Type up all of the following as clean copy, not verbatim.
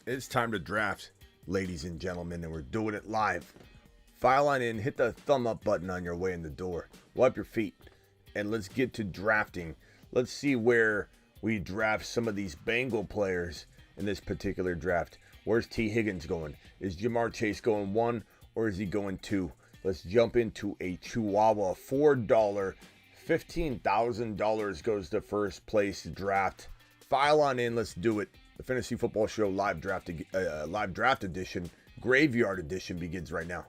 It's time to draft, ladies and gentlemen, and we're doing it live. File on in, hit the thumb up button on your way in the door, wipe your feet, and let's get to drafting. Let's see where we draft some of these Bengal players in this particular draft. Where's T. Higgins going? Is Jamar Chase going 1 or is he going 2? Let's jump into a Chihuahua $4. $15,000 goes to first place draft. File on in, let's do it. The Fantasy Football Show live draft edition, Graveyard edition begins right now.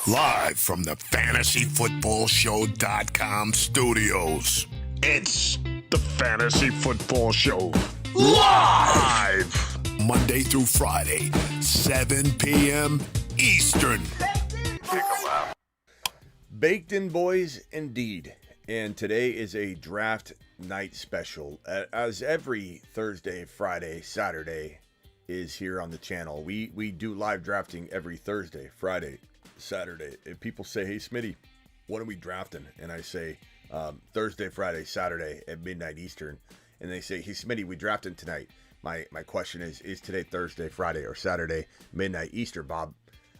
Live from the FantasyFootballShow.com studios, it's the Fantasy Football Show live Monday through Friday, 7 p.m. Eastern. Baked in, boys, indeed. And today is a draft night special. As every Thursday, Friday, Saturday is here on the channel. We do live drafting every Thursday, Friday, Saturday. And people say, hey, Smitty, what are we drafting? And I say, Thursday, Friday, Saturday at midnight Eastern. And they say, hey, Smitty, we drafting tonight. My question is today Thursday, Friday, or Saturday, midnight Eastern, Bob?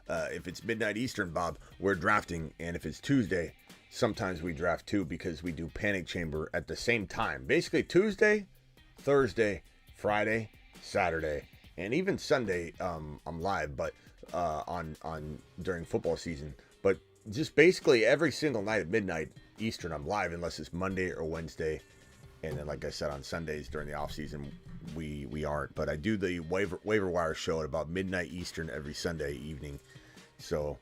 If it's midnight Eastern, Bob, we're drafting. And if it's Tuesday, sometimes we draft too, because we do Panic Chamber at the same time. Basically Tuesday, Thursday, Friday, Saturday, and even Sunday. I'm live, but on during football season. But just basically every single night at midnight Eastern, I'm live, unless it's Monday or Wednesday. And then, like I said, on Sundays during the off season, we aren't. But I do the waiver wire show at about midnight Eastern every Sunday evening. So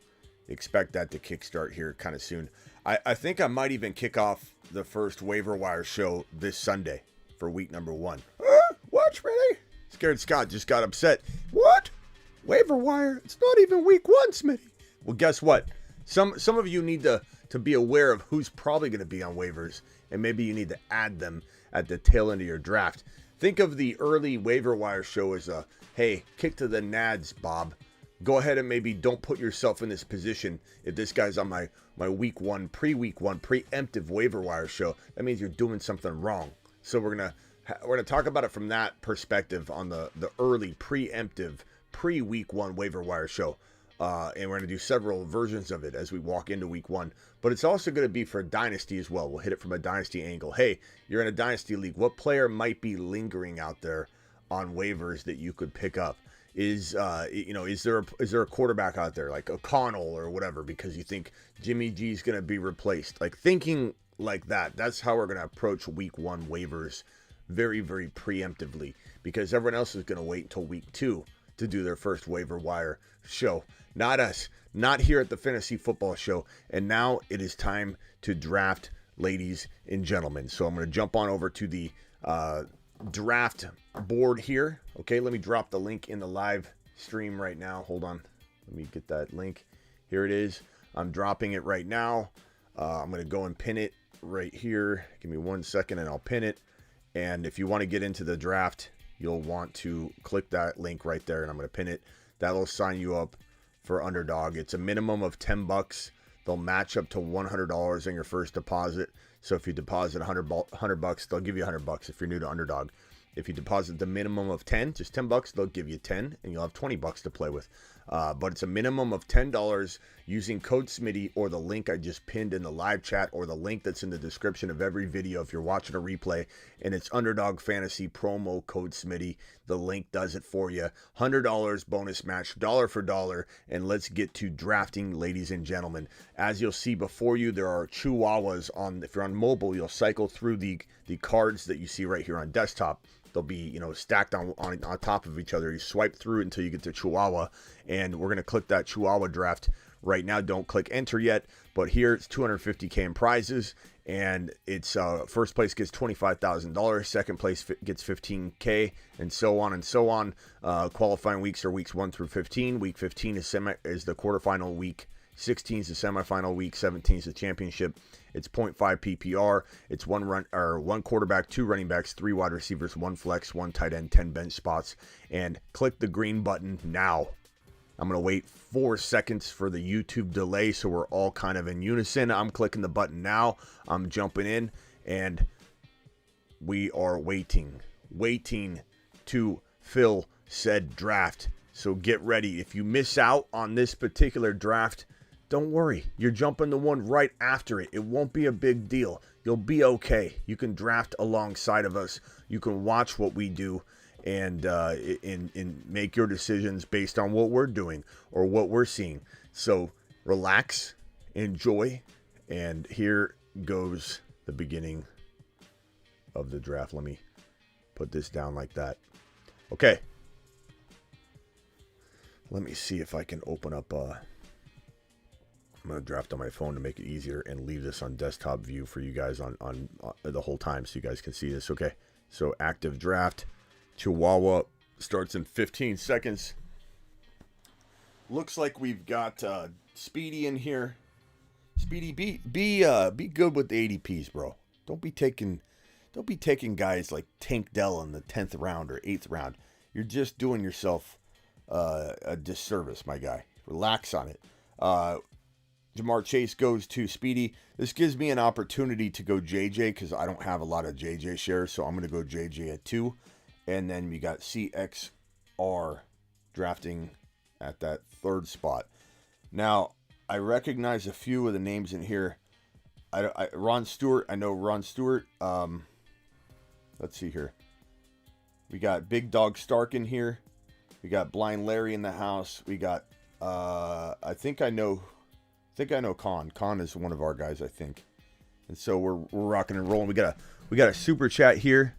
expect that to kickstart here kind of soon. I think I might even kick off the first waiver wire show this Sunday for week number 1. What, Smitty? Scared Scott just got upset. What? Waiver wire? It's not even week 1, Smitty. Well, guess what? Some of you need to be aware of who's probably going to be on waivers, and maybe you need to add them at the tail end of your draft. Think of the early waiver wire show as a, hey, kick to the nads, Bob. Go ahead and maybe don't put yourself in this position. If this guy's on my week 1, pre-week 1, preemptive waiver wire show, that means you're doing something wrong. So we're gonna talk about it from that perspective on the early preemptive pre-week 1 waiver wire show. And we're gonna do several versions of it as we walk into week 1. But it's also gonna be for Dynasty as well. We'll hit it from a Dynasty angle. Hey, you're in a Dynasty league. What player might be lingering out there on waivers that you could pick up? Is there a quarterback out there like O'Connell or whatever, because you think Jimmy G's going to be replaced? Like, thinking like that. That's how we're going to approach week 1 waivers very, very preemptively, because everyone else is going to wait until week 2 to do their first waiver wire show. Not us, not here at the Fantasy Football Show. And now it is time to draft, ladies and gentlemen. So I'm going to jump on over to the draft board here. Okay, let me drop the link in the live stream right now. Hold on, let me get that link. Here it is. I'm dropping it right now. I'm going to go and pin it right here. Give me 1 second and I'll pin it. And if you want to get into the draft, you'll want to click that link right there, and I'm going to pin it. That'll sign you up for Underdog. It's a minimum of $10. They'll match up to $100 on your first deposit. So if you deposit $100, they'll give you $100 if you're new to Underdog. If you deposit the minimum of 10, just $10, they'll give you 10, and you'll have $20 to play with. But it's a minimum of $10 using code Smitty or the link I just pinned in the live chat, or the link that's in the description of every video if you're watching a replay. And it's Underdog Fantasy promo code Smitty. The link does it for you. $100 bonus match, dollar for dollar. And let's get to drafting, ladies and gentlemen. As you'll see before you, there are Chihuahuas on. If you're on mobile, you'll cycle through the cards that you see right here on desktop. They'll be, stacked on top of each other. You swipe through until you get to Chihuahua, and we're going to click that Chihuahua draft right now. Don't click enter yet, but here it's $250K in prizes, and it's first place gets $25,000, second place gets $15K, and so on and so on. Qualifying weeks are weeks 1 through 15. Week 15 is the quarterfinal week. 16 is the semifinal week. 17 is the championship. It's 0.5 PPR. It's one quarterback, 2 running backs, 3 wide receivers, 1 flex, 1 tight end, 10 bench spots. And click the green button now. I'm going to wait 4 seconds for the YouTube delay so we're all kind of in unison. I'm clicking the button now. I'm jumping in, and we are waiting to fill said draft. So get ready. If you miss out on this particular draft, don't worry. You're jumping the one right after it. It won't be a big deal. You'll be okay. You can draft alongside of us. You can watch what we do and make your decisions based on what we're doing or what we're seeing. So relax, enjoy, and here goes the beginning of the draft. Let me put this down like that. Okay. Let me see if I can open up. I'm going to draft on my phone to make it easier and leave this on desktop view for you guys on the whole time so you guys can see this. Okay. So active draft. Chihuahua starts in 15 seconds. Looks like we've got Speedy in here. Speedy, be good with the ADPs, bro. Don't be taking guys like Tank Dell in the 10th round or 8th round. You're just doing yourself a disservice, my guy. Relax on it. Jamar Chase goes to Speedy. This gives me an opportunity to go JJ because I don't have a lot of JJ shares, so I'm going to go JJ at 2. And then we got CXR drafting at that 3rd spot. Now, I recognize a few of the names in here. Ron Stewart. I know Ron Stewart. Let's see here. We got Big Dog Stark in here. We got Blind Larry in the house. We got, I think I know Con. Con is one of our guys, I think. And so we're rocking and rolling. We got a super chat here.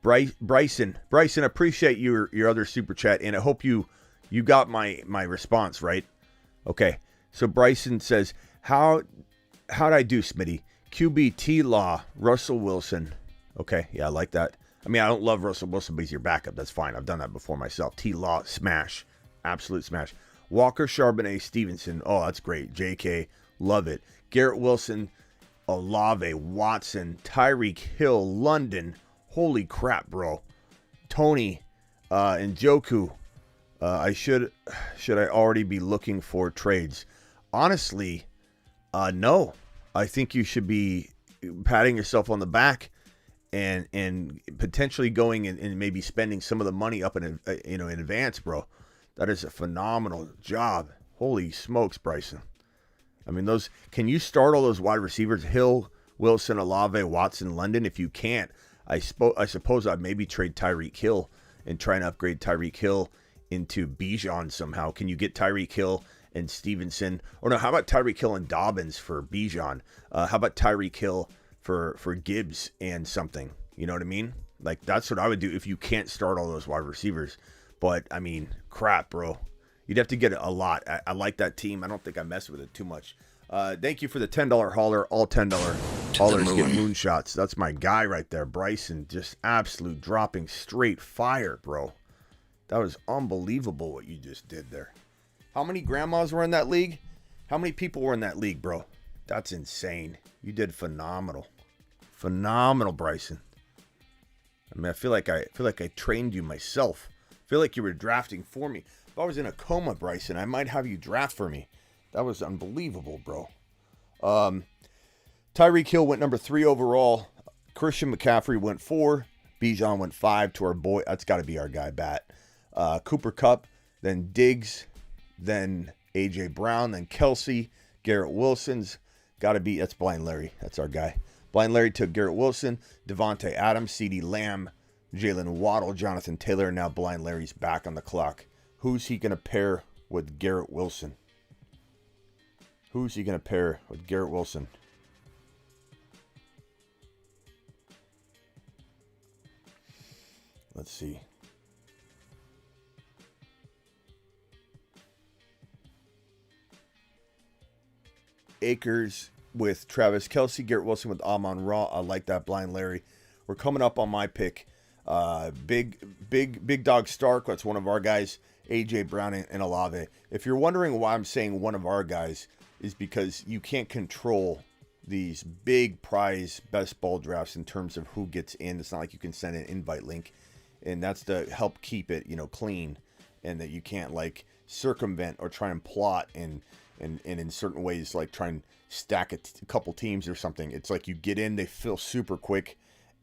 Bryson, appreciate your other super chat, and I hope you got my response right. Okay, so Bryson says, how'd I do, Smitty? QB T-Law, Russell Wilson. Okay, yeah, I like that. I mean, I don't love Russell Wilson, but he's your backup. That's fine. I've done that before myself. T-Law, smash. Absolute smash. Walker, Charbonnet, Stevenson. Oh, that's great. JK, love it. Garrett Wilson, Olave, Watson, Tyreek Hill, London. Holy crap, bro. Tony, and Joku. Should I already be looking for trades? Honestly, no. I think you should be patting yourself on the back and potentially going and maybe spending some of the money up in advance, bro. That is a phenomenal job. Holy smokes, Bryson. I mean, can you start all those wide receivers? Hill, Wilson, Olave, Watson, London? If you can't, I suppose I'd maybe trade Tyreek Hill and try and upgrade Tyreek Hill into Bijan somehow. Can you get Tyreek Hill and Stevenson? Or no, how about Tyreek Hill and Dobbins for Bijan? How about Tyreek Hill for Gibbs and something? You know what I mean? Like, that's what I would do if you can't start all those wide receivers. But, I mean, crap, bro. You'd have to get a lot. I like that team. I don't think I mess with it too much. Thank you for the $10 hauler. All $10 haulers get moonshots. That's my guy right there. Bryson, just absolute dropping straight fire, bro. That was unbelievable what you just did there. How many grandmas were in that league? How many people were in that league, bro? That's insane. You did phenomenal. Phenomenal, Bryson. I mean, I feel like I trained you myself. I feel like you were drafting for me. If I was in a coma, Bryson, I might have you draft for me. That was unbelievable, bro. Tyreek Hill went number 3 overall. Christian McCaffrey went 4. Bijan went 5 to our boy. That's got to be our guy, Bat. Cooper Kupp, then Diggs, then A.J. Brown, then Kelsey. Garrett Wilson's got to be, that's Blind Larry. That's our guy. Blind Larry took Garrett Wilson, Devontae Adams, CeeDee Lamb, Jalen Waddle, Jonathan Taylor. Now Blind Larry's back on the clock. Who's he going to pair with Garrett Wilson? Who's he going to pair with Garrett Wilson? Let's see. Akers with Travis Kelce, Garrett Wilson with Amon-Ra. I like that, Blind Larry. We're coming up on my pick. Big Dog Stark, that's one of our guys. A.J. Brown and Olave. If you're wondering why I'm saying one of our guys, is because you can't control these big prize best ball drafts in terms of who gets in. It's not like you can send an invite link, and that's to help keep it, clean, and that you can't like circumvent or try and plot and in certain ways like try and stack a couple teams or something. It's like you get in, they fill super quick,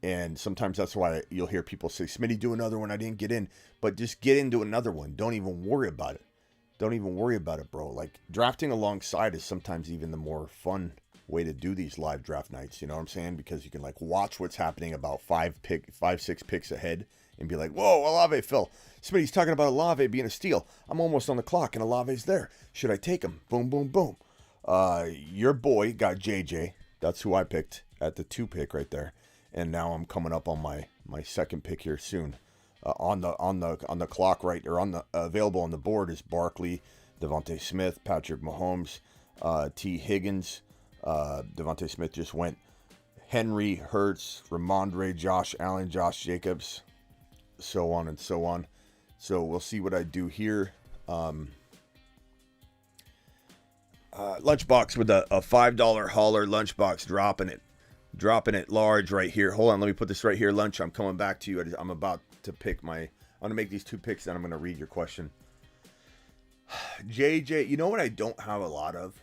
And sometimes that's why you'll hear people say, Smitty, do another one. I didn't get in. But just get into another one. Don't even worry about it. Don't even worry about it, bro. Like, drafting alongside is sometimes even the more fun way to do these live draft nights. You know what I'm saying? Because you can, like, watch what's happening about 6 picks ahead and be like, whoa, Olave fell. Smitty's talking about Olave being a steal. I'm almost on the clock, and Olave's there. Should I take him? Boom, boom, boom. Your boy got JJ. That's who I picked at the 2 pick right there. And now I'm coming up on my second pick here soon. On the clock right, or on the available on the board is Barkley, Devontae Smith, Patrick Mahomes, T. Higgins. Devontae Smith just went. Henry, Hurts, Ramondre, Josh Allen, Josh Jacobs, so on and so on. So we'll see what I do here. Lunchbox with a $5 hauler. Lunchbox dropping it large right here. Hold on, let me put this right here. Lunch, I'm coming back to you. I'm about to pick I'm going to make these 2 picks, then I'm going to read your question. JJ, you know what I don't have a lot of?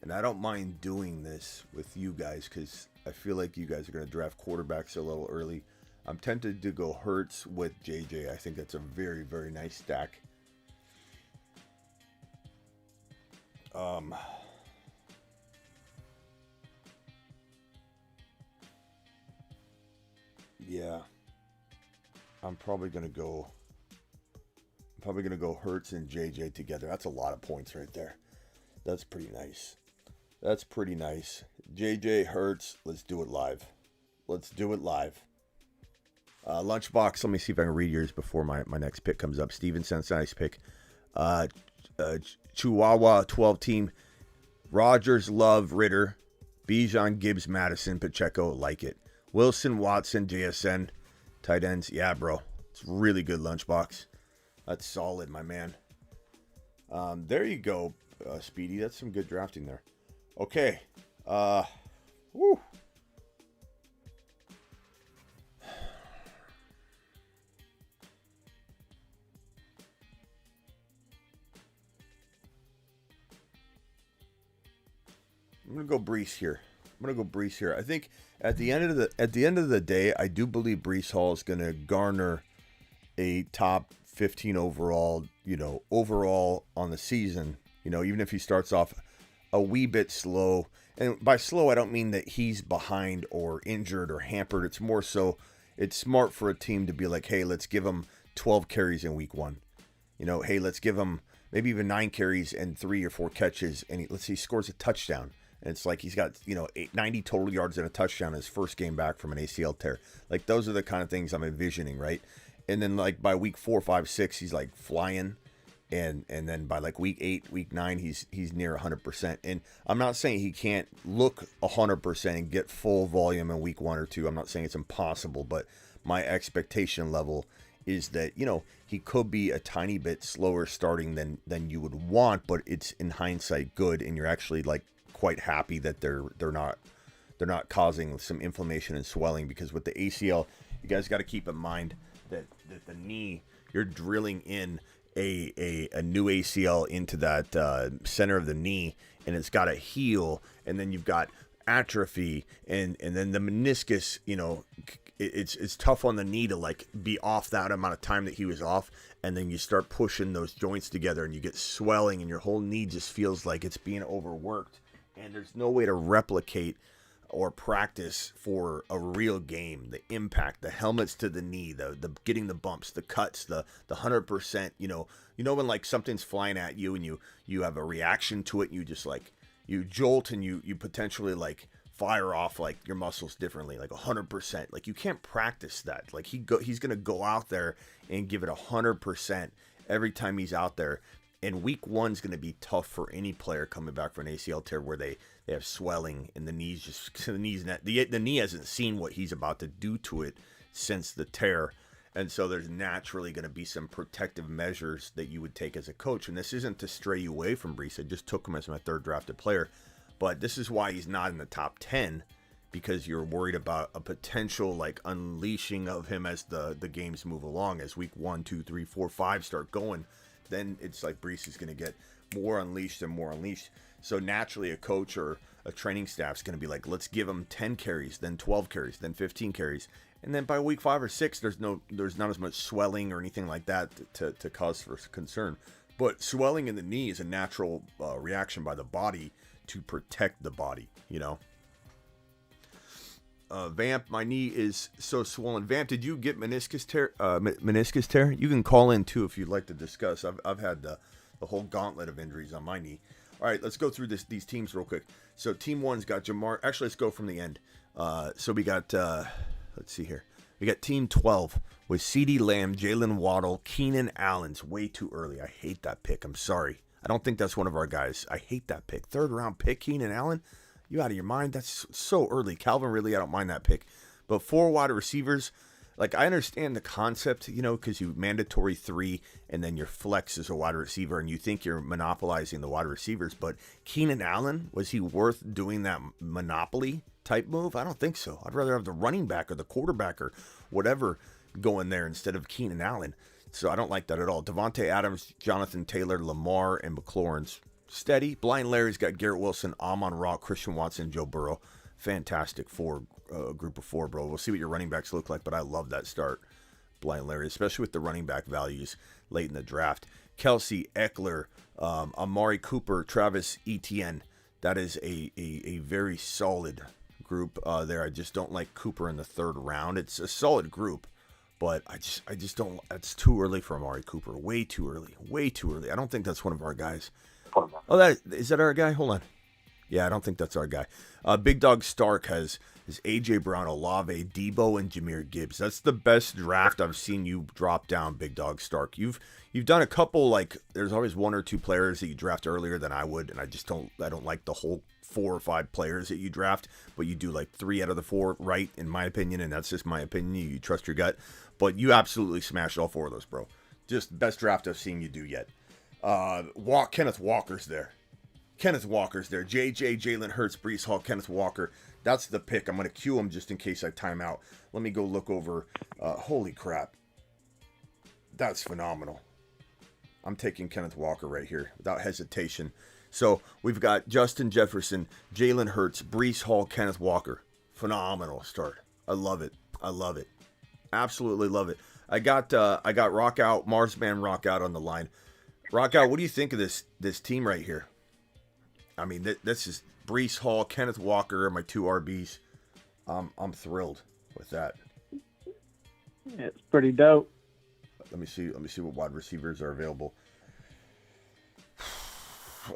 And I don't mind doing this with you guys because I feel like you guys are going to draft quarterbacks a little early. I'm tempted to go Hurts with JJ. I think that's a very, very nice stack. Yeah. I'm probably gonna go Hurts and JJ together. That's a lot of points right there. That's pretty nice. JJ Hurts. Let's do it live. Lunchbox. Let me see if I can read yours before my next pick comes up. Steven sends a nice pick. Chihuahua 12 team. Rogers, Love, Ritter, Bijan, Gibbs, Madison, Pacheco. Like it. Wilson, Watson, JSN. Tight ends. Yeah, bro. It's really good, Lunchbox. That's solid, my man. There you go, Speedy. That's some good drafting there. Okay. Woo. I'm gonna go Breece here. I think at the end of the day, I do believe Breece Hall is gonna garner a top 15 overall. Overall on the season. Even if he starts off a wee bit slow, and by slow I don't mean that he's behind or injured or hampered. It's more so it's smart for a team to be like, hey, let's give him 12 carries in week 1. Hey, let's give him maybe even 9 carries and 3 or 4 catches, and he scores a touchdown. And it's like he's got 90 total yards and a touchdown in his first game back from an ACL tear. Like, those are the kind of things I'm envisioning, right? And then, like, by week 4, 5, 6, he's like flying. And then by like week 8, week 9, he's near 100%. And I'm not saying he can't look 100% and get full volume in week 1 or 2. I'm not saying it's impossible, but my expectation level is that, he could be a tiny bit slower starting than you would want, but it's in hindsight good, and you're actually like quite happy that they're not causing some inflammation and swelling, because with the ACL, you guys got to keep in mind that the knee, you're drilling in a new ACL into that center of the knee, and it's got to heal, and then you've got atrophy, and then the meniscus, it's tough on the knee to like be off that amount of time that he was off, and then you start pushing those joints together and you get swelling, and your whole knee just feels like it's being overworked, and there's no way to replicate or practice for a real game. The impact, the helmets to the knee, the getting the bumps, the cuts, the 100%, when like something's flying at you and you have a reaction to it, and you just like, you jolt, and you potentially like fire off like your muscles differently, like 100%. Like, you can't practice that. Like, he's going to go out there and give it 100% every time he's out there. And week 1's going to be tough for any player coming back from an ACL tear where they have swelling and the knee hasn't seen what he's about to do to it since the tear. And so there's naturally going to be some protective measures that you would take as a coach. And this isn't to stray you away from Breece. I just took him as my 3rd drafted player. But this is why he's not in the top 10, because you're worried about a potential like unleashing of him as the games move along. As week 1, 2, 3, 4, 5 start going, then it's like Breece is going to get more unleashed and more unleashed. So naturally, a coach or a training staff's going to be like, let's give them 10 carries, then 12 carries, then 15 carries. And then by week 5 or 6, there's not as much swelling or anything like that to cause for concern. But swelling in the knee is a natural reaction by the body to protect the body, you know. Vamp, my knee is so swollen. Vamp, did you get meniscus tear? You can call in too if you'd like to discuss. I've had the whole gauntlet of injuries on my knee. All right, let's go through these teams real quick. So team 1's got Jamar. Actually, let's go from the end. So we got, let's see here. We got team 12 with CeeDee Lamb, Jalen Waddle, Keenan Allen's way too early. I hate that pick. I'm sorry. I don't think that's one of our guys. I hate that pick. 3rd round pick, Keenan Allen. You out of your mind? That's so early. Calvin Ridley, I don't mind that pick. But 4 wide receivers, like I understand the concept, you know, because you mandatory 3 and then your flex is a wide receiver and you think you're monopolizing the wide receivers. But Keenan Allen, was he worth doing that monopoly type move? I don't think so. I'd rather have the running back or the quarterback or whatever go in there instead of Keenan Allen. So I don't like that at all. Devontae Adams, Jonathan Taylor, Lamar, and McLaurin's steady. Blind Larry's got Garrett Wilson, Amon-Ra, Christian Watson, Joe Burrow. Fantastic group of 4, bro. We'll see what your running backs look like, but I love that start, Blind Larry, especially with the running back values late in the draft. Kelsey, Eckler, Amari Cooper, Travis Etienne. That is a very solid group there. I just don't like Cooper in the 3rd round. It's a solid group, but I just don't. It's too early for Amari Cooper. Way too early. I don't think that's one of our guys. Oh, is that our guy? Hold on. Yeah, I don't think that's our guy. Big Dog Stark is A.J. Brown, Olave, Debo, and Jahmyr Gibbs. That's the best draft I've seen you drop down, Big Dog Stark. You've done a couple, like, there's always 1 or 2 players that you draft earlier than I would, and I don't like the whole 4 or 5 players that you draft, but you do like 3 out of the 4 right, in my opinion, and that's just my opinion. You trust your gut. But you absolutely smashed all 4 of those, bro. Just best draft I've seen you do yet. Kenneth Walker's there. JJ, Jalen Hurts, Breece Hall, Kenneth Walker. That's the pick. I'm going to cue him just in case I time out. Let me go look over. Holy crap. That's phenomenal. I'm taking Kenneth Walker right here without hesitation. So we've got Justin Jefferson, Jalen Hurts, Breece Hall, Kenneth Walker. Phenomenal start. I love it. Absolutely love it. I got Rock Out, Marsman Rock Out on the line. Rock Out, what do you think of this team right here? I mean, this is Breece Hall, Kenneth Walker, my 2 RBs. I'm thrilled with that. Yeah, it's pretty dope. Let me see what wide receivers are available.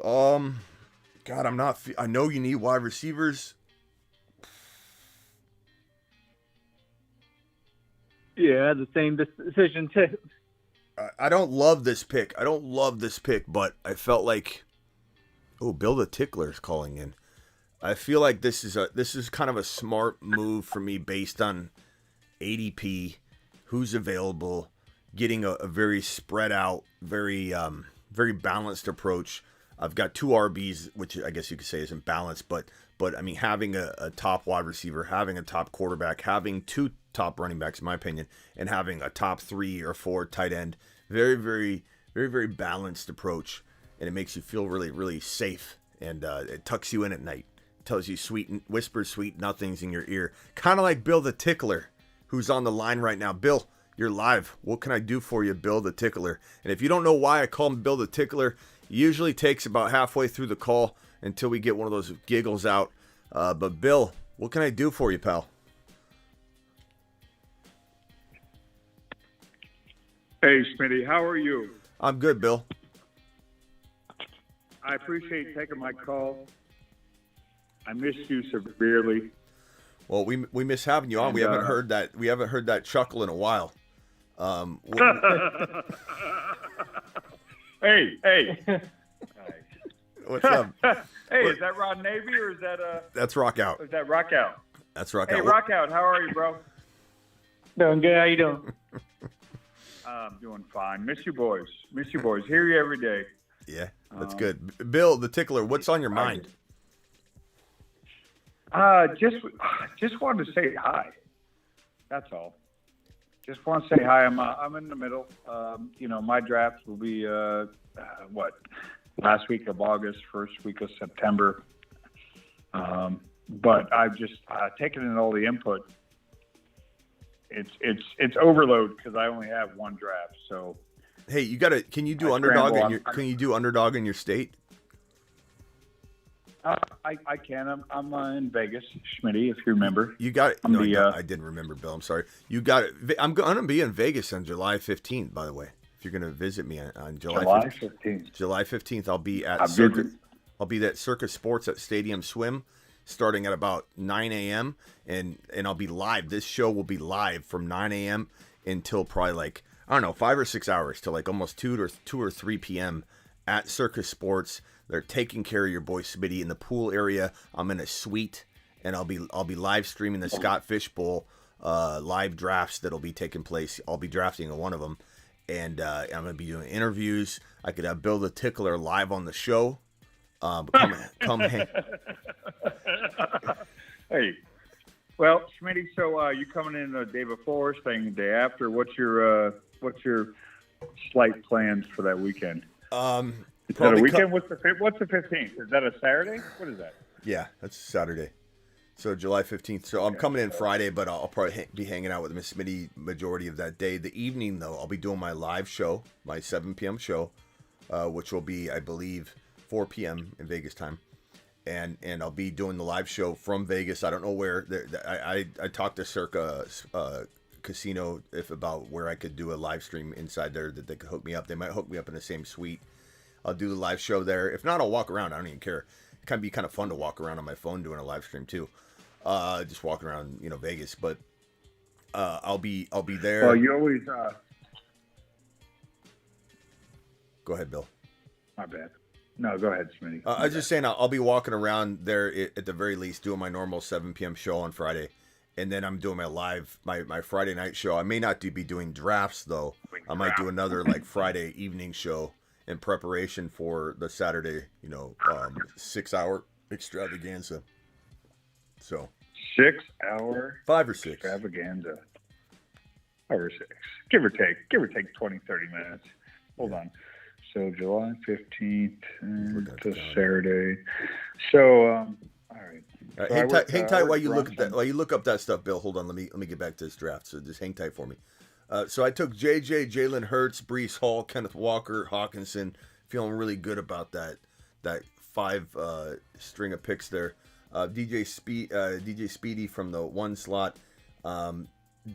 God, I know you need wide receivers. Yeah, the same decision too. I don't love this pick. But I felt like, Bill the Tickler's calling in. I feel like this is kind of a smart move for me based on ADP, who's available, getting a very spread out, very balanced approach. I've got 2 RBs, which I guess you could say isn't balanced, but I mean, having a top wide receiver, having a top quarterback, having 2 top running backs, in my opinion, and having a top 3 or 4 tight end, very, very, very, very balanced approach, and it makes you feel really, really safe, and it tucks you in at night, tells you whispers sweet nothings in your ear, kind of like Bill the Tickler, who's on the line right now. Bill, you're live. What can I do for you, Bill the Tickler? And if you don't know why I call him Bill the Tickler, it usually takes about halfway through the call until we get one of those giggles out. But Bill, what can I do for you, pal? Hey, Smitty, how are you? I'm good, Bill. I appreciate taking my call. I missed you severely. Well, we miss having you on. And, we haven't heard that chuckle in a while. Hey. What's up? Hey, is that Rod Navy or is that That's Rock Out. Is that Rock Out? That's Rock Hey, Out. Rock Out, how are you, bro? Doing good. How you doing? I'm doing fine. Miss you boys. Hear you every day. Yeah, that's good. Bill, the Tickler, what's on your mind? Just wanted to say hi. That's all. Just want to say hi. I'm in the middle. My draft will be last week of August, first week of September. But I've just taken in all the input. It's overload because I only have one draft. So hey, can you do underdog in your state? I can. I'm in Vegas, Schmitty, if you remember. You got it. No, I didn't remember, Bill. I'm sorry. You got it. I'm going to be in Vegas on July 15th, by the way. If you're going to visit me on July 15th. July 15th, I'll be at Circus Sports at Stadium Swim, starting at about 9 a.m. and I'll be live. This show will be live from 9 a.m. until probably like, I don't know, 5 or 6 hours till like almost 2 or 3 p.m. at Circus Sports. They're taking care of your boy Smitty in the pool area. I'm in a suite, and I'll be live streaming the Scott Fish Bowl live drafts that'll be taking place. I'll be drafting in one of them, and I'm gonna be doing interviews. I could have Bill the Tickler live on the show. Come hang. Hey, well, Schmitty, so you coming in the day before, staying the day after? What's your slight plans for that weekend? Is that a weekend? What's the 15th? Is that a Saturday? What is that? Yeah, that's Saturday. So July 15th. So I'm coming in Friday, but I'll probably be hanging out with Miss Smitty majority of that day. The evening, though, I'll be doing my live show, my 7 p.m. show, which will be, I believe, 4 p.m. in Vegas time. And I'll be doing the live show from Vegas. I don't know where. I talked to Circa Casino about where I could do a live stream inside there that they could hook me up. They might hook me up in the same suite. I'll do the live show there. If not, I'll walk around. I don't even care. It can be kind of fun to walk around on my phone doing a live stream too. Just walking around, Vegas. But I'll be there. Well, you always. Go ahead, Bill. My bad. No, go ahead, Smitty. I was just saying I'll be walking around there at the very least, doing my normal 7 p.m. show on Friday, and then I'm doing my Friday night show. I may not be doing drafts though. I might do another like Friday evening show in preparation for the Saturday, 6-hour extravaganza. So 6 hour 5 or 6 extravaganza. 5 or 6. Give or take 20, 30 minutes. Hold on. So July 15th to Saturday. So all right. Hang tight while you look at that. While you look up that stuff, Bill. Hold on. Let me get back to this draft. So just hang tight for me. So I took JJ, Jalen Hurts, Breece Hall, Kenneth Walker, Hawkinson. Feeling really good about that 5 string of picks there. DJ Speedy from the 1 slot,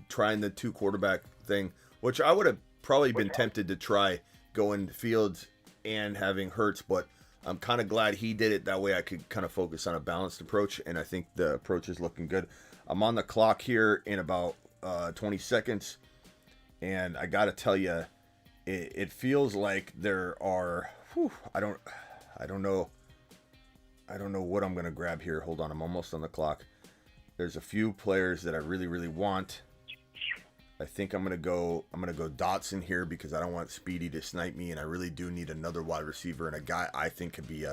trying the 2 quarterback thing, which I would have probably been tempted to try going Fields and having Hurts, but I'm kind of glad he did it. That way I could kind of focus on a balanced approach, and I think the approach is looking good. I'm on the clock here in about 20 seconds. And I got to tell you, it feels like there are, I don't know what I'm going to grab here. Hold on. I'm almost on the clock. There's a few players that I really, really want. I think I'm going to go Dotson here because I don't want Speedy to snipe me. And I really do need another wide receiver and a guy I think could be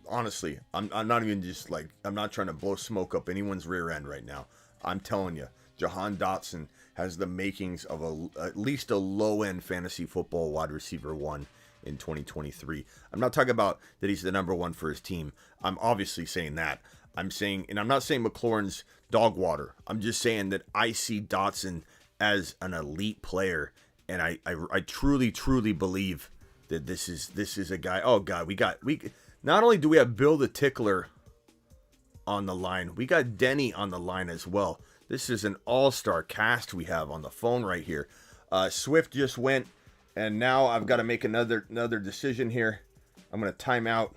honestly, I'm not even just like, I'm not trying to blow smoke up anyone's rear end right now. I'm telling you, Jahan Dotson has the makings of at least a low-end fantasy football wide receiver 1 in 2023. I'm not talking about that he's the number 1 for his team. I'm obviously saying that. I'm saying, and I'm not saying McLaurin's dog water. I'm just saying that I see Dotson as an elite player, and I truly, truly believe that this is a guy. Oh God, we not only do we have Bill the Tickler on the line, we got Denny on the line as well. This is an all-star cast we have on the phone right here. Swift just went, and now I've got to make another decision here. I'm going to time out.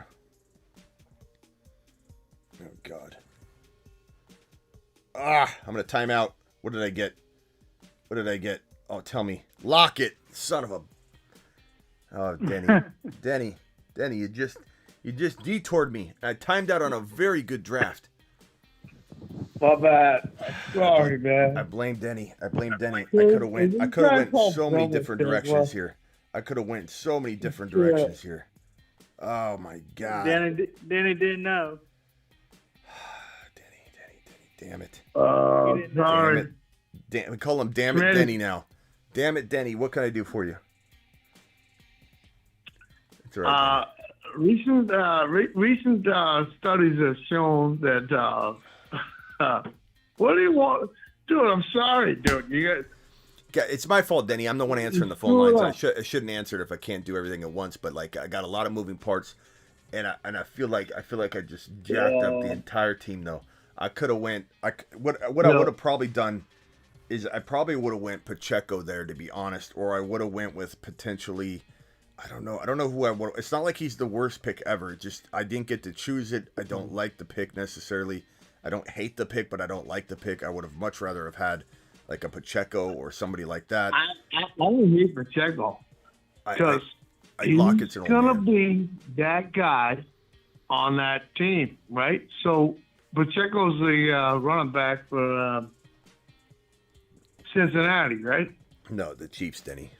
Oh, God. I'm going to time out. What did I get? Oh, tell me. Lockett. Son of a... Oh, Denny. Denny, you just detoured me. I timed out on a very good draft. My bad. Sorry, man. I blame Denny. I could have went so many different directions here. Oh my God. Denny didn't know. Denny. Damn it. Sorry. We call him Damn It Denny now. Damn it, Denny. What can I do for you? It's all right, recent studies have shown that. What do you want, dude? I'm sorry, dude. It's my fault, Denny. I'm the one answering the phone lines. I shouldn't answer it if I can't do everything at once. But like, I got a lot of moving parts, and I feel like I just jacked up the entire team. Though I could have went. What I would have probably done is I probably would have went Pacheco there, to be honest, or I would have went with potentially. I don't know who I would. It's not like he's the worst pick ever. Just I didn't get to choose it. I don't like the pick necessarily. I don't hate the pick, but I don't like the pick. I would have much rather have had like a Pacheco or somebody like that. I don't hate Pacheco because he's gonna be that guy on that team, right? So Pacheco's the running back for Cincinnati, right? No, the Chiefs, Denny.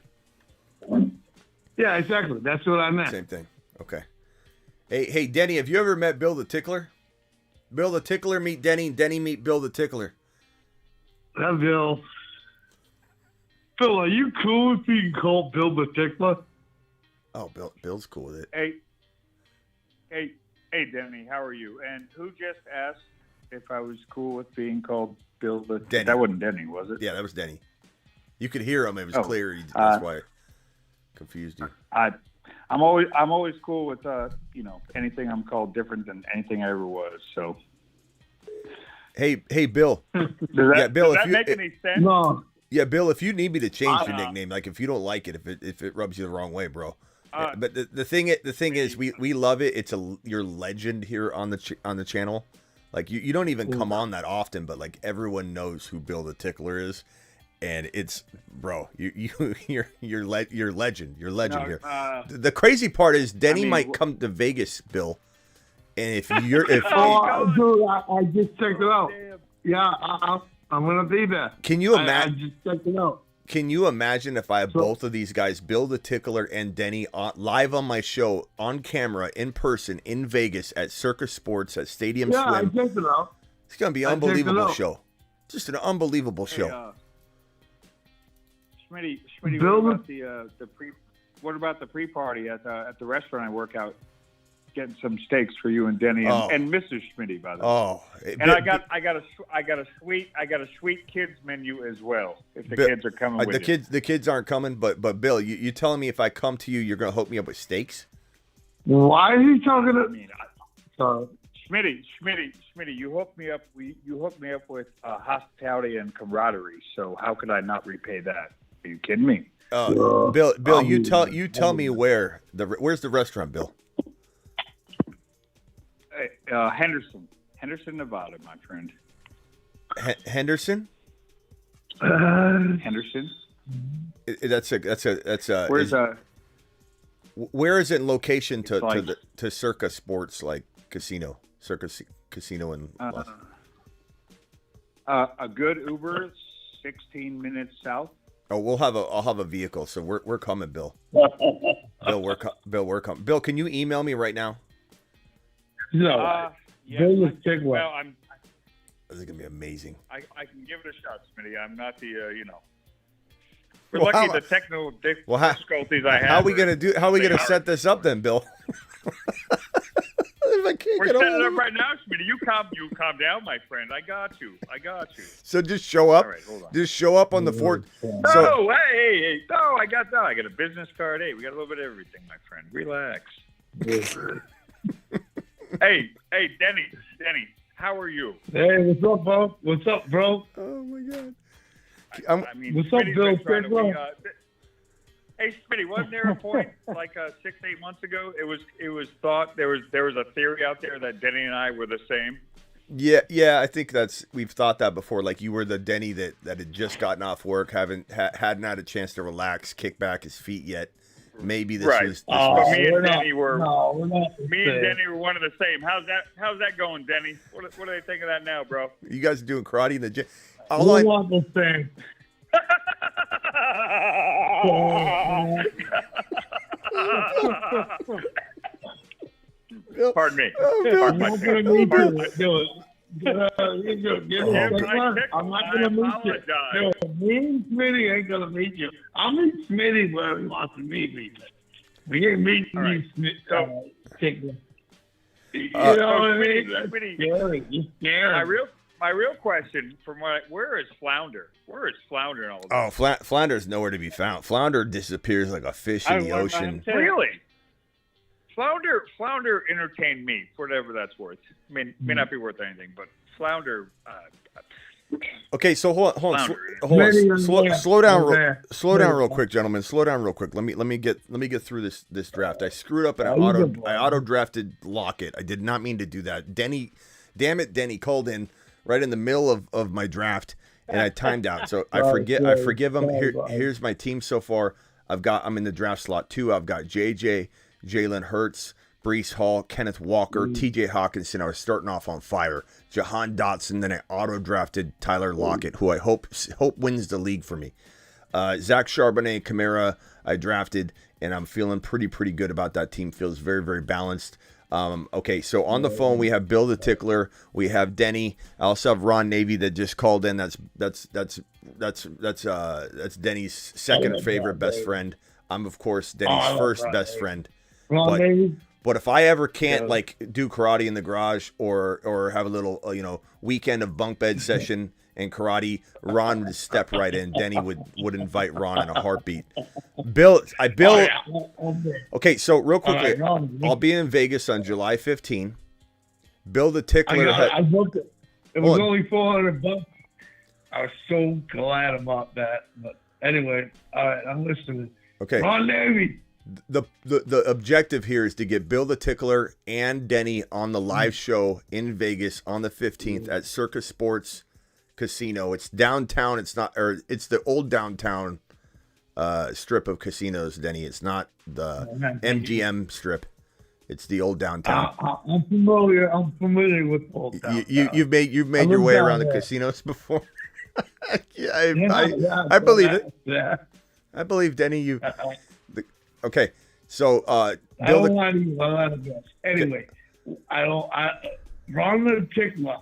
Yeah, exactly. That's what I meant. Same thing. Okay. Hey, Denny, have you ever met Bill the Tickler? Bill the Tickler meet Denny, and Denny meet Bill the Tickler. That Bill. Bill, are you cool with being called Bill the Tickler? Oh, Bill's cool with it. Hey, Denny, how are you? And who just asked if I was cool with being called Bill the Denny? That wasn't Denny, was it? Yeah, that was Denny. You could hear him; it was clear. That's why I confused you. I'm always cool with anything I'm called different than anything I ever was. So, hey, Bill. Does that make any sense? No. Yeah, Bill. If you need me to change your nickname, like if you don't like it, if it rubs you the wrong way, bro. But the thing is, we love it. It's your legend here on the channel. Like you don't even come on that often, but like everyone knows who Bill the Tickler is. And it's, bro, you're legend. You're legend here. The crazy part is Denny might come to Vegas, Bill. And if dude, I just checked it out. Yeah, I'm gonna be there. Can you imagine? I just checked it out. Can you imagine if I have both of these guys, Bill the Tickler and Denny, live on my show, on camera, in person, in Vegas at Circus Sports at Stadium Swim? I checked it out. It's gonna be an unbelievable show. Just an unbelievable show. Smitty, what about the pre-party at the restaurant I work out? Getting some steaks for you and Denny and Mrs. Smitty, by the way. Oh, and I got a sweet kids menu as well. If the kids are coming with you. The kids aren't coming, but Bill, you telling me if I come to you, you're gonna hook me up with steaks? Why are you talking to? Sorry. Smitty, you hooked me up. You hooked me up with hospitality and camaraderie. So how could I not repay that? Are you kidding me? Bill, you tell me where's the restaurant, Bill? Henderson, Nevada, my friend. Henderson. Henderson. That's a. Where is it in location to Circa Sports, like casino, Circus Casino in Los? A good Uber, 16 minutes south. Oh, I'll have a vehicle, so we're coming, Bill. We're coming. Bill, can you email me right now? No. Yeah. Well, This is gonna be amazing. I can give it a shot, Smitty. I'm not the We're lucky the technical difficulties I have. How are we gonna set this up then, Bill? We're setting it up right now, Smitty. You calm down, my friend. I got you. So just show up. All right, hold on. Just show up on the 4th. No, hey, no, I got that. I got a business card. Hey, we got a little bit of everything, my friend. Relax. Hey, Denny, how are you? Hey, what's up, bro? Oh my God. What's up, Bill? Hey, Smitty, wasn't there a point like 6-8 months ago? It was thought there was a theory out there that Denny and I were the same. Yeah. I think we've thought that before. Like you were the Denny that had just gotten off work, hadn't had a chance to relax, kick back his feet yet. Maybe this was. But me and Denny were one of the same. How's that going, Denny? What do they think of that now, bro? You guys are doing karate in the gym. We're not the same. Pardon me. I'm not gonna meet you. I'm not gonna meet you. Me and Smitty ain't gonna meet you. I'll meet Smitty where he wants to meet me. We ain't meeting right. Tickler. You know what I mean? It's scary. My real question, where is Flounder? Where is Flounder in all of this? Oh, Flounder's nowhere to be found. Flounder disappears like a fish in the ocean. Really? Flounder entertained me, for whatever that's worth. I mean, may not be worth anything, but Flounder. Okay, so hold on. Slow down real quick, gentlemen. Slow down real quick. Let me get through this draft. I screwed up and I auto drafted Lockett. I did not mean to do that. Denny, damn it, Denny called in right in the middle of my draft and I timed out. So I forgive him. Here's my team so far. I'm in the draft slot 2. I've got JJ, Jalen Hurts, Breece Hall, Kenneth Walker, TJ Hawkinson. I was starting off on fire. Jahan Dotson, then I auto-drafted Tyler Lockett, who I hope wins the league for me. Zach Charbonnet, Kamara, I drafted, and I'm feeling pretty good about that team. Feels very, very balanced. Okay, so on the phone we have Bill the Tickler, we have Denny. I also have Ron Navy that just called in. That's Denny's second favorite best friend. I'm of course Denny's first best friend. Ron Navy. But if I ever can't do karate in the garage or have a little weekend of bunk bed session and karate, Ron would step right in. Denny would invite Ron in a heartbeat. Bill. Okay, so real quickly, I'll be in Vegas on July 15. Bill the Tickler. I booked it. It was only $400. I was so glad about that. But anyway, all right, I'm listening. Okay. Ron Navy. The objective here is to get Bill the Tickler and Denny on the live show in Vegas on the 15th at Circus Sports Casino. It's downtown. It's the old downtown strip of casinos, Denny. It's not the MGM strip. It's the old downtown. I'm familiar with old downtown. You've made your way around the casinos before. I believe it. Yeah. I believe Denny. Okay, so Bill Anyway, Ron the Tickler.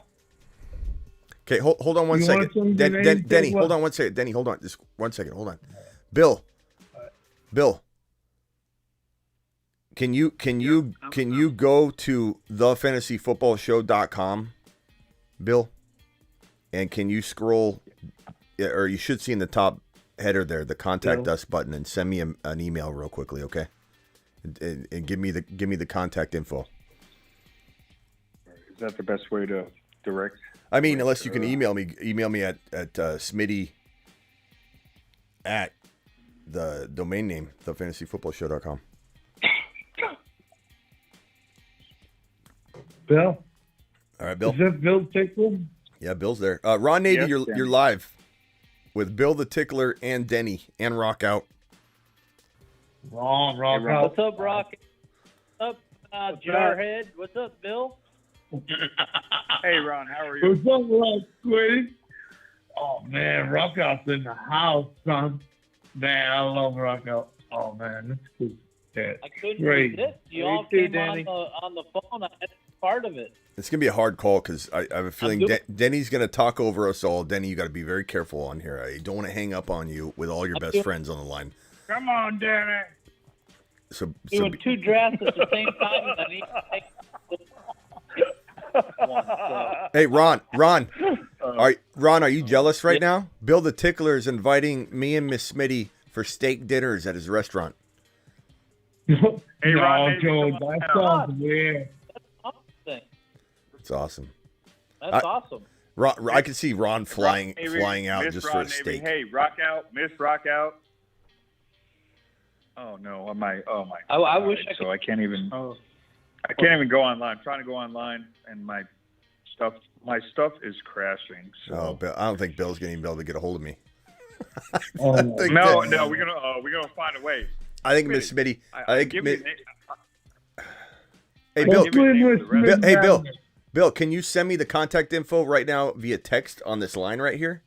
Okay, hold on one second. Denny, hold on one second. Denny, hold on. Just 1 second. Hold on. Bill. Can you go to thefantasyfootballshow.com, Bill? And can you scroll, or you should see in the top header there, the contact us button, and send me an email real quickly, okay? And give me the contact info. Is that the best way to direct? I mean, unless you can email me at Smitty at the domain name, thefantasyfootballshow.com. Bill? All right, Bill. Is that Bill Tickler? Yeah, Bill's there. Ron Navy, you're live with Bill the Tickler and Denny and Rock Out. Rock Out. What's up, Rock? What's up, Jarhead? What's up, Bill? Hey, Ron, how are you? What's up, Rock Squiddy? Oh, man, Rock Out's in the house, son. Man, I love Rock Out. Oh, man, this is good. I couldn't resist. You all came on the phone. I had part of it. It's going to be a hard call because I have a feeling Denny's going to talk over us all. Denny, you got to be very careful on here. I don't want to hang up on you with all your best friends on the line. Come on, Denny. Doing 2 drafts at the same time. I need to take one, so. Hey, Ron, are you jealous right now? Bill the Tickler is inviting me and Miss Smitty for steak dinners at his restaurant. Hey, Ron, Joe, that sounds weird. It's awesome. That's awesome. I can see Ron flying out just for a steak. Hey, Rock Out, Miss Rock Out. Oh no, oh my. I wish I could. So I can't even. I can't even go online. I'm trying to go online, and my stuff is crashing. So. Oh, I don't think Bill's going to be able to get a hold of me. No, we're gonna find a way. I think Miss Smitty. Hey, Bill. Bill, can you send me the contact info right now via text on this line right here?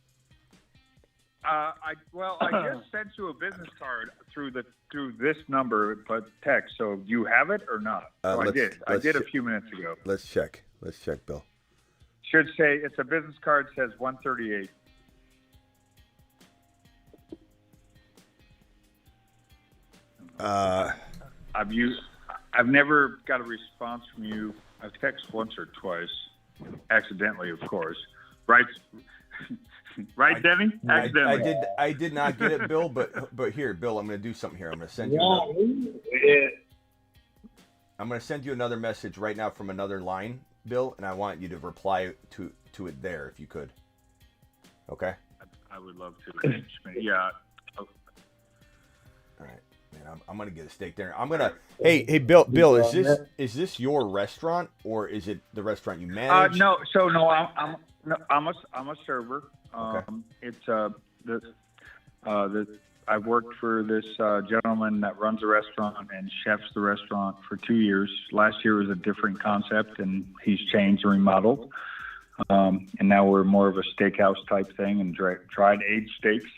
I just sent you a business card through this number, but text. So do you have it or not? I did a few minutes ago. Let's check, Bill. Should say it's a business card. Says 138. I've never got a response from you. I've texted once or twice, accidentally, of course. Right, right, Denny? Accidentally. I did not get it, Bill. But here, Bill, I'm going to do something here. I'm going to send you. I'm going to send you another message right now from another line, Bill, and I want you to reply to it there, if you could. Okay. I would love to. Yeah. All right. Man, I'm gonna get a steak dinner. I'm gonna. Hey, Bill, is this your restaurant or is it the restaurant you manage? No. So no, I'm a server. Okay. It's I've worked for this gentleman that runs a restaurant and chefs the restaurant for 2 years. Last year was a different concept, and he's changed and remodeled. And now we're more of a steakhouse type thing and dried aged steaks.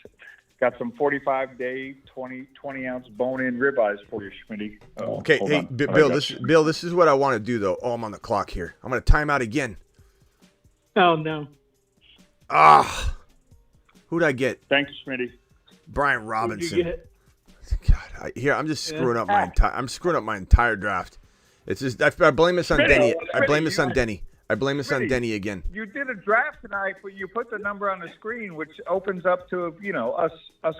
Got some 45-day, 20-ounce bone-in ribeyes for you, Schmitty. Okay, hey, Bill, this is what I want to do, though. Oh, I'm on the clock here. I'm going to time out again. Oh, no. Who'd I get? Thanks, Schmitty. Brian Robinson. Who'd you get? I'm just screwing up my entire draft. It's just I blame this on Denny. I blame this on Denny. I blame this on Denny again. You did a draft tonight, but you put the number on the screen, which opens up to us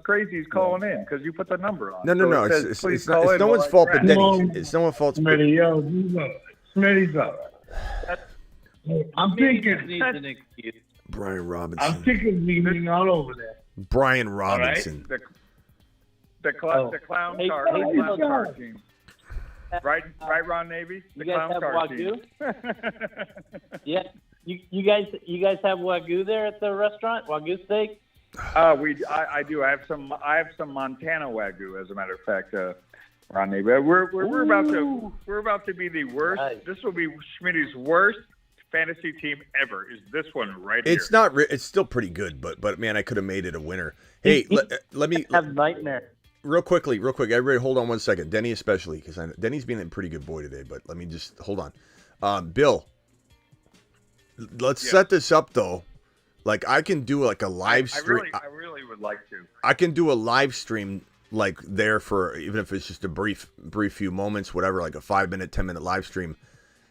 crazies calling in because you put the number on. No. It's no one's fault but Denny. It's no one's fault. Smitty's up. I'm thinking. Brian Robinson. I'm thinking meeting all over there. Brian Robinson. Right? The clown car team. Right, Ron Navy. You guys have Wagyu? Yeah. You guys have Wagyu there at the restaurant? Wagyu steak? I do. I have some Montana Wagyu, as a matter of fact, Ron Navy. We're about to be the worst. Nice. This will be Schmitty's worst fantasy team ever. Is this one right here? It's not. It's still pretty good, but man, I could have made it a winner. Hey, let me have nightmare. Real quick, everybody hold on one second. Denny especially, because Denny's being a pretty good boy today, but let me just hold on. Bill, let's set this up, though. Like, I can do, like, a live stream. I really would like to. I can do a live stream, like, there for, even if it's just a brief few moments, whatever, like a 5-minute, 10-minute live stream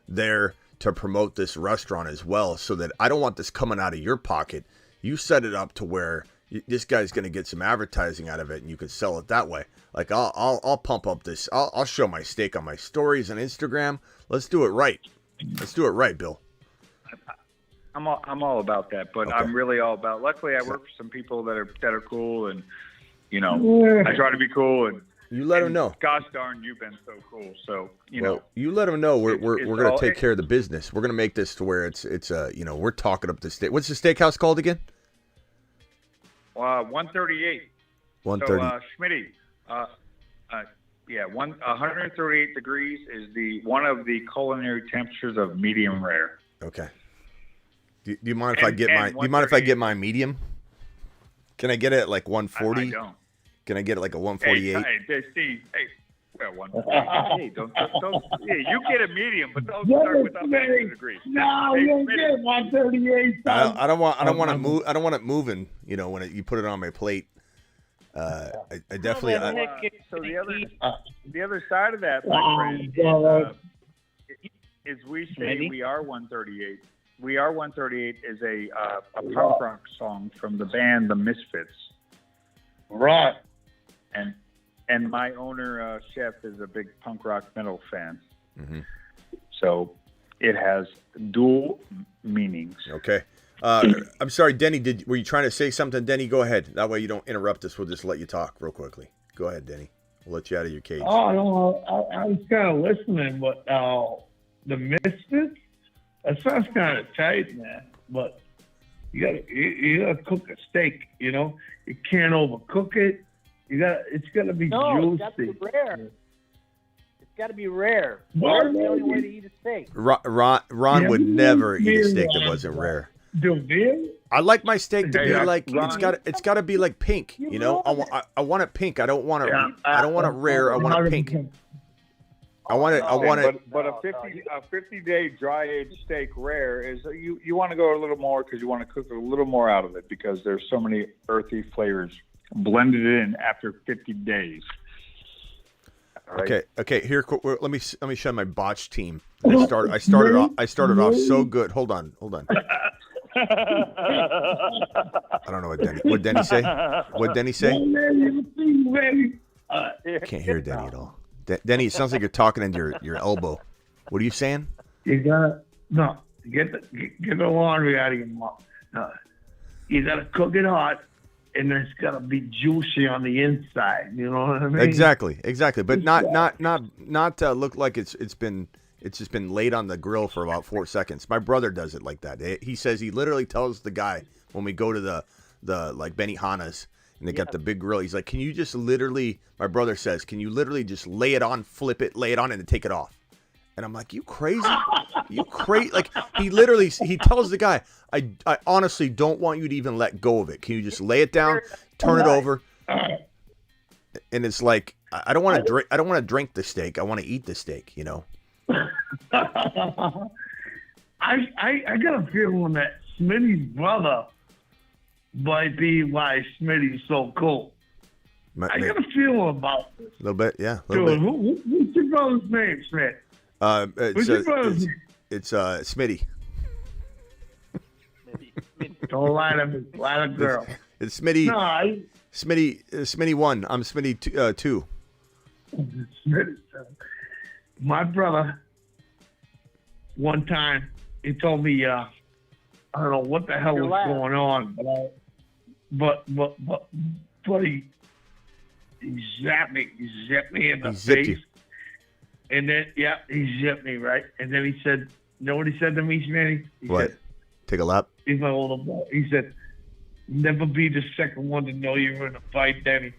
there to promote this restaurant as well, so that I don't want this coming out of your pocket. You set it up to where this guy's going to get some advertising out of it, and you can sell it that way. Like, I'll pump up this. I'll show my steak on my stories on Instagram. Let's do it right. Let's do it right, Bill. I'm all about that, but okay. I'm really all about. Luckily, I work for some people that are cool, and I try to be cool. And you let them know. Gosh darn, you've been so cool. So you let them know we're going to take care of the business. We're going to make this to where it's we're talking up the steak. What's the steakhouse called again? 138. 130. So, Schmitty, 138 degrees is one of the culinary temperatures of medium rare. Okay. Do you mind if I get my medium? Can I get it at like 140? I don't. Can I get it like a 148? You get a medium, but don't start with 100 degrees. No, you get 138. I don't want to move. I don't want it moving. When you put it on my plate. I definitely. So the other side of that, my friend, is we say we are 138. We Are 138 is a punk rock song from the band The Misfits. Right. And my owner, Chef, is a big punk rock metal fan. Mm-hmm. So it has dual meanings. Okay. I'm sorry, Denny, were you trying to say something? Denny, go ahead. That way you don't interrupt us. We'll just let you talk real quickly. Go ahead, Denny. We'll let you out of your cage. Oh, no, I was kind of listening, but The Misfits? That sounds kind of tight, man. But you gotta cook a steak. You can't overcook it. It's gotta be juicy. It's gotta be rare. It's gotta be rare. That's the only way to eat a steak. Ron would never eat a steak that wasn't rare. I like my steak to be like it's got to be like pink. I want it pink. I don't want it. I don't want it rare. I want it pink. I want it. But a 50-day dry aged steak rare is you want to go a little more because you want to cook a little more out of it because there's so many earthy flavors blended in after 50 days. right? Okay. Here, let me show my botch team. I started off so good. Hold on. I don't know what Denny say. What Denny say? Can't hear Denny at all. Denny, it sounds like you're talking into your elbow. What are you saying? You gotta get the laundry out of your mouth. You gotta cook it hot, and it's gotta be juicy on the inside. You know what I mean? Exactly. But not look like it's just been laid on the grill for about 4 seconds. My brother does it like that. He says he literally tells the guy when we go to the like Benihana's and they got the big grill. He's like, can you just literally? My brother says, can you literally just lay it on, flip it, lay it on, and then take it off? And I'm like, you crazy? You crazy? Like he tells the guy, I honestly don't want you to even let go of it. Can you just lay it down, turn it over? And it's like, I don't want to drink the steak. I want to eat the steak. You know. I got a feeling that Smitty's brother might be why Smitty's so cool. I got a feeling about this. A little bit, yeah. A little bit. What's your brother's name, Smith? It's Smitty. Don't lie to me. Lie to girl. It's Smitty. No, Smitty 1. I'm Smitty 2. Smitty. My brother, one time, he told me, I don't know what the hell was going on, but he zapped me. He zapped me in the face. You. And then, he zipped me, right? And then he said, you know what he said to me, Smitty? What? Said, take a lap? He's my older boy. He said, never be the second one to know you were in a fight, Denny.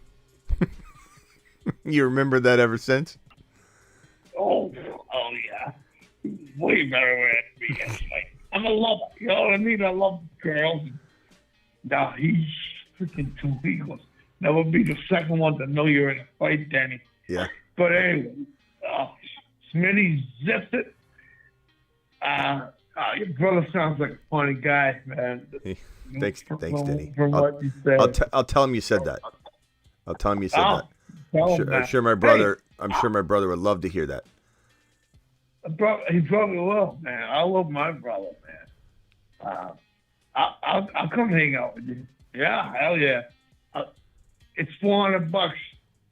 You remember that ever since? Oh yeah. Way better than me. Like, I'm a lover. You know what I mean? I love girls. Now he's freaking too eagles. Never be the second one to know you're in a fight, Danny. Yeah. But anyway, Smitty zipped it. Your brother sounds like a funny guy, man. Thanks, Danny. From what you said. I'll tell him you said that. I'll tell him you said that. I'm sure my brother would love to hear that. He probably will, man. I love my brother, man. I'll come hang out with you. Yeah, hell yeah. It's $400.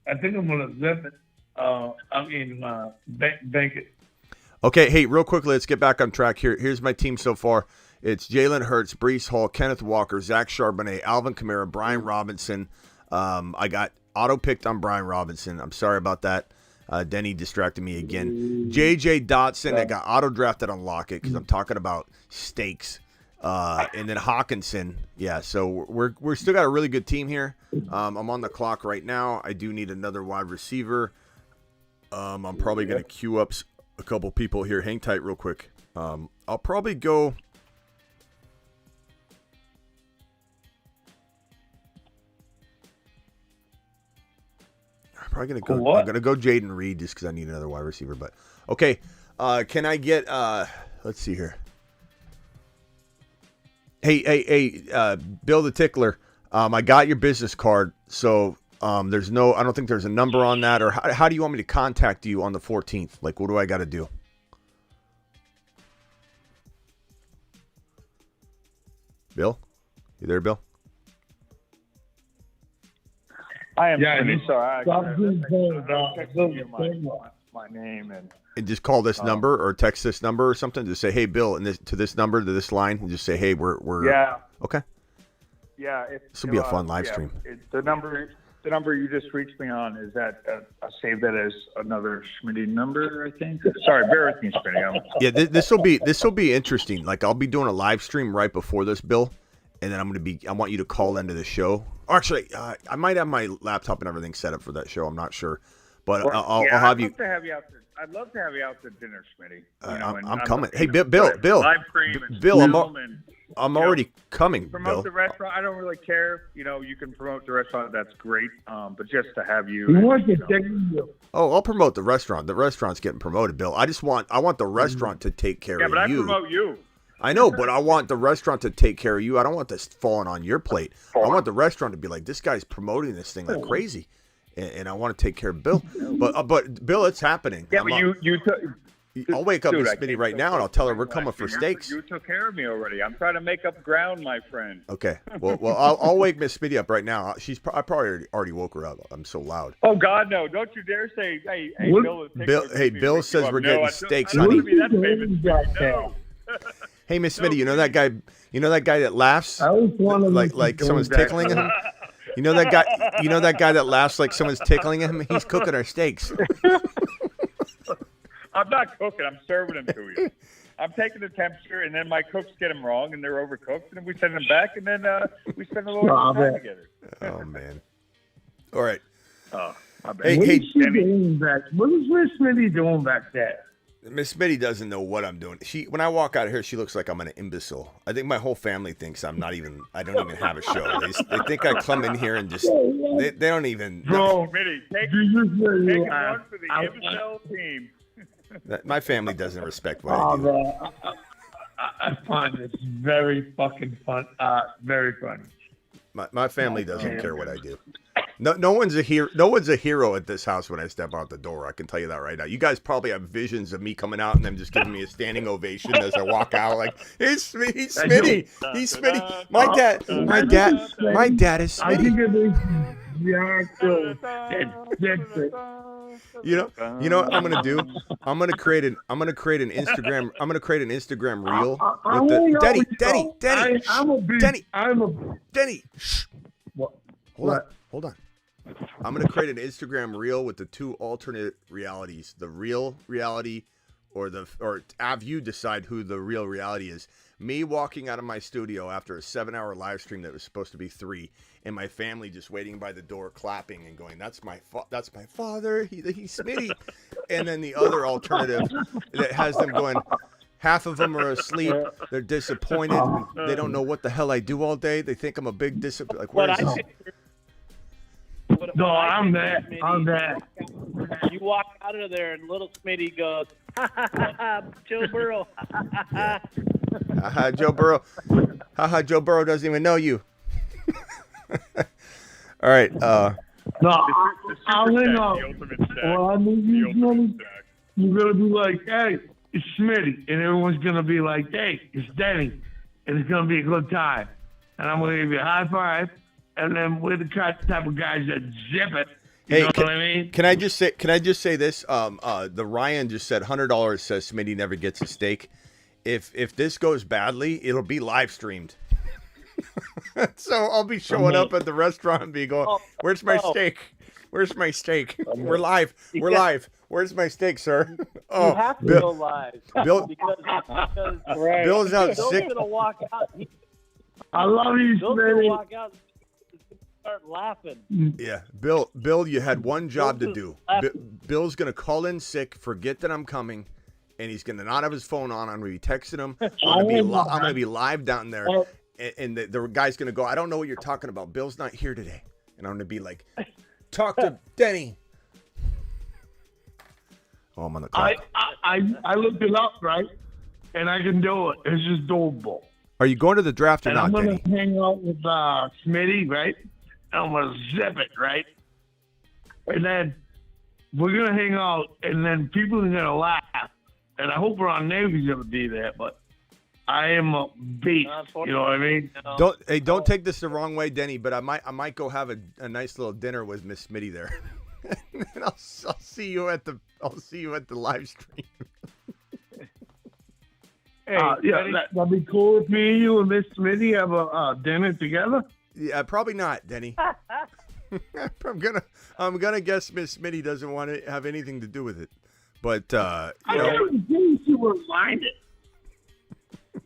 I think I'm gonna zip it. Bank it. Okay, hey, real quickly, let's get back on track here. Here's my team so far. It's Jalen Hurts, Breece Hall, Kenneth Walker, Zach Charbonnet, Alvin Kamara, Brian Robinson. I got auto-picked on Brian Robinson. I'm sorry about that. Denny distracted me again. J.J. Dotson, I got auto-drafted on Lockett because I'm talking about stakes. And then Hawkinson. Yeah, so we're still got a really good team here. I'm on the clock right now. I do need another wide receiver. I'm probably going to queue up a couple people here. Hang tight real quick. I'll probably go... I'm gonna go Jaden Reed just because I need another wide receiver. But okay, can I get? Let's see here. Hey, Bill the Tickler. I got your business card, so there's no. I don't think there's a number on that. Or how do you want me to contact you on the 14th? Like, what do I got to do? Bill, you there, Bill? I am pretty sorry. My name and just call this number or text this number or something. Just say, hey, Bill, and to this number, to this line, and just say, hey, we're okay. Yeah, this will be a fun live stream. The number you just reached me on is that I saved that as another Schmitty number, I think. Sorry, bear with me, Schmitty. Yeah, this will be interesting. Like, I'll be doing a live stream right before this, Bill, and then I want you to call into the show. Actually, I might have my laptop and everything set up for that show. I'm not sure, but I'll have you. I'd love to have you out to dinner, Schmitty. I'm coming. Hey, Bill. Live stream and Bill, I'm already coming. Promote the restaurant. I don't really care. You can promote the restaurant. That's great. But just to have you. I'll promote the restaurant. The restaurant's getting promoted, Bill. I want the restaurant to take care of you. Yeah, but I promote you. I know, but I want the restaurant to take care of you. I don't want this falling on your plate. I want the restaurant to be like, this guy's promoting this thing like crazy. and I want to take care of Bill. But Bill, it's happening. Yeah, but I'll wake up Miss Smitty right now, and I'll tell her we're coming for steaks. You took care of me already. I'm trying to make up ground, my friend. Okay. Well, I'll wake Miss Smitty up right now. I probably already woke her up. I'm so loud. Oh God, no! Don't you dare say, "Hey, Bill says we're getting steaks, honey. No. Hey, Miss Smitty, you know that guy? You know that guy that laughs like someone's tickling him? You know that guy? You know that guy that laughs like someone's tickling him? He's cooking our steaks. I'm not cooking. I'm serving them to you. I'm taking the temperature, and then my cooks get them wrong, and they're overcooked, and then we send them back, and then we spend a little time together. Oh man! All right. Oh, hey, what is she doing back? What is Miss Smitty doing back there? Miss Smitty doesn't know what I'm doing. When I walk out of here, she looks like I'm an imbecile. I think my whole family thinks I don't even have a show. They think I come in here and just they don't even. Bro, Smitty, take one for the imbecile team. My family doesn't respect what I do. I find this very fucking fun. Very funny. My family doesn't care what I do. No one's a hero. No one's a hero at this house when I step out the door. I can tell you that right now. You guys probably have visions of me coming out and them just giving me a standing ovation as I walk out. Like he's Smitty. He's Smitty. My dad is Smitty. You know what I'm gonna do? I'm gonna create an Instagram. I'm gonna create an Instagram reel with Denny. Shh. Hold on. I'm gonna create an Instagram reel with the two alternate realities: the real reality, or have you decide who the real reality is. Me walking out of my studio after a 7-hour live stream that was supposed to be 3, and my family just waiting by the door, clapping and going, "That's my father. He's Smitty." And then the other alternative that has them going, half of them are asleep. They're disappointed. They don't know what the hell I do all day. They think I'm a big disappointment. Like, where is this? No, I'm there. You walk out of there and little Smitty goes, "Ha ha ha, Joe Burrow." Joe Burrow. Joe Burrow doesn't even know you. All right. No, I'll hang up. Well, I mean, you're gonna be like, "Hey, it's Smitty," and everyone's gonna be like, "Hey, it's Denny," and it's gonna be a good time. And I'm gonna give you a high five. And then we're the type of guys that zip it. You know what I mean? Can I just say this? The Ryan just said $100 says Smitty never gets a steak. If this goes badly, it'll be live streamed. So I'll be showing up at the restaurant and be going, "Where's my steak? Where's my steak? We're live. We're live. Where's my steak, sir?" You have to go live. Bill, Bill's out Bill's sick. Gonna walk out. I love you, Bill's Smitty. gonna walk out. Start laughing. Yeah, Bill, you had one job to do. Bill's gonna call in sick, forget that I'm coming, and he's gonna not have his phone on. I'm gonna be texting him. I'm gonna be live down there, and the guy's gonna go, "I don't know what you're talking about. Bill's not here today," and I'm gonna be like, "Talk to Denny." Oh, I'm on the clock. I looked it up, right, and I can do it. It's just doable. Are you going to the draft or not, I'm gonna Denny? hang out with Smitty, right? I'm going to zip it, right? And then we're going to hang out, and then people are going to laugh. And I hope Ron Navy's going to be there, but I am a beast. You know what I mean? Don't take this the wrong way, Denny, but I might go have a nice little dinner with Miss Smitty there. And I'll see you at the live stream. Hey, that'd be cool if me and you and Miss Smitty have a dinner together. Yeah, probably not, Denny. I'm gonna guess Miss Smitty doesn't want to have anything to do with it. But I don't think she would mind it.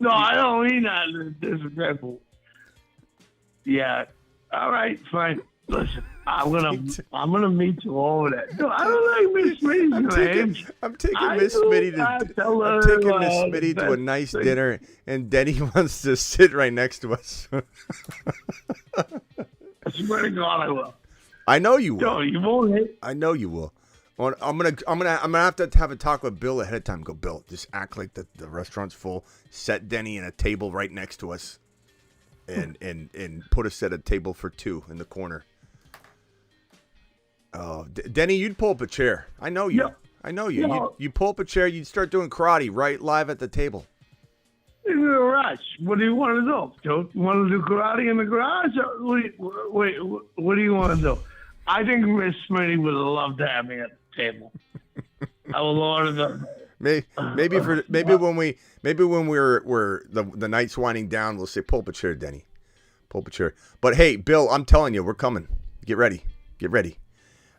No, I don't mean that disrespectful. Yeah. All right, fine. Listen, I'm gonna meet you over there. No, I don't like Miss Smitty's I'm taking Miss Smitty to a nice dinner, and Denny wants to sit right next to us. I swear to God, I will. I know you will. No, you won't hate. I know you will. I'm gonna have to have a talk with Bill ahead of time. Go, Bill, just act like the restaurant's full. Set Denny in a table right next to us, and put us at a table for 2 in the corner. Oh, Denny, you'd pull up a chair. I know you. Yeah. I know you. You pull up a chair, you'd start doing karate right live at the table. In the garage. What do you want to do? Joe? You want to do karate in the garage? What do you want to do? I think Miss Smitty would love to have me at the table. I will order them. Maybe when we're the night's winding down, we'll say pull up a chair, Denny. Pull up a chair. But hey, Bill, I'm telling you, we're coming. Get ready.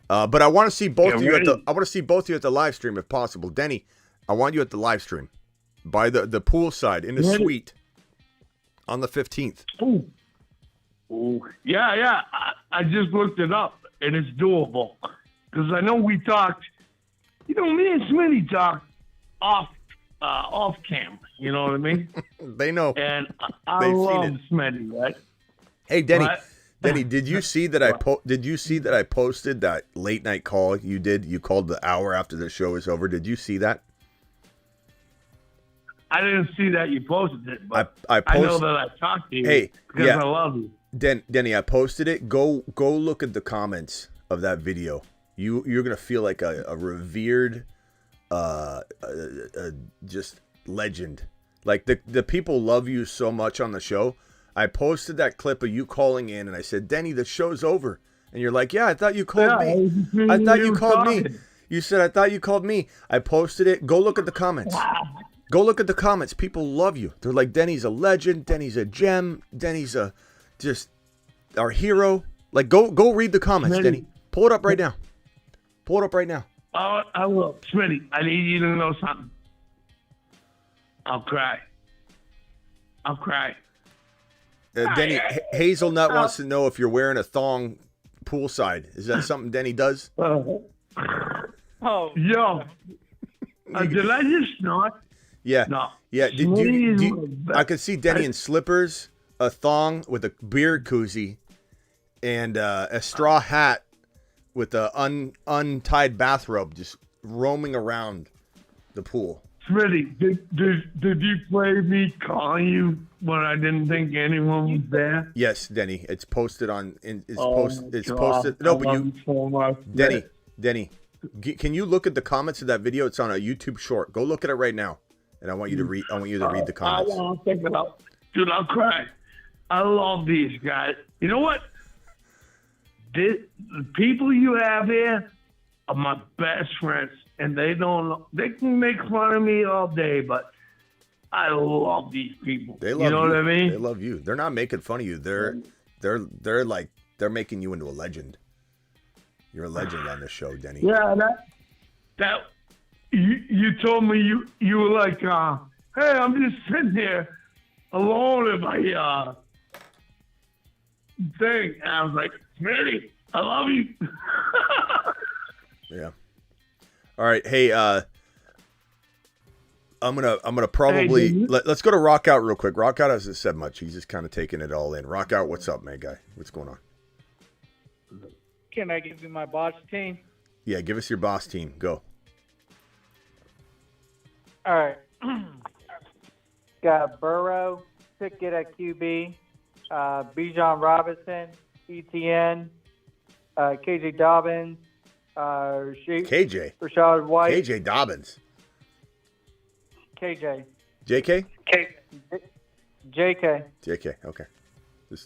But I want to see both of you at the live stream if possible. Denny, I want you at the live stream by the pool side in the suite on the 15th. Ooh. Yeah. I just looked it up and it's doable because I know we talked. Me and Smitty talked off camera. You know what I mean? They know. And I love Smitty, right? Hey, Denny. Denny, did you see that I posted that late night call you did? You called the hour after the show was over. Did you see that? I didn't see that you posted it, but I know that I talked to you because I love you. Denny, I posted it. Go look at the comments of that video. You're gonna feel like a revered, just legend. Like the people love you so much on the show. I posted that clip of you calling in, and I said, Denny, the show's over. And you're like, yeah, I thought you called me. I thought you called me. You said, I thought you called me. I posted it. Go look at the comments. Go look at the comments. People love you. They're like, Denny's a legend. Denny's a gem. Denny's just our hero. Like, go read the comments, Denny. Pull it up right now. Oh, I will. Smitty, I need you to know something. I'll cry. Denny, Hazelnut wants to know if you're wearing a thong poolside. Is that something Denny does? Yo. Did I just snort? Yeah. No. Yeah. I could see Denny in slippers, a thong with a beer koozie, and a straw hat with an untied bathrobe just roaming around the pool. Smitty, did you play me calling you when I didn't think anyone was there? Yes, Denny. It's posted on. It's posted. No, but you, so Denny, can you look at the comments of that video? It's on a YouTube short. Go look at it right now, and I want you to read. I want you to read the comments. I want to pick it up, dude. I'll cry. I love these guys. You know what? The people you have here are my best friends. And they can make fun of me all day, but I love these people. They love you. What I mean? They love you. They're not making fun of you. They're making you into a legend. You're a legend on this show, Denny. Yeah, that you told me you were like, hey, I'm just sitting here alone in my thing. And I was like, Smitty, I love you. Yeah. All right, hey, I'm gonna probably let's go to Rock Out real quick. Rock Out hasn't said much. He's just kind of taking it all in. Rock Out, what's up, man, guy? What's going on? Can I give you my boss team? Yeah, give us your boss team. Go. All right. Got Burrow, Pickett at QB, Bijan Robinson, ETN, KJ Dobbins. Rashad White. KJ Dobbins. KJ. JK? JK. JK, okay.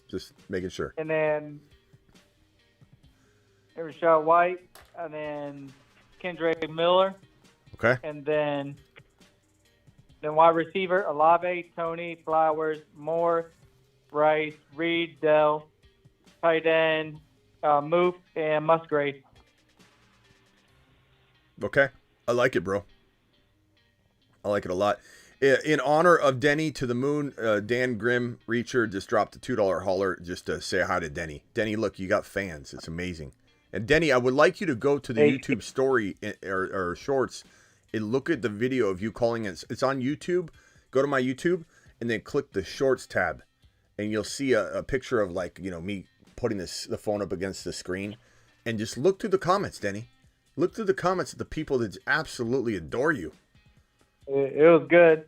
Just making sure. And then Rashad White, and then Kendrick Miller. Okay. And then wide receiver, Olave, Tony, Flowers, Moore, Rice, Reed, Dell, tight end, Moof, and Musgrave. Okay. I like it, bro. I like it a lot. In honor of Denny to the moon, Dan Grimm Reacher just dropped a $2 hauler just to say hi to Denny. Denny, look, you got fans. It's amazing. And Denny, I would like you to go to the YouTube story or shorts and look at the video of you calling it. It's on YouTube. Go to my YouTube and then click the shorts tab and you'll see a picture of me putting the phone up against the screen and just look through the comments, Denny. Look through the comments of the people that absolutely adore you. It was good.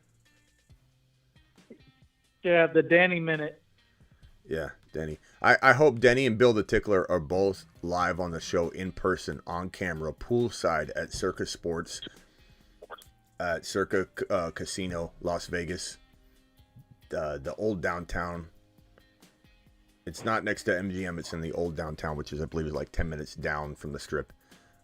Yeah, the Danny minute. Yeah, Denny. I hope Denny and Bill the Tickler are both live on the show in person, on camera, poolside at Circa Sports, at Circa Casino, Las Vegas, the old downtown. It's not next to MGM. It's in the old downtown, which is, I believe, is like 10 minutes down from the Strip.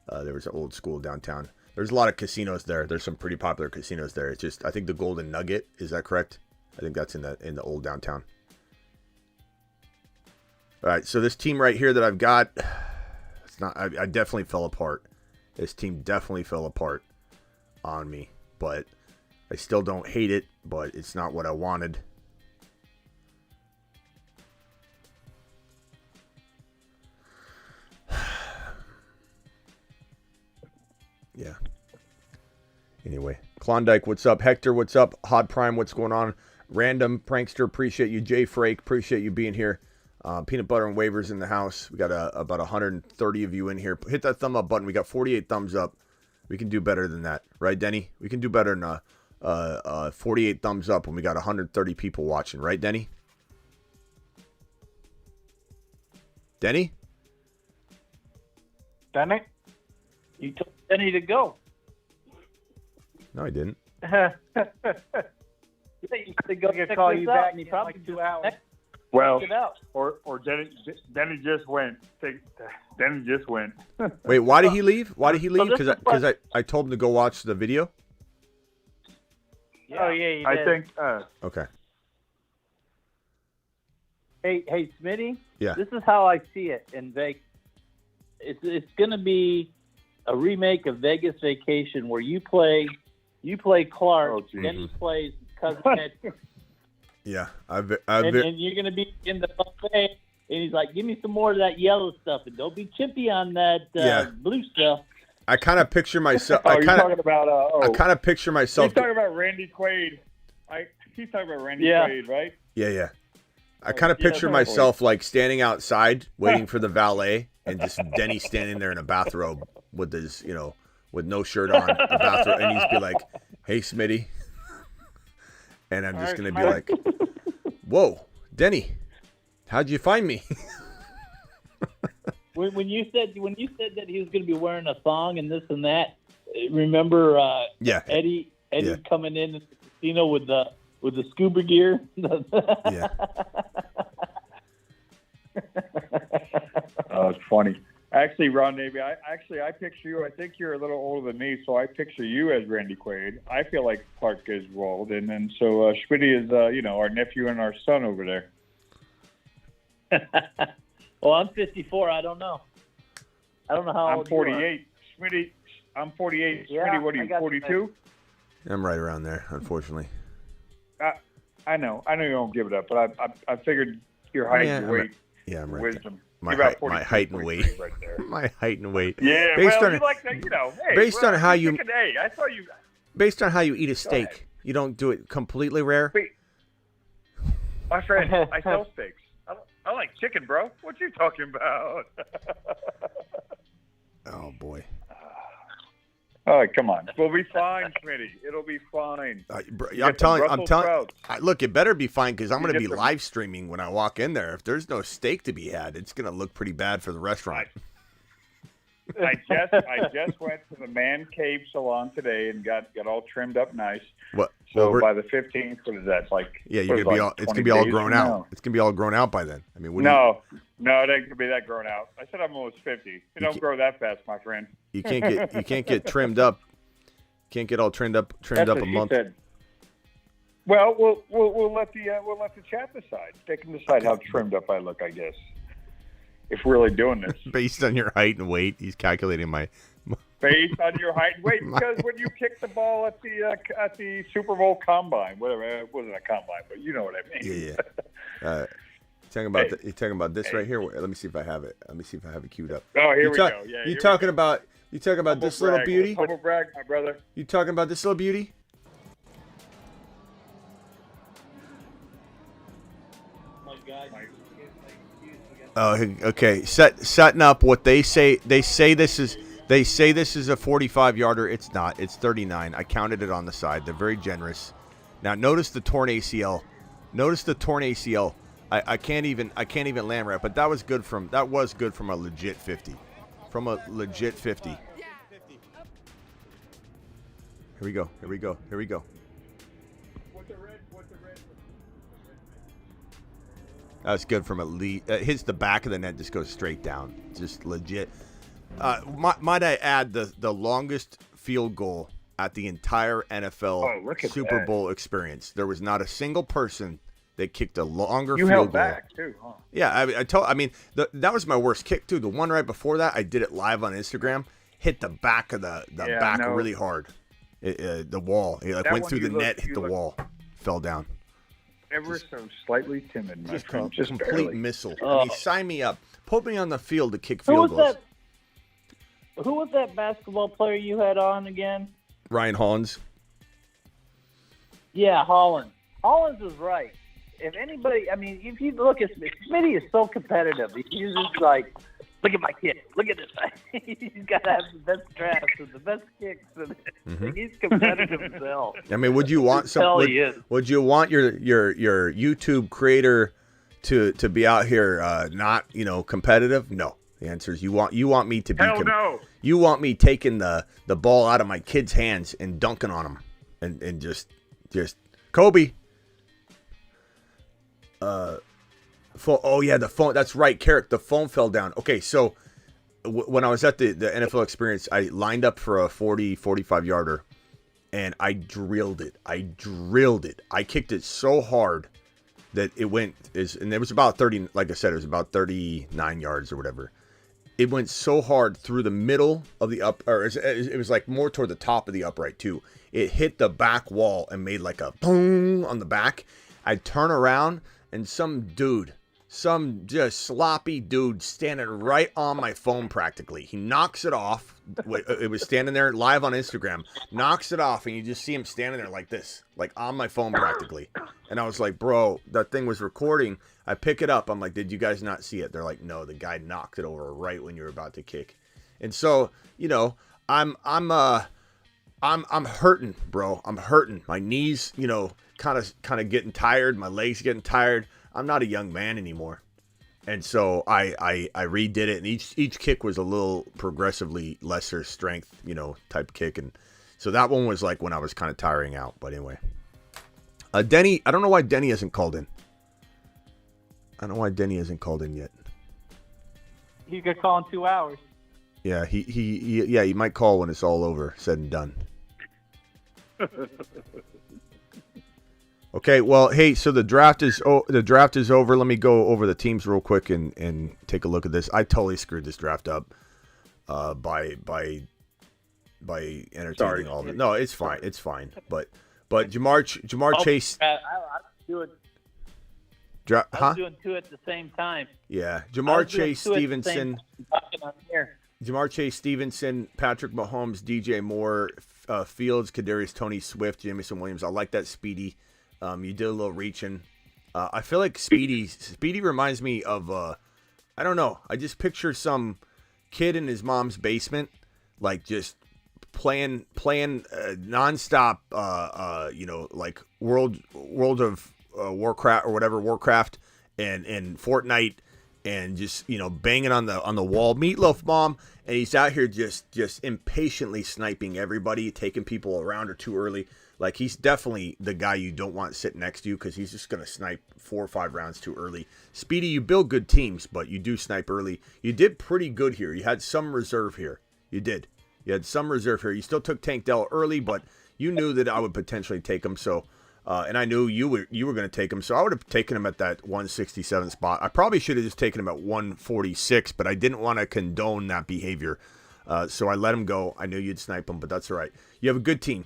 There was an old school downtown. There's a lot of casinos there. There's some pretty popular casinos there. It's just, I think the Golden Nugget, is that correct? I think that's in the old downtown. All right, so this team right here that I've got, it's not. I definitely fell apart. This team definitely fell apart on me, but I still don't hate it. But it's not what I wanted. Yeah. Anyway, Klondike, what's up? Hector, what's up? Hot Prime, what's going on? Random Prankster, appreciate you. Jay Frake, appreciate you being here. Peanut Butter and Waivers in the house. We got about 130 of you in here. Hit that thumb up button. We got 48 thumbs up. We can do better than that, right, Denny? We can do better than 48 thumbs up when we got 130 people watching, right, Denny? Denny? Denny? You told Denny to go. No, I didn't. You to go check call you back in probably like 2 hours. Well, or Denny just went. Denny just went. Wait, why did he leave? Why did he leave? Because I told him to go watch the video. Yeah. Oh yeah, you did. I think. Okay. Hey, Smitty. Yeah. This is how I see it in Vegas. It's going to be a remake of Vegas Vacation where you play Clark, Denny plays Cousin Ed. Yeah, and you're going to be in the buffet, and he's like, give me some more of that yellow stuff, and don't be chippy on that blue stuff. I kind of picture myself. You're talking about. I kind of picture myself. He's talking about Randy Quaid. He's talking about Randy Quaid, right? Yeah. I kind of picture myself like standing outside waiting for the valet, and just Denny standing there in a bathrobe with his, with no shirt on, a bathrobe, and he's be like, "Hey, Smitty," and I'm just gonna be like, "Whoa, Denny, how'd you find me?" When you said that he was going to be wearing a thong and this and that, remember? Eddie coming in the casino with the scuba gear. Yeah. Oh, it's funny. Actually, Ron Navy, I picture you. I think you're a little older than me, so I picture you as Randy Quaid. I feel like Clark Griswold, and then so Schmitty is, our nephew and our son over there. Well, I'm 54. I don't know how old 48. Schmitty, I'm 48. Yeah, Schmitty, what are you, 42? I'm right around there, unfortunately. I know you don't give it up, but I figured your height and weight, I'm right. Wisdom. My height and weight. Right there. My height and weight. Yeah, based on, you like that, Hey, based on how you. I saw you. Based on how you eat a steak, you don't do it completely rare. Wait, my friend, I sell steaks. I like chicken, bro. What you talking about? Oh boy. All right, come on. We'll be fine, Smitty. It'll be fine. I'm telling. Look, it better be fine because I'm going to be live streaming when I walk in there. If there's no steak to be had, it's going to look pretty bad for the restaurant. I just went to the Man Cave Salon today and got all trimmed up nice. What? So by the 15th, what is that? You're gonna be all. It's gonna be all grown out. It's gonna be all grown out by then. I mean, no, it ain't gonna be that grown out. I said I'm almost 50. You don't grow that fast, my friend. You can't get trimmed up. Can't get all trimmed up a month. Said. Well, we'll let the chat decide. They can decide how trimmed up I look, I guess. If we're really doing this. Based on your height and weight, he's calculating my. Based on your height and weight, because when you kick the ball at the Super Bowl combine, whatever, it wasn't a combine, but you know what I mean. Yeah. You're talking about this right here. Let me see if I have it. Let me see if I have it queued up. Oh, here we go. Yeah. You talking about this little beauty? Humble brag, my brother. You talking about this little beauty? Oh, okay. Setting up what they say. They say this is a 45-yarder. It's not. It's 39. I counted it on the side. They're very generous. Now notice the torn ACL. I can't even land right, but that was good from a legit 50. From a legit 50. Here we go. That's good from hits the back of the net, just goes straight down. Just legit. Might I add the longest field goal at the entire NFL Super Bowl experience. There was not a single person that kicked a longer field goal. You held back too, huh? Yeah, that was my worst kick too. The one right before that, I did it live on Instagram. Hit the back of the back really hard. The wall. It went through the net, hit the wall, fell down. Ever so slightly timid, my friend. Just complete barely. Missile. Sign me up. Put me on the field to kick field goals. Who was that basketball player you had on again? Ryan Hollins. Yeah, Hollins. Hollins was right. If anybody, if you look at Smitty is so competitive. He's just like, look at my kid. Look at this. He's got to have the best drafts and the best kicks. And he's competitive as hell. Would you want would you want your YouTube creator to be out here not competitive? No. The answer is you want me to be. Hell no. You want me taking the ball out of my kids' hands and dunking on them and just Kobe. The phone. That's right, Carrick. The phone fell down. Okay, so when I was at the NFL experience, I lined up for a 40-45 yarder, and I drilled it. I kicked it so hard that it went and it was about 30. Like I said, it was about 39 yards or whatever. It went so hard through the middle of the it was like more toward the top of the upright too. It hit the back wall and made like a boom on the back. I turn around and some just sloppy dude standing right on my phone practically. He knocks it off. It was standing there live on Instagram. Knocks it off and you just see him standing there like this, like on my phone practically. And I was like, bro, that thing was recording. I pick it up. I'm like, did you guys not see it? They're like, no, the guy knocked it over right when you were about to kick. And so, I'm hurting, bro. I'm hurting. My knees, kind of getting tired. My legs getting tired. I'm not a young man anymore. And so I redid it, and each kick was a little progressively lesser strength, type kick. And so that one was like when I was kind of tiring out. But anyway, Denny, I don't know why Denny hasn't called in. I don't know why Denny hasn't called in yet. He could call in 2 hours. Yeah, he might call when it's all over, said and done. Okay, well, hey, so the draft is over. Let me go over the teams real quick and take a look at this. I totally screwed this draft up by entertaining all of it. No, it's fine. It's fine. But Jamar Chase. I was doing two at the same time. Yeah, Jamar Chase Stevenson. Jamar Chase Stevenson, Patrick Mahomes, DJ Moore, Fields, Kadarius Toney, Swift, Jameson Williams. I like that Speedy. You did a little reaching. I feel like Speedy reminds me of I don't know. I just picture some kid in his mom's basement, like just playing nonstop. Like World of Warcraft or whatever, Warcraft and Fortnite, and just banging on the wall. Meatloaf Mom, and he's out here just impatiently sniping everybody, taking people around or too early. Like, he's definitely the guy you don't want to sit next to you because he's just going to snipe 4 or 5 rounds too early. Speedy, you build good teams, but you do snipe early. You did pretty good here. You had some reserve here. You did. You had some reserve here. You still took Tank Dell early, but you knew that I would potentially take him. So, and I knew you were going to take him. So I would have taken him at that 167 spot. I probably should have just taken him at 146, but I didn't want to condone that behavior. So I let him go. I knew you'd snipe him, but that's all right. You have a good team.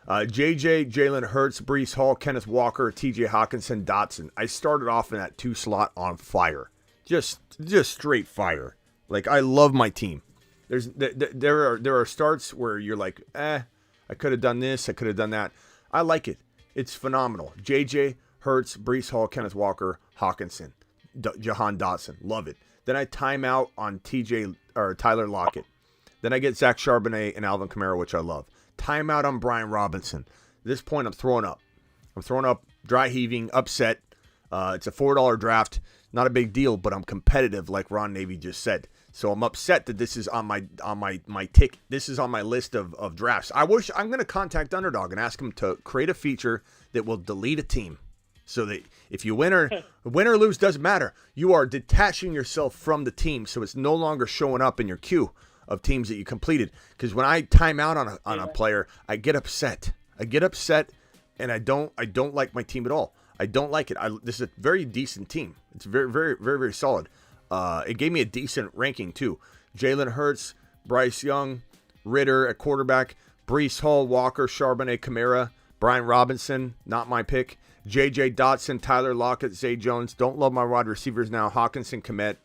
JJ, Jalen Hurts, Breece Hall, Kenneth Walker, TJ Hawkinson, Dotson. I started off in that 2 slot on fire. Just straight fire. Like, I love my team. There are starts where you're like, I could have done this, I could have done that. I like it. It's phenomenal. JJ, Hurts, Breece Hall, Kenneth Walker, Hawkinson, Jahan Dotson. Love it. Then I time out on Tyler Lockett. Then I get Zach Charbonnet and Alvin Kamara, which I love. Timeout on Brian Robinson. At this point, I'm throwing up. Dry heaving, upset. It's a $4 draft. Not a big deal, but I'm competitive, like Ron Navy just said. So I'm upset that this is on my tick. This is on my list of drafts. I'm going to contact Underdog and ask them to create a feature that will delete a team, so that if you win or lose doesn't matter. You are detaching yourself from the team, so it's no longer showing up in your queue of teams that you completed. Because when I time out on a player, I get upset. And I don't like my team at all. I don't like it. This is a very decent team. It's very, very, very, very solid. It gave me a decent ranking too. Jalen Hurts, Bryce Young, Ritter at quarterback, Breece Hall, Walker, Charbonnet, Kamara, Brian Robinson, not my pick. J.J. Dotson, Tyler Lockett, Zay Jones. Don't love my wide receivers now. Hawkinson, Kmet,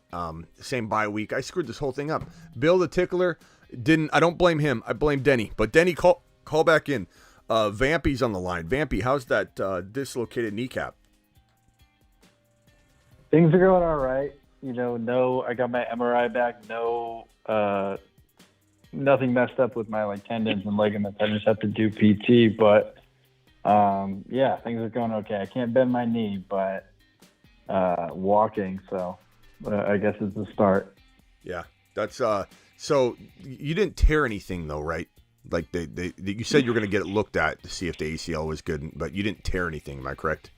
same bye week. I screwed this whole thing up. Bill the Tickler, I don't blame him. I blame Denny. But Denny, call back in. Vampy's on the line. Vampy, how's that dislocated kneecap? Things are going all right. I got my MRI back. Nothing messed up with my tendons and ligaments. I just have to do PT, but things are going okay. I can't bend my knee, but walking, so I guess it's the start. Yeah, that's so you didn't tear anything though, right? Like you said you're going to get it looked at to see if the ACL was good, but you didn't tear anything. Am I correct?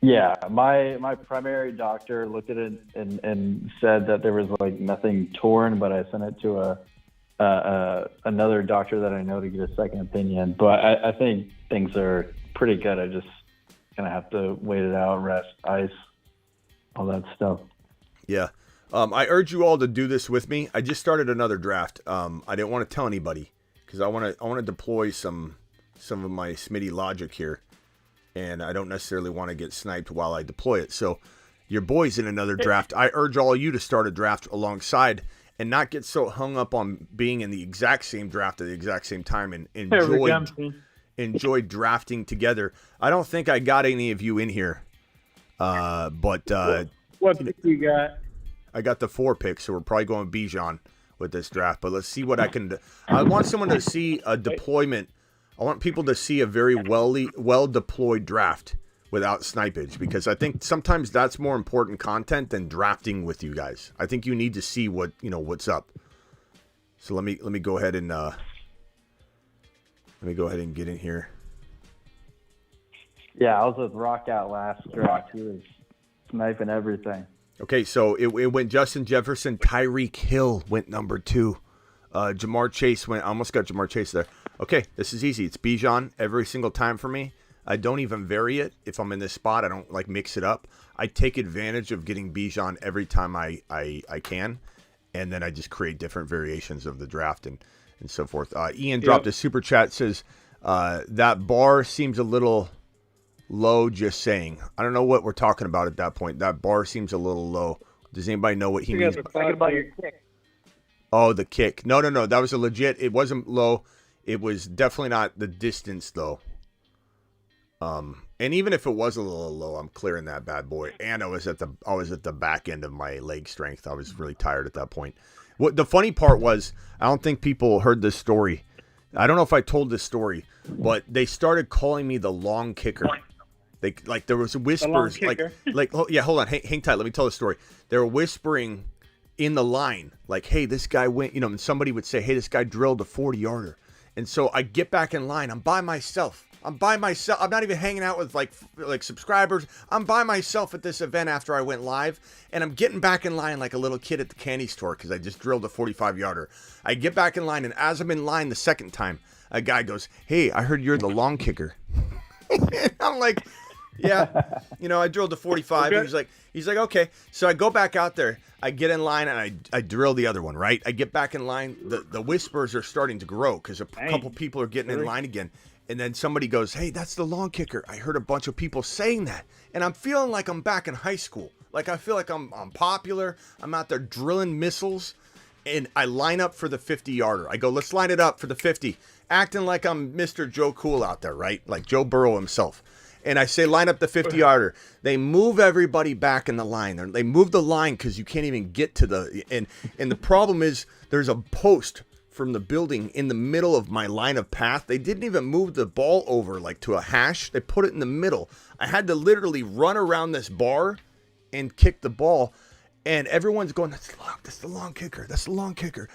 Yeah, my primary doctor looked at it and said that there was nothing torn, but I sent it to another doctor that I know to get a second opinion. But I think things are pretty good. I just gonna have to wait it out, rest, ice, all that stuff. Yeah. I urge you all to do this with me. I just started another draft. I didn't want to tell anybody because I want to deploy some of my Smitty logic here, and I don't necessarily want to get sniped while I deploy it. So your boy's in another draft. I urge all of you to start a draft alongside and not get so hung up on being in the exact same draft at the exact same time and enjoy drafting together. I don't think I got any of you in here, but what pick you got? I got the 4 picks, so we're probably going Bijan with this draft. But let's see what I can do. I want someone to see a deployment. I want people to see a very well deployed draft without snipage, because I think sometimes that's more important content than drafting with you guys. I think you need to see what's up. So let me go ahead and get in here. Yeah, I was with Rock out last draft. He was sniping everything. Okay, so it went Justin Jefferson. Tyreek Hill went number 2. Jamar Chase went. I almost got Jamar Chase there. Okay, this is easy. It's Bijan every single time for me. I don't even vary it. If I'm in this spot, I don't mix it up. I take advantage of getting Bijan every time I can, and then I just create different variations of the draft and so forth. Ian dropped a super chat, says that bar seems a little low, just saying. I don't know what we're talking about at that point. That bar seems a little low. Does anybody know what he means? Talking about your kick. Oh, the kick. No. That was a legit. It wasn't low. It was definitely not the distance, though. And even if it was a little low, I'm clearing that bad boy. And I was at the back end of my leg strength. I was really tired at that point. What the funny part was, I don't think people heard this story. I don't know if I told this story, but they started calling me the long kicker. There was whispers hold on, hang tight. Let me tell the story. They were whispering in the line, hey, this guy went, and somebody would say, hey, this guy drilled a 40-yarder. And so I get back in line. I'm by myself. I'm not even hanging out with like subscribers. I'm by myself at this event after I went live, and I'm getting back in line like a little kid at the candy store because I just drilled a 45-yarder. I get back in line, and as I'm in line the second time, a guy goes, hey, I heard you're the long kicker. And I'm like, yeah, I drilled a 45. Okay. And he's like, okay. So I go back out there. I get in line and I drill the other one, right? I get back in line. The whispers are starting to grow because a couple people are getting in line again. And then somebody goes, hey, that's the long kicker. I heard a bunch of people saying that. And I'm feeling like I'm back in high school. I feel like I'm popular. I'm out there drilling missiles. And I line up for the 50-yarder. I go, let's line it up for the 50. Acting like I'm Mr. Joe Cool out there, right? Like Joe Burrow himself. And I say, line up the 50-yarder. They move everybody back in the line. They move the line because you can't even get to the... And the problem is there's a post from the building in the middle of my line of path. They didn't even move the ball over like to a hash. They put it in the middle. I had to literally run around this bar and kick the ball. And everyone's going, that's the long kicker. That's the long kicker.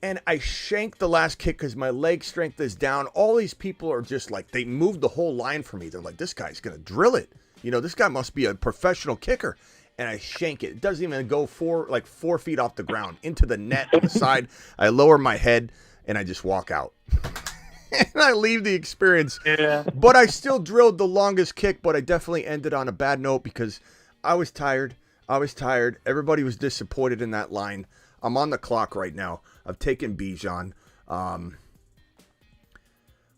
And I shanked the last kick because my leg strength is down. All these people are just like, they moved the whole line for me. They're like, this guy's going to drill it. You know, this guy must be a professional kicker. And I shank it. It doesn't even go 4 feet off the ground into the net on the side. I lower my head and I just walk out. And I leave the experience. Yeah. But I still drilled the longest kick, but I definitely ended on a bad note because I was tired. Everybody was disappointed in that line. I'm on the clock right now. I've taken Bijan.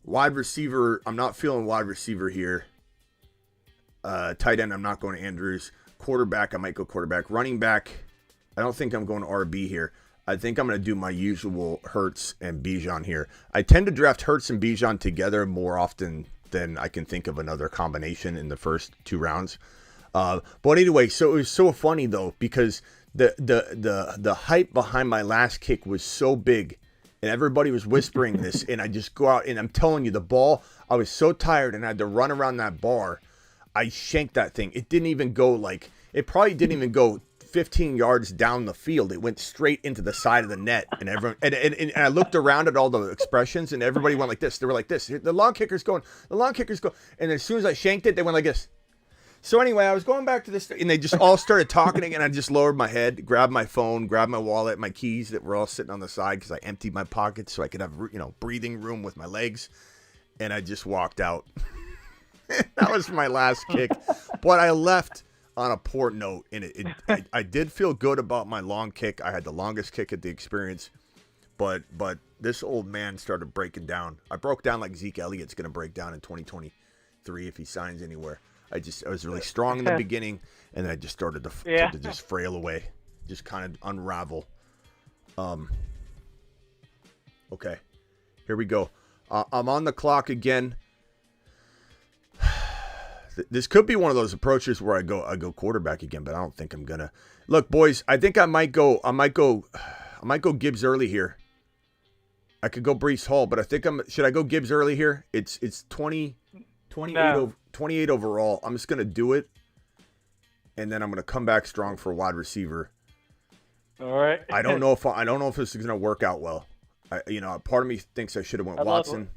Wide receiver, I'm not feeling wide receiver here. Tight end, I'm not going to Andrews. Quarterback, I might go quarterback. Running back, I don't think I'm going to RB here. I think I'm going to do my usual Hurts and Bijan here. I tend to draft Hurts and Bijan together more often than I can think of another combination in the first 2 rounds. But anyway, so it was so funny though, because the hype behind my last kick was so big and everybody was whispering this, and I just go out and I'm telling you, the ball, I was so tired and I had to run around that bar. I shanked that thing. It didn't even go it probably didn't even go 15 yards down the field. It went straight into the side of the net, and everyone and I looked around at all the expressions, and everybody went like this. They were like this. The long kicker's going. The long kicker's going. And as soon as I shanked it, they went like this. So anyway, I was going back to this, and they just all started talking again. I just lowered my head, grabbed my phone, grabbed my wallet, my keys that were all sitting on the side because I emptied my pockets so I could have breathing room with my legs, and I just walked out. That was my last kick, but I left on a poor note, and I did feel good about my long kick. I had the longest kick at the experience, but this old man started breaking down. I broke down like Zeke Elliott's going to break down in 2023 if he signs anywhere. I was really strong in the beginning, and then I just started to just frail away, just kind of unravel. Okay, here we go. I'm on the clock again. This could be one of those approaches where I go quarterback again, but I don't think I'm gonna. Look, boys, I think I might go Gibbs early here. I could go Breece Hall, but I think should I go Gibbs early here? It's 28 overall. I'm just gonna do it, and then I'm gonna come back strong for a wide receiver. All right. I don't know if this is gonna work out well. Part of me thinks I should have went Watson.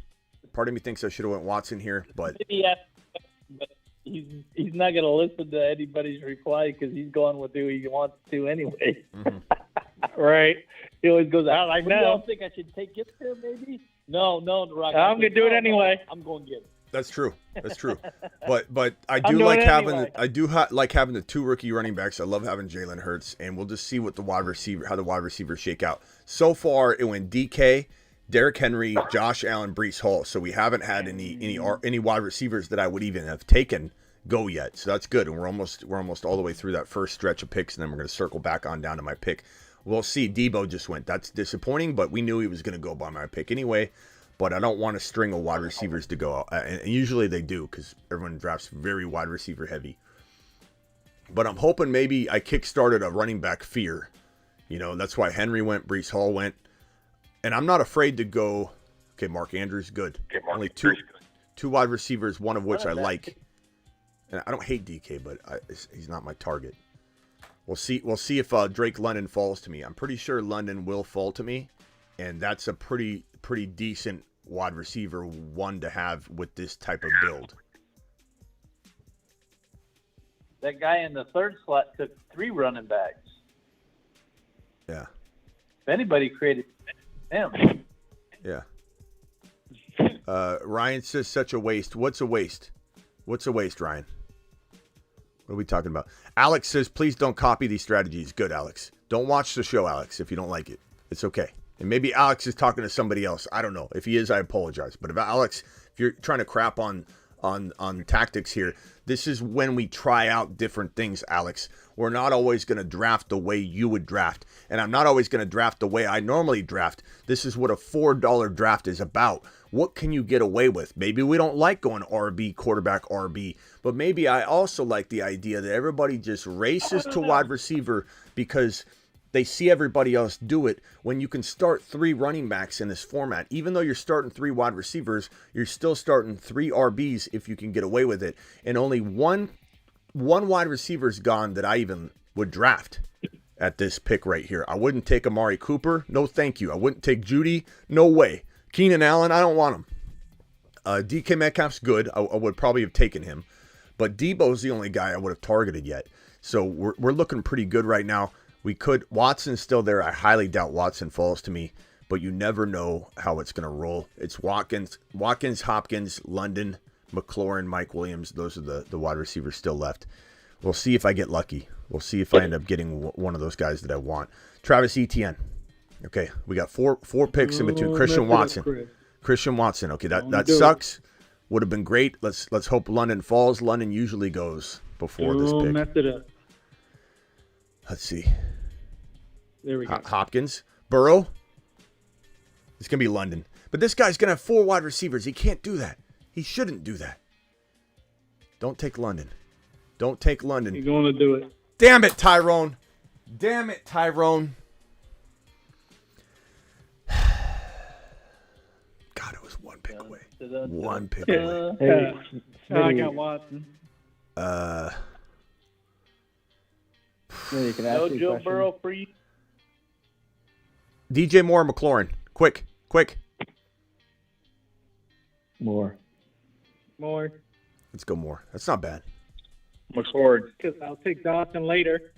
Part of me thinks I should have went Watson here, but he's not gonna listen to anybody's reply because he's going with who he wants to anyway. Mm-hmm. Right. He always goes out like, no. You don't think I should take Gibbs here, maybe? No, Rock. I'm gonna do it anyway. I'm going Gibbs. That's true. But I do like having like having the 2 rookie running backs. I love having Jalen Hurts, and we'll just see what how the wide receivers shake out. So far, it went DK, Derrick Henry, Josh Allen, Breece Hall. So we haven't had any wide receivers that I would even have taken go yet. So that's good, and we're almost all the way through that first stretch of picks, and then we're going to circle back on down to my pick. We'll see. Debo just went. That's disappointing, but we knew he was going to go by my pick anyway. But I don't want a string of wide receivers to go out. And usually they do because everyone drafts very wide receiver heavy. But I'm hoping maybe I kickstarted a running back fear. That's why Henry went, Breece Hall went. And I'm not afraid to go. Okay, Mark Andrews, good. Only two wide receivers, one of which I like. And I don't hate DK, but he's not my target. We'll see if Drake London falls to me. I'm pretty sure London will fall to me. And that's a pretty decent wide receiver one to have with this type of build. That guy in the third slot took 3 running backs. Yeah. If anybody created him. Yeah. Ryan says such a waste. What's a waste? Ryan? What are we talking about? Alex says, please don't copy these strategies. Good, Alex. Don't watch the show, Alex, if you don't like it. It's okay. And maybe Alex is talking to somebody else. I don't know. If he is, I apologize. But if you're trying to crap on tactics here, this is when we try out different things, Alex. We're not always going to draft the way you would draft. And I'm not always going to draft the way I normally draft. This is what a $4 draft is about. What can you get away with? Maybe we don't like going RB, quarterback, RB. But maybe I also like the idea that everybody just races to wide receiver because they see everybody else do it. When you can start 3 running backs in this format, even though you're starting 3 wide receivers, you're still starting 3 RBs if you can get away with it. And only one wide receiver's gone that I even would draft at this pick right here. I wouldn't take Amari Cooper. No, thank you. I wouldn't take Judy. No way. Keenan Allen, I don't want him. DK Metcalf's good. I would probably have taken him. But Debo's the only guy I would have targeted yet. So we're looking pretty good right now. Watson's still there. I highly doubt Watson falls to me, but you never know how it's going to roll. It's Watkins, Hopkins, London, McLaurin, Mike Williams. Those are the wide receivers still left. We'll see if I get lucky. We'll see if I end up getting one of those guys that I want. Travis Etienne. Okay, we got four picks in between. Christian Watson. Okay, that sucks. Would have been great. Let's hope London falls. London usually goes before this pick. Mess it up. Let's see. There we go. Hopkins. Burrow. It's going to be London. But this guy's going to have 4 wide receivers. He can't do that. He shouldn't do that. Don't take London. Don't take London. You're going to do it. Damn it, Tyrone. God, it was 1 pick away. 1 pick away. Hey, I got Watson. Smitty, can I No ask you a Joe question? Burrow for you. DJ Moore, McLaurin. Quick. More. Let's go Moore. That's not bad. McCord. Because I'll take Dawson later.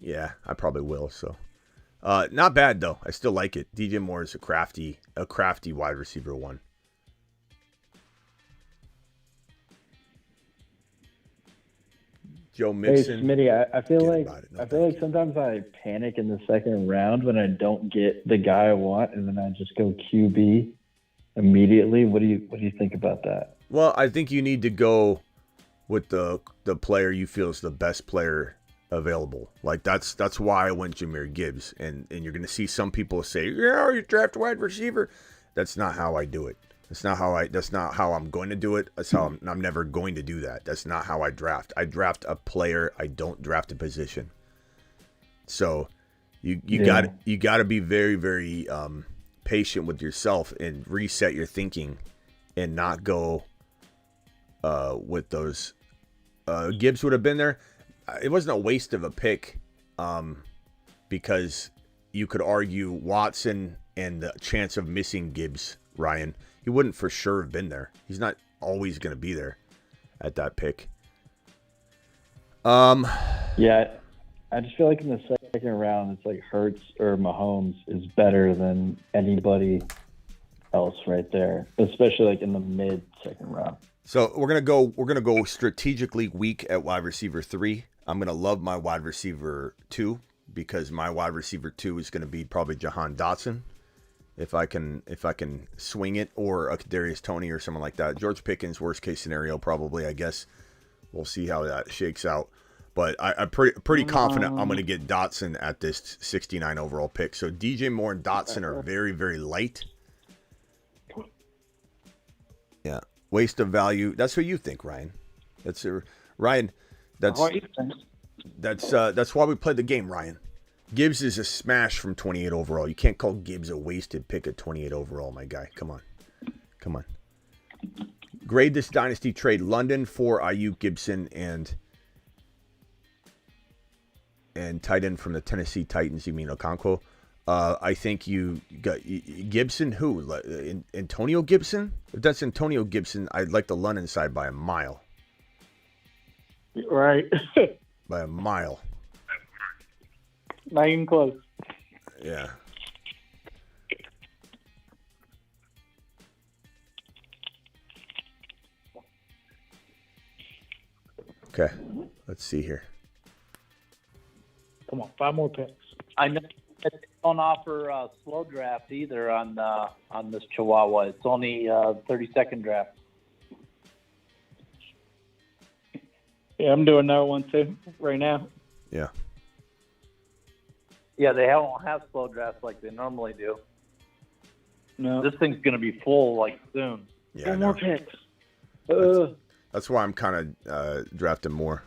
Yeah, I probably will. So, not bad though. I still like it. DJ Moore is a crafty wide receiver 1. Joe Mixon. Hey, Smitty, I feel like No, sometimes I panic in the second round when I don't get the guy I want, and then I just go QB immediately. What do you think about that? Well, I think you need to go with the player you feel is the best player available. Like that's why I went Jahmyr Gibbs, and you're going to see some people say, "Yeah, you draft wide receiver." That's not how I do it. That's not how I'm going to do it. That's how I'm never going to do that. That's not how I draft. I draft a player. I don't draft a position. So you got to be very, very patient with yourself and reset your thinking and not go with those. Gibbs would have been there. It wasn't a waste of a pick because you could argue Watson and the chance of missing Gibbs, Ryan. He wouldn't for sure have been there. He's not always going to be there at that pick. Yeah, I just feel like in the second round, it's like Hurts or Mahomes is better than anybody else right there, especially like in the mid-second round. So we're gonna go strategically weak at wide receiver 3. I'm gonna love my wide receiver 2 because my wide receiver 2 is gonna be probably Jahan Dotson. If I can swing it, or a Kadarius Toney or someone like that. George Pickens, worst case scenario, probably. I guess we'll see how that shakes out. But I'm pretty confident I'm going to get Dotson at this 69 overall pick. So DJ Moore and Dotson are very, very light. Yeah, waste of value. That's what you think, Ryan. Ryan. That's why we played the game, Ryan. Gibbs is a smash from 28 overall. You can't call Gibbs a wasted pick at 28 overall, my guy. Come on. Grade this dynasty trade. London for Ayuk, Gibson, and tight end from the Tennessee Titans. You mean Okonkwo? I think you got Gibson. Who? Antonio Gibson? If that's Antonio Gibson, I'd like the London side by a mile. Right. By a mile. Not even close. Yeah. Okay. Let's see here. Come on, 5 more picks. I know they don't offer a slow draft either on this Chihuahua. It's only 30-second draft. Yeah, I'm doing another one too right now. Yeah. Yeah, they don't have slow drafts like they normally do. No. This thing's going to be full like soon. Yeah. 4 more picks. That's why I'm kind of drafting more.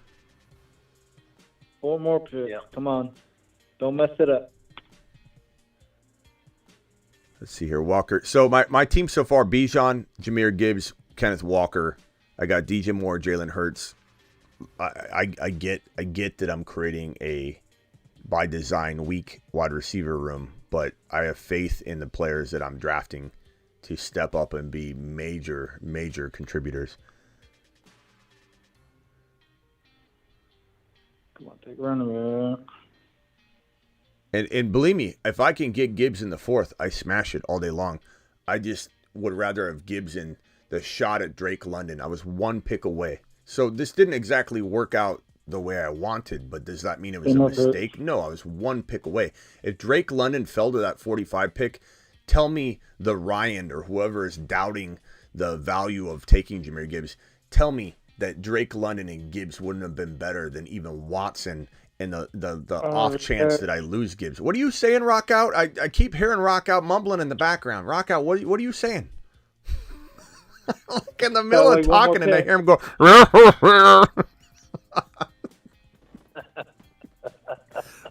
4 more picks. Yeah. Come on. Don't mess it up. Let's see here. Walker. So my team so far, Bijan, Jahmyr Gibbs, Kenneth Walker. I got DJ Moore, Jalen Hurts. I get that I'm creating a, by design, weak wide receiver room, but I have faith in the players that I'm drafting to step up and be major contributors. Come on, take a running back. And believe me, if I can get Gibbs in the 4th, I smash it all day long. I just would rather have Gibbs in the shot at Drake London. I was 1 pick away. So this didn't exactly work out the way I wanted, but does that mean it was a mistake? No, I was 1 pick away. If Drake London fell to that 45 pick, tell me the Ryan or whoever is doubting the value of taking Jahmyr Gibbs, tell me that Drake London and Gibbs wouldn't have been better than even Watson and the off chance that I lose Gibbs. What are you saying, Rock Out? I keep hearing Rock Out mumbling in the background. Rock Out, what are you saying? Like in the middle of talking and I hear him go,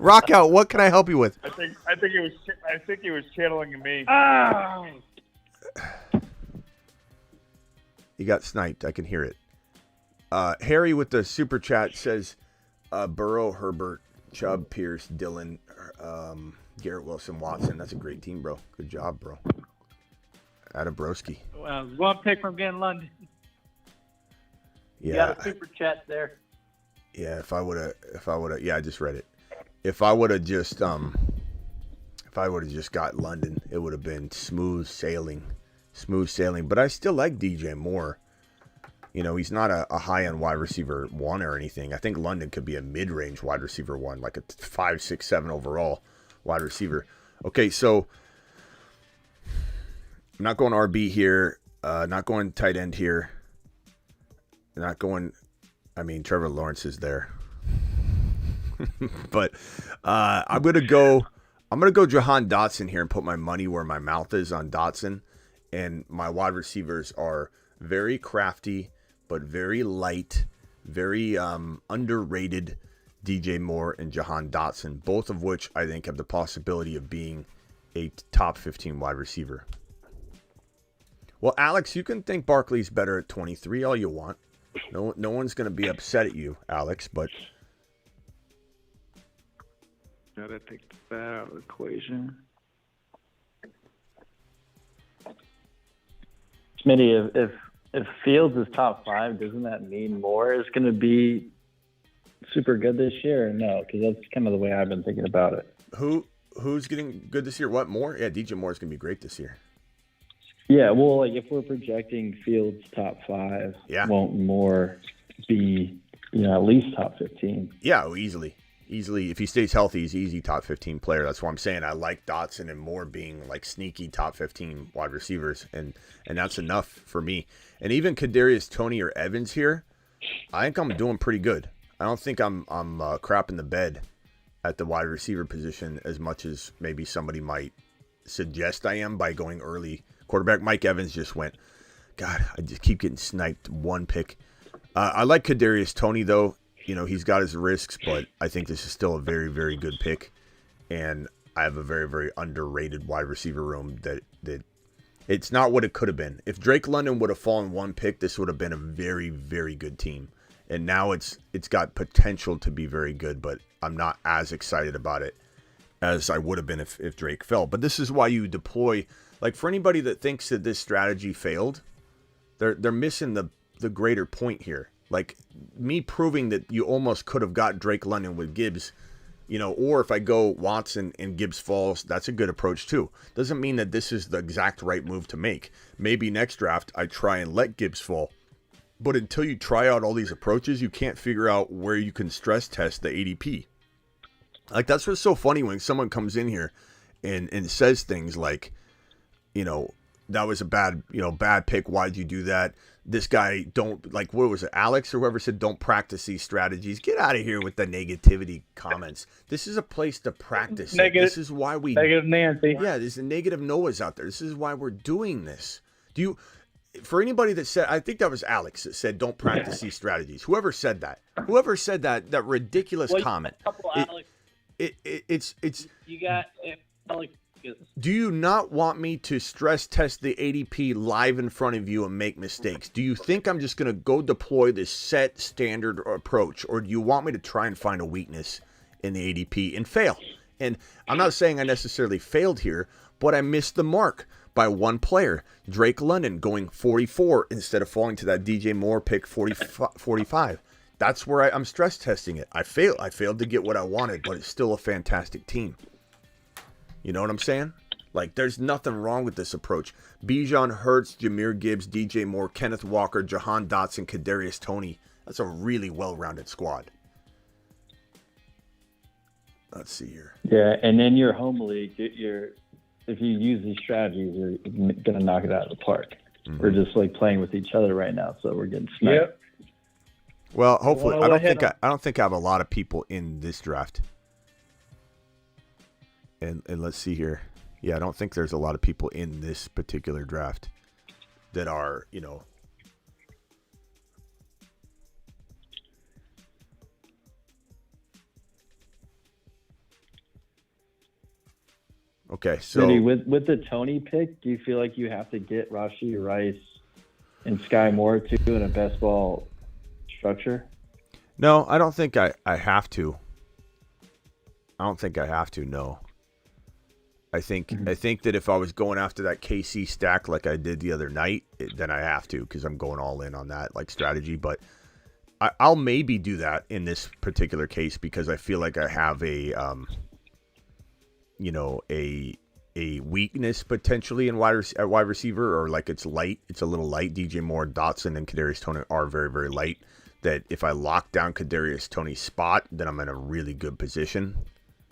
Rock Out, what can I help you with? I think he was channeling me. You got sniped. I can hear it. Harry with the super chat says, Burrow, Herbert, Chubb, Pierce, Dillon, Garrett Wilson, Watson. That's a great team, bro. Good job, bro. Attabrowski. Well, 1 pick from getting London. Yeah. You got a super chat there. Yeah, if I would have, yeah, I just read it. If I would have just got London, it would have been smooth sailing. But I still like DJ Moore. You know, he's not a high-end wide receiver 1 or anything. I think London could be a mid-range wide receiver 1, like a 5, 6, 7 overall wide receiver. Okay, so I'm not going RB here. Not going tight end here. Not going. I mean, Trevor Lawrence is there, but I'm gonna go Jahan Dotson here and put my money where my mouth is on Dotson. And my wide receivers are very crafty, but very light, very underrated. DJ Moore and Jahan Dotson, both of which I think have the possibility of being a top 15 wide receiver. Well, Alex, you can think Barkley's better at 23 all you want. No one's going to be upset at you, Alex, but... Gotta take that out of the equation. Smitty, if Fields is top 5, doesn't that mean Moore is going to be super good this year? Or no, because that's kind of the way I've been thinking about it. Who's getting good this year? What, Moore? Yeah, DJ Moore is going to be great this year. Yeah, well, like if we're projecting Fields top 5, won't Moore be, at least top 15? Yeah, easily. If he stays healthy, he's easy top 15 player. That's why I'm saying I like Dotson and Moore being like sneaky top 15 wide receivers, and that's enough for me. And even Kadarius Toney or Evans here, I think I'm doing pretty good. I don't think I'm crapping the bed at the wide receiver position as much as maybe somebody might suggest I am by going early. Quarterback Mike Evans just went. God, I just keep getting sniped 1 pick. I like Kadarius Toney though. He's got his risks, but I think this is still a very, very good pick. And I have a very, very underrated wide receiver room that it's not what it could have been. If Drake London would have fallen 1 pick, this would have been a very, very good team. And now it's got potential to be very good, but I'm not as excited about it as I would have been if Drake fell. But this is why you deploy, like for anybody that thinks that this strategy failed, they're missing the greater point here. Like me proving that you almost could have got Drake London with Gibbs, or if I go Watson and Gibbs falls, that's a good approach too. Doesn't mean that this is the exact right move to make. Maybe next draft I try and let Gibbs fall. But until you try out all these approaches, you can't figure out where you can stress test the ADP. Like that's what's so funny when someone comes in here and says things like, that was a bad pick. Why'd you do that? This guy what was it? Alex or whoever said, don't practice these strategies. Get out of here with the negativity comments. This is a place to practice. This is why we negative Nancy. Yeah, there's a negative Noahs out there. This is why we're doing this. For anybody that said, I think that was Alex that said, don't practice these strategies. Whoever said that ridiculous comment. it's. You got. Do you not want me to stress test the ADP live in front of you and make mistakes? Do you think I'm just going to go deploy this set standard approach, or do you want me to try and find a weakness in the ADP and fail? And I'm not saying I necessarily failed here, but I missed the mark by one player, Drake London, going 44 instead of falling to that DJ Moore pick 45. That's where I'm stress testing it. I failed to get what I wanted, but it's still a fantastic team. You know what I'm saying? Like, there's nothing wrong with this approach. Bijan, Hurts, Jahmyr Gibbs, DJ Moore, Kenneth Walker, Jahan Dotson, Kadarius Toney. That's a really well-rounded squad. Let's see here. Yeah, and in your home league, if you use these strategies, you're going to knock it out of the park. Mm-hmm. We're just like playing with each other right now, so we're getting sniped. Yep. Well, hopefully, I don't think I have a lot of people in this draft. And let's see here. Yeah, I don't think there's a lot of people in this particular draft that are, Okay, so with the Toney pick, do you feel like you have to get Rashee Rice and Sky Moore too in a best ball structure? No, I don't think I have to. I don't think I have to. No. I think that if I was going after that KC stack like I did the other night, then I have to, because I'm going all in on that strategy. But I'll maybe do that in this particular case because I feel like I have a weakness potentially in at wide receiver, or like it's light. It's a little light. DJ Moore, Dotson, and Kadarius Toney are very, very light. That if I lock down Kadarius Toney's spot, then I'm in a really good position.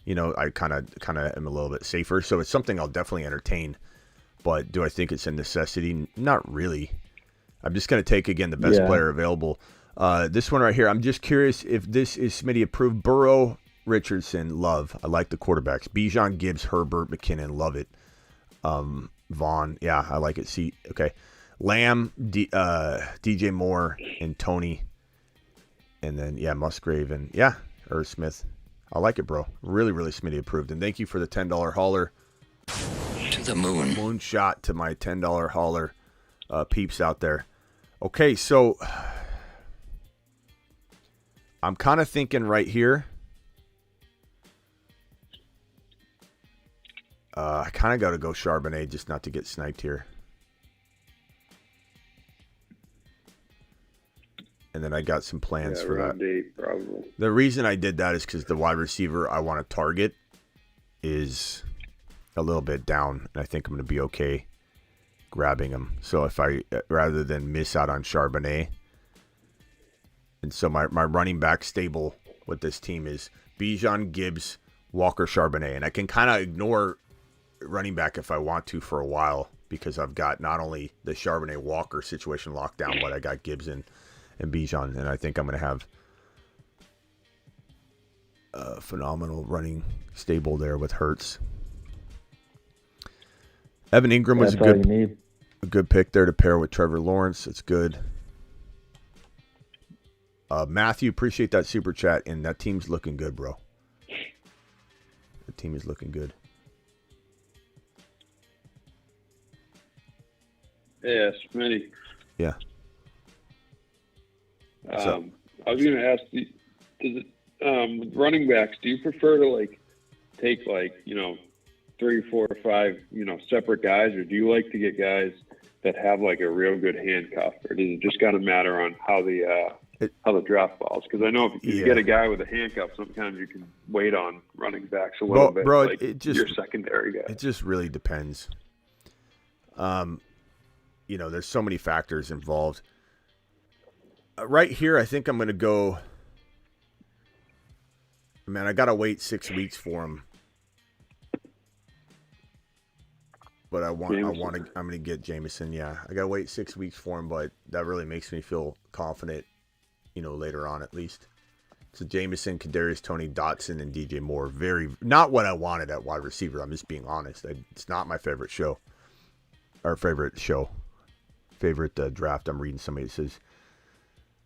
I kind of am a little bit safer. So it's something I'll definitely entertain. But do I think it's a necessity? Not really. I'm just going to take, again, the best player available. This one right here, I'm just curious if this is Smitty approved. Burrow, Richardson, Love. I like the quarterbacks. Bijan, Gibbs, Herbert, McKinnon, love it. Vaughn, yeah, I like it. See, okay. Lamb, DJ Moore, and Toney. And then, Musgrave and, Irv Smith. I like it, bro. Really, really Smitty approved. And thank you for the $10 hauler. To the moon. Moonshot to my $10 hauler peeps out there. Okay, so I'm kind of thinking right here. I kind of got to go Charbonnet just not to get sniped here. And then I got some plans for that. 8, probably. The reason I did that is because the wide receiver I want to target is a little bit down, and I think I'm going to be okay grabbing him. So if rather than miss out on Charbonnet, and so my running back stable with this team is Bijan, Gibbs, Walker, Charbonnet, and I can kind of ignore running back if I want to for a while because I've got not only the Charbonnet Walker situation locked down, but I got Gibbs and Bijan, and I think I'm going to have a phenomenal running stable there with Hurts. Evan Ingram was a good pick there to pair with Trevor Lawrence. It's good. Matthew, appreciate that super chat, and that team's looking good, bro. The team is looking good. Yeah, Smitty. Yeah. I was going to ask, with running backs, do you prefer to take 3, 4, 5 separate guys, or do you like to get guys that have a real good handcuff, or does it just kind of matter on how the draft falls? Because I know if you get a guy with a handcuff, sometimes you can wait on running backs a little bit, bro, your secondary guy. It just really depends. There's so many factors involved. Right here, I think I'm going to go. Man, I got to wait 6 weeks for him. But I'm going to get Jameson. Yeah, I got to wait 6 weeks for him, but that really makes me feel confident, later on at least. So Jameson, Kadarius Toney, Dotson, and DJ Moore. Not what I wanted at wide receiver. I'm just being honest. It's not my favorite show. Favorite draft. I'm reading somebody that says,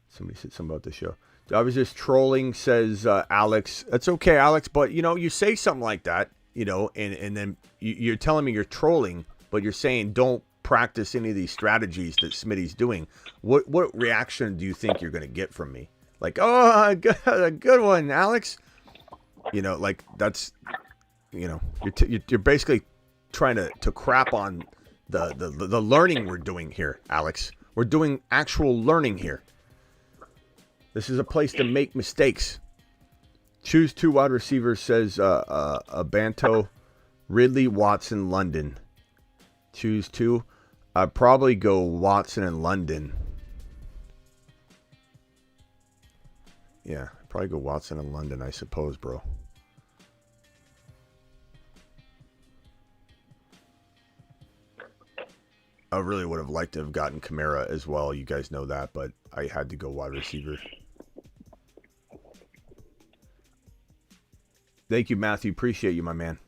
Somebody said something about the show. I was just trolling, says Alex. That's okay, Alex, but, you say something like that, and then you're telling me you're trolling, but you're saying don't practice any of these strategies that Smitty's doing. What reaction do you think you're going to get from me? Like, oh, a good one, Alex. Like that's, you're basically trying to crap on the learning we're doing here, Alex. We're doing actual learning here. This is a place to make mistakes. Choose 2 wide receivers, says Banto, Ridley, Watson, London. Choose 2. I'd probably go Watson and London. Yeah, probably go Watson and London, I suppose, bro. I really would have liked to have gotten Kamara as well. You guys know that, but I had to go wide receiver. Thank you, Matthew. Appreciate you, my man.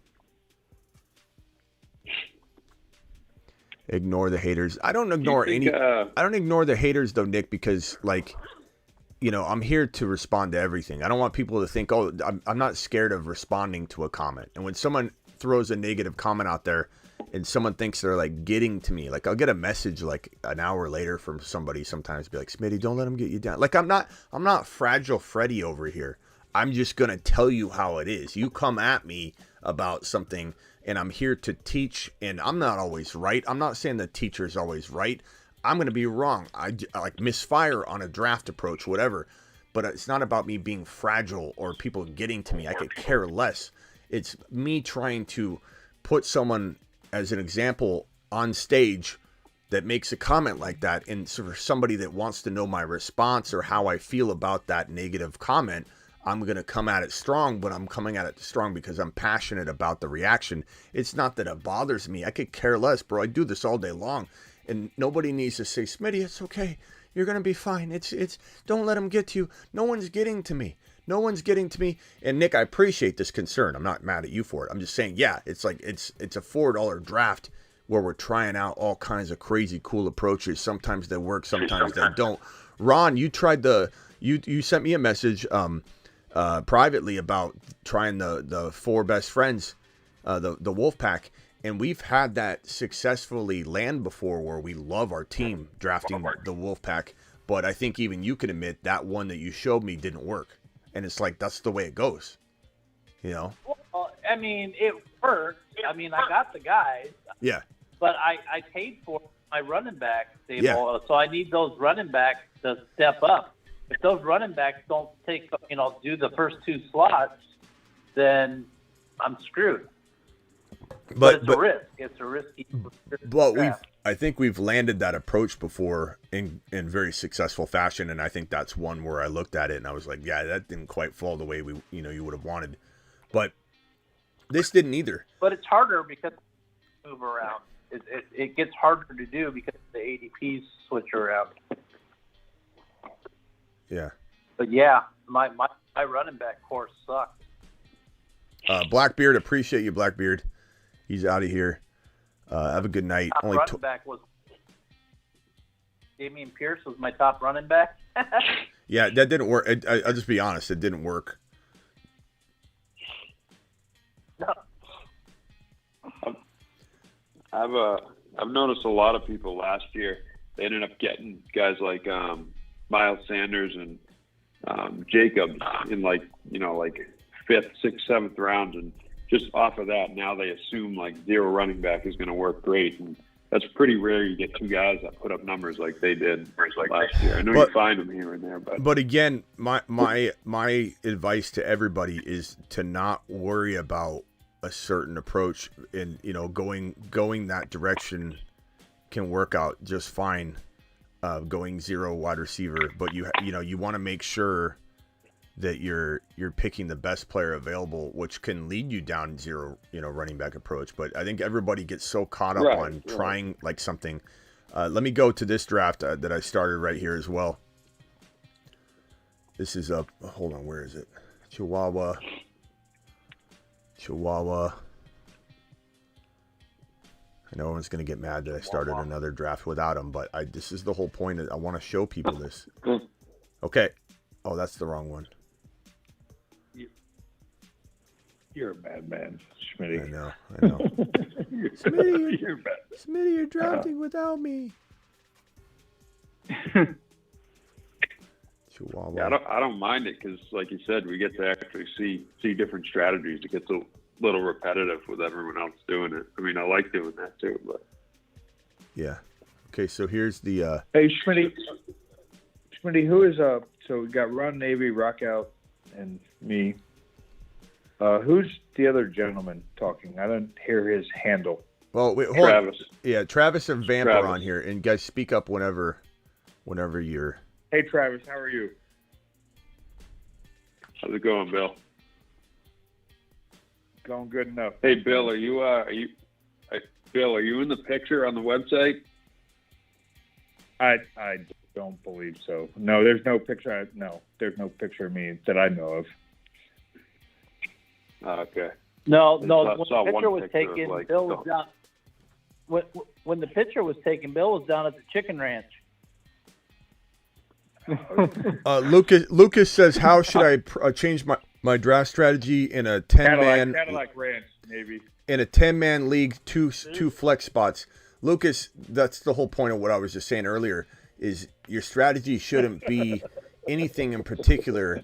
Ignore the haters. I don't ignore I don't ignore the haters though, Nick, because I'm here to respond to everything. I don't want people to think, oh, I'm not scared of responding to a comment. And when someone throws a negative comment out there and someone thinks they're like getting to me, like I'll get a message like an hour later from somebody sometimes be like, Smitty, don't let them get you down. Like I'm not Fragile Freddy over here. I'm just going to tell you how it is. You come at me about something and I'm here to teach, and I'm not always right. I'm not saying the teacher's always right. I'm going to be wrong. I like misfire on a draft approach, whatever. But it's not about me being fragile or people getting to me. I could care less. It's me trying to put someone as an example on stage that makes a comment like that. And for somebody that wants to know my response or how I feel about that negative comment, I'm going to come at it strong, but I'm coming at it strong because I'm passionate about the reaction. It's not that it bothers me. I could care less, bro. I do this all day long. And nobody needs to say, Smitty, it's okay. You're going to be fine. It's don't let them get to you. No one's getting to me. No one's getting to me. And Nick, I appreciate this concern. I'm not mad at you for it. I'm just saying, yeah, it's like it's a $4 draft where we're trying out all kinds of crazy cool approaches. Sometimes they work, sometimes they don't. Ron, you tried you sent me a message privately about trying the 4 best friends, the wolf pack. And we've had that successfully land before where we love our team drafting the Wolfpack. But I think even you can admit that one that you showed me didn't work. And it's like, that's the way it goes. Well, I mean, it worked. I mean, I got the guys. Yeah. But I paid for my running back stable. Yeah. So I need those running backs to step up. If those running backs don't do the first 2 slots, then I'm screwed. But it's a risk. It's a risky. But I think we've landed that approach before in very successful fashion, and I think that's one where I looked at it and I was like, yeah, that didn't quite fall the way you would have wanted, but this didn't either. But it's harder because move around. It gets harder to do because the ADPs switch around. Yeah. But yeah, my running back course sucked. Blackbeard, appreciate you, Blackbeard. He's out of here. Have a good night. Top running back was Dameon Pierce was my top running back. Yeah, that didn't work. I'll just be honest. It didn't work. No. I've noticed a lot of people last year, they ended up getting guys like Miles Sanders and Jacobs in like 5th, 6th, 7th rounds, and just off of that, now they assume like 0 running back is going to work great, and that's pretty rare. You get 2 guys that put up numbers like they did last year. I know you find them here and there, but again, my advice to everybody is to not worry about a certain approach, and going that direction can work out just fine. Going 0 wide receiver, but you want to make sure that you're picking the best player available, which can lead you down 0, running back approach. But I think everybody gets so caught up on trying like something. Let me go to this draft that I started right here as well. This is hold on, where is it? Chihuahua. I know everyone's going to get mad that I started another draft without him, but this is the whole point. I want to show people this. Okay. Oh, that's the wrong one. You're a bad man, Schmitty. I know. Smitty, you're drafting without me. Chihuahua. Yeah, I don't mind it because, like you said, we get to actually see different strategies. It gets a little repetitive with everyone else doing it. I mean, I like doing that too, but yeah. Okay, so here's the. Hey, Schmitty, who is So we got Ron Navy, Rockout, and me. Who's the other gentleman talking? I don't hear his handle. Well, wait, hold Travis. on. Yeah, Travis and Vampy are Travis. on here, and guys, speak up whenever you're. Hey, Travis, how are you? How's it going, Bill? Going good enough. Hey, Bill, are you Bill, are you in the picture on the website? I don't believe so. No, there's no picture. There's no picture of me that I know of. Okay. No. I When the saw one picture was picture of, taken, like, Bill was down. When the picture was taken, Bill was down at the chicken ranch. Lucas says, how should I change my draft strategy in a 10-man Cadillac Ranch, maybe. in a 10-man league, two flex spots? Lucas, that's the whole point of what I was just saying earlier, is your strategy shouldn't be anything in particular.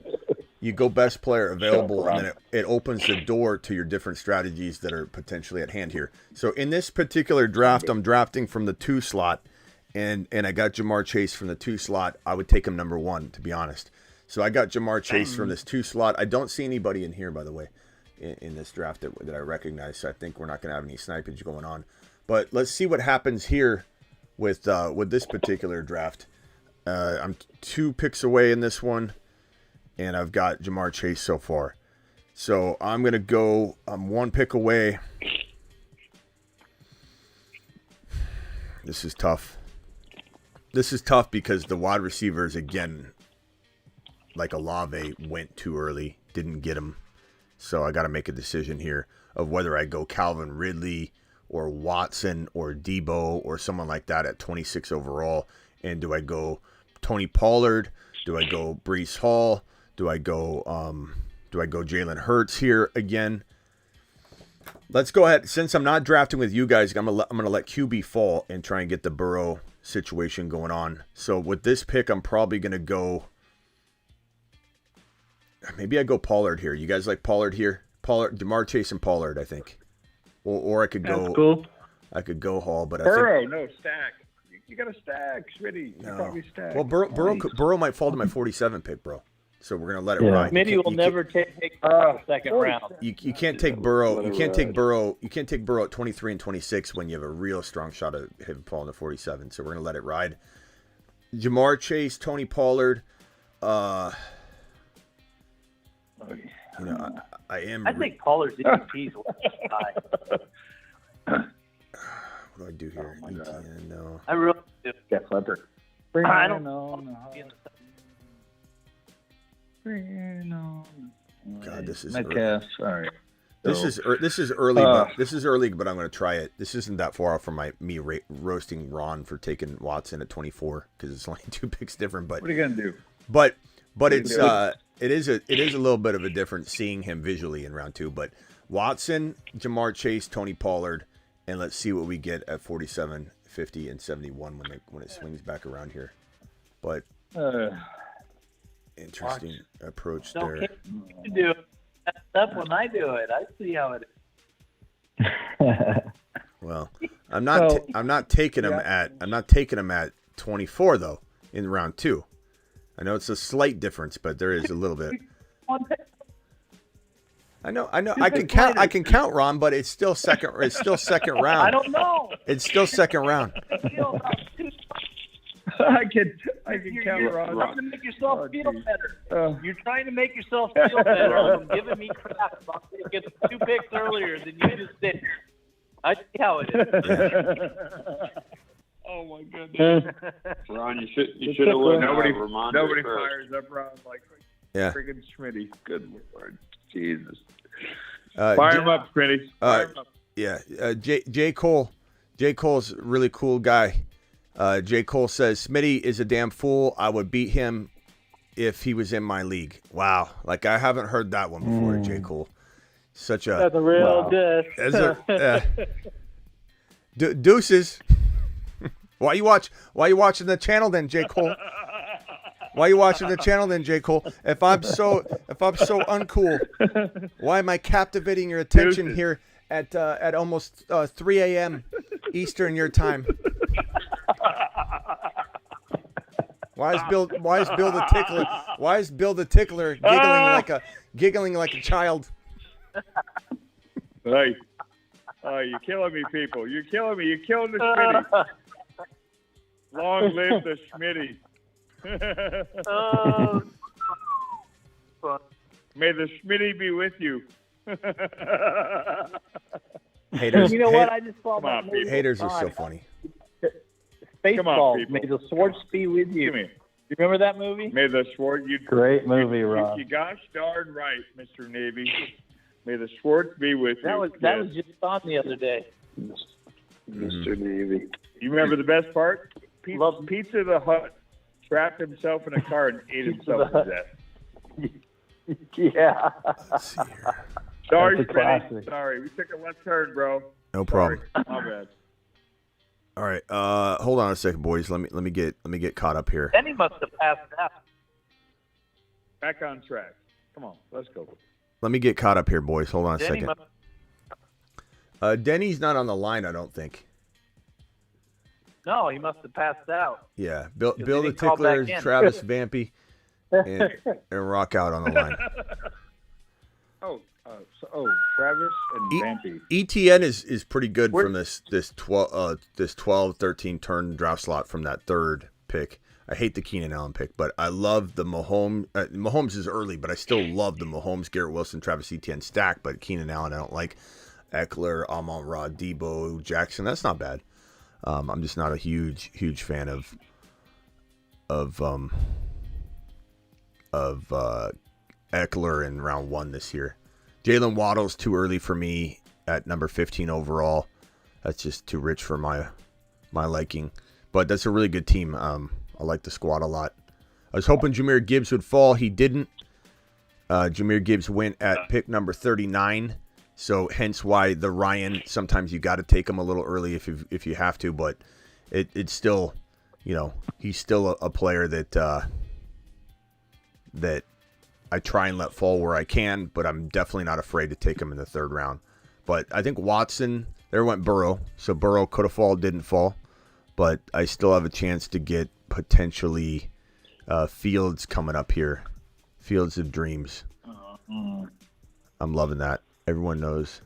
You go best player available, and then it opens the door to your different strategies that are potentially at hand here. So in this particular draft, I'm drafting from the 2 slot, and I got Jamar Chase from the 2 slot. I would take him number 1, to be honest. So I got Jamar Chase from this 2 slot. I don't see anybody in here, by the way, in this draft that I recognize. So I think we're not going to have any snipage going on. But let's see what happens here with this particular draft. I'm 2 picks away in this one, and I've got Jamar Chase so far. So I'm going to go 1 pick away. This is tough. This is tough because the wide receivers, again, like Olave, went too early, didn't get him. So I got to make a decision here of whether I go Calvin Ridley or Watson or Debo or someone like that at 26 overall. And do I go Tony Pollard? Do I go Breece Hall? Do I go Jalen Hurts here again? Let's go ahead. Since I'm not drafting with you guys, I'm gonna let QB fall and try and get the Burrow situation going on. So with this pick, I'm probably gonna go. Maybe I go Pollard here. You guys like Pollard here? Pollard, Jamar Chase, and Pollard, I think. Or I could go. That's cool. I could go Hall, but Burrow, I think no stack. You got to stack, Schmitty. no. You probably stack. Well, Burrow might fall to my 47 pick, bro. So we're gonna let it ride. Smitty will never take the second round. You can't take Burrow. You can't take Burrow. You can't take Burrow at 23 and 26 when you have a real strong shot of him falling to 47. So we're gonna let it ride. Jamar Chase, Tony Pollard. I think Pollard's EP's high. What do I do here? ETN, no. I really do. Yeah, Flipper. I don't know. God, this is Metcalf. Sorry. This is early, but I'm going to try it. This isn't that far off from me roasting Ron for taking Watson at 24 because it's only 2 picks different. But What are you gonna do? But it's it is a little bit of a difference seeing him visually in round 2. But Watson, Jamar Chase, Tony Pollard, and let's see what we get at 47, 50, and 71 when it swings back around here. But interesting approach there. You do it. That's when I do it. I see how it is. Well, I'm not taking him at 24 though in round 2. I know it's a slight difference, but there is a little bit. I know. I can count Ron, but it's still second. It's still second round. I don't know. It's still second round. I can count You're Ron. trying to make yourself feel better. You're trying to make yourself feel better and giving me crap about taking 2 picks earlier than you just did. I see how it is. Oh my goodness, Ron, you should have let nobody Ramondre first. fires up Ron like friggin' Schmitty. Good Lord, Jesus! Fire him up, Schmitty. Fire him up. Yeah, J. Cole. J. Cole's a really cool guy. J. Cole says Smitty is a damn fool. I would beat him if he was in my league. Wow. Like, I haven't heard that one before, J. Cole. Such a... That's a real diss. Deuces. Why you watching the channel then, J. Cole? Why you watching the channel then, J. Cole? If I'm so uncool, why am I captivating your attention here at almost 3 a.m. Eastern your time? Why is Bill the tickler? Why is Bill the tickler giggling like a child? Hey, you're killing me, people. You're killing me. You're killing the Schmitty. Long live the Schmitty. May the Schmitty be with you. Haters. You know what? I just saw that movie. Haters are so funny. Spaceballs. May the Swartz be with you. You remember that movie? May the Schwartz. Great movie, Rob. You gosh darn right, Mr. Navy. May the Schwartz be with you. That was just on the other day. Mr. Navy. You remember the best part? Pizza the Hut trapped himself in a car and ate himself to death. Yeah. Let's see here. Sorry, Schmitty. Sorry, we took a left turn, bro. No problem. Sorry. My bad. All right. Hold on a second, boys. Let me get caught up here. Then he must have passed out. Back on track. Come on, let's go. Let me get caught up here, boys. Hold on a Denny second. Denny's not on the line, I don't think. No, he must have passed out. Yeah, Bill he the didn't call Tickler, back in. Travis Vampy, and Rock out on the line. Travis and Vampy. ETN is pretty good from this 12, 13 turn draft slot from that third pick. I hate the Keenan Allen pick, but I love the Mahomes. Mahomes is early, but I still love the Mahomes, Garrett Wilson, Travis Etienne stack. But Keenan Allen, I don't like. Eckler, Amon-Ra, Debo, Jackson. That's not bad. I'm just not a huge fan of Eckler in round 1 this year. Jalen Waddle's too early for me at number 15 overall. That's just too rich for my liking. But that's a really good team. I like the squad a lot. I was hoping Jahmyr Gibbs would fall. He didn't. Jahmyr Gibbs went at pick number 39. So hence why the Ryan, sometimes you got to take him a little early if you have to. But it's still, he's still a player that I try and let fall where I can, but I'm definitely not afraid to take him in the 3rd round. But I think Watson, there went Burrow. So Burrow could have fallen, didn't fall. But I still have a chance to get potentially Fields coming up here. Fields of Dreams. I'm loving that. Everyone knows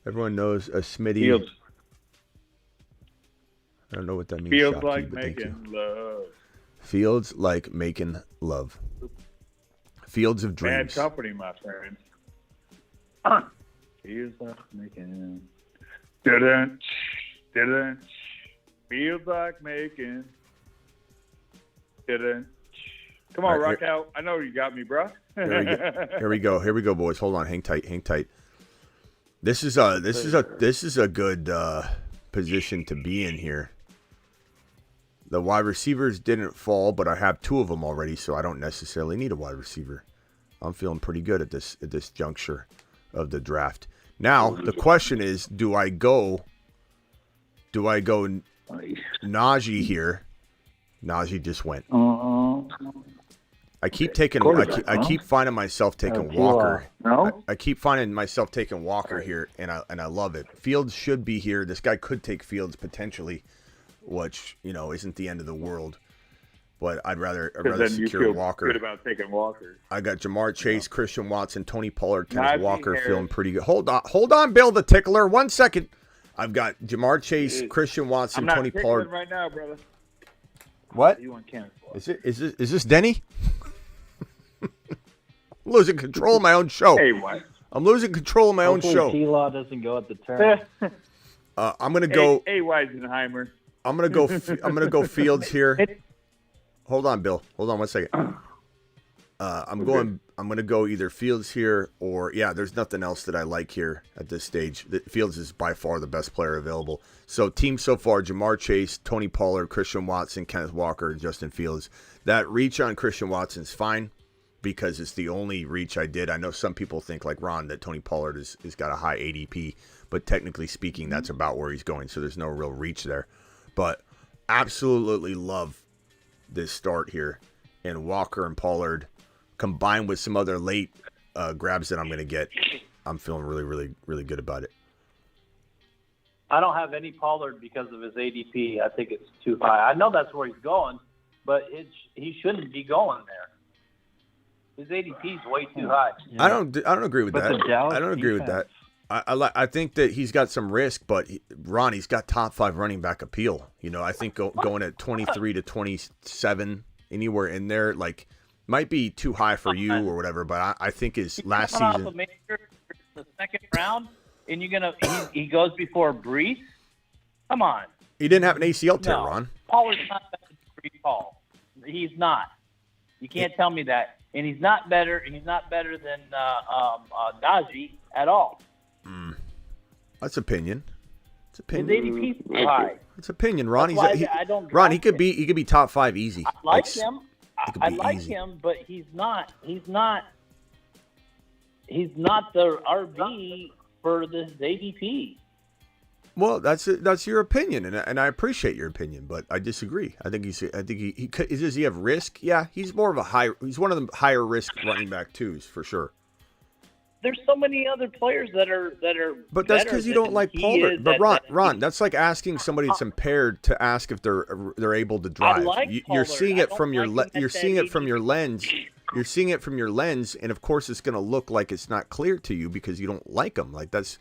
a Smitty. Fields. I don't know what that means. Feels Shocky, like but thank you. making love. Fields like making love. Fields of Dreams. Bad company, my friend. Feels like making. Didn't. Feels like making. Didn't. Come on, All right, rock out. I know you got me, bro. Here we go, boys. Hold on, hang tight. This is a good position to be in here. The wide receivers didn't fall, but I have 2 of them already, so I don't necessarily need a wide receiver. I'm feeling pretty good at this juncture of the draft. Now the question is, do I go Najee here? Najee just went. I keep finding myself taking Walker. No? I keep finding myself taking Walker here, and I love it. Fields should be here. This guy could take Fields potentially, which isn't the end of the world. But I'd rather secure Walker. Good about taking Walker. I got Jamar Chase, Christian Watson, Tony Pollard, Kenneth Najee Walker Harris. feeling pretty good. Hold on, Bill the Tickler. 1 second. I've got Jamar Chase, Christian Watson, I'm not Tony tickling Pollard. right now, brother. What? You want Kenneth? Is this Denny? I'm losing control of my own show. Hey, what? I'm losing control of my own Hopefully show. T-Law doesn't go at the turn. I'm gonna go. Hey, Weisenheimer. I'm gonna go Fields here. Hold on, Bill. Hold on 1 second. I'm going to go either Fields here or, there's nothing else that I like here at this stage. Fields is by far the best player available. So team so far, Jamar Chase, Tony Pollard, Christian Watson, Kenneth Walker, and Justin Fields. That reach on Christian Watson's fine because it's the only reach I did. I know some people think like Ron that Tony Pollard has got a high ADP, but technically speaking, that's about where he's going. So there's no real reach there. But absolutely love this start here. And Walker and Pollard, combined with some other late grabs that I'm going to get, I'm feeling really, really, really good about it. I don't have any Pollard because of his ADP. I think it's too high. I know that's where he's going, but he shouldn't be going there. His ADP is way too high. Yeah. I don't agree with that. I don't agree with that. I think that he's got some risk, but Ron, he's got top 5 running back appeal. I think going at 23 to 27, anywhere in there, like, might be too high for you or whatever, but I think his last season. Off the second round, and he goes before Breece. Come on. He didn't have an ACL tear, Ron. Pollard's not better than Breece Hall. He's not. You can't tell me that. And he's not better. He's not better than Najee at all. That's opinion. It's His opinion. ADP is too high. It's opinion, Ron. I don't Ron, he could be top 5 easy. I like him. I like him, but he's not the RB for this ADP. Well, that's your opinion, and I appreciate your opinion, but I disagree. I think he does he have risk? Yeah, he's more of he's one of the higher risk running back twos for sure. There's so many other players that are. But that's because you don't like Pollard. But Ron, that's like asking somebody that's impaired to ask if they're able to drive. I like You're seeing it from your you're seeing it from your lens. You're seeing it from your lens, and of course, it's going to look like it's not clear to you because you don't like him. Like it's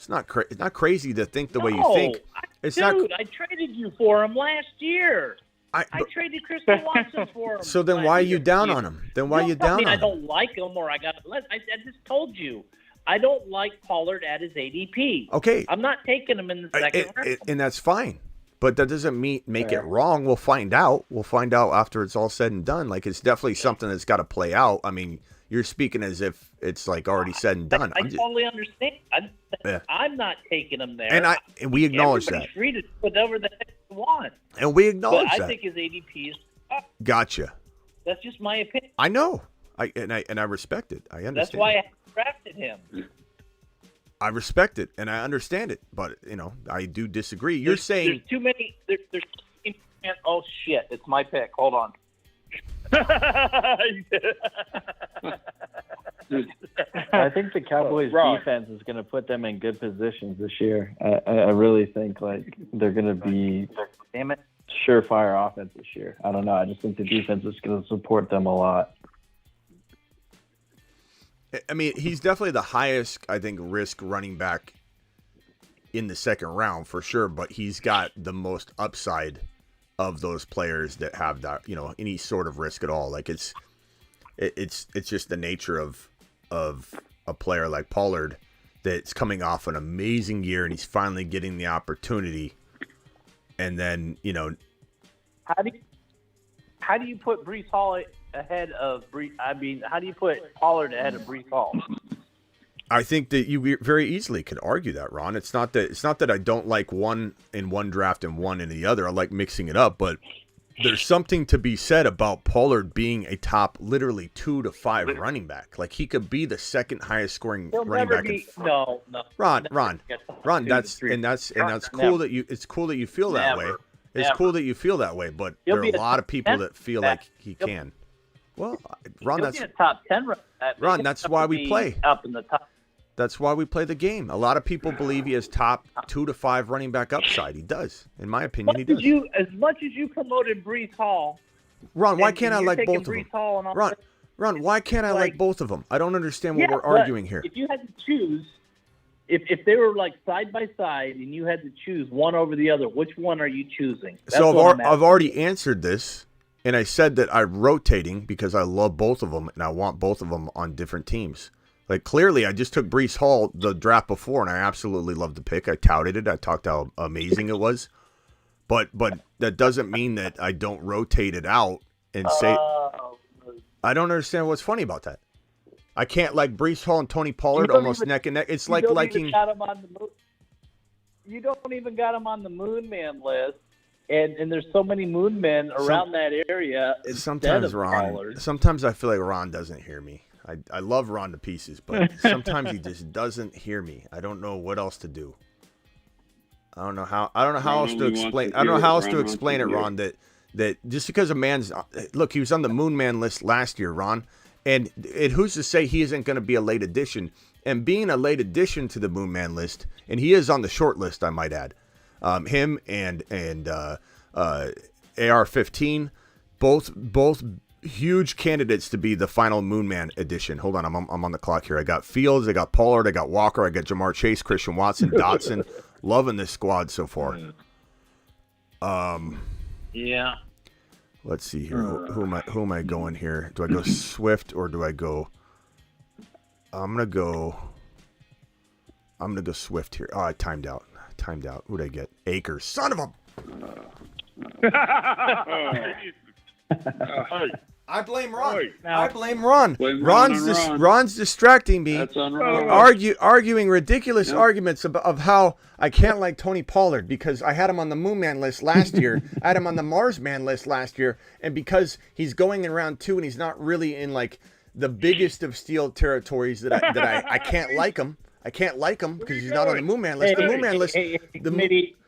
not crazy to think the way you think. I traded you for him last year. I traded Christian Watson for him. So then why are you down on him? Then why are you down on him? I don't like him or I just told you. I don't like Pollard at his ADP. Okay. I'm not taking him in the second round. And that's fine. But that doesn't make it wrong. We'll find out. We'll find out after it's all said and done. Like, it's definitely something that's got to play out. I mean, you're speaking as if it's like already said and done. I totally understand. I'm not taking him there. And we acknowledge that. Everybody's free to do whatever the heck they want. And we acknowledge that. I think his ADP is up. Gotcha. That's just my opinion. I know. I respect it. I understand. That's why I drafted him. I respect it and I understand it, but I do disagree. You're saying there's too many. Oh shit! It's my pick. Hold on. I think the Cowboys' defense is going to put them in good positions this year. I really think they're going to be surefire offense this year. I don't know. I just think the defense is going to support them a lot. I mean, he's definitely the highest, I think, risk running back in the second round for sure, but he's got the most upside of those players that have that, any sort of risk at all. Like it's just the nature of a player like Pollard that's coming off an amazing year and he's finally getting the opportunity. And then, how do you put Breece Hall ahead of Breece? I mean, how do you put Pollard ahead of Breece Hall? I think that you very easily could argue that, Ron. It's not that I don't like one in one draft and one in the other. I like mixing it up, but there's something to be said about Pollard being a top, literally 2 to 5 running back. Like he could be the second highest scoring running back. No. Ron. That's cool that you. It's cool that you feel that way. It's cool that you feel that way, but there are a lot of people that feel like he can. Well, Ron, that's a top 10. Ron, that's why we play up in the top. That's why we play the game. A lot of people believe he has top 2 to 5 running back upside. He does, in my opinion. He does. As much as you promoted Breece Hall, Ron, why can't I like both of them? Ron, why can't I like both of them? I don't understand what we're arguing here. If you had to choose, if they were like side by side and you had to choose one over the other, which one are you choosing? So I've already answered this, and I said that I'm rotating because I love both of them and I want both of them on different teams. Like, clearly, I just took Breece Hall the draft before, and I absolutely loved the pick. I touted it. I talked how amazing it was. But that doesn't mean that I don't rotate it out and say I don't understand what's funny about that. I can't like Breece Hall and Tony Pollard almost neck and neck. It's like liking. You don't even got him on the Moon Man list, and there's so many Moon Men around that area. Sometimes sometimes I feel like Ron doesn't hear me. I love Ron to pieces, but sometimes he just doesn't hear me. I don't know what else to do. I don't know how else to explain. I don't know how else to explain it, Ron. That just because a man's look, he was on the Moon Man list last year, Ron, and who's to say he isn't going to be a late addition? And being a late addition to the Moon Man list, and he is on the short list, I might add. Him and AR-15, both huge candidates to be the final Moon Man edition. Hold on, I'm on the clock here. I got Fields, I got Pollard, I got Walker, I got Jamar Chase, Christian Watson, Dotson. Loving this squad so far. Yeah. Let's see here. Who am I going here? Do I go Swift or do I go? I'm gonna go Swift here. Oh, I timed out. Who'd I get? Akers. Son of a. I blame Ron. I blame Ron. Ron's distracting me. That's on Ron. Arguing ridiculous arguments of how I can't like Tony Pollard because I had him on the Moon Man list last year. I had him on the Mars Man list last year, and because he's going in round 2 and he's not really in like the biggest of steel territories that I can't like him. I can't like him because he's not on the Moon Man list. The Moon Man list. Smitty,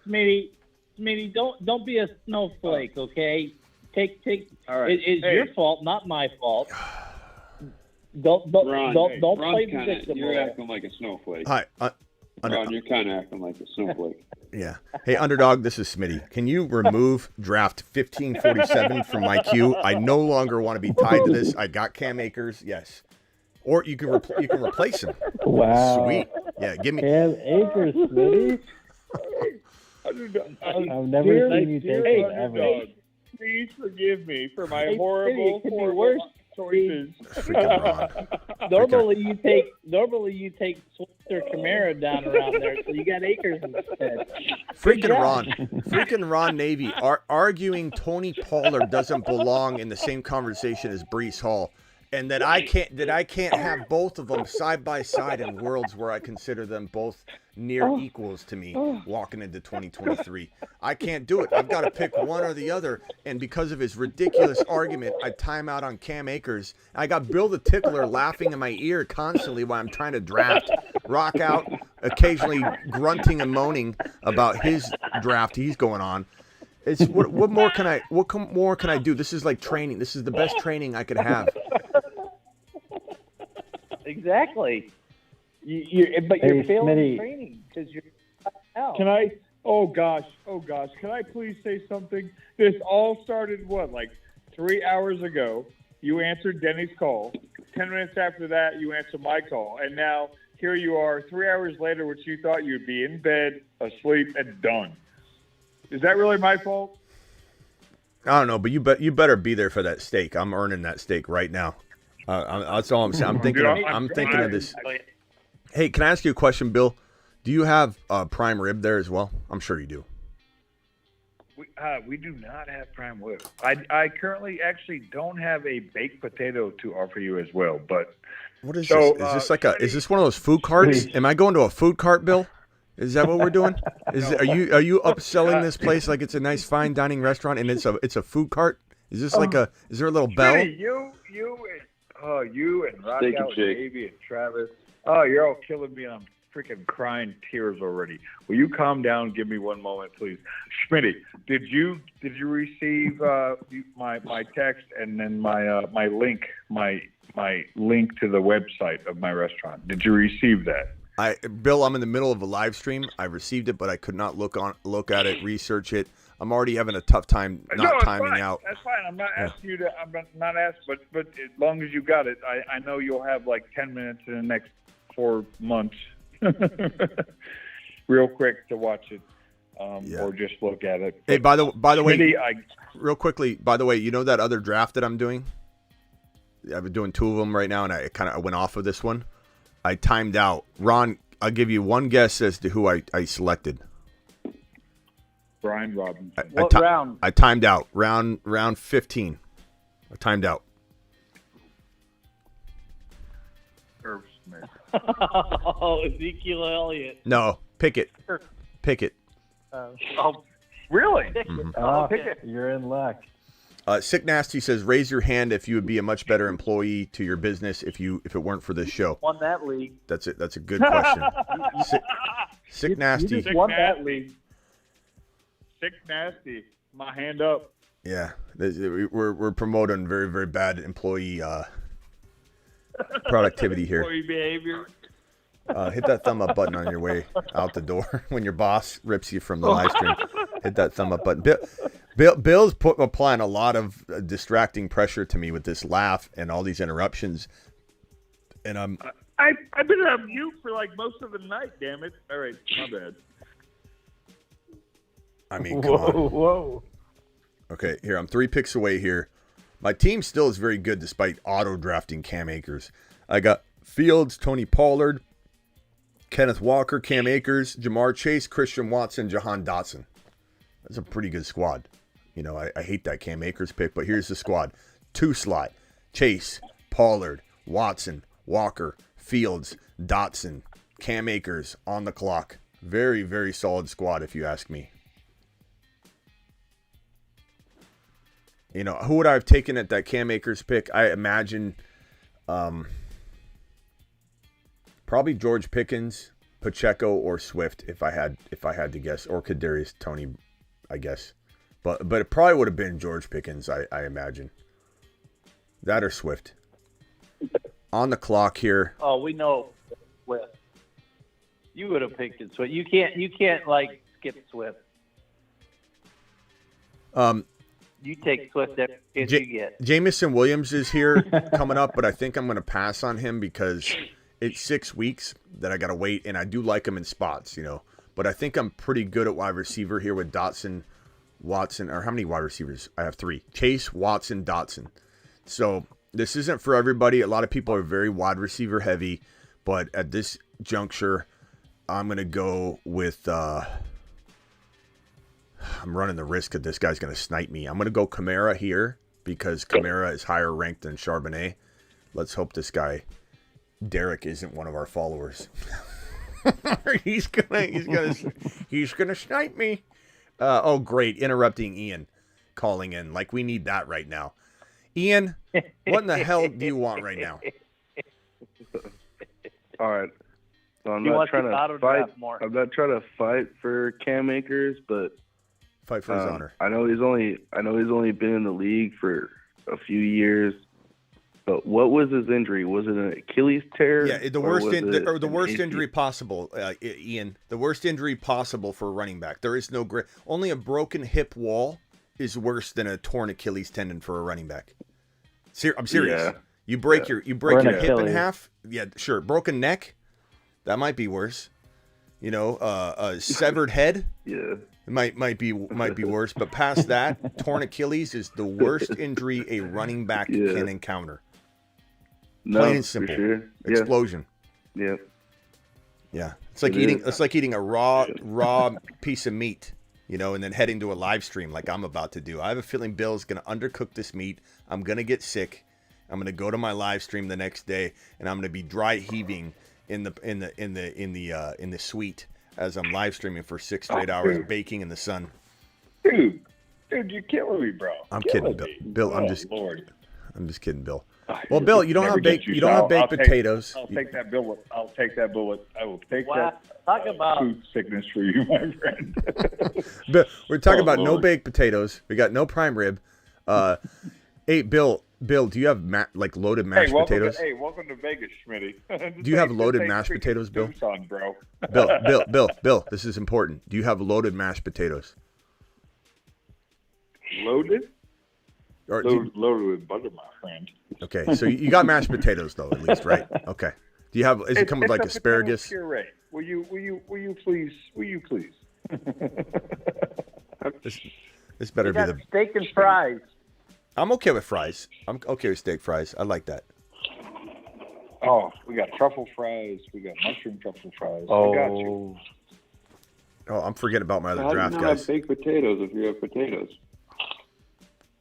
don't be a snowflake, okay? Take. All right. It's your fault, not my fault. Don't play the victim. You're acting like a snowflake. Hi, Ron, you're kind of acting like a snowflake. Yeah. Hey, Underdog, this is Smitty. Can you remove draft 1547 from my queue? I no longer want to be tied to this. I got Cam Akers, yes. Or you can replace him. Wow. Sweet. Yeah, give me Cam Akers, Smitty. I've never seen you take one ever. Please forgive me for my horrible choices. Normally you take Swift or Camara down around there, so you got Akers instead. Freaking Ron Navy arguing Tony Pollard doesn't belong in the same conversation as Breece Hall, and that I can't have both of them side by side in worlds where I consider them both near equals to me walking into 2023. I can't do it. I've got to pick one or the other, and because of his ridiculous argument, I time out on Cam Akers. I got Bill the Tickler laughing in my ear constantly while I'm trying to draft. Rock out, occasionally grunting and moaning about his draft he's going on. It's what more can I do? This is like training. This is the best training I could have. Exactly. You're failing training because you're out. Can I? Oh gosh. Can I please say something? This all started like 3 hours ago. You answered Denny's call. 10 minutes after that, you answered my call, and now here you are 3 hours later, which you thought you'd be in bed, asleep, and done. Is that really my fault? I don't know, but you better be there for that steak. I'm earning that steak right now. That's all I'm saying. I'm thinking of this. Hey, can I ask you a question, Bill? Do you have prime rib there as well? I'm sure you do. We do not have prime rib. I currently actually don't have a baked potato to offer you as well. But what is this? Is this one of those food carts? Am I going to a food cart, Bill? Is that what we're doing? Are you upselling this place like it's a nice fine dining restaurant and it's a food cart? Is this is there a little bell? You and Roddy and Davey and Travis. Oh, you're all killing me, and I'm freaking crying tears already. Will you calm down? Give me one moment, please. Schmitty, did you receive my text and then my link to the website of my restaurant? Did you receive that? Bill, I'm in the middle of a live stream. I received it, but I could not look at it, research it. I'm already having a tough time timing out. That's fine. I'm not asking you to. I'm not asking, but as long as you got it, I know you'll have like 10 minutes in the next 4 months, real quick to watch it, or just look at it. Hey, by the way, real quickly, by the way, you know that other draft that I'm doing? I've been doing 2 of them right now, and I went off of this one. I timed out. Ron, I'll give you one guess as to who I selected. Brian Robinson. What round? I timed out. Round 15. I timed out. Oh, Ezekiel Elliott. No, Pickett. Pickett. Oh, really? Okay. You're in luck. Sick Nasty says, raise your hand if you would be a much better employee to your business if it weren't for this show. Won that league. That's it. That's a good question. Sick Nasty. You just won that league. Sick Nasty. My hand up. Yeah, we're promoting very, very bad employee productivity here. Employee behavior. Hit that thumb up button on your way out the door when your boss rips you from the live stream. Hit that thumb up button. Bill's applying a lot of distracting pressure to me with this laugh and all these interruptions, and I've been on mute for like most of the night. Damn it! All right, my bad. I mean, come on. Whoa. Okay, here I'm 3 picks away here. My team still is very good despite auto drafting Cam Akers. I got Fields, Tony Pollard, Kenneth Walker, Cam Akers, Jamar Chase, Christian Watson, Jahan Dotson. That's a pretty good squad. You know, I hate that Cam Akers pick, but here's the squad. 2 slot. Chase, Pollard, Watson, Walker, Fields, Dotson, Cam Akers on the clock. Very, very solid squad if you ask me. You know, who would I have taken at that Cam Akers pick? I imagine probably George Pickens, Pacheco, or Swift if I had to guess, or Kadarius Toney, I guess. But it probably would have been George Pickens, I imagine. That or Swift. On the clock here. Oh, we know Swift. You would have picked it, Swift. You can't like skip Swift. You take Swift every chance you get. Jamison Williams is here coming up, but I think I'm going to pass on him because it's 6 weeks that I got to wait, and I do like him in spots, you know. But I think I'm pretty good at wide receiver here with Dotson, Watson, or how many wide receivers? I have 3. Chase, Watson, Dotson. So this isn't for everybody. A lot of people are very wide receiver heavy, but at this juncture, I'm going to go with I'm running the risk that this guy's going to snipe me. I'm going to go Kamara here because Kamara is higher ranked than Charbonnet. Let's hope this guy, Derek, isn't one of our followers. he's gonna snipe me. Oh, great. Interrupting Ian calling in. Like, we need that right now. Ian, what in the hell do you want right now? All right. So I'm not trying to fight. I'm not trying to fight for Cam Akers, but fight for his honor. I know he's only been in the league for a few years. But what was his injury? Was it an Achilles tear? Yeah, the worst injury possible, Ian. The worst injury possible for a running back. There is no only a broken hip wall is worse than a torn Achilles tendon for a running back. I'm serious. Yeah. You break your hip in half. Yeah, sure. Broken neck, that might be worse. You know, a severed head. Yeah. It might be worse. But past that, torn Achilles is the worst injury a running back can encounter. No, plain and simple. For sure. Explosion. Yeah. Yeah. It's like eating a raw piece of meat, you know, and then heading to a live stream like I'm about to do. I have a feeling Bill's gonna undercook this meat. I'm gonna get sick. I'm gonna go to my live stream the next day, and I'm gonna be dry heaving in the suite as I'm live streaming for 6 straight hours, baking in the sun. Dude, you're killing me, bro. I'm kidding, Bill. Bill, I'm just kidding, Bill. Well, It Bill, you don't have baked potatoes. I'll take that bullet. I will take that Talk about food sickness for you, my friend. Bill, we're talking about no baked potatoes. We got no prime rib. Hey, Bill, do you have loaded mashed potatoes? Welcome to Vegas, Schmitty. Do you have loaded mashed potatoes, Bill? Tucson, bro. Bill, this is important. Do you have loaded mashed potatoes? Loaded? Loaded with butter, my friend. Okay, so you got mashed potatoes though, at least, right? Okay. Do you have? Is it come with like asparagus? Puree. Will you please? This better be the steak and fries. I'm okay with fries. I'm okay with steak fries. I like that. Oh, we got truffle fries. We got mushroom truffle fries. Oh, I got you. Oh, I'm forgetting about my other draft, guys. guys. Have baked potatoes if you have potatoes.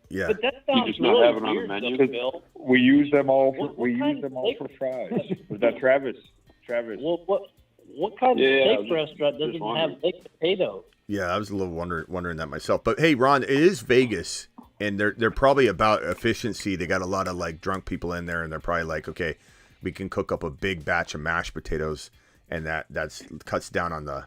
Yeah. But that You sounds just not really have it on the weird, menu? though, Bill. We use them all. For, What we use kind them of all steak- for fries. Was that Travis? Travis. Well, what kind Yeah, of I steak was restaurant just doesn't wondering. have baked potatoes? Yeah, I was a little wondering that myself. But hey, Ron, it is Vegas, and they're probably about efficiency. They got a lot of like drunk people in there, and they're probably like, okay, we can cook up a big batch of mashed potatoes, and that's cuts down on the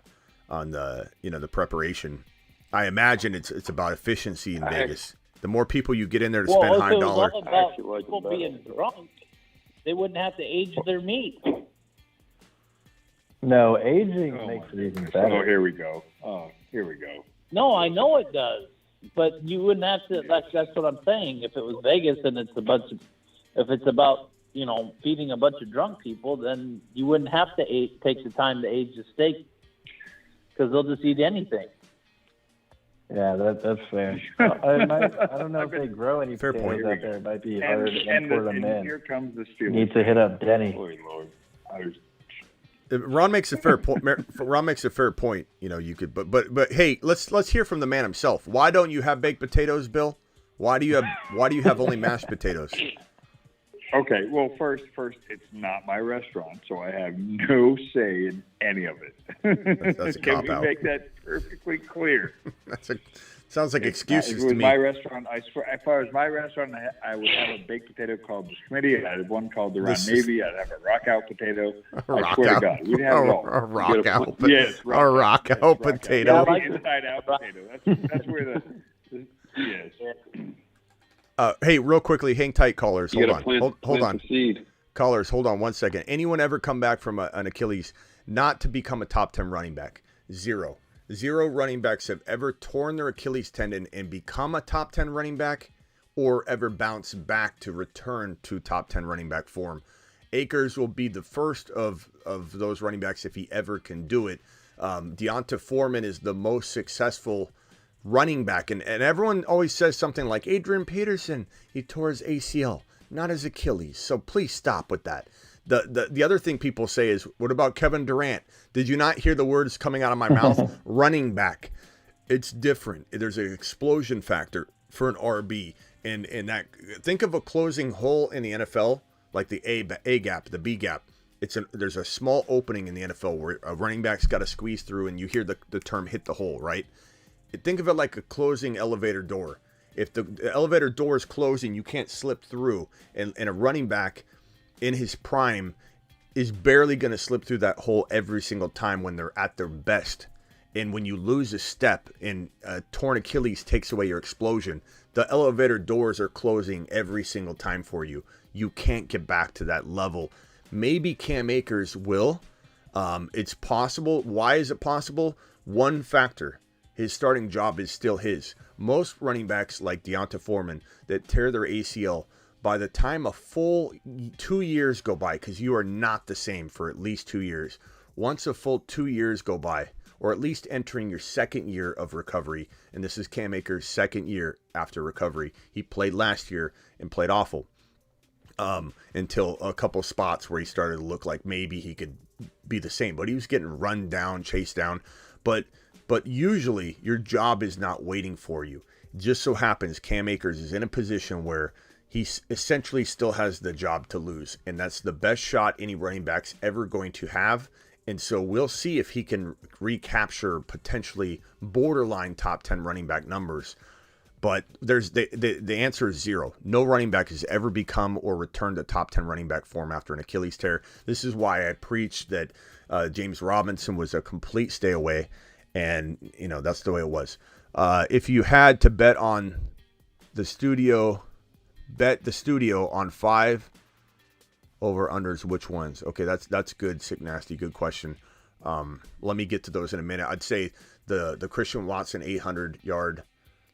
the preparation. I imagine it's about efficiency in Vegas. The more people you get in there to spend Well, high if it was dollar. all about actually like people them better. being drunk, they wouldn't have to age their meat. No, aging makes it even Oh, better. here we go. Oh, here we go. No, I know it does, but you wouldn't have to. That's what I'm saying. If it was Vegas and if it's about feeding a bunch of drunk people, then you wouldn't have to take the time to age the steak because they'll just eat anything. Yeah, that's fair. I don't know if they grow any Fair potatoes point. out there. It might be harder to import them in. Here comes the steal. Need to hit up Denny. Holy Lord. I was Ron makes a fair point. Ron makes a fair point. You could, but hey, let's hear from the man himself. Why don't you have baked potatoes, Bill? Why do you have only mashed potatoes? Okay, well, first, it's not my restaurant, so I have no say in any of it. That's a Can cop we out. make that perfectly clear? Sounds like excuses It was to me. my restaurant. I swear, as far as my restaurant, I would have a baked potato called the Schmitty. I'd have one called the Ron Navy. I'd have a rock out potato. I swear to God, we'd have it all. A rock out. Yes, a rock out potato. Yeah, I like Inside out potato. That's where the yes. Hey, real quickly, hang tight, callers. You Hold gotta on. Hold plant on. the seed. Callers, hold on 1 second. Anyone ever come back from an Achilles not to become a top 10 running back? Zero running backs have ever torn their Achilles tendon and become a top 10 running back or ever bounce back to return to top 10 running back form. Akers will be the first of those running backs if he ever can do it. Deonta Foreman is the most successful running back. And everyone always says something like Adrian Peterson, he tore his ACL, not his Achilles. So please stop with that. The other thing people say is, what about Kevin Durant? Did you not hear the words coming out of my mouth? Running back. It's different. There's an explosion factor for an RB. And that, think of a closing hole in the NFL, like the A gap, the B gap. There's a small opening in the NFL where a running back's got to squeeze through, and you hear the term hit the hole, right? Think of it like a closing elevator door. If the elevator door is closing, you can't slip through. And a running back in his prime is barely going to slip through that hole every single time when they're at their best. And when you lose a step and a torn Achilles takes away your explosion, the elevator doors are closing every single time for you. You can't get back to that level. Maybe Cam Akers will. It's possible. Why is it possible? One factor. His starting job is still his. Most running backs like Deonta Foreman that tear their ACL, by the time a full 2 years go by, because you are not the same for at least 2 years. Once a full 2 years go by, or at least entering your second year of recovery, and this is Cam Akers' second year after recovery. He played last year and played awful until a couple spots where he started to look like maybe he could be the same. But he was getting run down, chased down. But usually your job is not waiting for you. It just so happens Cam Akers is in a position where he essentially still has the job to lose. And that's the best shot any running back's ever going to have. And so we'll see if he can recapture potentially borderline top 10 running back numbers. But there's the answer is zero. No running back has ever become or returned to top 10 running back form after an Achilles tear. This is why I preached that James Robinson was a complete stay away. And, that's the way it was. If you had to bet the studio on 5 over-unders, which ones? Okay, that's good, Sick Nasty. Good question. Let me get to those in a minute. I'd say the Christian Watson 800-yard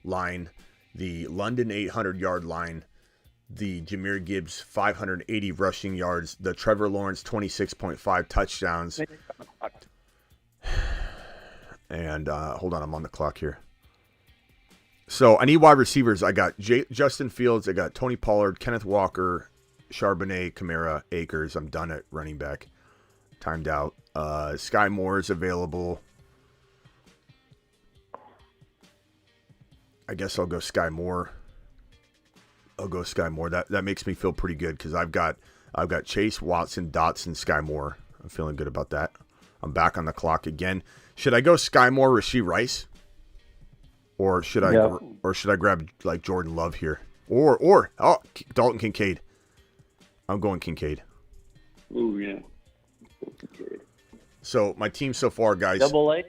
line, the London 800-yard line, the Jahmyr Gibbs 580 rushing yards, the Trevor Lawrence 26.5 touchdowns. And hold on, I'm on the clock here. So I need wide receivers. I got Justin Fields. I got Tony Pollard, Kenneth Walker, Charbonnet, Kamara, Akers. I'm done at running back. Timed out. Sky Moore is available. I guess I'll go Sky Moore. I'll go Sky Moore. That makes me feel pretty good because I've got Chase, Watson, Dotson, Sky Moore. I'm feeling good about that. I'm back on the clock again. Should I go Sky Moore, Rashee Rice, or should I grab like Jordan Love here, or Dalton Kincaid? I'm going Kincaid. Ooh yeah. Kincaid. So my team so far, guys. Double A.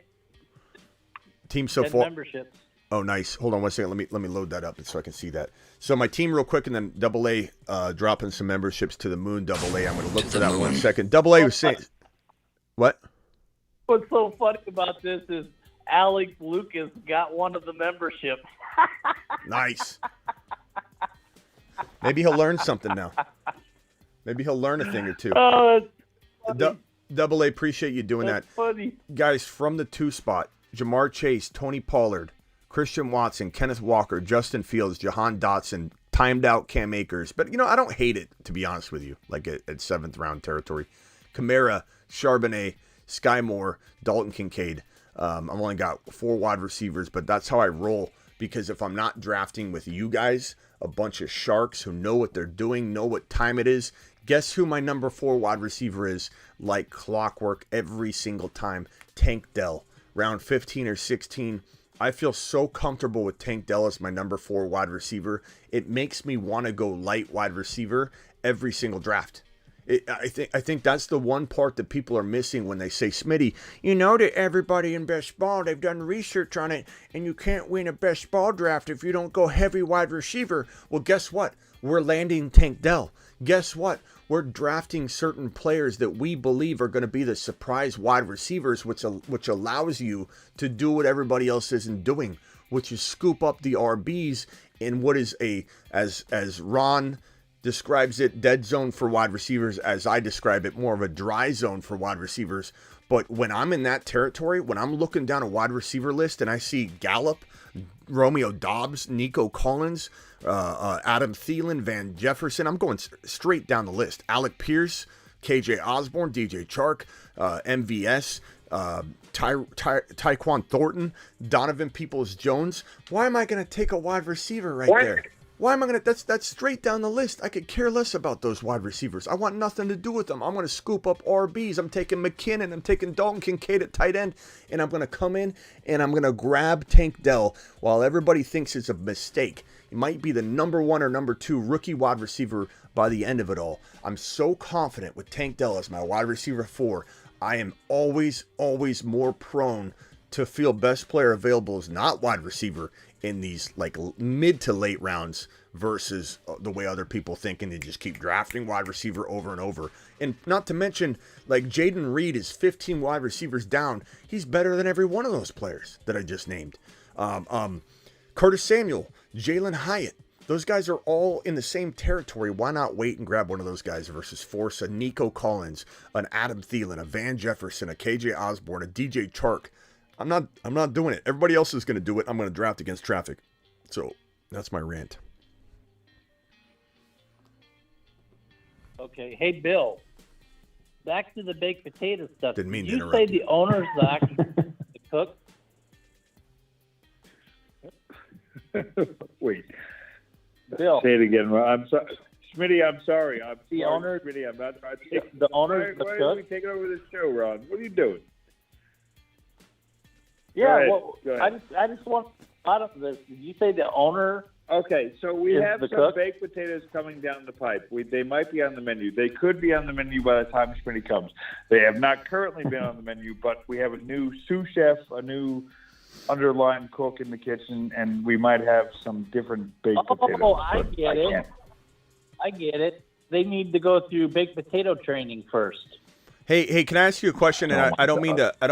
Team so far. Memberships. Oh, nice. Hold on one second. Let me load that up so I can see that. So my team real quick, and then Double A dropping some memberships to the moon. Double A. I'm going to look for that one second. Double A was saying, what? What's so funny about this is Alex Lucas got one of the memberships. Nice. Maybe he'll learn something now. Maybe he'll learn a thing or two. Oh, Double A, appreciate you doing that's that. Funny. Guys, from the 2 spot, Jamar Chase, Tony Pollard, Christian Watson, Kenneth Walker, Justin Fields, Jahan Dotson, timed out Cam Akers. But, I don't hate it, to be honest with you, like at 7th round territory. Kamara, Charbonnet, Sky Moore, Dalton Kincaid. I've only got 4 wide receivers, but that's how I roll. Because if I'm not drafting with you guys, a bunch of sharks who know what they're doing, know what time it is, guess who my number 4 wide receiver is? Like clockwork every single time. Tank Dell. Round 15 or 16. I feel so comfortable with Tank Dell as my number 4 wide receiver. It makes me want to go light wide receiver every single draft. I think that's the one part that people are missing when they say, Smitty, that everybody in best ball, they've done research on it, and you can't win a best ball draft if you don't go heavy wide receiver. Well, guess what? We're landing Tank Dell. Guess what? We're drafting certain players that we believe are going to be the surprise wide receivers, which allows you to do what everybody else isn't doing, which is scoop up the RBs in what is as Ron describes it, dead zone for wide receivers, as I describe it, more of a dry zone for wide receivers. But when I'm in that territory, when I'm looking down a wide receiver list and I see Gallup, Romeo Doubs, Nico Collins, Adam Thielen, Van Jefferson, I'm going straight down the list. Alec Pierce, KJ Osborne, DJ Chark, MVS, Tyquan Thornton, Donovan Peoples-Jones. Why am I going to take a wide receiver right there? Why am I going to? That's straight down the list. I could care less about those wide receivers. I want nothing to do with them. I'm going to scoop up RBs. I'm taking McKinnon. I'm taking Dalton Kincaid at tight end. And I'm going to come in and I'm going to grab Tank Dell while everybody thinks it's a mistake. He might be the number 1 or number 2 rookie wide receiver by the end of it all. I'm so confident with Tank Dell as my wide receiver 4. I am always more prone to feel best player available is not wide receiver in these like mid to late rounds versus the way other people think, and they just keep drafting wide receiver over and over. And not to mention, like Jaden Reed is 15 wide receivers down. He's better than every one of those players that I just named. Curtis Samuel, Jalen Hyatt, those guys are all in the same territory. Why not wait and grab one of those guys versus force a Nico Collins, an Adam Thielen, a Van Jefferson, a KJ Osborne, a DJ Chark? I'm not doing it. Everybody else is going to do it. I'm going to draft against traffic. So that's my rant. Okay. Hey, Bill. Back to the baked potato stuff. Didn't mean to Did you interrupt say the owner's the cook? Wait. Bill. Say it again. I'm sorry. Smitty, I'm sorry. The owner. Smitty, I'm not trying to take the owner's the cook? Why are we taking over this show, Ron? What are you doing? Yeah, I just want out of this. Did you say the owner? Okay, so we have some cook? baked potatoes coming down the pipe. They might be on the menu. They could be on the menu by the time Smitty comes. They have not currently been on the menu, but we have a new sous chef, a new underline cook in the kitchen, and we might have some different baked potatoes. Oh, I get it. They need to go through baked potato training first. Hey, can I ask you a question? And I don't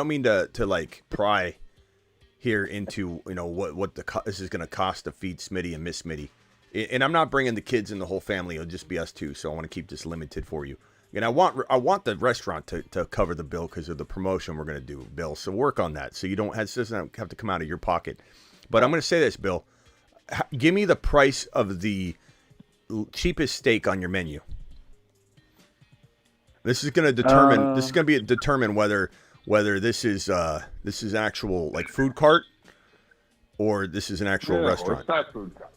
mean to like pry here into what this is going to cost to feed Smitty and Miss Smitty, and I'm not bringing the kids and the whole family. It'll just be us two. So I want to keep this limited for you. And I want the restaurant to cover the bill because of the promotion we're going to do, Bill. So work on that so you don't have to come out of your pocket. But I'm going to say this, Bill. Give me the price of the cheapest steak on your menu. This is going to determine. This is going to determine whether this is actual like food cart or this is an actual restaurant. It's not food cart.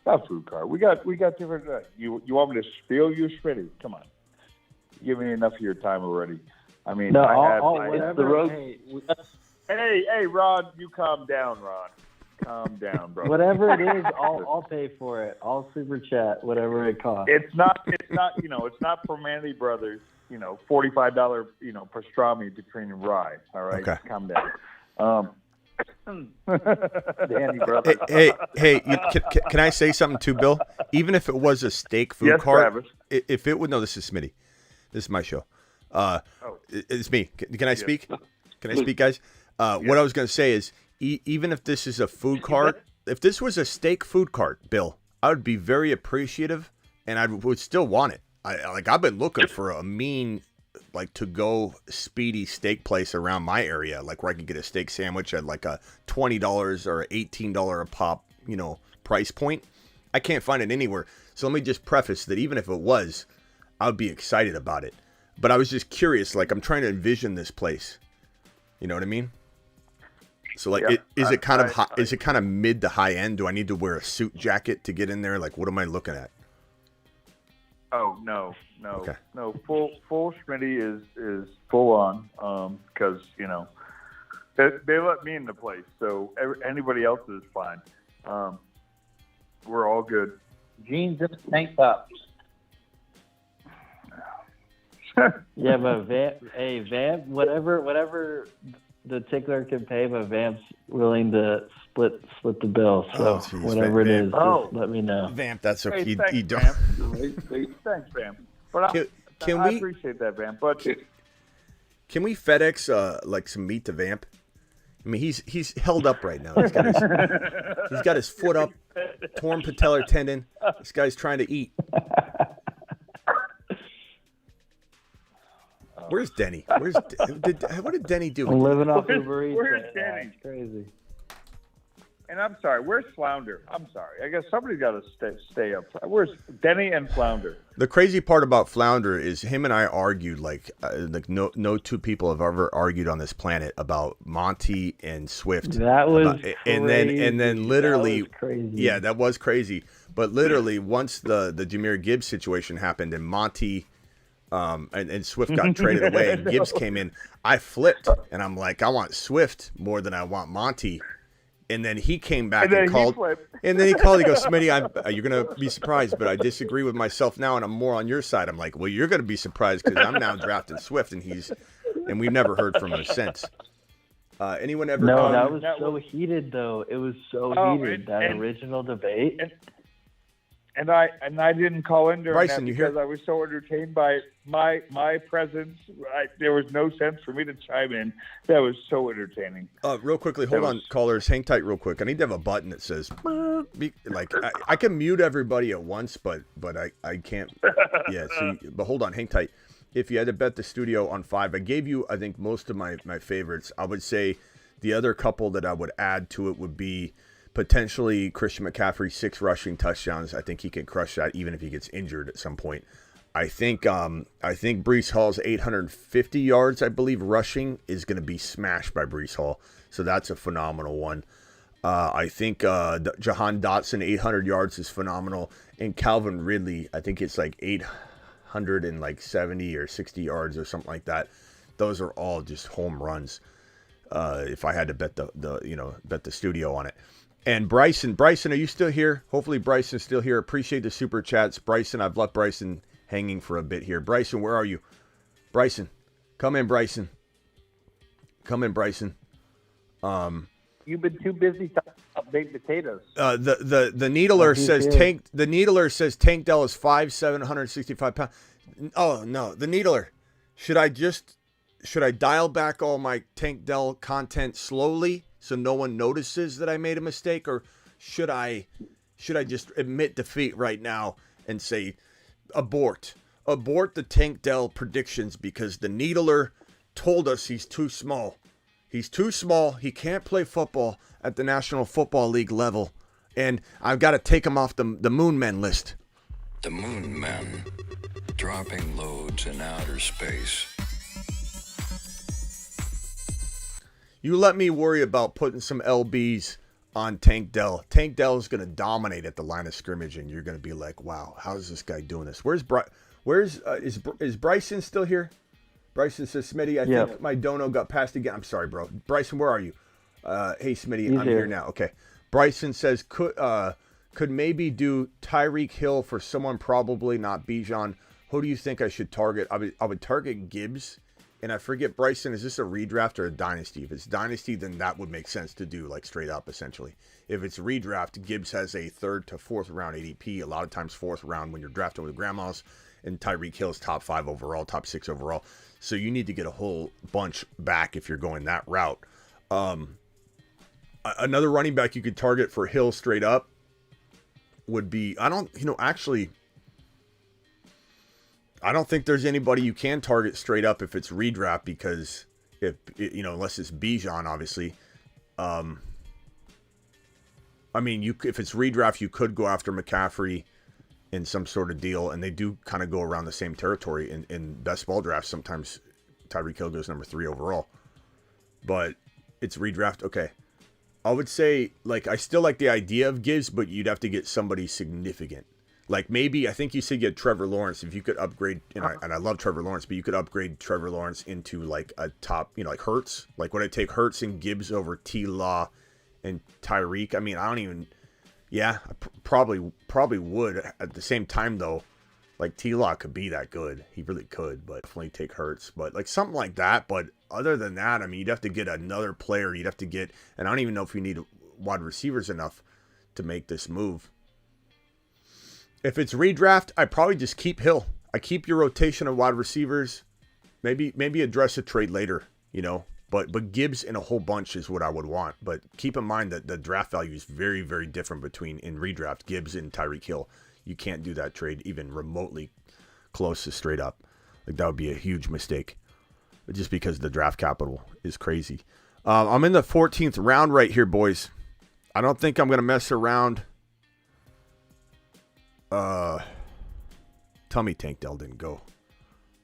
Not food cart. We got different. You want me to spiel you, Schmitty? Come on. You give me enough of your time already. I mean, no, I have the road. Hey, Ron, you calm down, Ron. Calm down, bro. Whatever it is, I'll pay for it. I'll super chat whatever it costs. It's not. It's not for Manley Brothers. $45. Pastrami between rye. All right, okay. Calm down. Danny, brother. Hey, can I say something too, Bill? Even if it was a steak food cart, Travis. if it would, no, this is Smitty. This is my show. It's me. Can I speak? Can I speak, guys? What I was going to say is, even if this is a food cart, if this was a steak food cart, Bill, I would be very appreciative, and I would still want it. I've been looking for a mean, to-go speedy steak place around my area, where I could get a steak sandwich at a $20 or $18 a pop, price point. I can't find it anywhere. So let me just preface that even if it was, I would be excited about it. But I was just curious, I'm trying to envision this place. You know what I mean? So is it kind of mid to high end? Do I need to wear a suit jacket to get in there? What am I looking at? Oh no. Okay. No, full Schmitty is full on, because they let me in the place, so anybody else is fine. We're all good. Jeans and tank tops. Yeah, but Vamp, whatever the tickler can pay, but Vamp's willing to split the bill. So whatever it is, just let me know. Vamp, that's okay. Hey, thanks, you don't. Thanks, Vamp. But I appreciate that, Vamp. But can we FedEx some meat to Vamp? I mean, he's held up right now. He's got his foot up, torn patellar tendon. This guy's trying to eat. Where's Denny? What did Denny do? I'm living off Uber Eats. Where's Denny? It's crazy. And I'm sorry, where's Flounder? I'm sorry. I guess somebody's got to stay up. Where's Denny and Flounder? The crazy part about Flounder is him and I argued no two people have ever argued on this planet about Monty and Swift. That was crazy. and then literally, that was crazy. Yeah, that was crazy. But literally, once the Jahmyr Gibbs situation happened and Monty and Swift got traded away and Gibbs came in, I flipped and I'm like, I want Swift more than I want Monty. And then he came back and called. And then he called. He goes, Smitty, you're going to be surprised, but I disagree with myself now, and I'm more on your side. I'm like, well, you're going to be surprised because I'm now drafting Swift, and we've never heard from him since. Anyone ever? No, that was so heated, though. It was so heated, that original debate. And I didn't call in during Bryson, that because I was so entertained by my presence. There was no sense for me to chime in. That was so entertaining. Real quickly, hold on, callers. Hang tight real quick. I need to have a button that says, I can mute everybody at once, but I can't. Yeah, but hold on, hang tight. If you had to bet the studio on 5, I gave you, I think, most of my favorites. I would say the other couple that I would add to it would be potentially Christian McCaffrey, 6 rushing touchdowns. I think he can crush that even if he gets injured at some point. I think Breece Hall's 850 yards, I believe, rushing is going to be smashed by Breece Hall. So that's a phenomenal one. I think Jahan Dotson, 800 yards is phenomenal. And Calvin Ridley, I think it's 870 or 60 yards or something like that. Those are all just home runs. If I had to bet bet the studio on it. And Bryson, are you still here? Hopefully Bryson's still here. Appreciate the super chats. Bryson, I've left Bryson hanging for a bit here. Bryson, where are you? Bryson, come in, Bryson. You've been too busy talking about baked potatoes. The needler says Tank. The needler says Tank Dell is 5'7", 165 pounds. Oh no, the needler. Should I dial back all my Tank Dell content slowly so no one notices that I made a mistake, or should I just admit defeat right now and say abort the Tank Dell predictions because the needler told us he's too small. He's too small. He can't play football at the National Football League level, and I've got to take him off the Moon Men list. The Moon Men, dropping loads in outer space. You let me worry about putting some LBs on Tank Dell. Tank Dell is going to dominate at the line of scrimmage, and you're going to be like, "Wow, how is this guy doing this?" Is Bryson still here? Bryson says, "Smitty, I think my dono got passed again." I'm sorry, bro. Bryson, where are you? Hey, Smitty, I'm here now. Okay. Bryson says, could maybe do Tyreek Hill for someone, probably not Bijan. Who do you think I should target? I would target Gibbs. And I forget, Bryson, is this a redraft or a dynasty? If it's dynasty, then that would make sense to do, like, straight up, essentially. If it's redraft, Gibbs has a 3rd to 4th round ADP, a lot of times 4th round when you're drafting with grandmas, and Tyreek Hill's top 5 overall, top 6 overall. So you need to get a whole bunch back if you're going that route. Another running back you could target for Hill straight up would be, I don't think there's anybody you can target straight up if it's redraft, because unless it's Bijan, obviously. If it's redraft, you could go after McCaffrey in some sort of deal, and they do kind of go around the same territory in best ball drafts. Sometimes Tyreek Hill goes number 3 overall, but it's redraft. Okay. I would say, like, I still like the idea of Gibbs, but you'd have to get somebody significant. Like, maybe, I think you said get Trevor Lawrence. If you could upgrade, and I love Trevor Lawrence, but you could upgrade Trevor Lawrence into, like, a top, like Hurts. Like, would I take Hurts and Gibbs over T-Law and Tyreek? I mean, I don't even, I probably would. At the same time, though, like, T-Law could be that good. He really could, but definitely take Hurts. But, like, something like that. But other than that, I mean, you'd have to get another player. You'd have to get, and I don't even know if you need wide receivers enough to make this move. If it's redraft, I probably just keep Hill. I keep your rotation of wide receivers. Maybe address a trade later, But Gibbs in a whole bunch is what I would want. But keep in mind that the draft value is very, very different between in redraft Gibbs and Tyreek Hill. You can't do that trade even remotely close to straight up. Like, that would be a huge mistake, just because the draft capital is crazy. I'm in the 14th round right here, boys. I don't think I'm going to mess around. Tell me Tank Dell didn't go.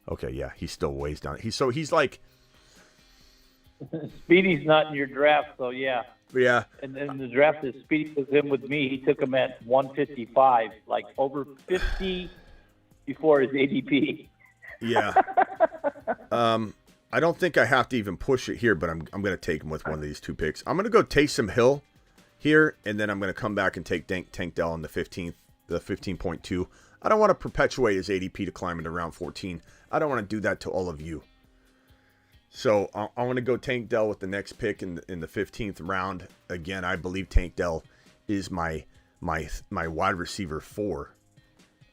Okay, yeah, he's still ways down. He's like Speedy's not in your draft, so yeah. Yeah. And then the draft that Speedy was in with me, he took him at 155, like over 50 before his ADP. Yeah. I don't think I have to even push it here, but I'm going to take him with one of these 2 picks. I'm going to go Taysom Hill here, and then I'm going to come back and take Tank Dell in the 15th, the 15.2. I don't want to perpetuate his ADP to climb into round 14. I don't want to do that to all of you. So I want to go Tank Dell with the next pick in the 15th round. Again, I believe Tank Dell is my wide receiver 4,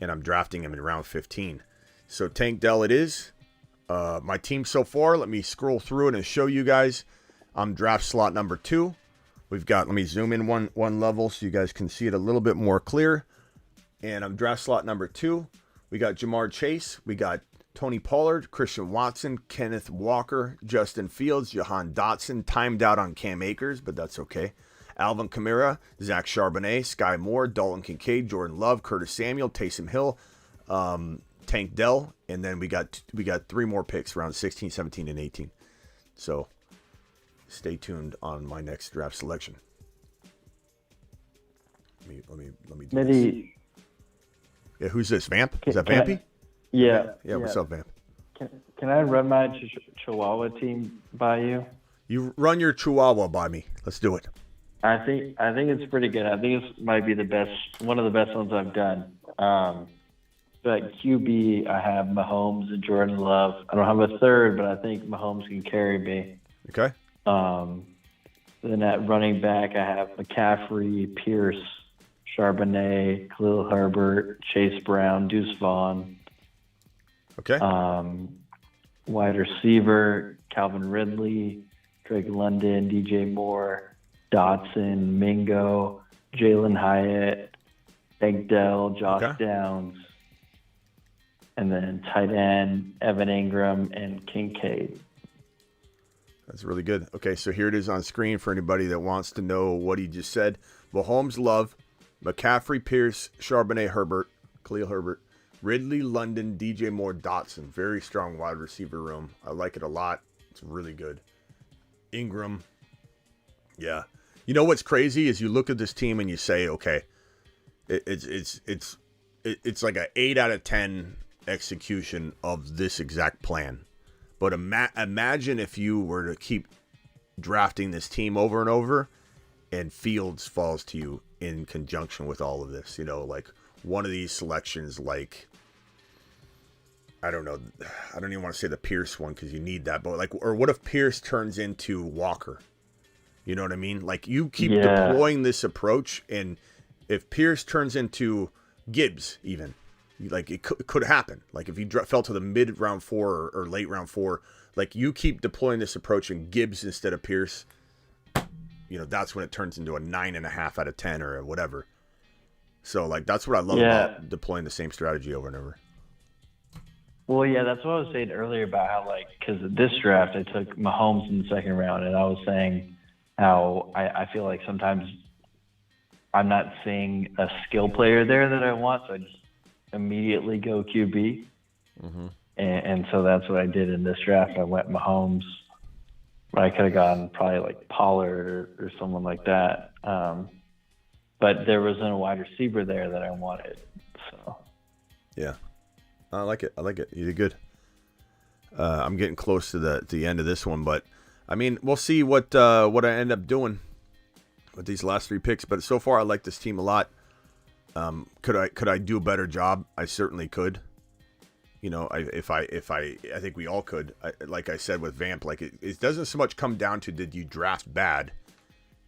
and I'm drafting him in round 15. So Tank Dell it is. My team so far, let me scroll through it and show you guys. I'm draft slot number 2. We've got, let me zoom in one level so you guys can see it a little bit more clear. And I'm draft slot number 2. We got Jamar Chase. We got Tony Pollard, Christian Watson, Kenneth Walker, Justin Fields, Jahan Dotson, timed out on Cam Akers, but that's okay. Alvin Kamara, Zach Charbonnet, Sky Moore, Dalton Kincaid, Jordan Love, Curtis Samuel, Taysom Hill, Tank Dell, and then we got 3 more picks around 16, 17, and 18. So stay tuned on my next draft selection. Let me do this. Yeah, who's this? Vamp? Is that Vampy? Yeah. What's up, Vamp? Can I run my Chihuahua team by you? You run your Chihuahua by me. Let's do it. I think it's pretty good. I think it might be one of the best ones I've done. But QB, I have Mahomes and Jordan Love. I don't have a third, but I think Mahomes can carry me. Okay. Then at running back, I have McCaffrey, Pierce, Charbonnet, Khalil Herbert, Chase Brown, Deuce Vaughn. Okay. Wide receiver, Calvin Ridley, Drake London, DJ Moore, Dotson, Mingo, Jalen Hyatt, Tank Dell, Josh Downs, and then tight end, Evan Ingram, and Kincaid. That's really good. Okay, so here it is on screen for anybody that wants to know what he just said. Mahomes, Love, McCaffrey, Pierce, Charbonnet, Herbert, Khalil Herbert, Ridley, London, DJ Moore, Dotson. Very strong wide receiver room. I like it a lot. It's really good. Ingram. Yeah. You know what's crazy is you look at this team and you say, okay, it's like an 8 out of 10 execution of this exact plan. But imagine if you were to keep drafting this team over and over, and Fields falls to you in conjunction with all of this. You know, like one of these selections, like, I don't know, I don't even want to say the Pierce one because you need that, but like, or what if Pierce turns into Walker? You know what I mean? Like, you keep deploying this approach, and if Pierce turns into Gibbs, even, like, it could happen. Like, if he fell to the mid round 4 or late round 4, like, you keep deploying this approach and Gibbs instead of Pierce, you know, that's when it turns into a 9.5 out of 10 or whatever. So, like, that's what I love about deploying the same strategy over and over. Well, yeah, that's what I was saying earlier about how, like, because this draft, I took Mahomes in the second round, and I was saying how I feel like sometimes I'm not seeing a skill player there that I want, so I just immediately go QB. Mm-hmm. And so that's what I did in this draft. I went Mahomes, but I could have gone probably like Pollard or someone like that. But there wasn't a wide receiver there that I wanted. So yeah, I like it. You did good. I'm getting close to the end of this one, but I mean, we'll see what I end up doing with these last 3 picks. But so far, I like this team a lot. Could I do a better job? I certainly could. You know, I think we all could. Like I said with Vamp, like it doesn't so much come down to did you draft bad.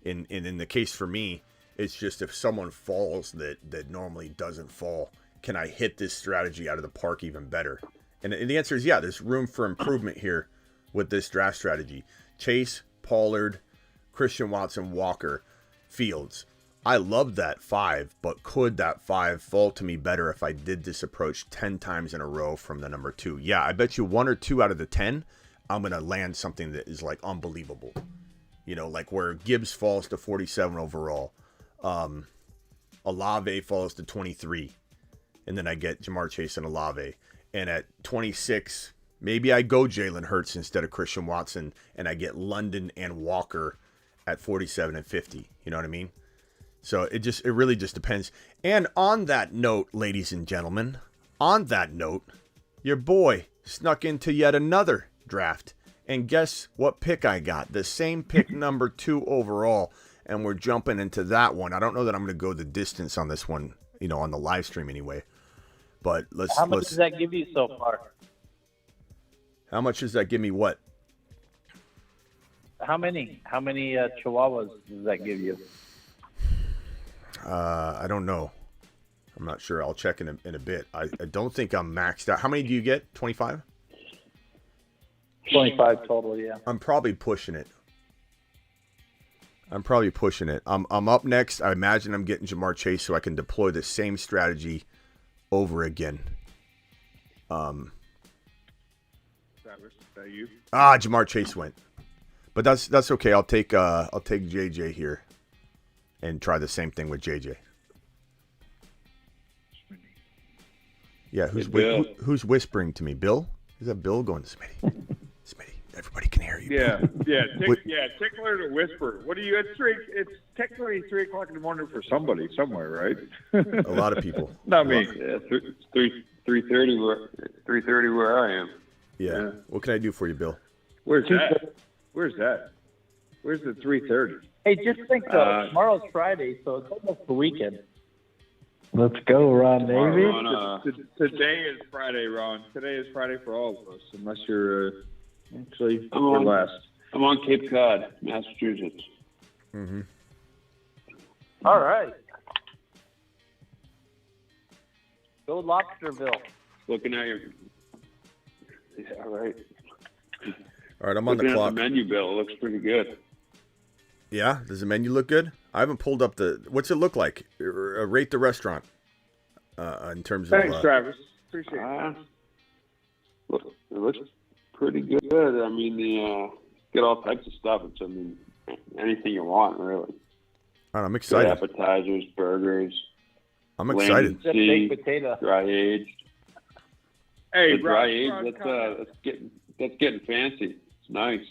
In the case for me, it's just if someone falls that normally doesn't fall, can I hit this strategy out of the park even better? And the answer is yeah. There's room for improvement here with this draft strategy. Chase, Pollard, Christian Watson, Walker, Fields. I love that 5, but could that 5 fall to me better if I did this approach 10 times in a row from the number 2? Yeah, I bet you 1 or 2 out of the 10, I'm going to land something that is like unbelievable. You know, like where Gibbs falls to 47 overall. Olave falls to 23. And then I get Jamar Chase and Olave. And at 26, maybe I go Jalen Hurts instead of Christian Watson, and I get London and Walker at 47 and 50. You know what I mean? So it really just depends. And on that note, ladies and gentlemen, your boy snuck into yet another draft. And guess what pick I got? The same pick, number 2 overall. And we're jumping into that one. I don't know that I'm going to go the distance on this one, you know, on the live stream anyway. But How much does that give you so far? How much does that give me what? How many Chihuahuas does that give you? I don't know. I'm not sure. I'll check in a bit. I don't think I'm maxed out. How many do you get? 25? 25 total, yeah. I'm probably pushing it. I'm up next. I imagine I'm getting Jamar Chase so I can deploy the same strategy over again. Travis, is that you? Jamar Chase went. But that's okay. I'll take JJ here and try the same thing with JJ. Yeah, who's whispering to me? Bill? Is that Bill going, Smitty? Smitty, everybody can hear you. Yeah. Tickler to whisper. What are you at 3? It's technically 3 o'clock in the morning for somebody somewhere, right? A lot of people. Not me. Yeah, 3:30 where I am. Yeah. What can I do for you, Bill? Where's that? Where's the 3:30? Hey, just think though, tomorrow's Friday, so it's almost the weekend. Let's go, Ron Navy. Today is Friday, Ron. Today is Friday for all of us, unless you're actually for last. I'm on Cape Cod, Massachusetts. Mm-hmm. All right. Go Lobsterville. Looking at your... Yeah, all right. All right, I'm on the clock. At the menu, Bill. It looks pretty good. Yeah? Does the menu look good? I haven't pulled up what's it look like? Rate the restaurant in terms of... Thanks, Travis. Appreciate it. It looks pretty good. I mean, get all types of stuff. Anything you want, really. All right, I'm excited. Good appetizers, burgers. I'm excited. Baked potato. Dry aged. Hey, dry aged. That's getting fancy. It's nice.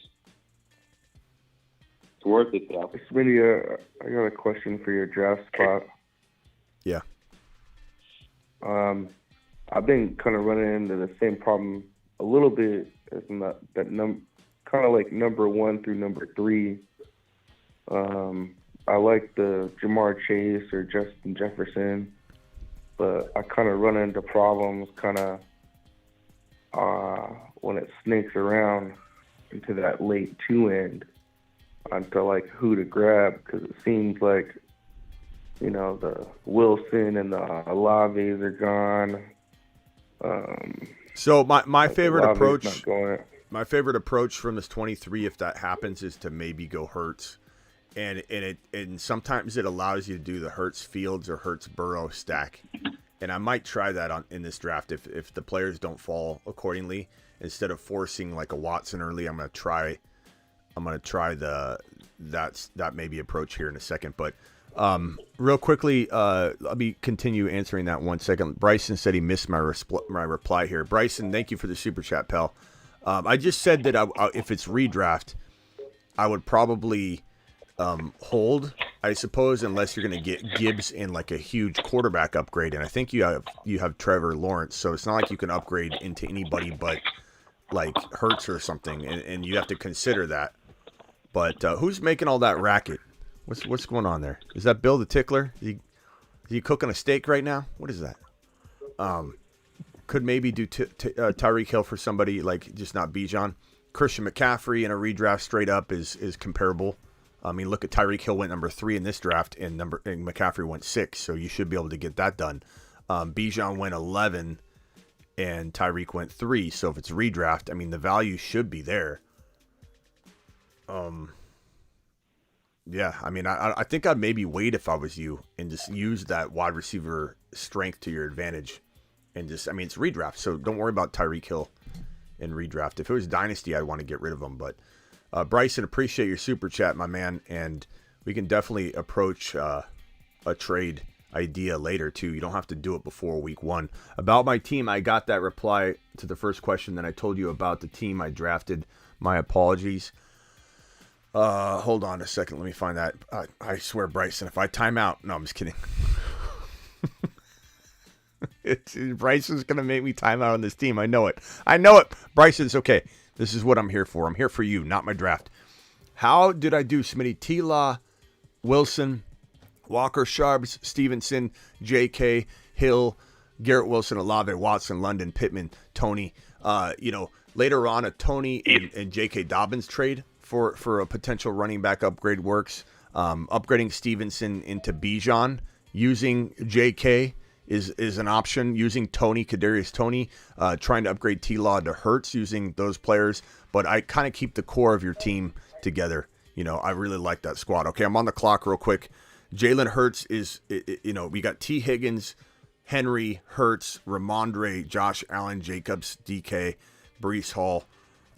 It's worth it, though. Smitty, I got a question for your draft spot. Yeah. I've been kind of running into the same problem a little bit as kind of like number 1 through number 3. I like the Jamar Chase or Justin Jefferson, but I kind of run into problems when it snakes around into that late 2 end onto like who to grab, because it seems like, you know, the Wilson and the Olaves are gone. So my favorite approach, from this 23, if that happens, is to maybe go Hurts, and sometimes it allows you to do the Hurts Fields or Hurts Burrow stack, and I might try that in this draft if the players don't fall accordingly. Instead of forcing like a Watson early, I'm gonna try that maybe approach here in a second, but. Real quickly, let me continue answering that 1 second. Bryson said he missed my reply here. Bryson, thank you for the super chat, pal. I just said that if it's redraft, I would probably hold, I suppose, unless you're going to get Gibbs in like a huge quarterback upgrade. And I think you have Trevor Lawrence, so it's not like you can upgrade into anybody but like Hurts or something, and you have to consider that. But who's making all that racket? What's going on there? Is that Bill the Tickler? Is he cooking a steak right now? What is that? Could maybe do Tyreek Hill for somebody, like just not Bijan. Christian McCaffrey in a redraft straight up is comparable. I mean, look at Tyreek Hill went number 3 in this draft, and McCaffrey went 6, so you should be able to get that done. Bijan went 11, and Tyreek went 3. So if it's redraft, I mean the value should be there. Yeah, I mean, I think I'd maybe wait if I was you and just use that wide receiver strength to your advantage. And just, I mean, it's redraft, so don't worry about Tyreek Hill in redraft. If it was Dynasty, I'd want to get rid of him. But Bryson, appreciate your super chat, my man. And we can definitely approach a trade idea later, too. You don't have to do it before week 1. About my team, I got that reply to the first question that I told you about the team I drafted. My apologies. Hold on a second. Let me find that. I swear, Bryson, if I time out, no, I'm just kidding. Bryson's going to make me time out on this team. I know it. Bryson's okay. This is what I'm here for. I'm here for you, not my draft. How did I do, Smitty? T-Law, Wilson, Walker, Sharps, Stevenson, J.K., Hill, Garrett Wilson, Olave, Watson, London, Pittman, Tony. Later on, a Tony and J.K. Dobbins trade for a potential running back upgrade works. Upgrading Stevenson into Bijan using J.K. is an option. Using Tony, Kadarius Tony, trying to upgrade T-Law to Hurts using those players. But I kind of keep the core of your team together. I really like that squad. Okay, I'm on the clock real quick. Jalen Hurts is, we got T. Higgins, Henry, Hurts, Ramondre, Josh Allen, Jacobs, DK, Breece Hall.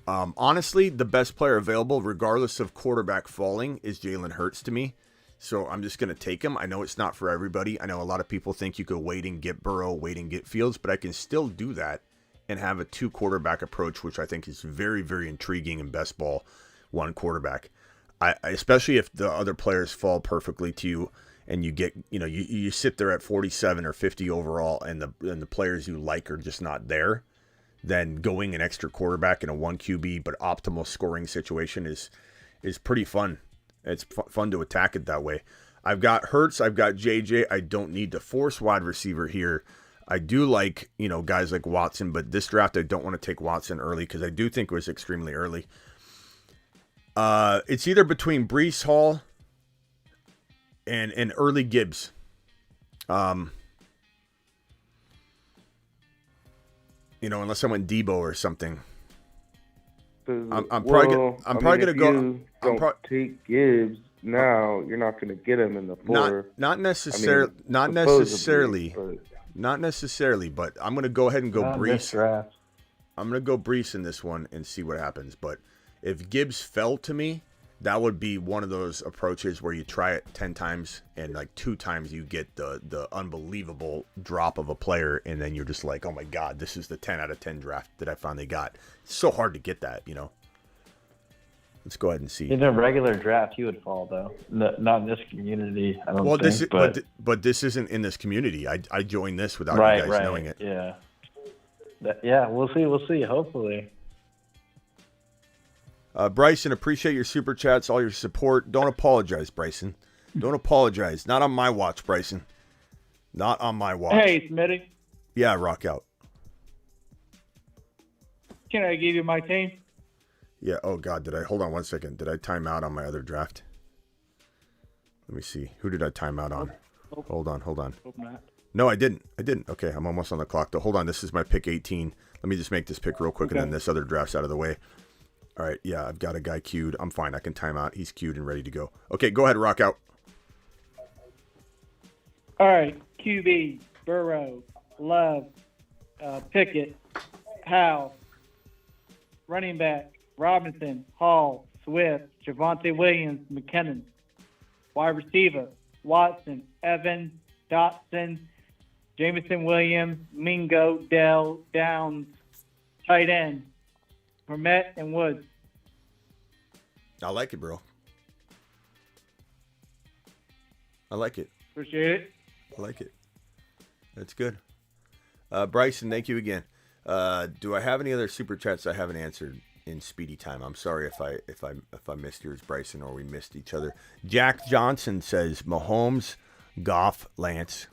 Honestly, the best player available, regardless of quarterback falling, is Jalen Hurts to me. So I'm just going to take him. I know it's not for everybody. I know a lot of people think you could wait and get Burrow, wait and get Fields, but I can still do that and have a 2 quarterback approach, which I think is very, very intriguing in best ball, 1 quarterback. Especially if the other players fall perfectly to you and you get, you sit there at 47 or 50 overall and the players you like are just not there. Then going an extra quarterback in a 1 QB but optimal scoring situation is pretty fun. It's fun to attack it that way. I've got Hurts, I've got JJ. I don't need to force wide receiver here. I do like, guys like Watson, but this draft I don't want to take Watson early because I do think it was extremely early. It's either between Breece Hall and early Gibbs. Unless I went Debo or something. I'm probably gonna go. Don't take Gibbs now. You're not gonna get him in the 4. Not necessarily. Not necessarily. But I'm gonna go ahead and go Breece. I'm gonna go Breece in this one and see what happens. But if Gibbs fell to me, that would be one of those approaches where you try it 10 times and like 2 times you get the unbelievable drop of a player, and then you're just like, oh my God, this is the 10 out of 10 draft that I finally got. It's so hard to get that, Let's go ahead and see. In a regular draft, he would fall though. Not in this community. I don't think. But this isn't in this community. I joined this without you guys knowing it. Yeah. We'll see. We'll see. Hopefully. Bryson, appreciate your super chats, all your support. Don't apologize, Bryson. Don't apologize. Not on my watch, Bryson. Not on my watch. Hey, Smitty. Yeah, rock out. Can I give you my team? Yeah. Oh God, hold on one second? Did I time out on my other draft? Let me see. Who did I time out on? Hold on. Hope not. No, I didn't. Okay, I'm almost on the clock though. Hold on. This is my pick 18. Let me just make this pick real quick, and then this other draft's out of the way. All right. Yeah, I've got a guy queued. I'm fine. I can time out. He's queued and ready to go. Okay, go ahead. Rock out. All right. QB, Burrow, Love, Pickett, Howe, running back, Robinson, Hall, Swift, Javonte Williams, McKinnon, wide receiver, Watson, Evans, Dotson, Jameson Williams, Mingo, Dell, Downs, tight end, Hermet, and Woods. I like it, bro. I like it. Appreciate it. I like it. That's good. Bryson, thank you again. Do I have any other super chats I haven't answered in speedy time? I'm sorry if I missed yours, Bryson, or we missed each other. Jack Johnson says Mahomes, Goff, Lance.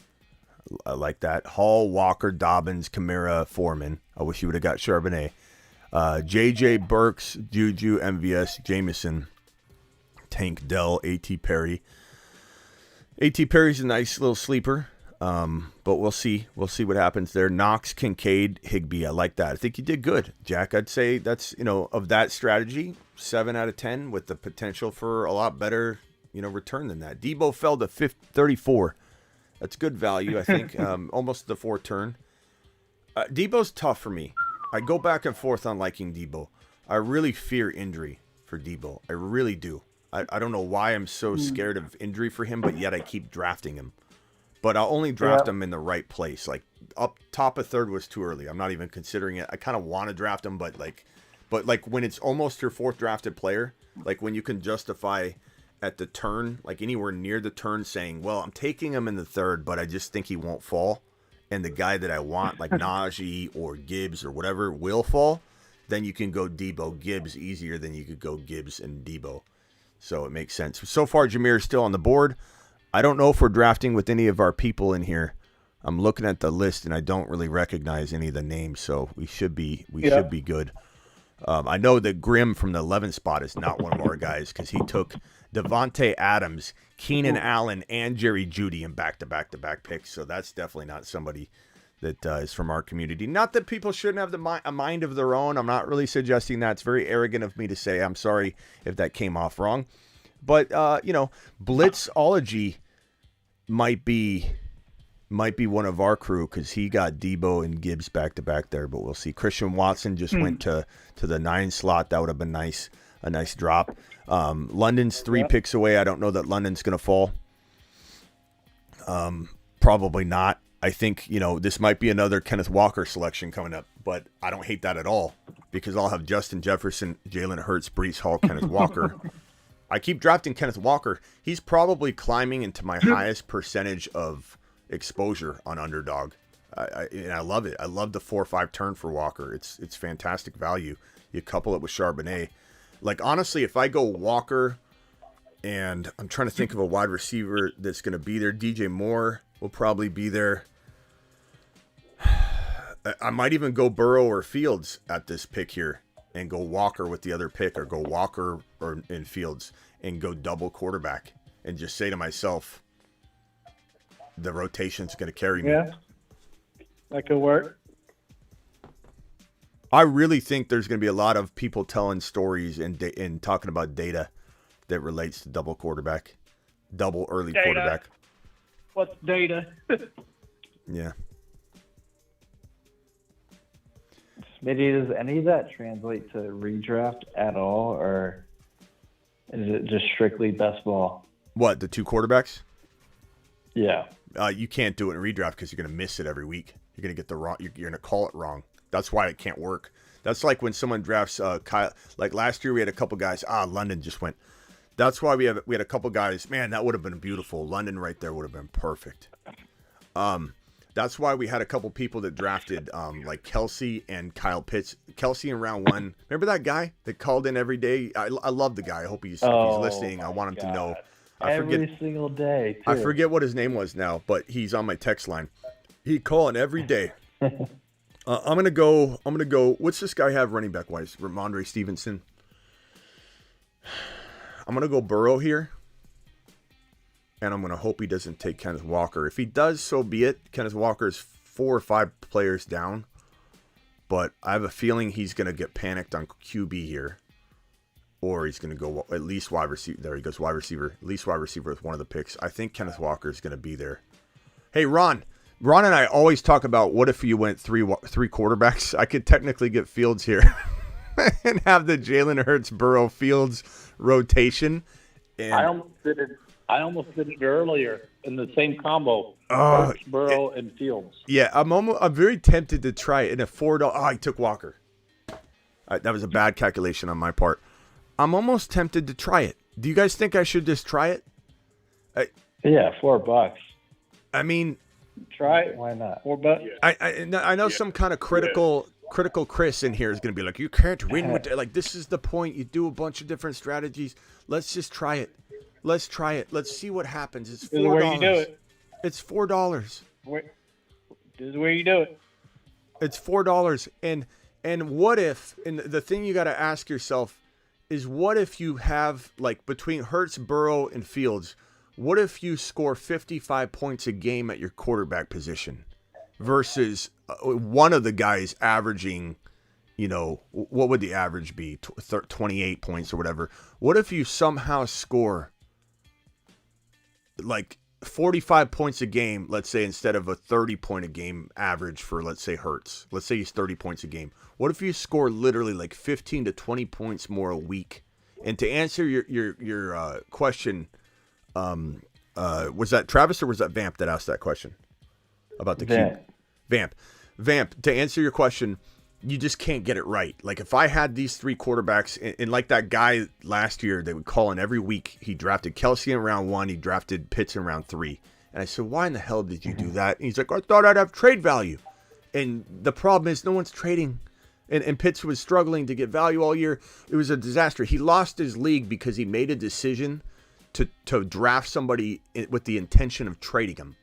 I like that. Hall, Walker, Dobbins, Kamara, Foreman. I wish you would have got Charbonnet. JJ Burks, Juju, MVS, Jameson, Tank, Dell, A.T. Perry. A.T. Perry's a nice little sleeper. But we'll see. We'll see what happens there. Knox, Kincaid, Higbee. I like that. I think you did good, Jack. I'd say that's, of that strategy, 7 out of 10 with the potential for a lot better, return than that. Debo fell to 34. That's good value, I think. Almost the 4 turn. Debo's tough for me. I go back and forth on liking Debo. I really fear injury for Debo. I really do. I don't know why I'm so scared of injury for him, but yet I keep drafting him. But I'll only draft him in the right place. Like up top of third was too early. I'm not even considering it. I kind of want to draft him, but when it's almost your 4th drafted player, like when you can justify at the turn, like anywhere near the turn, saying, "Well, I'm taking him in the 3rd, but I just think he won't fall," and the guy that I want, like Najee or Gibbs or whatever, will fall, then you can go Debo, Gibbs easier than you could go Gibbs and Debo. So it makes sense. So far, Jameer is still on the board. I don't know if we're drafting with any of our people in here. I'm looking at the list and I don't really recognize any of the names, so we should be good. I know that Grimm from the 11th spot is not one of our guys because he took Devontae Adams, Keenan Allen, and Jerry Jeudy in back-to-back picks. So that's definitely not somebody that is from our community. Not that people shouldn't have a mind of their own. I'm not really suggesting that. It's very arrogant of me to say. I'm sorry if that came off wrong. But, Blitzology might be one of our crew because he got Debo and Gibbs back-to-back there, but we'll see. Christian Watson just went to the 9 slot. That would have been nice, a nice drop. London's 3 picks away. I don't know that London's going to fall. Probably not. I think, this might be another Kenneth Walker selection coming up, but I don't hate that at all because I'll have Justin Jefferson, Jalen Hurts, Breece Hall, Kenneth Walker. I keep drafting Kenneth Walker. He's probably climbing into my highest percentage of exposure on Underdog. And I love it. I love the 4-5 turn for Walker. It's fantastic value. You couple it with Charbonnet. Like, honestly, if I go Walker and I'm trying to think of a wide receiver that's going to be there, DJ Moore will probably be there. I might even go Burrow or Fields at this pick here and go Walker with the other pick, or go Walker or in Fields and go double quarterback and just say to myself, the rotation's going to carry me. Yeah, that could work. I really think there's going to be a lot of people telling stories and talking about data that relates to double quarterback, double early quarterback. What's data? Yeah. Smitty, does any of that translate to redraft at all, or is it just strictly best ball? What, the 2 quarterbacks? Yeah. You can't do it in redraft because you're going to miss it every week. You're going to get the wrong. You're going to call it wrong. That's why it can't work. That's like when someone drafts Kyle. Like last year, we had a couple guys. London just went. That's why we had a couple guys. Man, that would have been beautiful. London right there would have been perfect. That's why we had a couple people that drafted like Kelsey and Kyle Pitts. Kelsey in round 1. Remember that guy that called in every day? I love the guy. I hope if he's listening. I want him to know. Every single day. Too. I forget what his name was now, but he's on my text line. He calling every day. I'm gonna go. What's this guy have running back wise? Ramondre Stevenson. I'm gonna go Burrow here, and I'm gonna hope he doesn't take Kenneth Walker. If he does, so be it. Kenneth Walker's 4 or 5 players down, but I have a feeling he's gonna get panicked on QB here, or he's gonna go at least wide receiver. There he goes, wide receiver. At least wide receiver with one of the picks. I think Kenneth Walker is gonna be there. Hey, Ron and I always talk about what if you went three quarterbacks. I could technically get Fields here and have the Jalen Hurts, Burrow, Fields rotation. And I almost did it earlier in the same combo. Hurts, Burrow, and Fields. Yeah, I'm very tempted to try it in a $4. I took Walker. That was a bad calculation on my part. I'm almost tempted to try it. Do you guys think I should just try it? Yeah, $4. I mean, try it. Why not? $4. I know some kind of critical Chris in here is going to be like, you can't win with it. Like, this is the point. You do a bunch of different strategies. Let's just try it. Let's try it. Let's see what happens. It's $4. This is where you do it. It's $4. This is where you do it. It's $4. And what if? And the thing you got to ask yourself is, what if you have, like, between Hurts, Burrow, and Fields, what if you score 55 points a game at your quarterback position versus one of the guys averaging, what would the average be? 28 points or whatever. What if you somehow score like 45 points a game, let's say, instead of a 30-point a game average for, let's say, Hurts. Let's say he's 30 points a game. What if you score literally like 15 to 20 points more a week? And to answer your question, was that Travis or was that Vamp that asked that question about the cube? Vamp. To answer your question, you just can't get it right. Like, if I had these 3 quarterbacks, and like that guy last year, they would call in every week. He drafted Kelsey in round 1. He drafted Pitts in round 3. And I said, why in the hell did you do that? And he's like, I thought I'd have trade value. And the problem is no one's trading. And Pitts was struggling to get value all year. It was a disaster. He lost his league because he made a decision to draft somebody with the intention of trading him.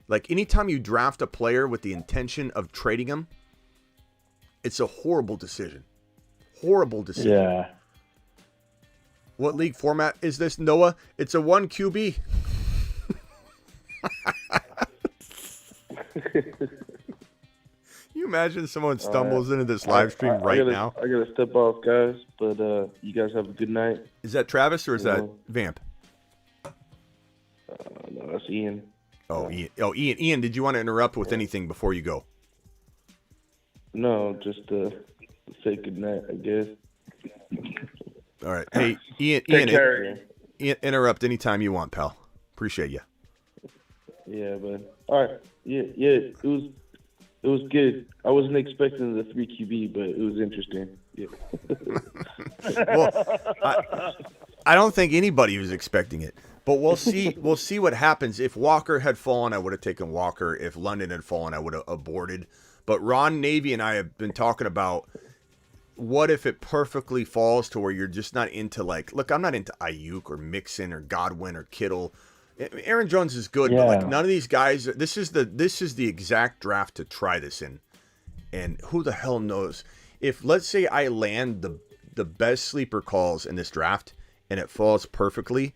Like, anytime you draft a player with the intention of trading him, it's a horrible decision. Horrible decision. Yeah. What league format is this, Noah? It's a 1 QB. You imagine someone stumbles into this live stream now? I gotta step off, guys. But you guys have a good night. Is that Travis or is that Vamp? No, that's Ian. Oh, Ian. Oh, Ian, did you want to interrupt with anything before you go? No, just say good night, I guess. All right. Hey, Ian, interrupt anytime you want, pal. Appreciate you. Yeah, but all right. Yeah, it was good. I wasn't expecting the 3 QB, but it was interesting. Yeah. Well, I don't think anybody was expecting it. But we'll see. We'll see what happens. If Walker had fallen, I would have taken Walker. If London had fallen, I would have aborted. But Ron Navy and I have been talking about what if it perfectly falls to where you're just not into, like, look, I'm not into Ayuk or Mixon or Godwin or Kittle. Aaron Jones is good, but like none of these guys. This is the exact draft to try this in. And who the hell knows? If, let's say, I land the best sleeper calls in this draft and it falls perfectly,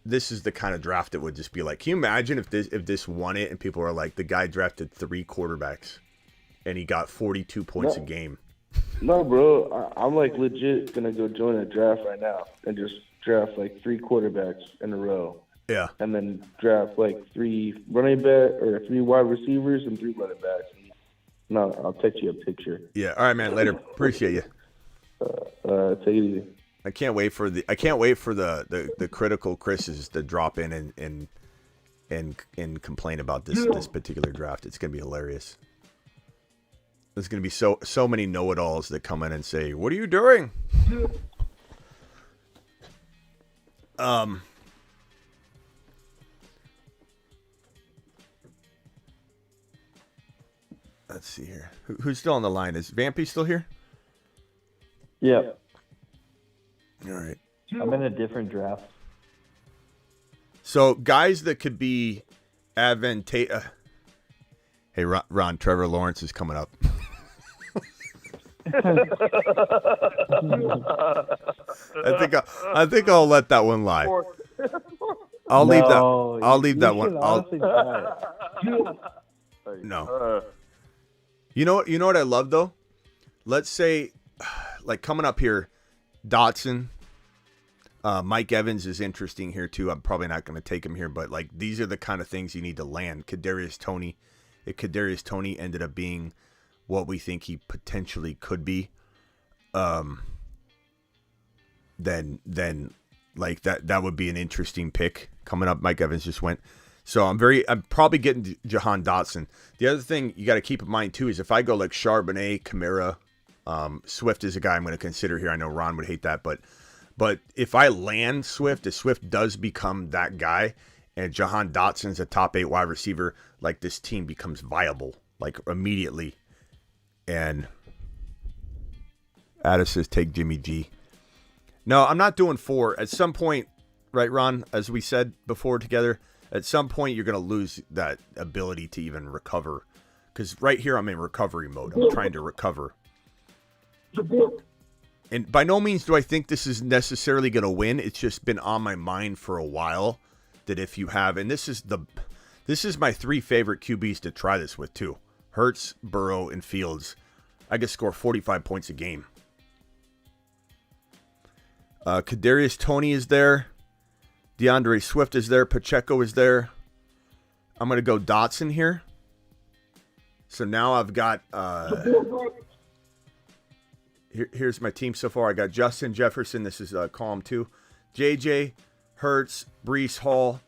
this is the kind of draft that would just be like, can you imagine if this won it and people are like, the guy drafted 3 quarterbacks and he got 42 points a game? No, bro. I'm like legit going to go join a draft right now and just draft like 3 quarterbacks in a row. Yeah. And then draft like 3 running back or 3 wide receivers and 3 running backs. No, I'll text you a picture. Yeah. All right, man. Later. Appreciate you. Take it easy. I can't wait for the critical Chris's to drop in and complain about this particular draft. It's gonna be hilarious. There's going to be so many know-it-alls that come in and say, "What are you doing?" Let's see here. Who's still on the line? Is Vampy still here? Yeah. All right. I'm in a different draft. So guys that could be advantageous. Hey, Ron, Trevor Lawrence is coming up. I think I'll let that one lie. I'll leave that one. No. You know what I love though? Let's say, like coming up here, Dotson, Mike Evans is interesting here too. I'm probably not going to take him here, but like these are the kind of things you need to land. Kadarius Toney. If Kadarius Toney ended up being what we think he potentially could be, then like that would be an interesting pick coming up. Mike Evans just went. So I'm probably getting Jahan Dotson. The other thing you got to keep in mind too is if I go like Charbonnet, Kamara, Swift is a guy I'm going to consider here. I know Ron would hate that, but if I land Swift, if Swift does become that guy, and Jahan Dotson's a top 8 wide receiver, like this team becomes viable like immediately. And Addis says take Jimmy G. No, I'm not doing 4. At some point, right, Ron, as we said before together, at some point you're going to lose that ability to even recover. Because right here I'm in recovery mode. I'm trying to recover. And by no means do I think this is necessarily going to win. It's just been on my mind for a while that if you have, and this is my 3 favorite QBs to try this with too. Hurts, Burrow, and Fields. I could score 45 points a game. Kadarius Toney is there. DeAndre Swift is there. Pacheco is there. I'm going to go Dotson here. So now I've got... here's my team so far. I got Justin Jefferson. This is column 2. JJ, Hurts, Breece Hall,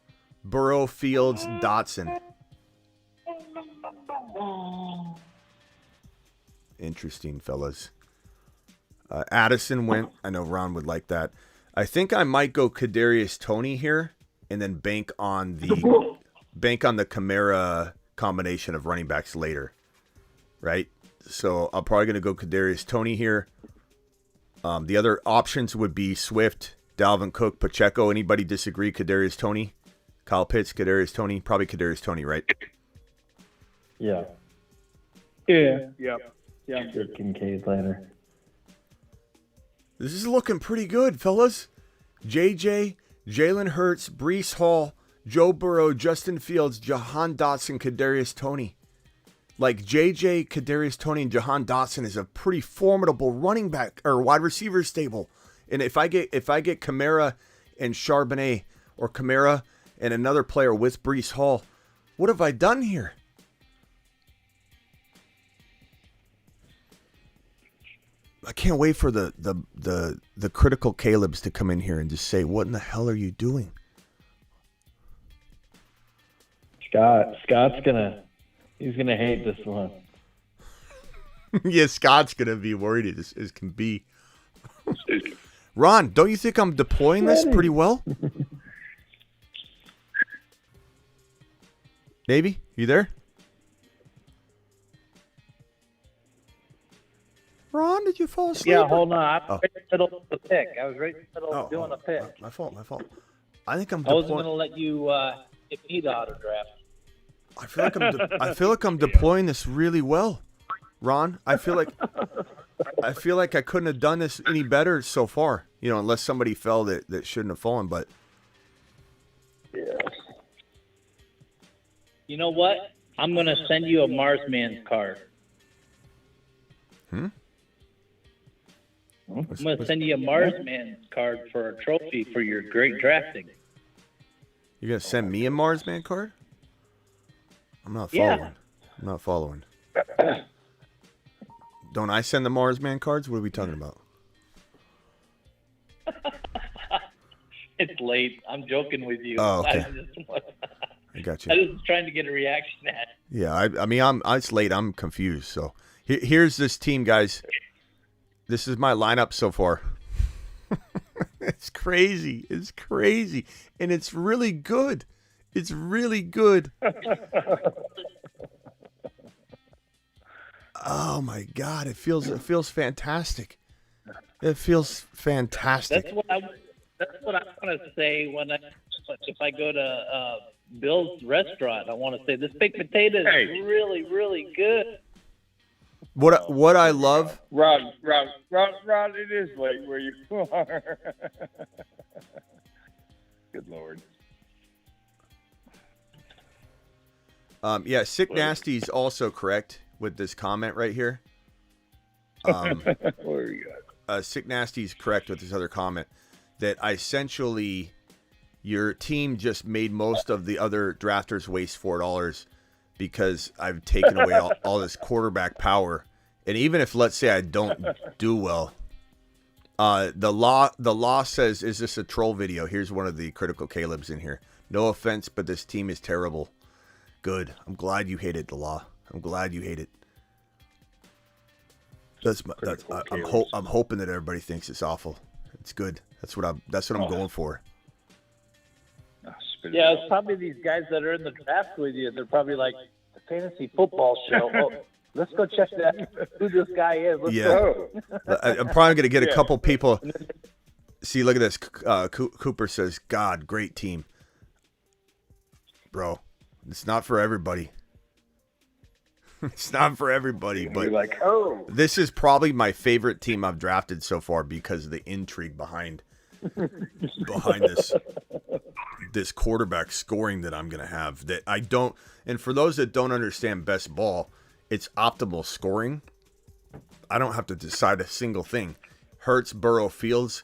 Burrow, Fields, Dotson. Interesting, fellas. Addison went. I know Ron would like that. I think I might go Kadarius Toney here and then bank on the Kamara combination of running backs later. Right? So I'm probably going to go Kadarius Toney here. The other options would be Swift, Dalvin Cook, Pacheco. Anybody disagree? Kadarius Toney? Kyle Pitts, Kadarius Toney? Probably Kadarius Toney, right? Yeah. Yeah. Yep. Yeah. Kincaid later. This is looking pretty good, fellas. JJ, Jalen Hurts, Breece Hall, Joe Burrow, Justin Fields, Jahan Dotson, Kadarius Toney. Like JJ, Kadarius Toney, and Jahan Dotson is a pretty formidable running back or wide receiver stable. And if I get Kamara and Charbonnet or Kamara and another player with Breece Hall, what have I done here? I can't wait for the critical Calebs to come in here and just say, "What in the hell are you doing?" Scott's he's gonna hate this one. Yeah, Scott's gonna be worried as can be. Ron, don't you think I'm deploying this pretty well? Maybe? You there? Ron, did you fall asleep? Yeah, hold on. I was right in the middle of the pick. I was right in the middle of doing a pick. My fault. I think I'm I wasn't going to let you get me the auto draft. I feel like I'm deploying this really well, Ron. I feel like I couldn't have done this any better so far. You know, unless somebody fell that shouldn't have fallen. But yeah. You know what? I'm going to send you a Marsman card. Hmm. I'm going to send you a Marsman card for a trophy for your great drafting. You're going to send me a Marsman card? I'm not following. Yeah. I'm not following. Don't I send the Marsman cards? What are we talking about? It's late. I'm joking with you. Oh, okay. I got you. I was trying to get a reaction at. Yeah, I mean, it's late. I'm confused. So Here's this team, guys. This is my lineup so far. It's crazy. It's crazy. And it's really good. It's really good. Oh my God. It feels fantastic. It feels fantastic. That's what I want to say if I go to Bill's restaurant. I want to say this baked potato is really, really good. What I love, Rod, it is late where you are. Good Lord. Yeah, Sick Nasty's also correct with this comment right here. Where you got? Sick Nasty's correct with this other comment that essentially your team just made most of the other drafters waste $4 because I've taken away all this quarterback power. And even if, let's say, I don't do well, the law says, is this a troll video? Here's one of the critical Caleb's in here. No offense, but this team is terrible. Good. I'm glad you hate it, the law. I'm glad you hate it. I'm hoping that everybody thinks it's awful. It's good. That's what I'm going for. Yeah, it's probably these guys that are in the draft with you. They're probably like the fantasy football show. Oh, let's go check who this guy is. Let's go. I'm probably going to get a couple people. See, look at this. Cooper says, God, great team. Bro, it's not for everybody. It's not for everybody. But like, this is probably my favorite team I've drafted so far because of the intrigue behind this quarterback scoring that I'm going to have. That I don't. And for those that don't understand best ball, it's optimal scoring. I don't have to decide a single thing. Hurts, Burrow, Fields.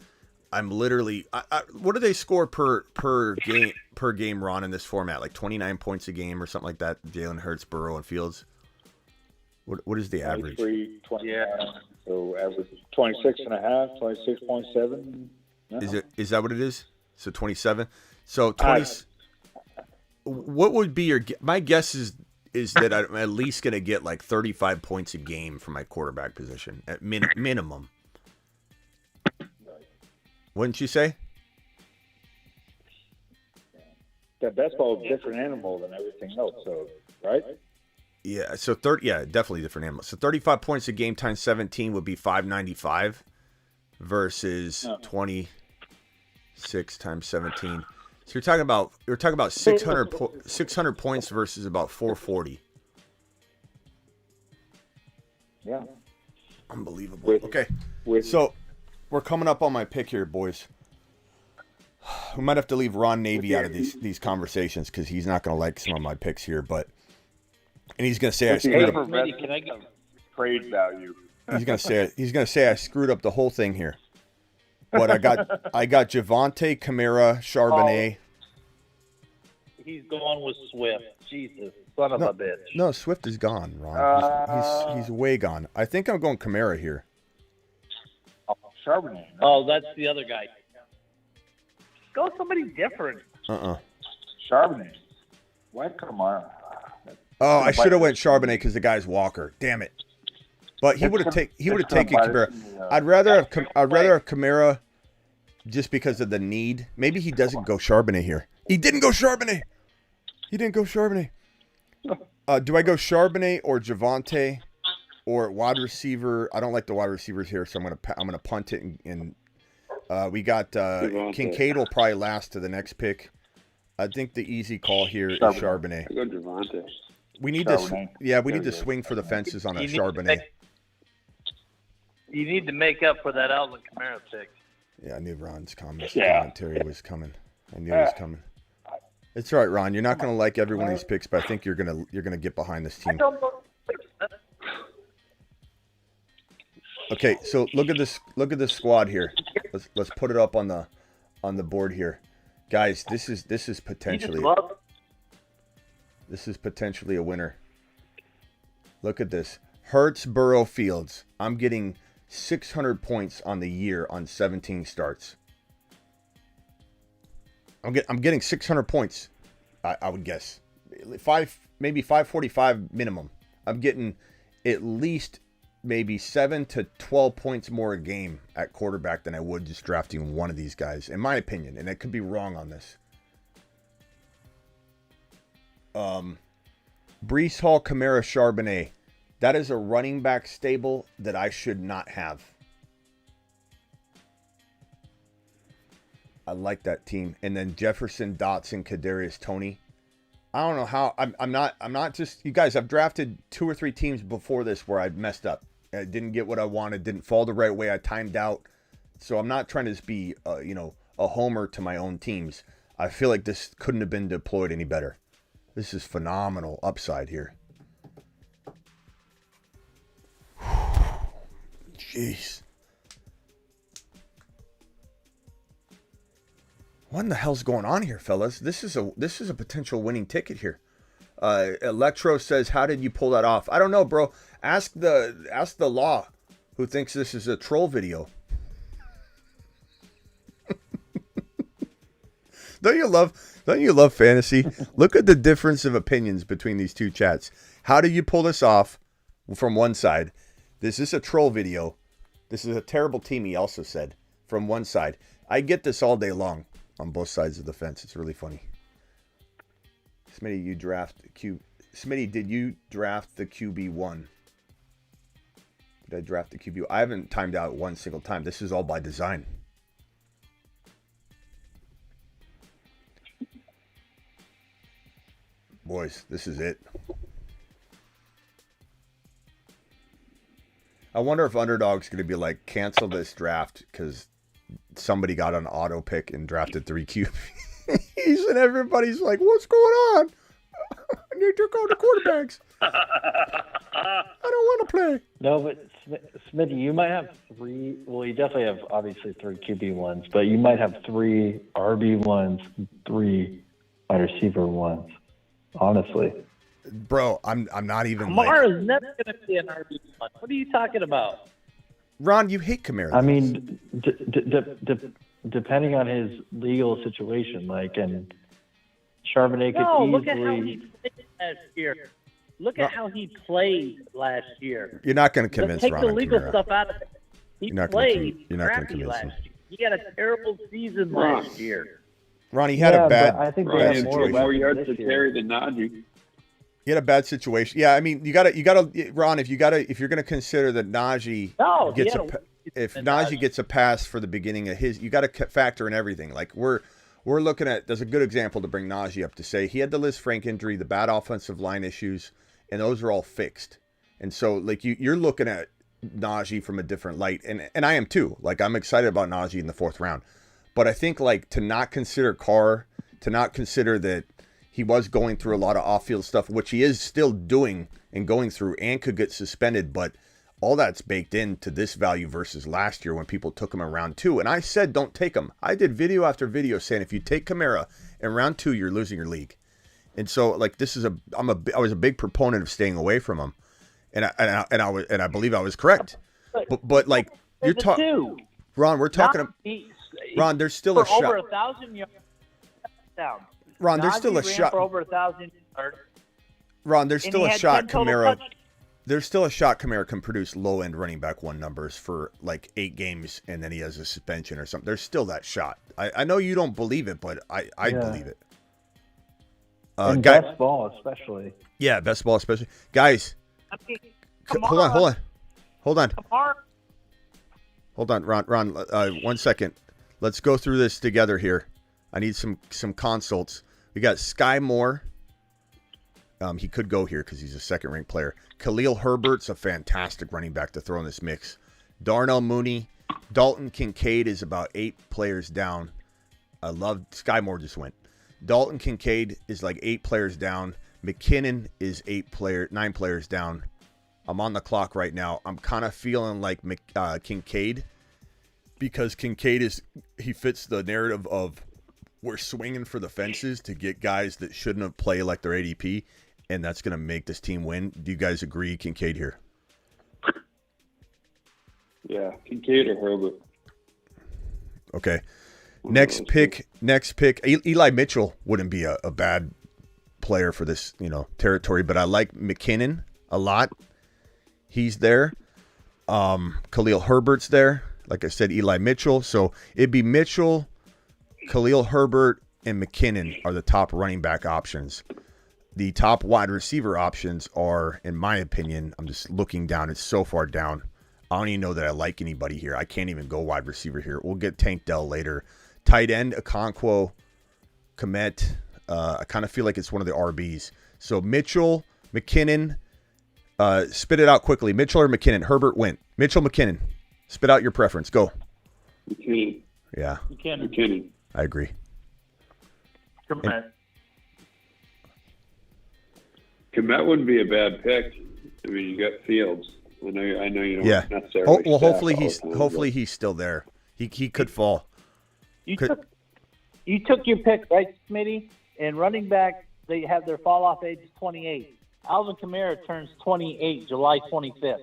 I'm literally. What do they score per game, Ron, in this format? Like 29 points a game or something like that. Jalen Hurts, Burrow, and Fields. What is the average? 20, yeah. So average 26.5, 26.7. No. Is that what it is? So 27. So 20. What would be my guess is that I'm at least going to get like 35 points a game from my quarterback position at minimum. Wouldn't you say? That best ball is a different animal than everything else, so right? Yeah, so definitely different animal. So 35 points a game times 17 would be 595 versus 26 times 17. So you're talking about 600 points versus about 440. Yeah. Unbelievable. Okay. So we're coming up on my pick here, boys. We might have to leave Ron Navy out of these conversations because he's not going to like some of my picks here, and he's going to say I screwed up. Can I get trade value? He's going to say I screwed up the whole thing here. But I got Javonte, Kamara, Charbonnet. He's going with Swift. Jesus, son of a bitch. No, Swift is gone, Ron. He's way gone. I think I'm going Kamara here. Charbonnet. Oh, that's the other guy. Go somebody different. Charbonnet. Why Kamara? Oh, I should have went Charbonnet because the guy's Walker. Damn it! But he would have taken Kamara. I'd rather have Kamara just because of the need. Maybe he doesn't go Charbonnet here. He didn't go Charbonnet. Do I go Charbonnet or Javonte or wide receiver? I don't like the wide receivers here, so I'm gonna punt it and we got Kincaid will probably last to the next pick. I think the easy call here is Charbonnet. I go Javonte. We need to swing for the fences on a Charbonnet. You need to make up for that Alvin Kamara pick. Yeah, I knew Ron's commentary was coming. I knew he was coming. It's all right, Ron. You're not going to like every one of these picks, but I think you're gonna get behind this team. Okay, so look at this squad here. Let's put it up on the board here, guys. This is potentially a winner. Look at this. Hurts, Burrow, Fields. I'm getting 600 points on the year on 17 starts. I'm getting 600 points. I would guess maybe 545 minimum. I'm getting at least maybe 7 to 12 points more a game at quarterback than I would just drafting one of these guys, in my opinion. And I could be wrong on this. Breece Hall, Kamara, Charbonnet. That is a running back stable that I should not have. I like that team. And then Jefferson, Dotson, Kadarius Toney. I don't know how. I'm not just, you guys, I've drafted 2 or 3 teams before this where I messed up. I didn't get what I wanted, didn't fall the right way. I timed out. So I'm not trying to just be, a homer to my own teams. I feel like this couldn't have been deployed any better. This is phenomenal upside here. Jeez. What in the hell's going on here, fellas? This is a potential winning ticket here. Electro says, "How did you pull that off?" I don't know, bro. Ask the law, who thinks this is a troll video. Don't you love fantasy? Look at the difference of opinions between these two chats. How do you pull this off? From one side, this is a troll video. This is a terrible team, he also said. From one side. I get this all day long on both sides of the fence. It's really funny. Smitty, did you draft the QB1? Did I draft the QB? I haven't timed out one single time. This is all by design. Boys, this is it. I wonder if Underdog's going to be like, cancel this draft because somebody got an auto pick and drafted 3 QBs. And everybody's like, what's going on? I need to go to quarterbacks. I don't want to play. No, but Smitty, you might have 3. Well, you definitely have obviously 3 QB1s, but you might have 3 RB1s, 3 wide receiver ones. Honestly, bro, I'm not even. Kamara's never going to be an RB1. What are you talking about? Ron, you hate Kamara. I mean, depending on his legal situation, and Charbonnet could easily. Look at how he played last year. Look at how he played last year. You're not going to convince Ron. Take the legal stuff out of it. He played crappy last year. He had a terrible season last year. Ron, he had a bad. I think Ron had more yards to carry than Najee. He had a bad situation. Yeah, I mean, you gotta, Ron. If you're gonna consider that Najee Najee gets a pass for the beginning of his, you got to factor in everything. Like we're looking at. There's a good example to bring Najee up to say he had the Liz Frank injury, the bad offensive line issues, and those are all fixed. And so, like you're looking at Najee from a different light, and I am too. Like I'm excited about Najee in the 4th round. But I think to not consider Carr, to not consider that he was going through a lot of off-field stuff, which he is still doing and going through and could get suspended, but all that's baked into this value versus last year when people took him in round 2. And I said, don't take him. I did video after video saying if you take Kamara in round 2, you're losing your league. And so I was a big proponent of staying away from him. And I believe I was correct. But you're talking, Ron, we're talking about. Ron, there's still a shot. Over 1,000 yards down. Ron, there's still a shot. For over 1,000 yards. Ron, there's still a shot. Kamara. There's still a shot. Kamara can produce low-end running back 1 numbers for 8 games, and then he has a suspension or something. There's still that shot. I know you don't believe it, but I believe it. Best ball, especially. Yeah, best ball, especially. Guys, hold on. Hold on, Ron. 1 second. Let's go through this together here. I need some consults. We got Sky Moore. He could go here because he's a 2nd-ranked player. Khalil Herbert's a fantastic running back to throw in this mix. Darnell Mooney. Dalton Kincaid is about 8 players down. I love Sky Moore just went. Dalton Kincaid is 8 players down. McKinnon is 9 players down. I'm on the clock right now. I'm kind of feeling like Kincaid, because Kincaid he fits the narrative of we're swinging for the fences to get guys that shouldn't have played like their ADP, and that's going to make this team win. Do you guys agree, Kincaid here? Yeah, Kincaid or Herbert. Okay. Next pick. Eli Mitchell wouldn't be a bad player for this territory, but I like McKinnon a lot. He's there. Khalil Herbert's there. Like I said, Eli Mitchell. So it'd be Mitchell, Khalil Herbert, and McKinnon are the top running back options. The top wide receiver options are, in my opinion, I'm just looking down. It's so far down. I don't even know that I like anybody here. I can't even go wide receiver here. We'll get Tank Dell later. Tight end, Okonkwo, Kmet. I kind of feel like it's one of the RBs. So Mitchell, McKinnon. Spit it out quickly. Mitchell or McKinnon? Herbert went. Mitchell, McKinnon. Spit out your preference. Go. McKinnon. Yeah. McKinnon. I agree. Komet wouldn't be a bad pick. I mean, you got Fields. I know you don't necessarily. Oh, well, hopefully he's still there. He could fall. You took your pick, right, Smitty? And running back, they have their fall off age is 28. Alvin Kamara turns 28 July 25th.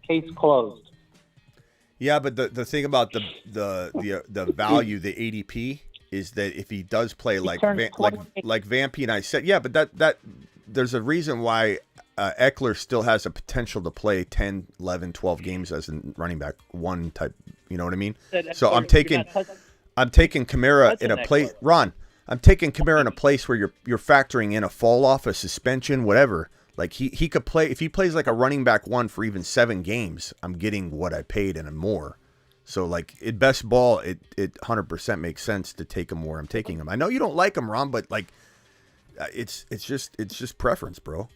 Case closed. Yeah, but the thing about the value, the ADP, is that if he does play like Vampy and I said, yeah, but that there's a reason why Eckler still has a potential to play 10, 11, 12 games as a running back one type. You know what I mean? So I'm taking Kamara in a place. Ron, I'm taking Kamara in a place where you're factoring in a fall off, a suspension, whatever. Like he could play if he plays like a running back one for even 7 games. I'm getting what I paid and more. So like at best ball, it 100% makes sense to take him where I'm taking him. I know you don't like him, Ron, but like it's just preference, bro.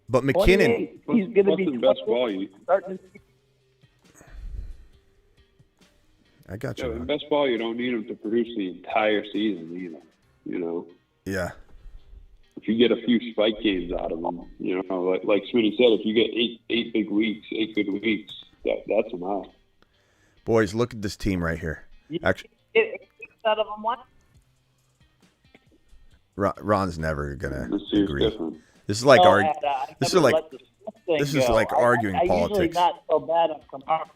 But McKinnon, he's going to be the best ball. I got you. Yeah, in best ball, you don't need him to produce the entire season either. You know. Yeah. If you get a few spike games out of him, you know, like Smitty said, if you get eight big weeks, 8 good weeks, that's enough. Boys, look at this team right here. Actually, out of them what? Ron's never gonna agree. Different. This is like arguing I politics. Usually not so bad on Kamara.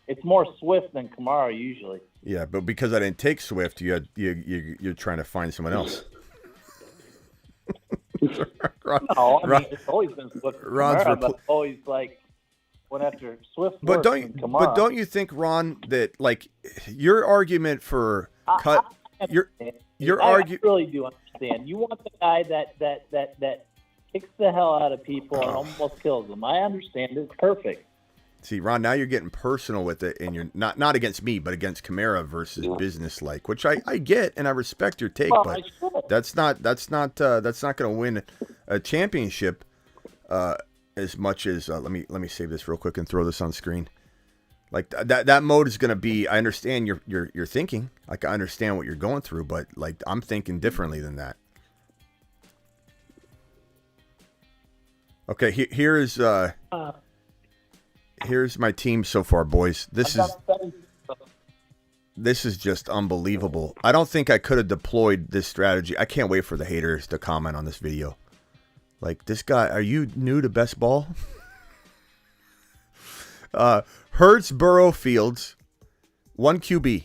It's more Swift than Kamara usually. Yeah, but because I didn't take Swift, you're trying to find someone else. It's always been Swift. Kamara, but always like went after Swift. But don't you think, Ron, that like your argument for cut? I really do understand. You want the guy that kicks the hell out of people and almost kills them. I understand. It's perfect. See, Ron, now you're getting personal with it, and you're not against me, but against Kamara versus business-like, which I get and I respect your take, but that's not going to win a championship as much as let me save this real quick and throw this on screen. Like that mode is going to be. I understand your thinking. Like I understand what you're going through, but like I'm thinking differently than that. Okay, here's my team so far, boys. This is just unbelievable. I don't think I could have deployed this strategy. I can't wait for the haters to comment on this video. Like, this guy, are you new to best ball? Hurts, Burrow, Fields, 1 QB,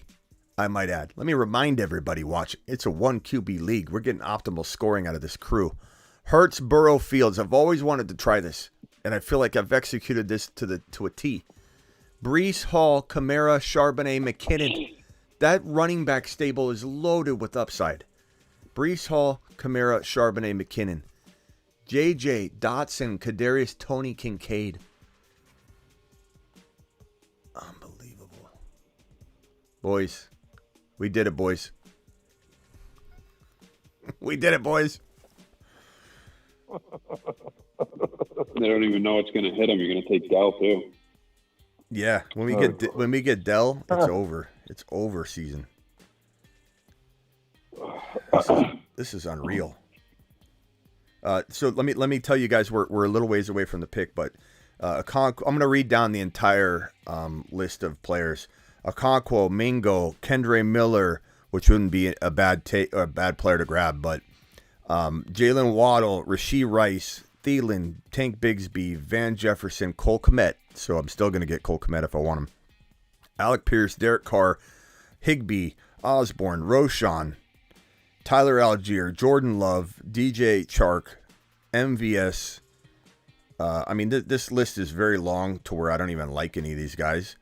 I might add. Let me remind everybody watching, it's a 1 QB league. We're getting optimal scoring out of this crew. Hurts, Burrow, Fields. I've always wanted to try this, and I feel like I've executed this to a T. Breece Hall, Kamara, Charbonnet, McKinnon. That running back stable is loaded with upside. Breece Hall, Kamara, Charbonnet, McKinnon. JJ, Dotson, Kadarius, Tony, Kincaid. Unbelievable. Boys, we did it, boys. We did it, boys. They don't even know what's going to hit them. You're going to take Dell too. Yeah, when we get Dell, it's over. It's over season. This is unreal. So let me tell you guys, we're a little ways away from the pick, but I'm going to read down the entire list of players. Okonkwo, Mingo, Kendre Miller, which wouldn't be a bad player to grab, but Jalen Waddle, Rashee Rice, Thielen, Tank Bigsby, Van Jefferson, Cole Kmet. So I'm still going to get Cole Kmet if I want him. Alec Pierce, Derek Carr, Higbee, Osborne, Roshan, Tyler Algier, Jordan Love, DJ Chark, MVS, I mean, this list is very long to where I don't even like any of these guys.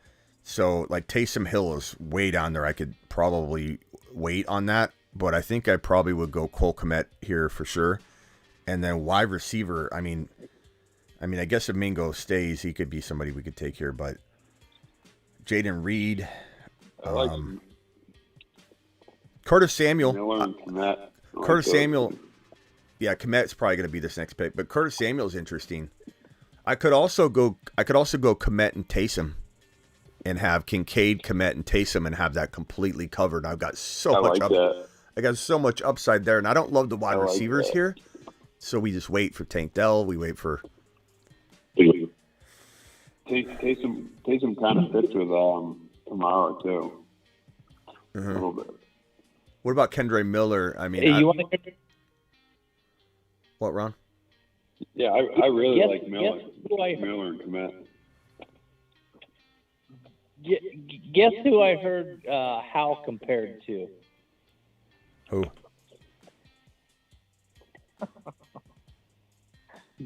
So, like, Taysom Hill is way down there. I could probably wait on that, but I think I probably would go Cole Kmet here for sure. And then wide receiver, I mean, I guess if Mingo stays, he could be somebody we could take here, but Jaden Reed, Curtis Samuel. Curtis Samuel, yeah, Kmet's probably going to be this next pick, but Curtis Samuel's interesting. I could also go Kmet and Taysom, and have Kincaid, Kmet, and Taysom, and have that completely covered. I've got so much I got so much upside there, and I don't love the wide receivers here, so we just wait for Tank Dell. We wait for Taysom kind of fits with tomorrow too. A little bit. What about Kendre Miller? I mean, what, Ron? Yeah, I really like Miller. Miller and Kmet. Guess who I heard Hal compared to? Who?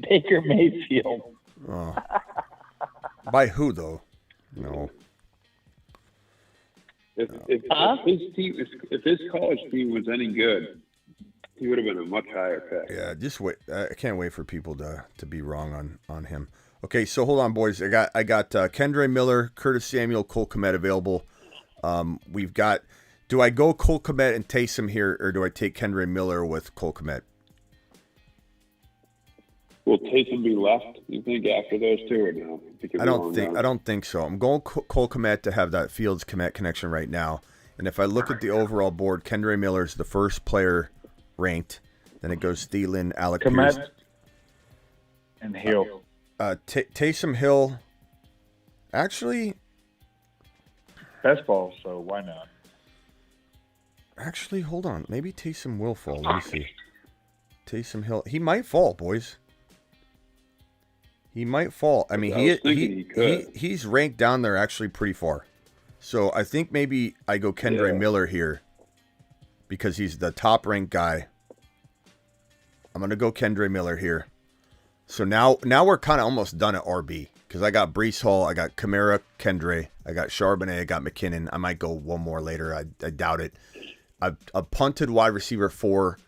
Baker Mayfield. Oh. By who, though? No. If his college team was any good, he would have been a much higher pick. Yeah, just wait. I can't wait for people to be wrong on him. Okay, so hold on, boys. I got Kendre Miller, Curtis Samuel, Cole Kmet available. We've got. Do I go Cole Kmet and Taysom here, or do I take Kendre Miller with Cole Kmet? Will Taysom be left? You think after those two, or no? I don't think so. I'm going Cole Kmet to have that Fields Kmet connection right now. And if I look at the overall board, Kendre Miller is the first player ranked. Then it goes Thielen, Alec Kmet, Pierce, and Hill. Taysom Hill, actually, best ball, so why not? Actually, hold on. Maybe Taysom will fall. Let me see. Taysom Hill, he might fall, boys. He might fall. I mean, he's ranked down there actually pretty far. So I think maybe I go Kendre Miller here because he's the top ranked guy. I'm gonna go Kendre Miller here. So now we're kind of almost done at RB because I got Breece Hall, I got Kamara, Kendre, I got Charbonnet, I got McKinnon. I might go one more later. I doubt it. I've punted wide receiver 4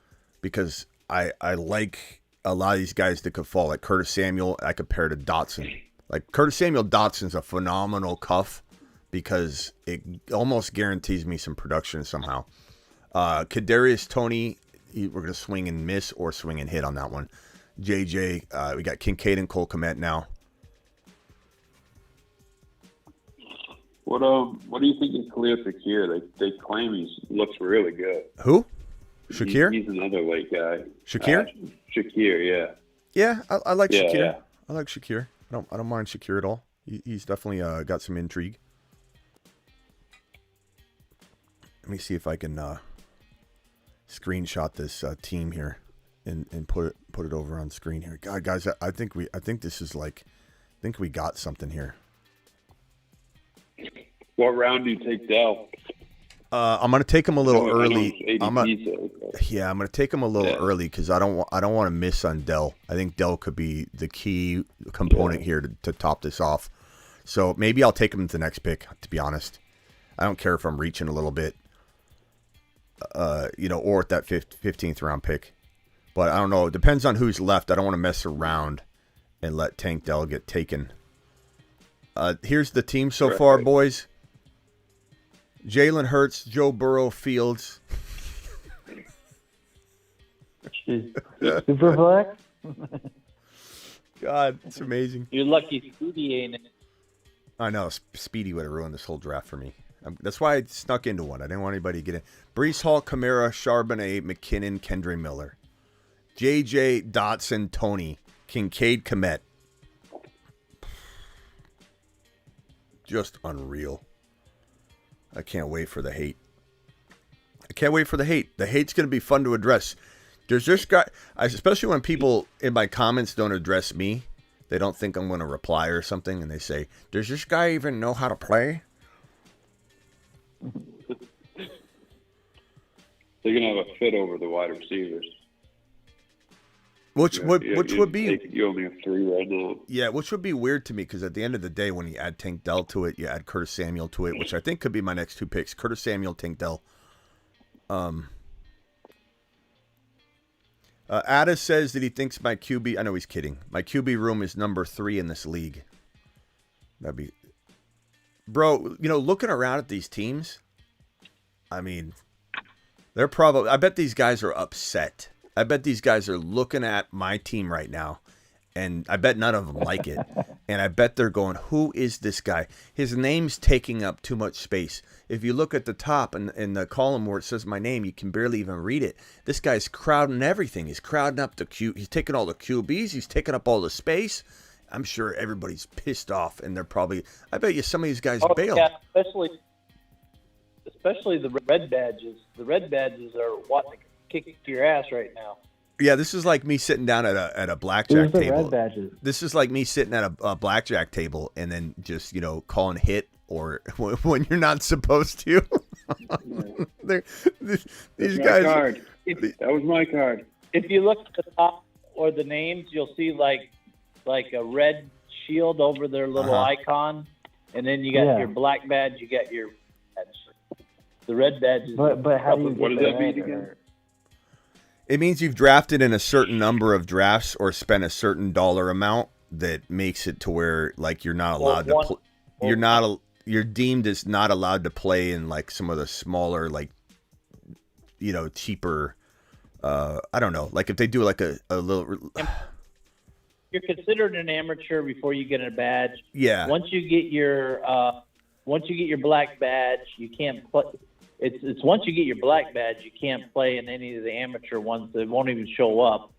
because I like a lot of these guys that could fall. Like Curtis Samuel, I compare to Dotson. Like Curtis Samuel, Dotson's a phenomenal cuff because it almost guarantees me some production somehow. Kadarius Toney, we're gonna swing and miss or swing and hit on that one. JJ, we got Kincaid and Cole Kmet now. What do you think of Khalil Shakir? They claim he looks really good. Who? Shakir? He's another late guy. Shakir? Shakir, yeah. Yeah, I like Shakir. Yeah. I like Shakir. I don't mind Shakir at all. He's definitely got some intrigue. Let me see if I can screenshot this team here and put it over on screen here. God, guys, I think this is like, I think we got something here. What round do you take Dell? I'm gonna take him a little early. I'm gonna take him a little early because I don't want to miss on Dell. I think Dell could be the key component here to top this off. So maybe I'll take him to the next pick. To be honest, I don't care if I'm reaching a little bit, or at that 15th round pick. But I don't know. It depends on who's left. I don't want to mess around and let Tank Dell get taken. Here's the team so far, boys. Jalen Hurts, Joe Burrow, Fields. Super flex? God, it's amazing. You're lucky Speedy ain't in it. I know. Speedy would have ruined this whole draft for me. That's why I snuck into one. I didn't want anybody to get in. Breece Hall, Kamara, Charbonnet, McKinnon, Kendre Miller. JJ, Dotson, Toney, Kincaid, Kmet. Just unreal. I can't wait for the hate. The hate's going to be fun to address. There's this guy, especially when people in my comments don't address me. They don't think I'm going to reply or something, and they say, does this guy even know how to play? They're going to have a fit over the wide receivers. Which would be you only have 3 right now. Yeah, which would be weird to me because at the end of the day, when you add Tank Dell to it, you add Curtis Samuel to it, which I think could be my next 2 picks: Curtis Samuel, Tank Dell. Ada says that he thinks my QB. I know he's kidding. My QB room is number 3 in this league. That'd be, bro. Looking around at these teams, I mean, they're probably. I bet these guys are upset. I bet these guys are looking at my team right now, and I bet none of them like it. And I bet they're going, who is this guy? His name's taking up too much space. If you look at the top in the column where it says my name, you can barely even read it. This guy's crowding everything. He's crowding up he's taking all the QBs. He's taking up all the space. I'm sure everybody's pissed off, and they're probably, I bet you some of these guys bailed. Yeah, especially the red badges. The red badges are wanting to kick your ass right now. Yeah, this is like me sitting down at a blackjack table. Red badges? This is like me sitting at a blackjack table and then just calling hit or when you're not supposed to. These guys. Card. That was my card. If you look at the top or the names, you'll see like a red shield over their little icon, and then you got your black badge. You got your badge. The red badge is. But how do you? What does that mean again? It means you've drafted in a certain number of drafts or spent a certain dollar amount that makes it to where you're not allowed to you're deemed as not allowed to play in some of the smaller cheaper I don't know, if they do a little. You're considered an amateur before you get a badge. Yeah. Once you get your black badge, you can't play. It's once you get your black badge, you can't play in any of the amateur ones. They won't even show up.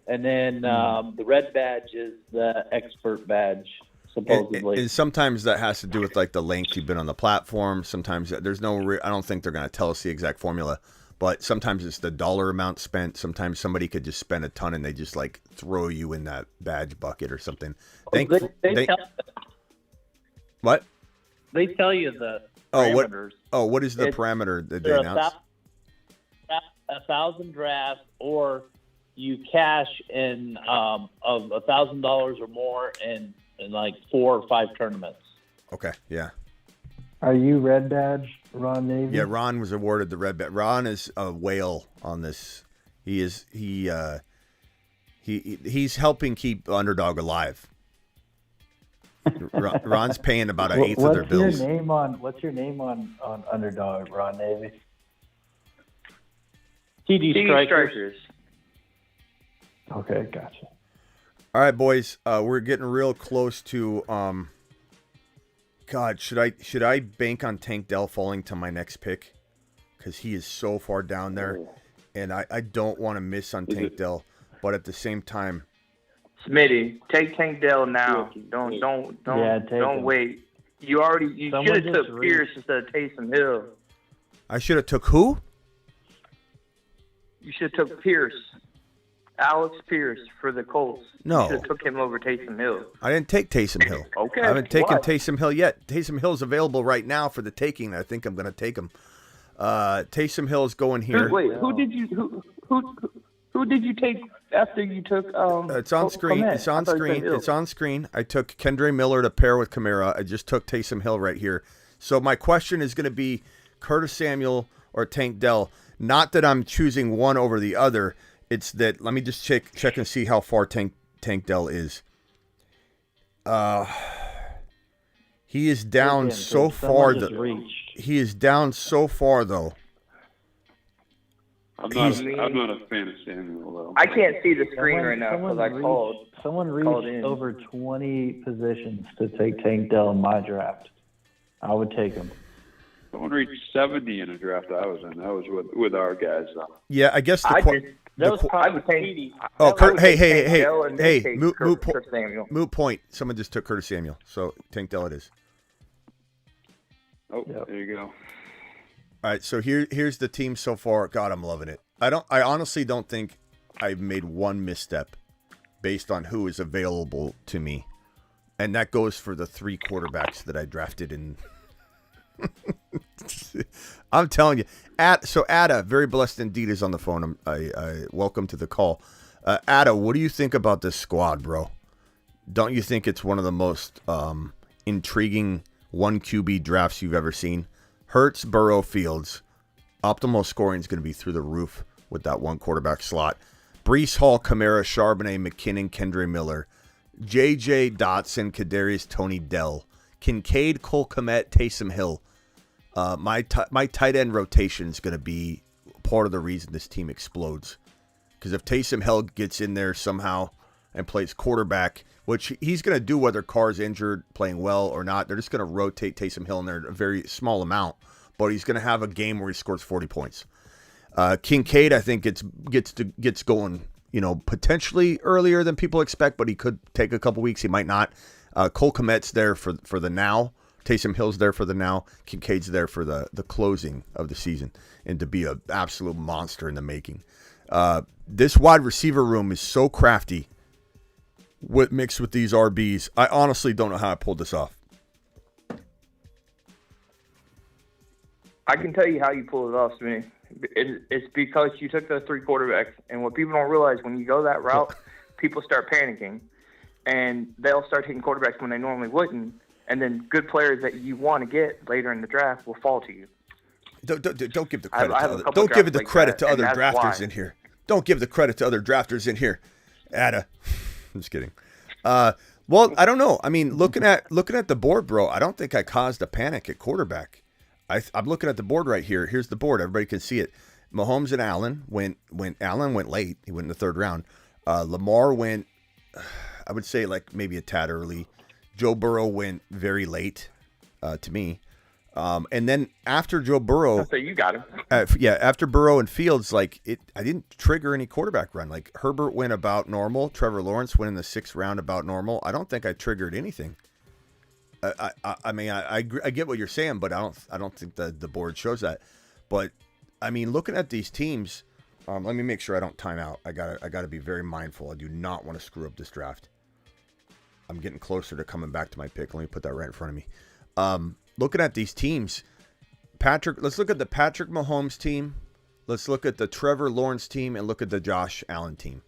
And then the red badge is the expert badge, supposedly. And sometimes that has to do with the length you've been on the platform. Sometimes there's no. I don't think they're going to tell us the exact formula, but sometimes it's the dollar amount spent. Sometimes somebody could just spend a ton and they just throw you in that badge bucket or something. What? They tell you the parameters. What is the parameter that they announce? 1,000 drafts, or you cash in of $1,000 or more in 4 or 5 tournaments. Okay, yeah. Are you red badge, Ron Navy? Yeah, Ron was awarded the red badge. Ron is a whale on this. He's helping keep Underdog alive. Ron's paying about an eighth of their bills. What's your name on Underdog, Ron Navy? TD Strikers. Okay, gotcha. All right, boys, we're getting real close to. God, should I bank on Tank Dell falling to my next pick? Because he is so far down there, and I don't want to miss on Tank Dell, but at the same time. Smitty, take Tank Dell now. Don't wait. You should have took Pierce instead of Taysom Hill. I should have took who? You should have took Pierce. Alex Pierce for the Colts. No. You should have took him over Taysom Hill. I didn't take Taysom Hill. Okay. I haven't taken Taysom Hill yet. Taysom Hill's available right now for the taking. I think I'm going to take him. Taysom Hill's going here. Wait, who did you take after you took? It's on screen. It's on screen. It's on screen. I took Kendre Miller to pair with Kamara. I just took Taysom Hill right here. So my question is going to be Curtis Samuel or Tank Dell. Not that I'm choosing one over the other. It's that let me just check and see how far Tank Dell is. He is down so far. He is down so far though. I'm not a fan of Samuel though. I can't see the screen right now because I called. Someone reached over 20 positions to take Tank Dell in my draft. I would take him. Someone reached 70 in a draft I was in. That was with our guys though. Yeah, I guess I would take. Oh, hey! Moot point. Someone just took Curtis Samuel, so Tank Dell it is. Oh, yep. There you go. All right, so here's the team so far. God, I'm loving it. I honestly don't think I've made one misstep based on who is available to me, and that goes for the 3 quarterbacks that I drafted in. I'm telling you, Ada, very blessed indeed, is on the phone. I welcome to the call. Ada, what do you think about this squad, bro? Don't you think it's one of the most intriguing 1 QB drafts you've ever seen? Hurts, Burrow, Fields. Optimal scoring is going to be through the roof with that 1 quarterback slot. Breece Hall, Kamara, Charbonnet, McKinnon, Kendre Miller. J.J. Dotson, Kadarius Toney, Dell. Kincaid, Cole Kmet, Taysom Hill. My tight end rotation is going to be part of the reason this team explodes. Because if Taysom Hill gets in there somehow and plays quarterback, which he's going to do whether Carr's injured, playing well or not, they're just going to rotate Taysom Hill in there a very small amount. But he's going to have a game where he scores 40 points. Kincaid, I think, gets going, potentially earlier than people expect, but he could take a couple weeks. He might not. Cole Kmet's there for the now. Taysom Hill's there for the now. Kincaid's there for the closing of the season and to be an absolute monster in the making. This wide receiver room is so crafty mixed with these RBs. I honestly don't know how I pulled this off. I can tell you how you pulled it off, Smitty. It's because you took those 3 quarterbacks, and what people don't realize, when you go that route, people start panicking, and they'll start taking quarterbacks when they normally wouldn't, and then good players that you want to get later in the draft will fall to you. Don't give the credit. Don't give the credit to other drafters in here. Don't give the credit to other drafters in here. Ada, I'm just kidding. Well, I don't know. I mean, looking at the board, bro, I don't think I caused a panic at quarterback. I'm looking at the board right here. Here's the board. Everybody can see it. Mahomes and Allen Allen went late. He went in the 3rd round. Lamar went, I would say, like maybe a tad early. Joe Burrow went very late to me. And then after Joe Burrow, so you got him. After Burrow and Fields, I didn't trigger any quarterback run. Like Herbert went about normal. Trevor Lawrence went in the 6th round about normal. I don't think I triggered anything. I mean, I get what you're saying, but I don't think the board shows that. But I mean, looking at these teams, let me make sure I don't time out. I gotta be very mindful. I do not want to screw up this draft. I'm getting closer to coming back to my pick. Let me put that right in front of me. Looking at these teams, let's look at the Patrick Mahomes team. Let's look at the Trevor Lawrence team and look at the Josh Allen team.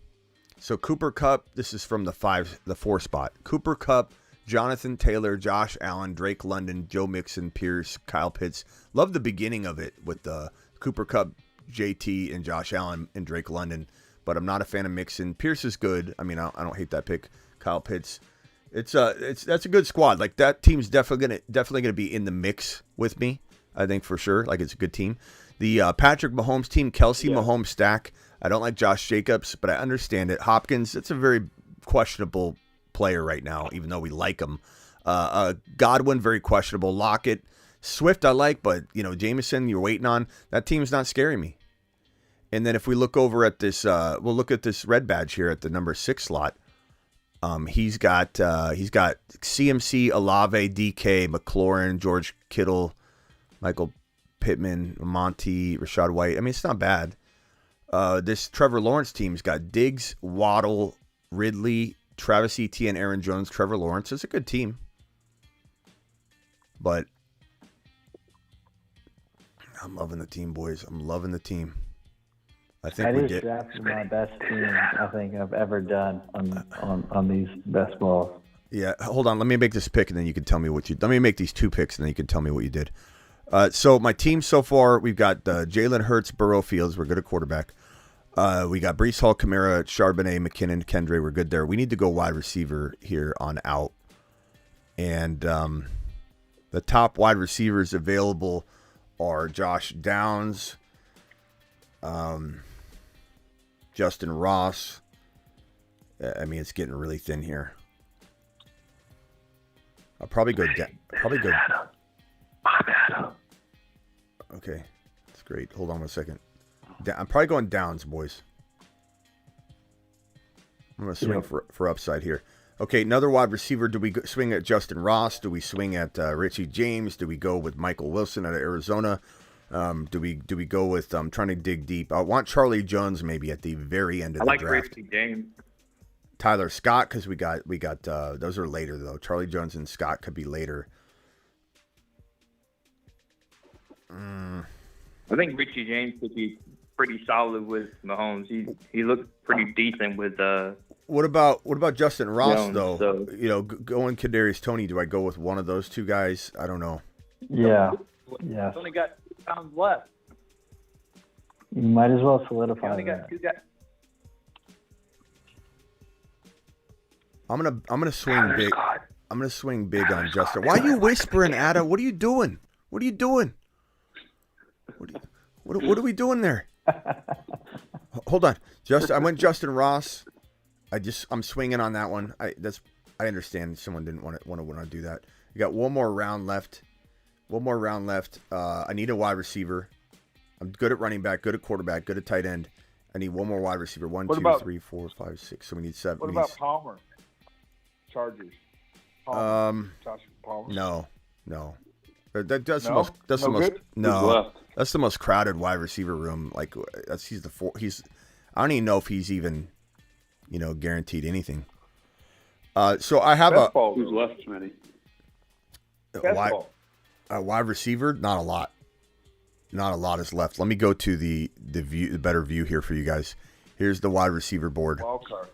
So Cooper Kupp, this is from the 4 spot. Cooper Kupp, Jonathan Taylor, Josh Allen, Drake London, Joe Mixon, Pierce, Kyle Pitts. Love the beginning of it with the Cooper Kupp, JT, and Josh Allen and Drake London, but I'm not a fan of Mixon. Pierce is good. I mean, I don't hate that pick. Kyle Pitts. That's a good squad. Like that team's definitely gonna be in the mix with me. I think for sure. Like it's a good team. The Patrick Mahomes team, Kelsey Mahomes stack. I don't like Josh Jacobs, but I understand it. Hopkins, it's a very questionable player right now, even though we like him. Godwin, very questionable. Lockett, Swift, I like, but Jameson, you're waiting on. That team's not scaring me. And then if we look over at this, we'll look at this red badge here at the number 6 slot. He's got CMC, Olave, DK, McLaurin, George Kittle, Michael Pittman, Monty, Rashad White. I mean, it's not bad. This Trevor Lawrence team's got Diggs, Waddle, Ridley, Travis Etienne, Aaron Jones, Trevor Lawrence. It's a good team. But I'm loving the team, boys. I'm loving the team. I think we did. That's my best team I think I've ever done on these best balls. Yeah, hold on. Let me make this pick, and then you can tell me what you. Let me make these 2 picks, and then you can tell me what you did. So my team so far, we've got Jalen Hurts, Burrow, Fields. We're good at quarterback. We got Breece Hall, Kamara, Charbonnet, McKinnon, Kendre. We're good there. We need to go wide receiver here on out. And the top wide receivers available are Josh Downs, Justin Ross. I mean, it's getting really thin here. I'll probably go down. Okay, that's great. Hold on 1 second. I'm probably going Downs, boys. I'm going to swing for upside here. Okay, another wide receiver. Do we swing at Justin Ross? Do we swing at Richie James? Do we go with Michael Wilson out of Arizona? Do we go with? I'm trying to dig deep. I want Charlie Jones maybe at the very end of the draft. I like Richie James. Tyler Scott, because we got those are later though. Charlie Jones and Scott could be later. I think Richie James could be pretty solid with Mahomes. He looked pretty decent with What about Justin Ross Jones, though? so. Going Kadarius Toney. Do I go with one of those two guys? I don't know. Yeah. Yeah. He's only got 2 pounds left. You might as well He solidify only got that. 2 guys. I'm gonna swing big. I'm gonna swing big on Justin. Why are you whispering, Ada? What are you doing? What are you doing? What are we doing there? Hold on, I went Justin Ross. I'm swinging on that one. I understand someone didn't want to do that. You got one more round left. I need a wide receiver. I'm good at running back, good at quarterback, good at tight end. I need one more wide receiver. 1, 2, 3, 4, 5, 6. So we need 7. What about Palmer? Chargers. Palmer. Josh Palmer. No. That's No? the most. Good? No, that's the most crowded wide receiver room. Like he's the four. I don't even know if he's even, guaranteed anything. So I have Who's left, Smitty? a wide receiver. Not a lot. Not a lot is left. Let me go to the better view here for you guys. Here's the wide receiver board. Wild card.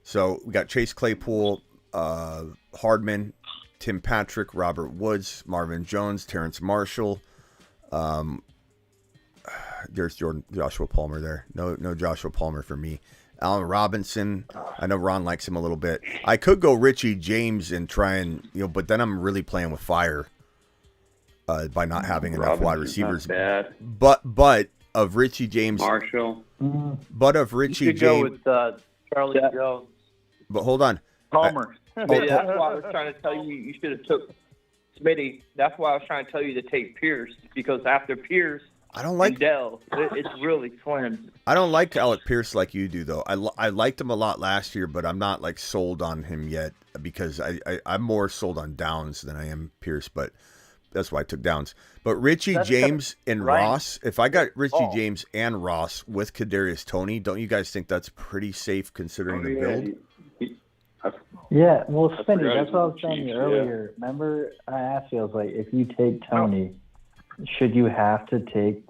So we got Chase Claypool, Hardman, Tim Patrick, Robert Woods, Marvin Jones, Terrence Marshall. There's Joshua Palmer there. No Joshua Palmer for me. Allen Robinson. I know Ron likes him a little bit. I could go Richie James and try and but then I'm really playing with fire by not having enough wide receivers. Not bad. But of Richie James, Marshall. But of Richie You could James, go with Charlie Jones. But hold on, Palmer. That's why I was trying to tell you you should have took Smitty. That's why I was trying to tell you to take Pierce, because after Pierce, I don't like Dell. It's really slim. I don't like Alec Pierce like you do, though. I liked him a lot last year, but I'm not like sold on him yet because I'm more sold on Downs than I am Pierce. But that's why I took Downs. But Richie James and Ross, if I got Richie James and Ross with Kadarius Toney, don't you guys think that's pretty safe considering the build? Yeah, well, Smitty, that's what I was telling you earlier. Remember, I asked you, I was like, if you take Toney, should you have to take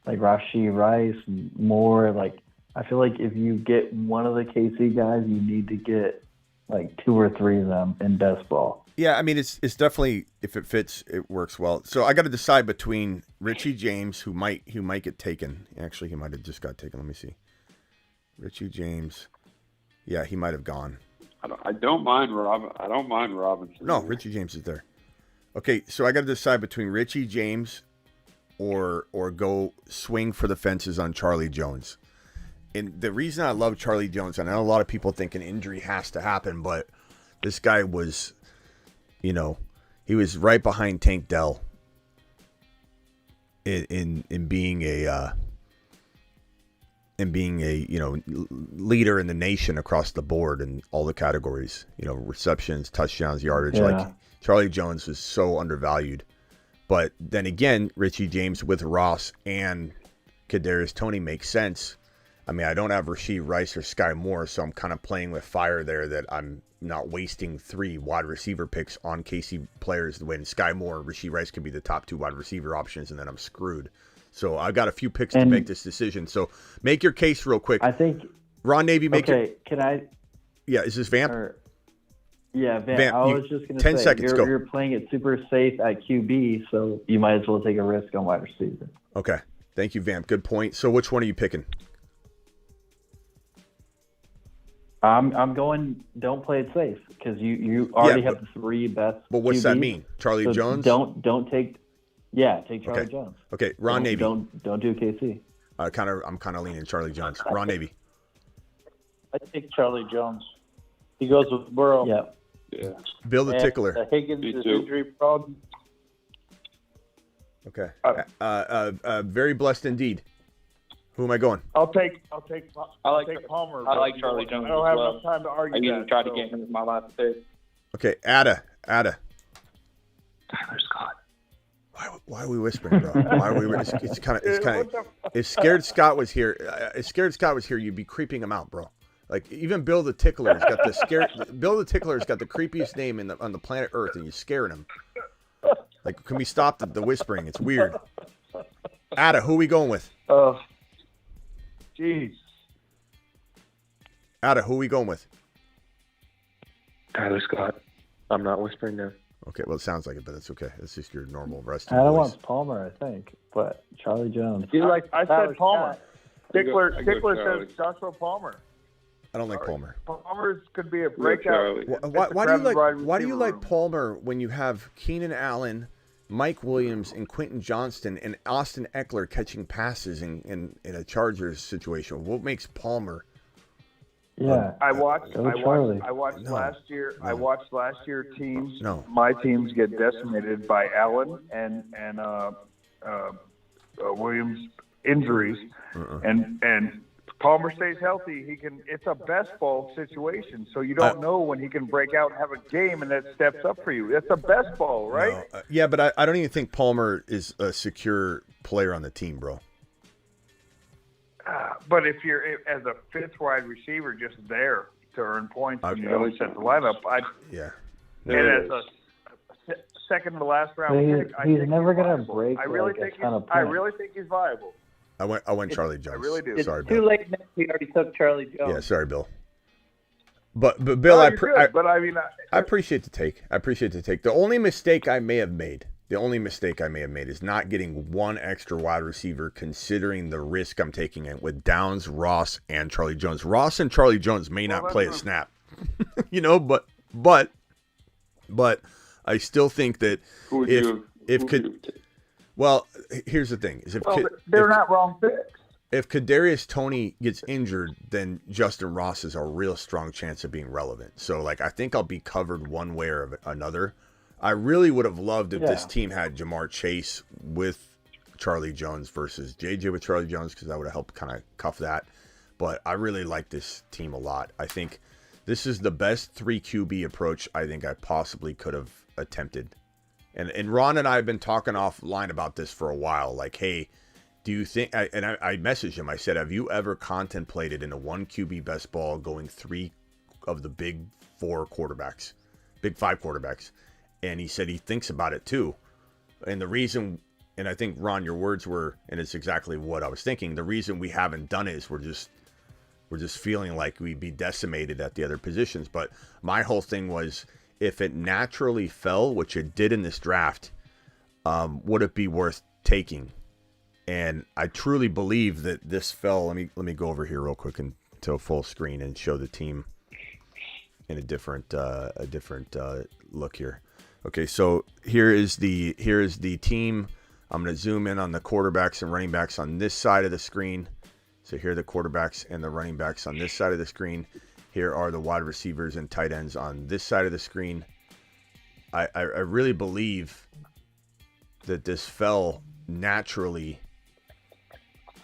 like Rashee Rice more? Like, I feel like if you get one of the KC guys, you need to get like 2 or 3 of them in best ball. Yeah, I mean, it's definitely, if it fits, it works well. So I got to decide between Richie James, who might get taken. Actually, he might have just got taken. Let me see. Richie James. Yeah, he might have gone. I don't mind Robinson. No, Richie James is there. Okay, so I got to decide between Richie James or go swing for the fences on Charlie Jones. And the reason I love Charlie Jones, and I know a lot of people think an injury has to happen, but this guy was, he was right behind Tank Dell in being a leader in the nation across the board in all the categories, receptions, touchdowns, yardage. Yeah. Like Charlie Jones was so undervalued. But then again, Richie James with Ross and Kadarius Toney makes sense. I mean, I don't have Rashee Rice or Sky Moore, so I'm kind of playing with fire there that I'm not wasting 3 wide receiver picks on KC players when Sky Moore or Rashee Rice could be the top 2 wide receiver options, and then I'm screwed. So I've got a few picks to make this decision. So make your case real quick. I think Ron Navy, can I? Yeah, is this Vamp? Vamp. I was just going to say, 10 seconds, go. You're playing it super safe at QB, so you might as well take a risk on wide receiver. Okay. Thank you, Vamp. Good point. So which one are you picking? I'm going. Don't play it safe because you already have the 3 best. But what's QBs, that mean? Charlie Jones? Don't take. Yeah, take Charlie Jones. Okay, Ron Navy. Don't do KC. I'm kind of leaning Charlie Jones. Ron Navy. I think Charlie Jones. He goes with Burrow. Yeah. Bill the Tickler. Higgins is injury prone. Okay. Very blessed indeed. Who am I going? I'll take Palmer. I like Charlie Jones. I don't have enough time to argue. I even tried to get him as my last pick. Okay, Ada. Tyler Scott. Why are we whispering, bro? Why are we? It's kind of. If Scared Scott was here, you'd be creeping him out, bro. Like even Bill the Tickler's got Bill the Tickler's got the creepiest name on the planet Earth, and you're scaring him. Like, can we stop the whispering? It's weird. Ada, who are we going with? Jeez. Ada, who are we going with? Tyler Scott. I'm not whispering now. Okay, well, it sounds like it, but that's okay. It's just your normal rest. Adam wants Palmer, I think, but Charlie Jones. I said Palmer. Tickler Charlie. says Joshua Palmer. I don't like Palmer. Palmer could be a breakout. Why do you like Palmer when you have Keenan Allen, Mike Williams, and Quentin Johnston and Austin Eckler catching passes in a Chargers situation? What makes Palmer? Yeah, I watched No. last year. No. I watched last year teams. No. My teams get decimated by Allen and Williams injuries, and Palmer stays healthy. He can. It's a best ball situation, so you don't know when he can break out and have a game, and that steps up for you. It's a best ball, right? No. Yeah, but I don't even think Palmer is a secure player on the team, bro. But if you're as a fifth wide receiver, just there to earn points, and you don't set the lineup, and as a second to last round pick, he's never gonna break. I really think he's viable. I went Charlie Jones. I really do. Sorry, It's Bill. too late now. We already took Charlie Jones. Yeah, sorry, Bill. But Bill, I appreciate the take. The only mistake I may have made is not getting one extra wide receiver, considering the risk I'm taking in with Downs, Ross, and Charlie Jones. Ross and Charlie Jones may not play a snap, but I still think that here's the thing: they're not wrong picks. If Kadarius Toney gets injured, then Justin Ross is a real strong chance of being relevant. So, I think I'll be covered one way or another. I really would have loved if this team had Jamar Chase with Charlie Jones versus JJ with Charlie Jones, because that would have helped kind of cuff that. But I really like this team a lot. I think this is the best 3 QB approach I think I possibly could have attempted. And Ron and I have been talking offline about this for a while. Like, hey, do you think, I messaged him, I said, have you ever contemplated in a 1 QB best ball going 3 of the big 5 quarterbacks? And he said he thinks about it too. And the reason, and I think, Ron, your words were, and it's exactly what I was thinking, the reason we haven't done it is we're just feeling like we'd be decimated at the other positions. But my whole thing was, if it naturally fell, which it did in this draft, would it be worth taking? And I truly believe that this fell. Let me go over here real quick to a full screen and show the team in a different look here. Okay, so here is the team. I'm going to zoom in on the quarterbacks and running backs on this side of the screen. So here are the quarterbacks and the running backs on this side of the screen. Here are the wide receivers and tight ends on this side of the screen. I really believe that this fell naturally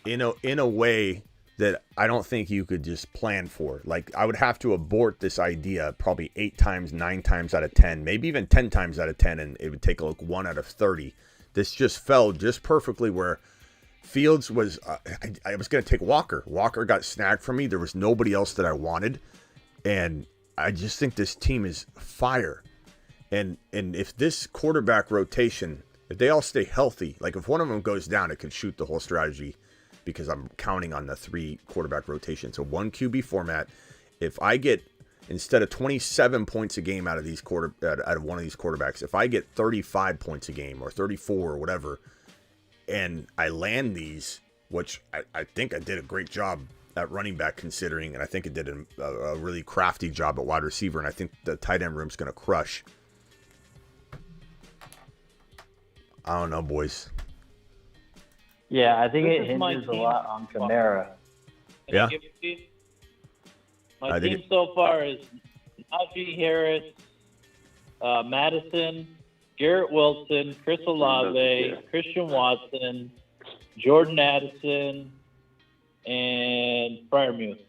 in a way that I don't think you could just plan for. Like, I would have to abort this idea probably 8 times, 9 times out of 10, maybe even 10 times out of 10, and it would take 1 out of 30. This just fell just perfectly where Fields was, I was going to take Walker. Walker got snagged for me. There was nobody else that I wanted. And I just think this team is fire. And if this quarterback rotation, if they all stay healthy, like if one of them goes down, it could shoot the whole strategy, because I'm counting on the 3 quarterback rotation. So 1 QB format. If I get, instead of 27 points a game out of out of one of these quarterbacks, if I get 35 points a game or 34 or whatever, and I land these, which I think I did a great job at running back considering, and I think it did a really crafty job at wide receiver, and I think the tight end room's going to crush. I don't know, boys. Yeah, I think it hinges a lot on Kamara. Yeah. My team so far is Najee Harris, Madison, Garrett Wilson, Chris Olave, Christian Watson, Jordan Addison, and Freiermuth.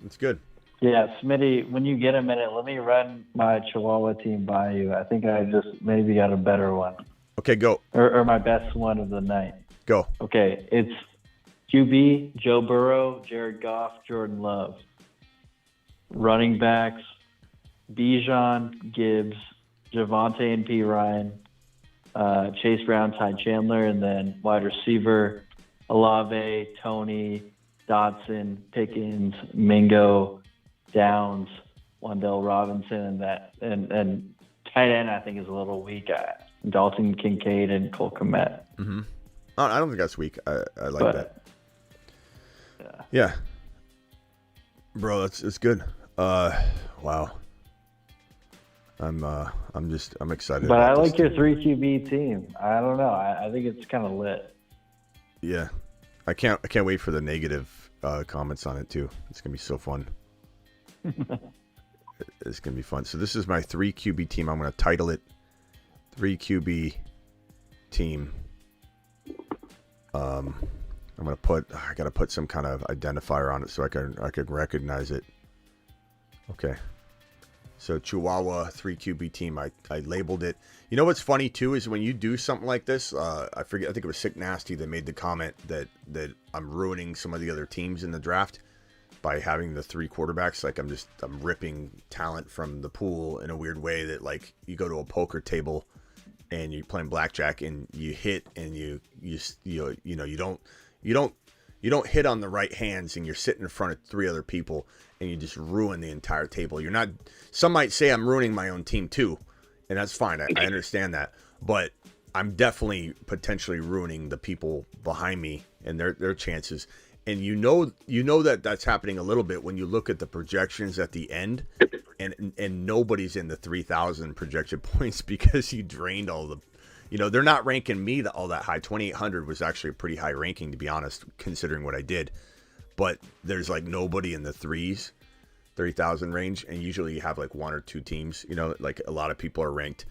That's good. Yeah, Smitty, when you get a minute, let me run my Chihuahua team by you. I think I just maybe got a better one. Okay, go. Or my best one of the night. Go. Okay, it's QB, Joe Burrow, Jared Goff, Jordan Love. Running backs, Bijan, Gibbs, Javonte and P. Ryan. Chase Brown, Ty Chandler, and then wide receiver, Olave, Tony, Dotson, Pickens, Mingo, Downs, Wandell Robinson, and tight end I think is a little weak. Dalton Kincaid and Cole Kmet. Mm-hmm. I don't think that's weak. I like that. Yeah. Bro, it's good. Wow. I'm excited. But I like your 3 QB team. I don't know. I think it's kind of lit. Yeah. I can't wait for the negative comments on it too. It's gonna be so fun. It's gonna be fun. So this is my 3 QB team. I'm gonna title it 3 QB team. I'm gonna I gotta put some kind of identifier on it so I can recognize it. Okay. So Chihuahua 3 QB team. I labeled it. You know what's funny too is when you do something like this. I think it was Sick Nasty that made the comment that I'm ruining some of the other teams in the draft by having the 3 quarterbacks. Like I'm ripping talent from the pool in a weird way that like you go to a poker table and you're playing blackjack and you hit and you don't hit on the right hands and you're sitting in front of 3 other people and you just ruin the entire table. You're not. Some might say I'm ruining my own team too, and that's fine. I understand that, but I'm definitely potentially ruining the people behind me and their chances. And you know that that's happening a little bit when you look at the projections at the end, and nobody's in the 3,000 projection points because you drained all the. They're not ranking me all that high. 2,800 was actually a pretty high ranking, to be honest, considering what I did. But there's like nobody in the 3,000 range, and usually you have like 1 or 2 teams. Like a lot of people are ranked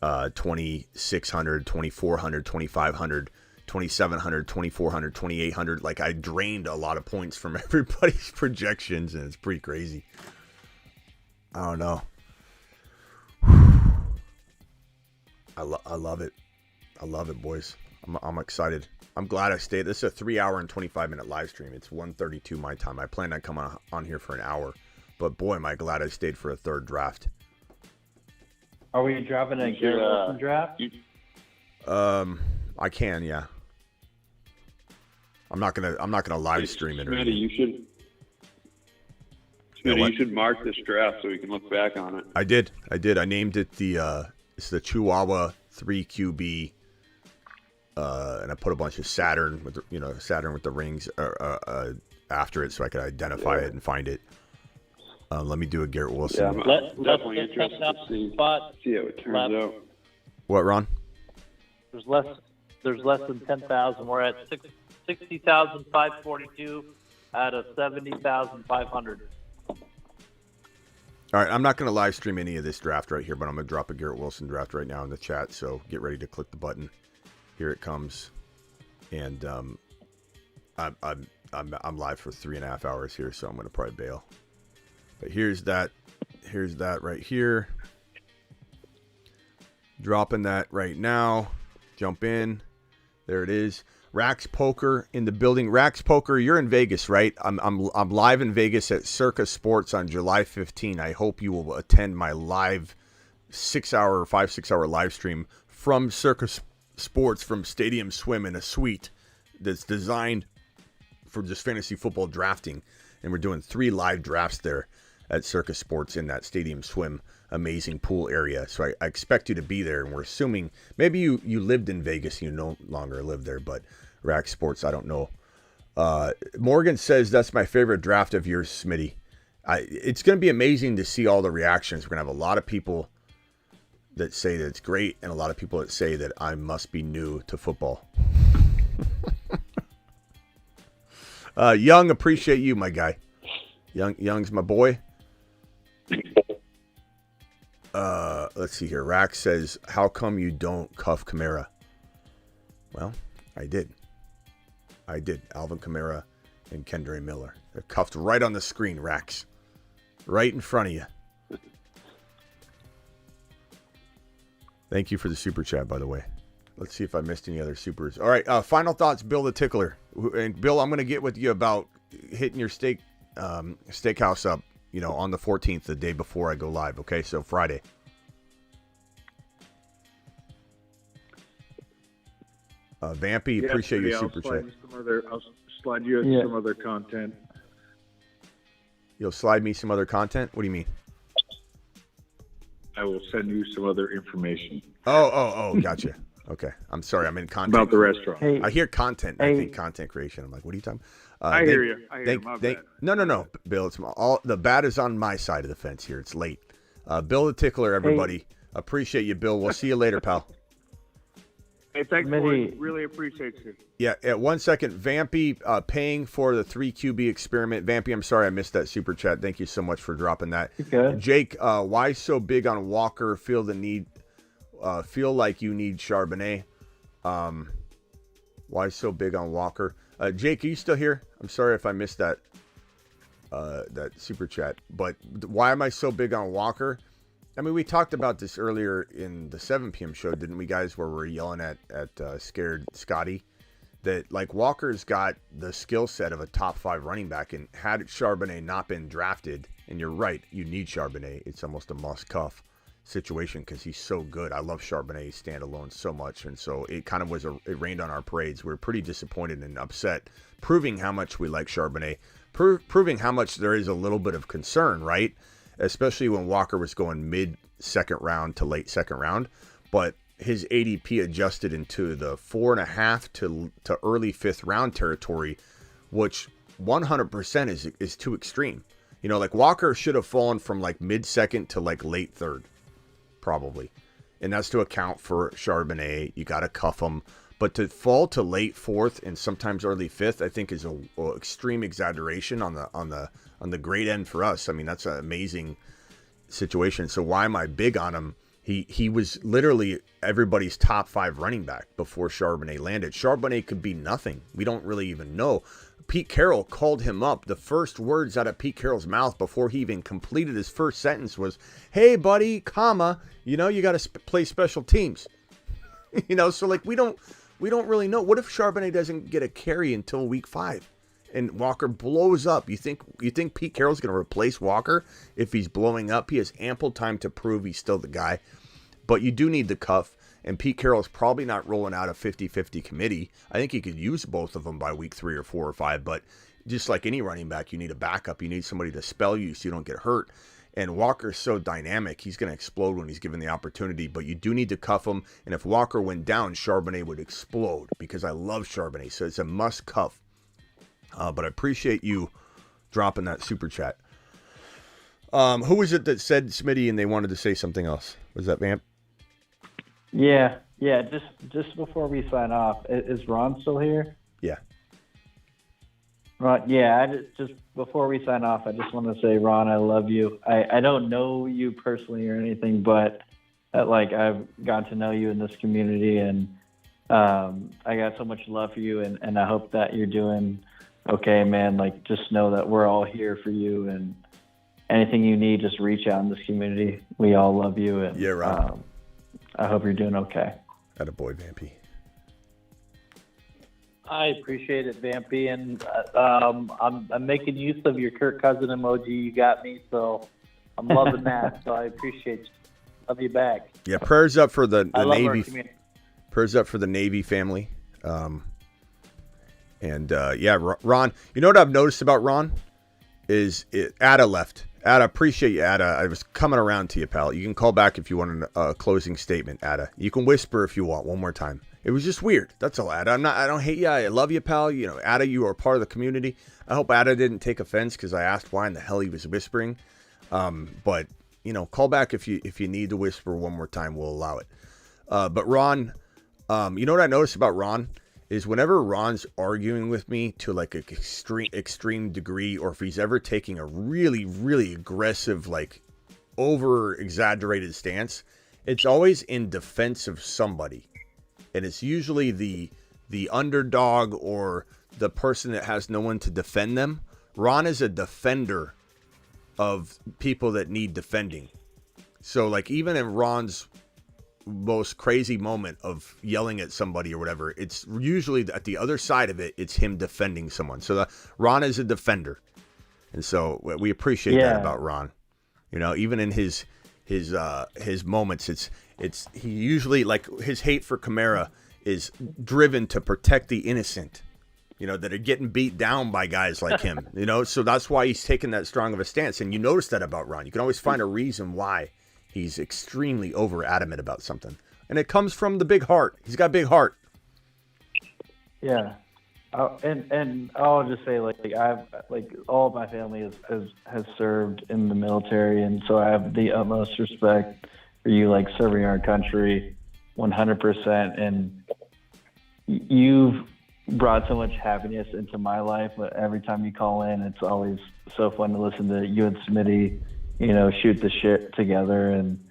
2,600, 2,400, 2,500. 2,700, 2,400, 2,800. Like I drained a lot of points from everybody's projections, and it's pretty crazy. I don't know. I love it. I love it, boys. I'm excited. I'm glad I stayed. This is a 3-hour and 25-minute live stream. It's 1:32 my time. I planned on coming on here for an hour, but boy, am I glad I stayed for a 3rd draft. Are we dropping a Garrett Wilson draft? I can, yeah. I'm not gonna live stream it. Smitty, you should mark this draft so we can look back on it. I did. I named it it's the Chihuahua 3 QB, and I put a bunch of Saturn with the rings after it so I could identify it and find it. Let me do a Garrett Wilson. Yeah, I'm definitely interested to see how it turns out. What, Ron? There's less than 10,000. We're at 60,542 out of 70,500. All right, I'm not going to live stream any of this draft right here, but I'm going to drop a Garrett Wilson draft right now in the chat. So get ready to click the button. Here it comes, and I'm live for 3.5 hours here, so I'm going to probably bail. But here's that right here. Dropping that right now. Jump in. There it is. Rax Poker in the building. Rax Poker, you're in Vegas, right? I'm live in Vegas at Circa Sports on July 15. I hope you will attend my live 5-6 hour live stream from Circa Sports from Stadium Swim in a suite that's designed for just fantasy football drafting. And we're doing 3 live drafts there at Circa Sports in that Stadium Swim amazing pool area. So I expect you to be there, and we're assuming maybe you lived in Vegas and you no longer live there, but Rack Sports, I don't know. Morgan says that's my favorite draft of yours, Smitty. It's going to be amazing to see all the reactions. We're going to have a lot of people that say that it's great and a lot of people that say that I must be new to football. Young, appreciate you, my guy. Young's my boy. Let's see here. Rack says, how come you don't cuff Kamara? Well, I did. Alvin Kamara and Kendra Miller. They're cuffed right on the screen, Rax. Right in front of you. Thank you for the super chat, by the way. Let's see if I missed any other supers. All right, final thoughts, Bill the Tickler. And Bill, I'm going to get with you about hitting your steakhouse up, on the 14th, the day before I go live. Okay, so Friday. Vampy, appreciate your super chat. I'll slide you some other content. You'll slide me some other content? What do you mean? I will send you some other information. Oh, gotcha. Okay. I'm sorry. I'm in content. About the restaurant. Hey, I hear content. I think content creation. I'm like, what are you talking about? I hear you. My bad. No. Bill, it's all the bat is on my side of the fence here. It's late. Bill the Tickler, everybody. Hey. Appreciate you, Bill. We'll see you later, pal. Hey, thanks, boys. Really appreciate you. Yeah, at 1 second, Vampy paying for the 3 QB experiment. Vampy, I'm sorry I missed that super chat. Thank you so much for dropping that. Okay. Jake, why so big on Walker? Feel like you need Charbonnet. Why so big on Walker? Jake, are you still here? I'm sorry if I missed that super chat. But why am I so big on Walker? I mean, we talked about this earlier in the 7 p.m. show, didn't we, guys, where we're yelling at Scared Scotty? That, like, Walker's got the skill set of a top 5 running back, and had Charbonnet not been drafted, and you're right, you need Charbonnet. It's almost a must-cuff situation because he's so good. I love Charbonnet standalone so much, and so it kind of it rained on our parades. We were pretty disappointed and upset, proving how much we like Charbonnet, proving how much there is a little bit of concern, right? Especially when Walker was going mid-second round to late second round. But his ADP adjusted into the 4.5 to early 5th round territory, which 100% is too extreme. You know, like Walker should have fallen from like mid-second to like late 3rd, probably. And that's to account for Charbonnet. You got to cuff him. But to fall to late 4th and sometimes early 5th, I think is a extreme exaggeration on the great end for us. I mean, that's an amazing situation. So why am I big on him? He was literally everybody's top 5 running back before Charbonnet landed. Charbonnet could be nothing. We don't really even know. Pete Carroll called him up. The first words out of Pete Carroll's mouth before he even completed his first sentence was, "Hey, buddy, comma, you know, you got to play special teams." You know, so like we don't really know. What if Charbonnet doesn't get a carry until week 5 and Walker blows up? You think Pete Carroll's going to replace Walker if he's blowing up? He has ample time to prove he's still the guy. But you do need the cuff, and Pete Carroll's probably not rolling out a 50-50 committee. I think he could use both of them by week 3 or 4 or 5, but just like any running back, you need a backup. You need somebody to spell you so you don't get hurt. And Walker's so dynamic, he's going to explode when he's given the opportunity, but you do need to cuff him. And if Walker went down, Charbonnet would explode because I love Charbonnet. So it's a must cuff. But I appreciate you dropping that super chat. Who was it that said Smitty and they wanted to say something else? Was that Vamp? Yeah. Just before we sign off, is Ron still here? Yeah. Ron, yeah. Just before we sign off, I just want to say, Ron, I love you. I don't know you personally or anything, but I've gotten to know you in this community, and I got so much love for you, and I hope that you're doing okay, man. Like, just know that we're all here for you, and anything you need, just reach out in this community. We all love you, and yeah, Ron. I hope you're doing okay. Attaboy, Vampy. I appreciate it, Vampy, and I'm making use of your Kirk Cousin emoji. You got me, so I'm loving that. So I appreciate you. Love you back. Yeah, prayers up for the Navy. Prayers up for the Navy family. Ron, you know what I've noticed about Ron is Ada left. Ada, appreciate you, Ada. I was coming around to you, pal. You can call back if you want a closing statement, Ada. You can whisper if you want one more time. It was just weird. That's all, Ada. I don't hate you. I love you, pal. You know, Ada, you are part of the community. I hope Ada didn't take offense because I asked why in the hell he was whispering. But you know, call back if you need to whisper one more time. We'll allow it. But Ron, you know what I noticed about Ron is whenever Ron's arguing with me to like an extreme degree, or if he's ever taking a really, really aggressive, like over exaggerated stance, it's always in defense of somebody. And it's usually the underdog or the person that has no one to defend them. Ron is a defender of people that need defending. So like even in Ron's most crazy moment of yelling at somebody or whatever, it's usually at the other side of it, it's him defending someone. So Ron is a defender. And so we appreciate that about Ron. You know, even in his moments, it's he usually, like his hate for Kamara is driven to protect the innocent, that are getting beat down by guys like him, so that's why he's taking that strong of a stance. And you notice that about Ron. You can always find a reason why he's extremely over adamant about something. And it comes from the big heart. He's got a big heart. Yeah. And I'll just say, I've all of my family has served in the military, and so I have the utmost respect for you, serving our country 100%. And you've brought so much happiness into my life. But every time you call in, it's always so fun to listen to you and Smitty, shoot the shit together. And,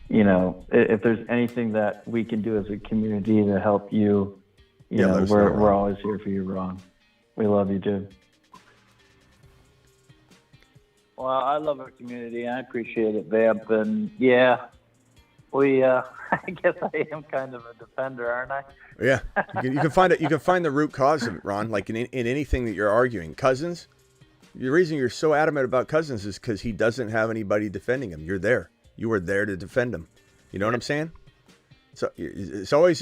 if there's anything that we can do as a community to help you, we're always here for you, Ron. We love you, too. Well, I love our community. I appreciate it, Vamp. And, yeah, I guess I am kind of a defender, aren't I? Yeah. You can find it. You can find the root cause of it, Ron, in anything that you're arguing. Cousins, the reason you're so adamant about Cousins is because he doesn't have anybody defending him. You're there. You were there to defend him. You know what I'm saying? So there's always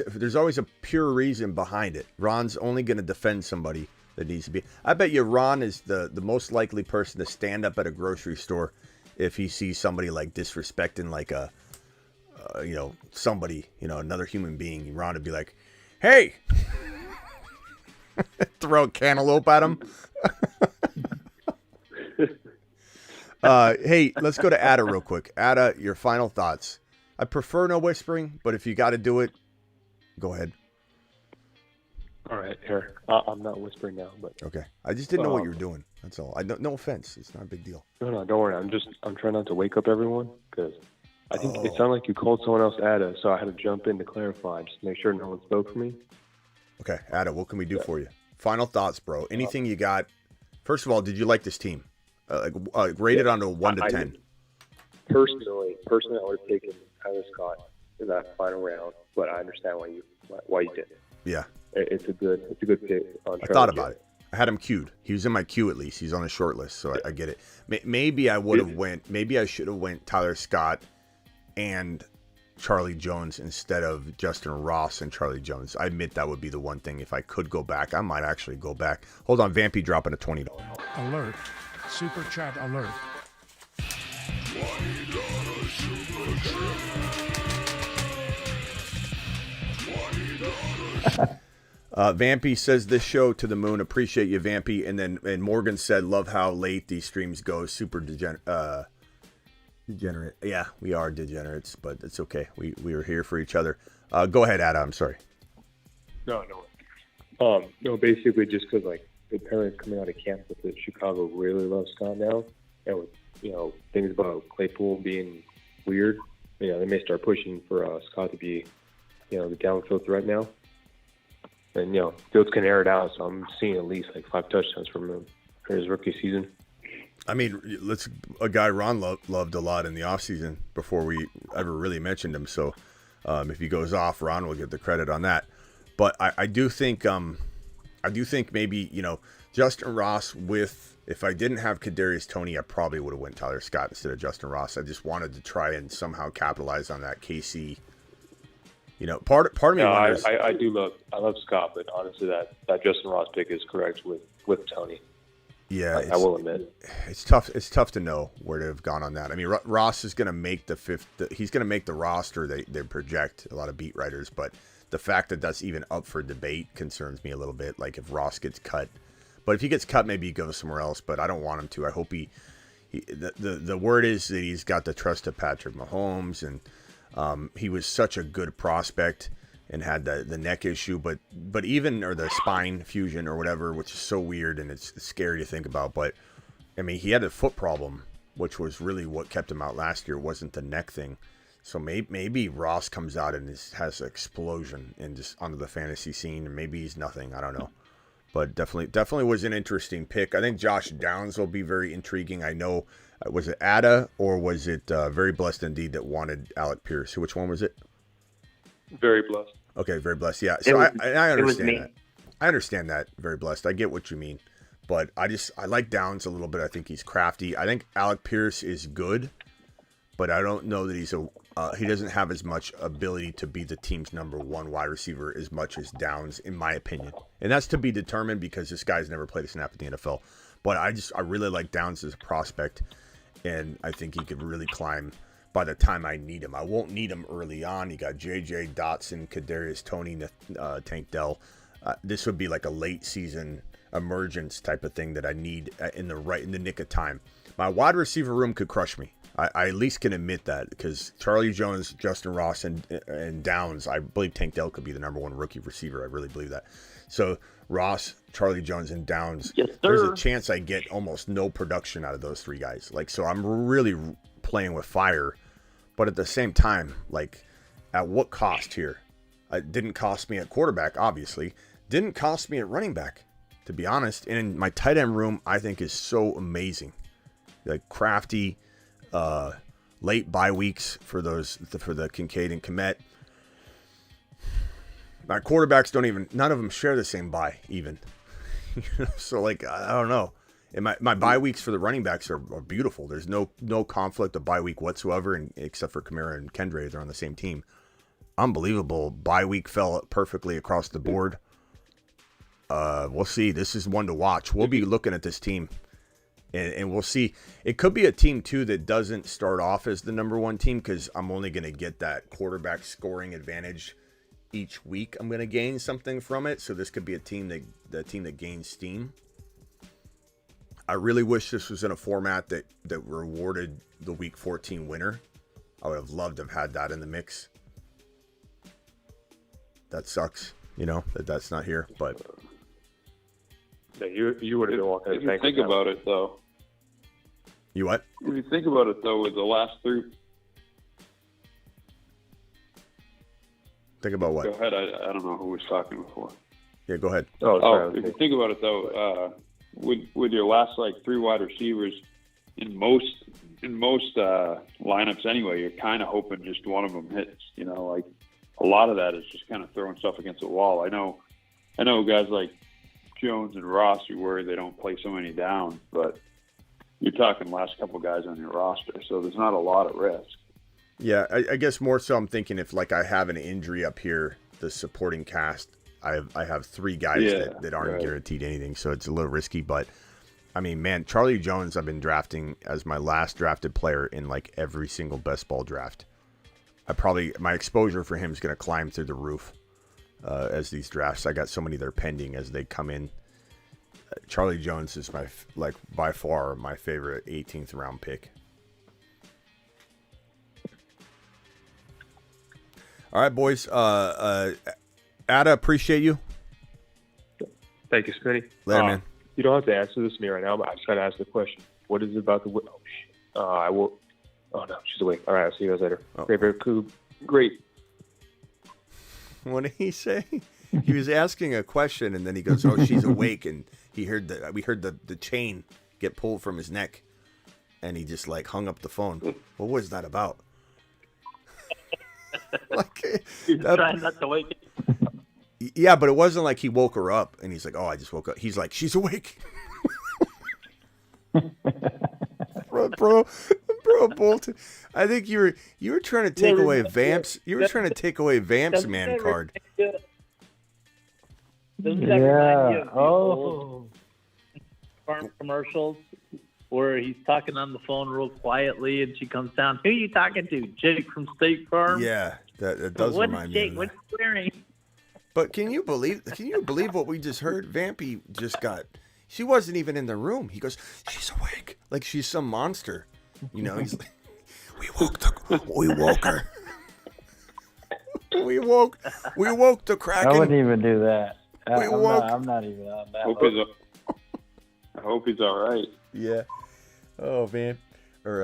a pure reason behind it. Ron's only going to defend somebody that needs to be. I bet you Ron is the most likely person to stand up at a grocery store if he sees somebody disrespecting somebody, another human being. Ron would be like, "Hey," throw a cantaloupe at him. Hey, let's go to Ada real quick. Ada, your final thoughts. I prefer no whispering, but if you got to do it, go ahead. All right, here. I'm not whispering now, but okay. I just didn't know what you were doing. That's all. No offense. It's not a big deal. No, don't worry. I'm trying not to wake up everyone because I think it sounded like you called someone else Ada, so I had to jump in to clarify, just to make sure no one spoke for me. Okay, Ada, what can we do for you? Final thoughts, bro. Anything you got? First of all, did you like this team? Rated on a 1 to 10. Personally, I would have taken Tyler Scott in that final round, but I understand why you did. Yeah, it's a good pick. I thought about it. I had him queued. He was in my queue at least. He's on the short list, so I get it. Maybe I would have went. Maybe I should have went Tyler Scott and Charlie Jones instead of Justin Ross and Charlie Jones. I admit that would be the one thing. If I could go back, I might actually go back. Hold on, Vampy dropping a $20. Alert! Super chat alert! Vampy says this show to the moon. Appreciate you, Vampy. And Morgan said, love how late these streams go. Super degenerate. Yeah, we are degenerates, but it's okay. We are here for each other. Go ahead, Adam. I'm sorry. No. Basically just because the parents coming out of camp with it, Chicago really loves Scott now, and with things about Claypool being weird, they may start pushing for Scott to be the downfield threat now. And, Fields can air it out, so I'm seeing at least 5 touchdowns from him for his rookie season. I mean, a guy Ron loved a lot in the offseason before we ever really mentioned him. So if he goes off, Ron will get the credit on that. But I do think maybe, Justin Ross if I didn't have Kadarius Toney, I probably would have went Tyler Scott instead of Justin Ross. I just wanted to try and somehow capitalize on that KC. Part of me wonders. I love Scott, but honestly, that Justin Ross pick is correct with Toney. Yeah, I will admit it's tough. It's tough to know where to have gone on that. I mean, Ross is going to make the fifth. He's going to make the roster. They project a lot of beat writers, but the fact that that's even up for debate concerns me a little bit. Like if Ross gets cut, but if he gets cut, maybe he goes somewhere else. But I don't want him to. I hope the word is that he's got the trust of Patrick Mahomes, and he was such a good prospect and had the neck issue, but or the spine fusion or whatever, which is so weird and it's scary to think about. But I mean, he had a foot problem, which was really what kept him out last year. Wasn't the neck thing. So maybe Ross comes out and has an explosion and just onto the fantasy scene, and maybe he's nothing. I don't know, but definitely was an interesting pick. I think Josh Downs will be very intriguing. I know, was it Ada or was it Very Blessed Indeed that wanted Alec Pierce? Which one was it? Very Blessed. Okay, Very Blessed. Yeah, so I understand that. I understand that, Very Blessed. I get what you mean, but I like Downs a little bit. I think he's crafty. I think Alec Pierce is good, but I don't know that he's He doesn't have as much ability to be the team's number one wide receiver as much as Downs, in my opinion. And that's to be determined because this guy's never played a snap in the NFL. But I really like Downs as a prospect, and I think he could really climb by the time I need him. I won't need him early on. You got J.J. Dotson, Kadarius Toney, Tank Dell. This would be like a late season emergence type of thing that I need in the nick of time. My wide receiver room could crush me. I at least can admit that because Charlie Jones, Justin Ross, and Downs, I believe Tank Dell could be the number one rookie receiver. I really believe that. So Ross, Charlie Jones, and Downs, yes, there's a chance I get almost no production out of those three guys. So I'm really playing with fire. But at the same time, at what cost here? It didn't cost me at quarterback, obviously. Didn't cost me at running back, to be honest. And my tight end room, I think, is so amazing. Crafty, late bye weeks for the Kincaid and Kmet. My quarterbacks none of them share the same bye even. So I don't know. And my bye weeks for the running backs are beautiful. There's no conflict of bye week whatsoever, except for Kamara and Kendre. They're on the same team. Unbelievable. Bye week fell perfectly across the board. We'll see. This is one to watch. We'll be looking at this team. And we'll see. It could be a team, too, that doesn't start off as the number one team because I'm only going to get that quarterback scoring advantage each week. I'm going to gain something from it. So this could be a team that gains steam. I really wish this was in a format that rewarded the Week 14 winner. I would have loved to have had that in the mix. That sucks, that's not here. But yeah, you would have been walking. If you think about it, though. You what? If you think about it, though, with the last three. Think about what? Go ahead. I don't know who was talking before. Yeah, go ahead. If you think about it, though, with your last three wide receivers, in most lineups anyway, you're kind of hoping just one of them hits. A lot of that is just kind of throwing stuff against the wall. I know guys like Jones and Ross, you worry they don't play so many downs, but you're talking last couple guys on your roster, so there's not a lot of risk. Yeah, I guess more so I'm thinking if I have an injury up here, the supporting cast, I have three guys that aren't guaranteed anything, so it's a little risky. But I mean, man, Charlie Jones I've been drafting as my last drafted player in every single best ball draft. My exposure for him is going to climb through the roof as these drafts. I got so many that are pending as they come in. Charlie Jones is by far my favorite 18th round pick. All right, boys. Ada, appreciate you. Thank you, Smitty. Later, man. You don't have to answer this to me right now, but I just got to ask the question. What is it about the... Oh, shit. I will... Oh, no, she's awake. All right, I'll see you guys later. Oh. Great, very cool. Great. What did he say? He was asking a question, and then he goes, "Oh, she's awake," and we heard the chain get pulled from his neck, and he just hung up the phone. What was that about? He's trying not to wake it. Yeah, but it wasn't like he woke her up, and he's like, "Oh, I just woke up." He's like, "She's awake." bro, Bolton. I think you were trying to take away Vamp's. You were trying to take away Vamp's man card. Doesn't that remind you of the old farm commercials where he's talking on the phone real quietly and she comes down? Who are you talking to? Jake from State Farm? Yeah, that does remind me. Jake? What's he wearing? But can you believe what we just heard? Vampy just got. She wasn't even in the room. He goes, "She's awake," like she's some monster. He's like, we woke her. We woke the Kraken. I wouldn't even do that. I'm not even on that. I hope he's all right. Yeah. Oh, man. Or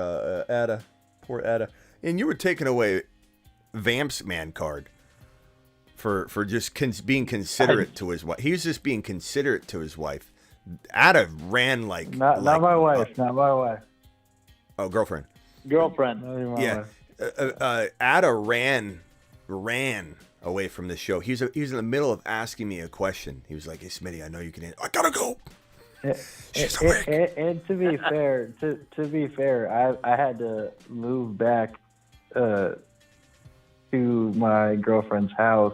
Ada. Poor Ada. And you were taking away Vamp's man card for just being considerate to his wife. He was just being considerate to his wife. Ada ran Not my wife. Not my wife. Oh, girlfriend. Yeah. Ada ran away from the show. He was in the middle of asking me a question. He was like, "Hey, Smitty, I know you can answer. I gotta go." She's awake. And to be fair, I had to move back to my girlfriend's house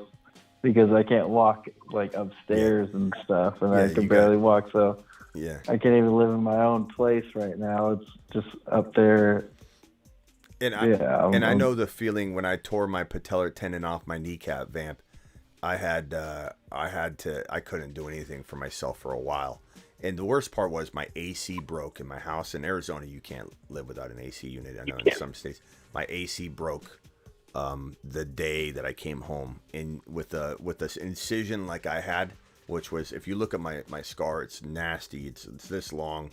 because I can't walk like upstairs and stuff, and I can barely walk. So I can't even live in my own place right now. It's just up there. And I know the feeling when I tore my patellar tendon off my kneecap, Vamp. I couldn't do anything for myself for a while. And the worst part was my AC broke in my house. In Arizona, you can't live without an AC unit. I know in some states. My AC broke the day that I came home. And with this incision like I had, which was, if you look at my scar, it's nasty. It's this long.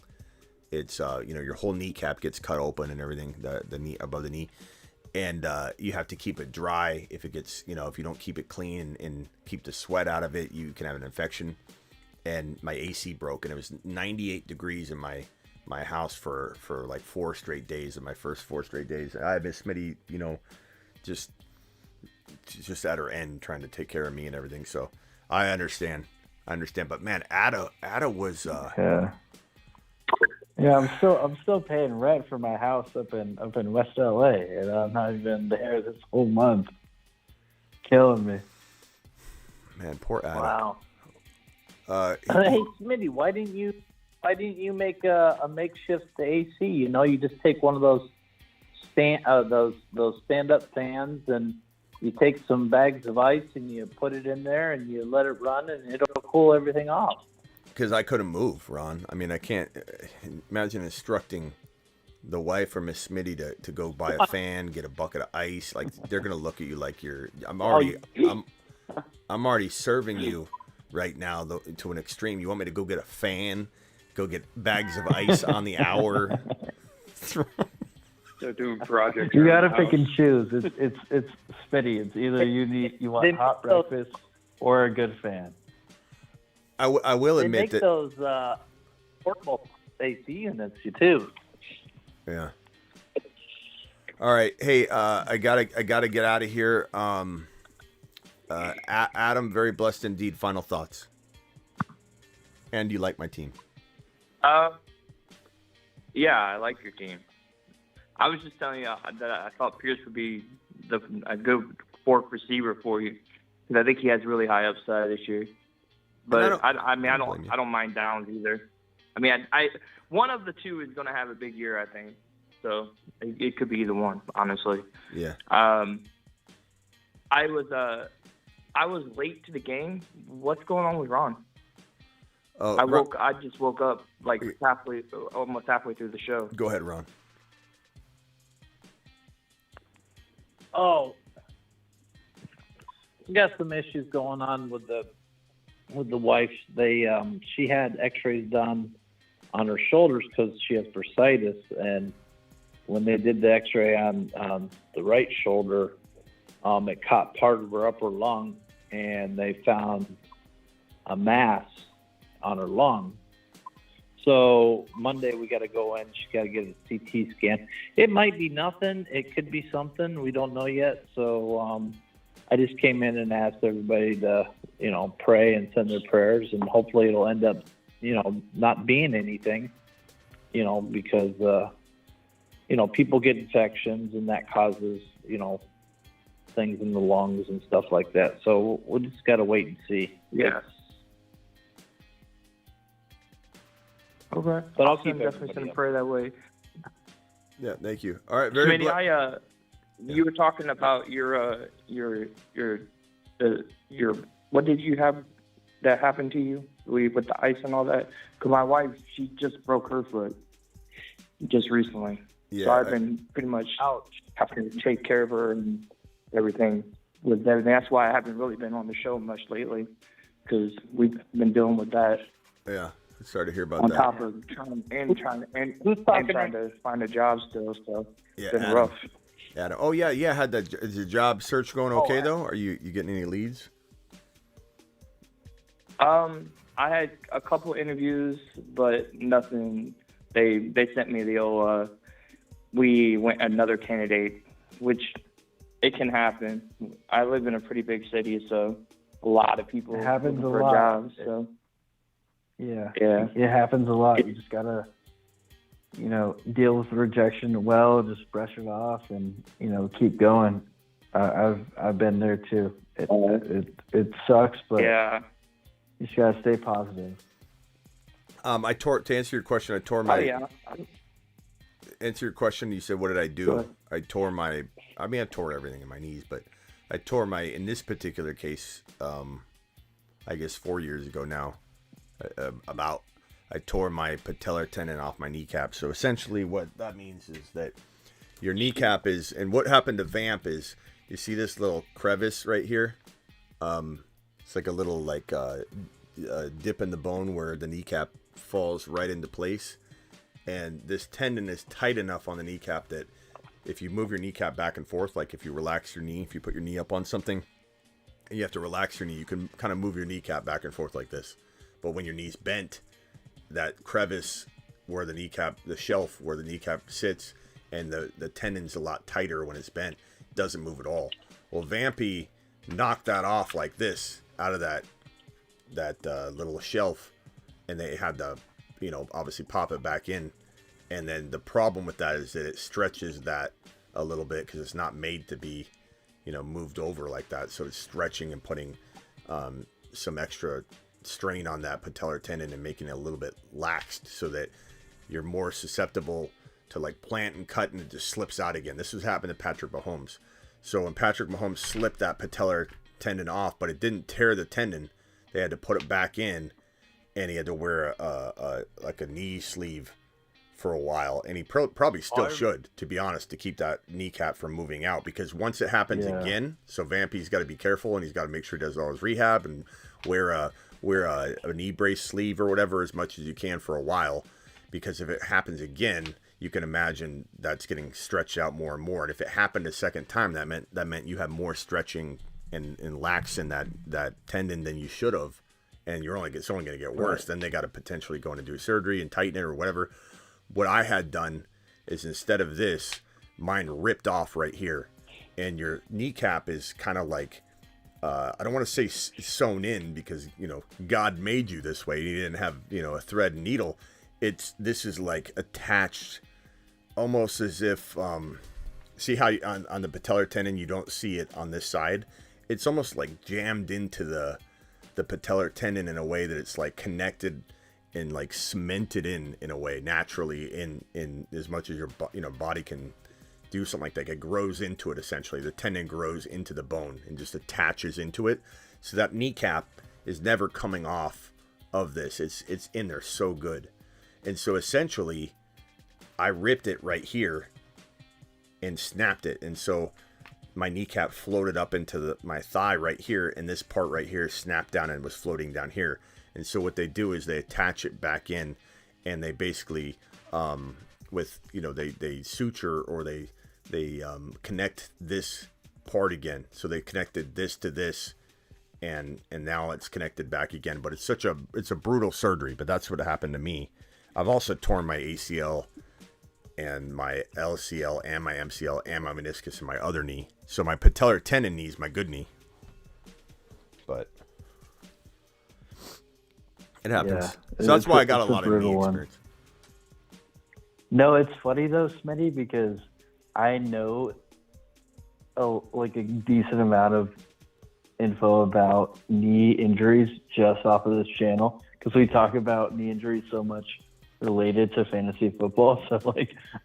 It's your whole kneecap gets cut open and everything, the knee above the knee, and you have to keep it dry. If it gets, if you don't keep it clean and keep the sweat out of it, you can have an infection. And my AC broke, and it was 98 degrees in my house for like 4 straight days. In my first 4 straight days, I had Miss Smitty, just at her end trying to take care of me and everything. So I understand. But man, Ada was Yeah, I'm still paying rent for my house up in West LA, and I'm not even there this whole month. Killing me. Man, poor Adam. Wow. Hey, Smitty, why didn't you make a makeshift AC? You just take one of those stand-up fans, and you take some bags of ice and you put it in there and you let it run, and it'll cool everything off. Because I couldn't move, Ron. I mean, I can't imagine instructing the wife or Miss Smitty to go buy a fan, get a bucket of ice. Like, they're gonna look at you like I'm already serving you right now to an extreme. You want me to go get a fan, go get bags of ice on the hour? They're doing projects. You gotta pick and choose. It's Smitty. It's either you want hot breakfast or a good fan. I will admit that those portable AC units too. Yeah. All right. Hey, I gotta get out of here. Adam, very blessed indeed. Final thoughts. And you like my team? Yeah, I like your team. I was just telling you that I thought Pierce would be a good fourth receiver for you, because I think he has really high upside this year. But I don't mind Downs either. I mean, one of the two is going to have a big year, I think. So it could be either one, honestly. Yeah. I was late to the game. What's going on with Ron? Oh, I just woke up like almost halfway through the show. Go ahead, Ron. Oh, we got some issues going on with the wife. She had X-rays done on her shoulders because she has bursitis, and when they did the X-ray on the right shoulder, it caught part of her upper lung, and they found a mass on her lung. So Monday we got to go in. She got to get a CT scan. It might be nothing. It could be something. We don't know yet. So I just came in and asked everybody to, pray and send their prayers, and hopefully it'll end up, not being anything, because, people get infections and that causes, things in the lungs and stuff like that. So we'll just got to wait and see. Yes. Okay. But I'll keep definitely send a prayer that way. Yeah, thank you. All right, Smitty, you were talking about your what did you have that happened to you with the ice and all that? Because my wife, she just broke her foot just recently. Yeah, so I've been pretty much having to take care of her and everything with that. And that's why I haven't really been on the show much lately, because we've been dealing with that. Yeah. Sorry to hear about on that. top of trying to find a job still, so it's been Adam. rough. Adam. Oh yeah. Is the job search going okay though? Are you getting any leads? I had a couple interviews, but nothing. They sent me the old. We went another candidate, which it can happen. I live in a pretty big city, so a lot of people happens looking a for lot. jobs. So. Yeah. It happens a lot. You just gotta, deal with the rejection well, just brush it off, and keep going. I've been there too. It sucks, but yeah, you just gotta stay positive. To answer your question, I tore my. Oh, yeah. Answer your question. You said, "What did I do?" I tore my. I mean, I tore everything in my knees, but I tore my. In this particular case, I guess 4 years ago now, I tore my patellar tendon off my kneecap. So essentially, what that means is that your kneecap is, and what happened to Vamp is, you see this little crevice right here. It's like a little dip in the bone where the kneecap falls right into place. And this tendon is tight enough on the kneecap that if you move your kneecap back and forth, like if you relax your knee, if you put your knee up on something and you have to relax your knee, you can kind of move your kneecap back and forth like this. But when your knee's bent, that crevice where the kneecap, the shelf where the kneecap sits, and the tendon's a lot tighter when it's bent, it doesn't move at all. Well, Vampy knocked that off like this out of that little shelf, and they had to, obviously pop it back in. And then the problem with that is that it stretches that a little bit because it's not made to be, moved over like that. So it's stretching and putting some extra strain on that patellar tendon and making it a little bit laxed so that you're more susceptible to like plant and cut, and it just slips out again. This was happening to Patrick Mahomes. So when Patrick Mahomes slipped that patellar tendon off, but it didn't tear the tendon, they had to put it back in, and he had to wear a knee sleeve for a while, and he probably still should, to be honest, to keep that kneecap from moving out, because once it happens again, so Vampy's got to be careful, and he's got to make sure he does all his rehab and wear a knee brace sleeve or whatever as much as you can for a while, because if it happens again, you can imagine that's getting stretched out more and more. And if it happened a second time, that meant you have more stretching and lax in that tendon than you should have, and it's only going to get worse. Right. Then they got to potentially go in and do surgery and tighten it or whatever. What I had done is, instead of this, mine ripped off right here, and your kneecap is kind of like, I don't want to say sewn in, because God made you this way. He didn't have a thread and needle. This is like attached, almost as if see how on the patellar tendon you don't see it on this side. It's almost like jammed into the patellar tendon in a way that it's like connected and like cemented in a way naturally in as much as your body can do something like that. It grows into it essentially. The tendon grows into the bone and just attaches into it. So that kneecap is never coming off of this. It's in there so good. And so essentially I ripped it right here and snapped it. And so my kneecap floated up into my thigh right here, and this part right here snapped down and was floating down here. And so what they do is they attach it back in, and they basically they suture, or they connect this part again. So they connected this to this, and now it's connected back again. But it's a brutal surgery. But that's what happened to me. I've also torn my ACL and my LCL and my MCL and my meniscus in my other knee. So my patellar tendon knee is my good knee. But it happens. So that's why I got a lot of knee experience. No, it's funny though, Smitty, because I know a decent amount of info about knee injuries just off of this channel, because we talk about knee injuries so much related to fantasy football. So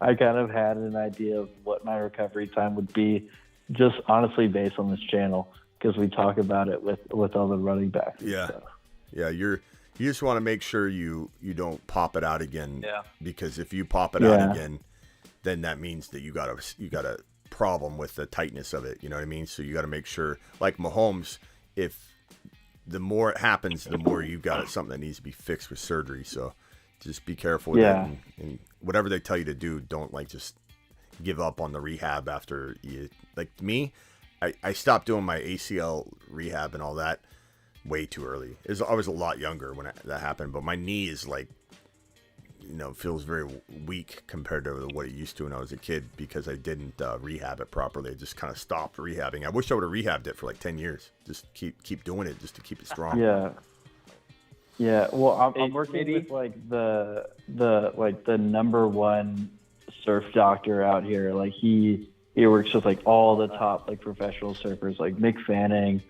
I kind of had an idea of what my recovery time would be, just honestly based on this channel, because we talk about it with all the running backs. Yeah. You just want to make sure you don't pop it out again. Yeah. Because if you pop it out again, then that means that you got a problem with the tightness of it. You know what I mean? So you got to make sure, like Mahomes, if the more it happens, the more you've got something that needs to be fixed with surgery. So just be careful with that, and whatever they tell you to do, don't just give up on the rehab after you. Like me, I stopped doing my ACL rehab and all that way too early. I was a lot younger when that happened, but my knee is feels very weak compared to what it used to when I was a kid, because I didn't rehab it properly. I just kind of stopped rehabbing. I wish I would have rehabbed it for 10 years. Just keep doing it just to keep it strong. Yeah, well, I'm working with the number one surf doctor out here. He he works with like all the top like professional surfers, like Mick Fanning,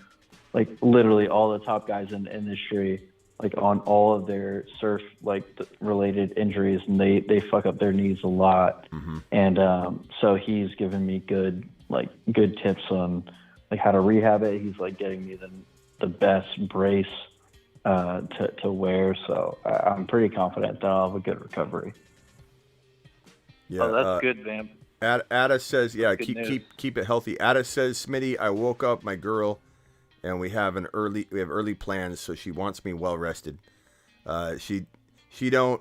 like literally all the top guys in the industry, like on all of their surf like related injuries, and they fuck up their knees a lot. And so he's given me good tips on like how to rehab it. He's like getting me the best brace to wear. So I'm pretty confident that I'll have a good recovery. Yeah, oh, that's good, Vamp. Ada says, yeah, Good keep it healthy. Ada says, Smitty, I woke up my girl, and we have early plans, so she wants me well rested. She don't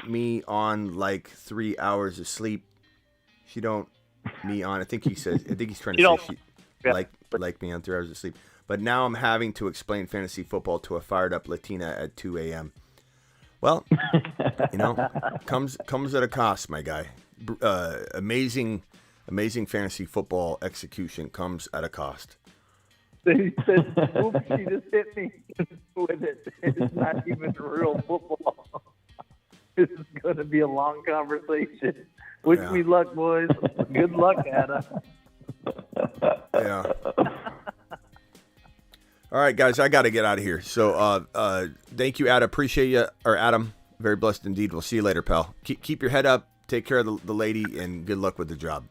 me on like 3 hours of sleep. She don't me on. I think he's trying to say she like me on 3 hours of sleep. But now I'm having to explain fantasy football to a fired up Latina at 2 a.m. Well, comes at a cost, my guy. Amazing fantasy football execution comes at a cost. He said, oops, she just hit me with it. It's not even real football. This is going to be a long conversation. Wish me luck, boys. Good luck, Adam. Yeah. All right, guys, I got to get out of here. So thank you, Adam. Appreciate you. Or Adam, very blessed indeed. We'll see you later, pal. Keep your head up. Take care of the lady, and good luck with the job.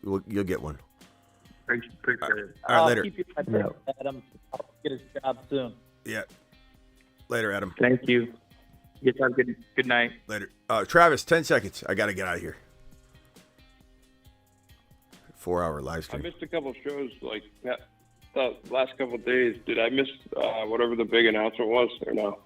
You'll get one. Thanks. All right, later. Keep your head up, Adam. I'll get his job soon. Yeah. Later, Adam. Thank you. Get have good night. Later. Travis, 10 seconds. I got to get out of here. 4-hour live I stream. missed a couple shows like the last couple of days. Did I miss whatever the big announcement was or no?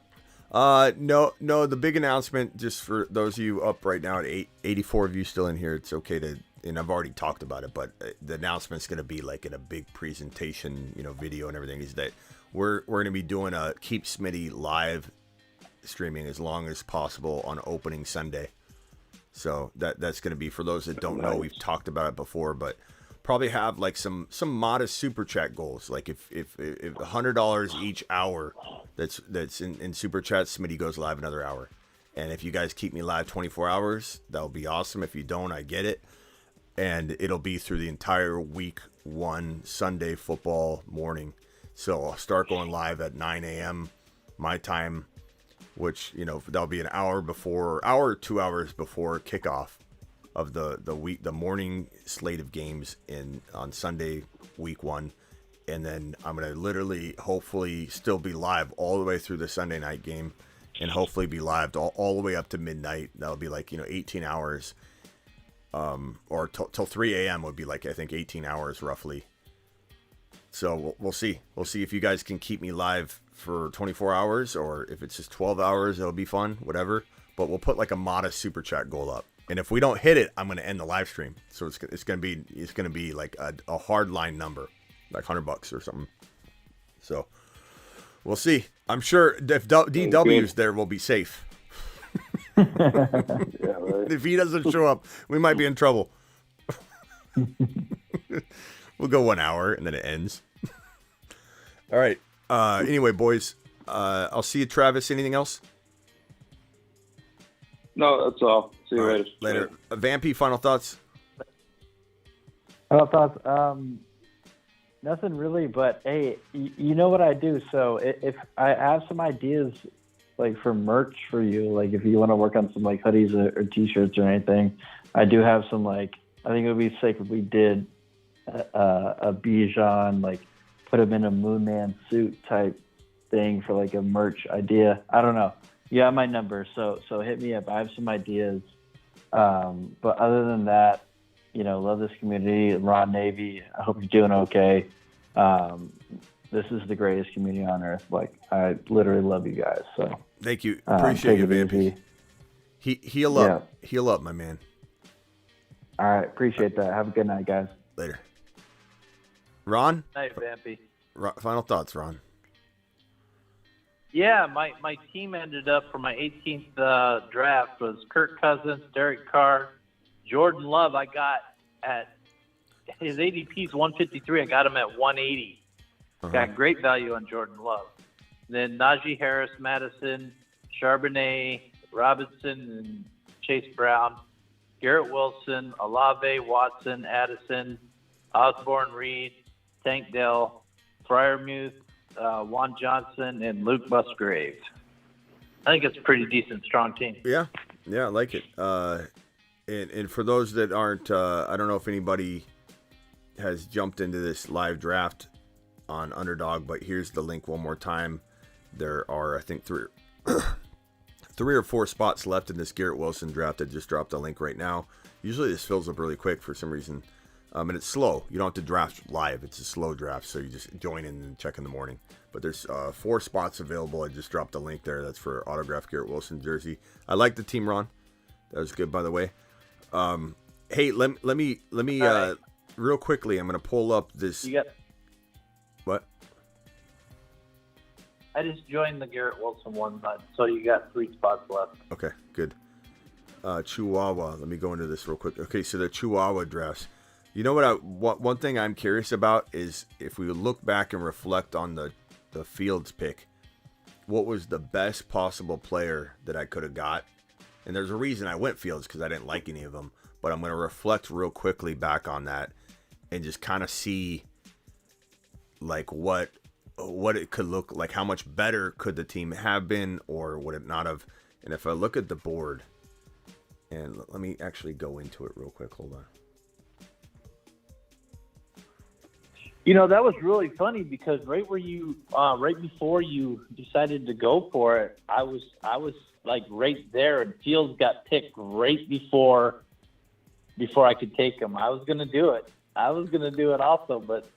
No. The big announcement, just for those of you up right now at 84 of you still in here, it's okay to, and I've already talked about it, but the announcement's going to be like in a big presentation, video and everything, is that we're going to be doing a Keep Smitty live streaming as long as possible on opening Sunday. So that's going to be, for those that don't know, we've talked about it before, but probably have like some modest super chat goals. Like if $100 each hour that's in super chat, Smitty goes live another hour. And if you guys keep me live 24 hours, that'll be awesome. If you don't, I get it. And it'll be through the entire week 1 Sunday football morning. So I'll start going live at 9 a.m. my time, which, that'll be an hour or 2 hours before kickoff of the morning slate of games on Sunday week 1. And then I'm going to literally hopefully still be live all the way through the Sunday night game, and hopefully be live all the way up to midnight. That'll be like 18 hours, or till 3 a.m. would be like, I think 18 hours roughly. So we'll see if you guys can keep me live for 24 hours, or if it's just 12 hours, it'll be fun, whatever. But we'll put like a modest super chat goal up. And if we don't hit it, I'm going to end the live stream. So it's going to be like a hard line number, like $100 or something. So we'll see. I'm sure if DW's there, we'll be safe. Yeah, right. If he doesn't show up, we might be in trouble. We'll go 1 hour and then it ends. All right. Anyway, boys, I'll see you, Travis. Anything else? No, that's all. See you right, later. Vampy, final thoughts? Final thoughts? Nothing really, but hey, you know what I do. So if I have some ideas, like for merch for you, like if you want to work on some like hoodies or t-shirts or anything, I do have some, like, I think it would be sick if we did a Bijan, like put him in a Moonman suit type thing for like a merch idea. I don't know. You have my number, so hit me up. I have some ideas. But other than that, love this community. Ron Navy, I hope you're doing okay. This is the greatest community on earth. Like, I literally love you guys. So thank you. Appreciate you, Vampy. Heal up. Yeah. Heal up, my man. All right. Appreciate that. Have a good night, guys. Later. Ron? Night, Vampy. Final thoughts, Ron. Yeah, my team ended up for my 18th draft was Kirk Cousins, Derek Carr, Jordan Love. I got at his ADP's 153. I got him at 180. Got great value on Jordan Love. Then Najee Harris, Madison, Charbonnet, Robinson, and Chase Brown. Garrett Wilson, Olave, Watson, Addison, Osborne, Reed, Tank Dell, Fryermuth, Juan Johnson, and Luke Musgrave. I think it's a pretty decent, strong team. Yeah, I like it. And for those that aren't, I don't know if anybody has jumped into this live draft on Underdog, but here's the link one more time. There are, I think, three or four spots left in this Garrett Wilson draft. I just dropped a link right now. Usually this fills up really quick for some reason. And it's slow. You don't have to draft live. It's a slow draft, so you just join in and check in the morning. But there's 4 spots available. I just dropped a link there. That's for autographed Garrett Wilson jersey. I like the team, Ron. That was good, by the way. Hey, let me right. Real quickly, I'm going to pull up this. You got. What? I just joined the Garrett Wilson one, so you got 3 spots left. Okay, good. Chihuahua. Let me go into this real quick. Okay, so the Chihuahua drafts. You know what? One thing I'm curious about is if we look back and reflect on the Fields pick, what was the best possible player that I could have got? And there's a reason I went Fields because I didn't like any of them. But I'm going to reflect real quickly back on that and just kind of see like what it could look like. How much better could the team have been, or would it not have? And if I look at the board, and let me actually go into it real quick. Hold on. You know, that was really funny because right before you decided to go for it, I was like right there, and Fields got picked right before I could take him. I was going to do it. I was going to do it also, but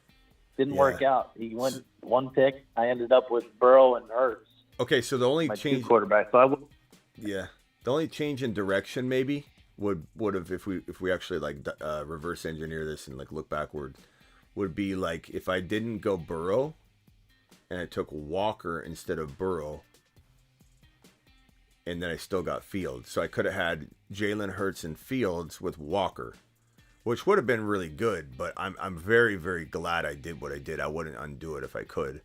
didn't work out. He went 1 pick. I ended up with Burrow and Hurts. Okay, so the only my change 2 quarterbacks. So the only change in direction maybe would have if we actually like reverse engineer this and like look backward, would be like if I didn't go Burrow and I took Walker instead of Burrow, and then I still got Fields. So I could have had Jalen Hurts and Fields with Walker, which would have been really good, but I'm very, very glad I did what I did. I wouldn't undo it if I could.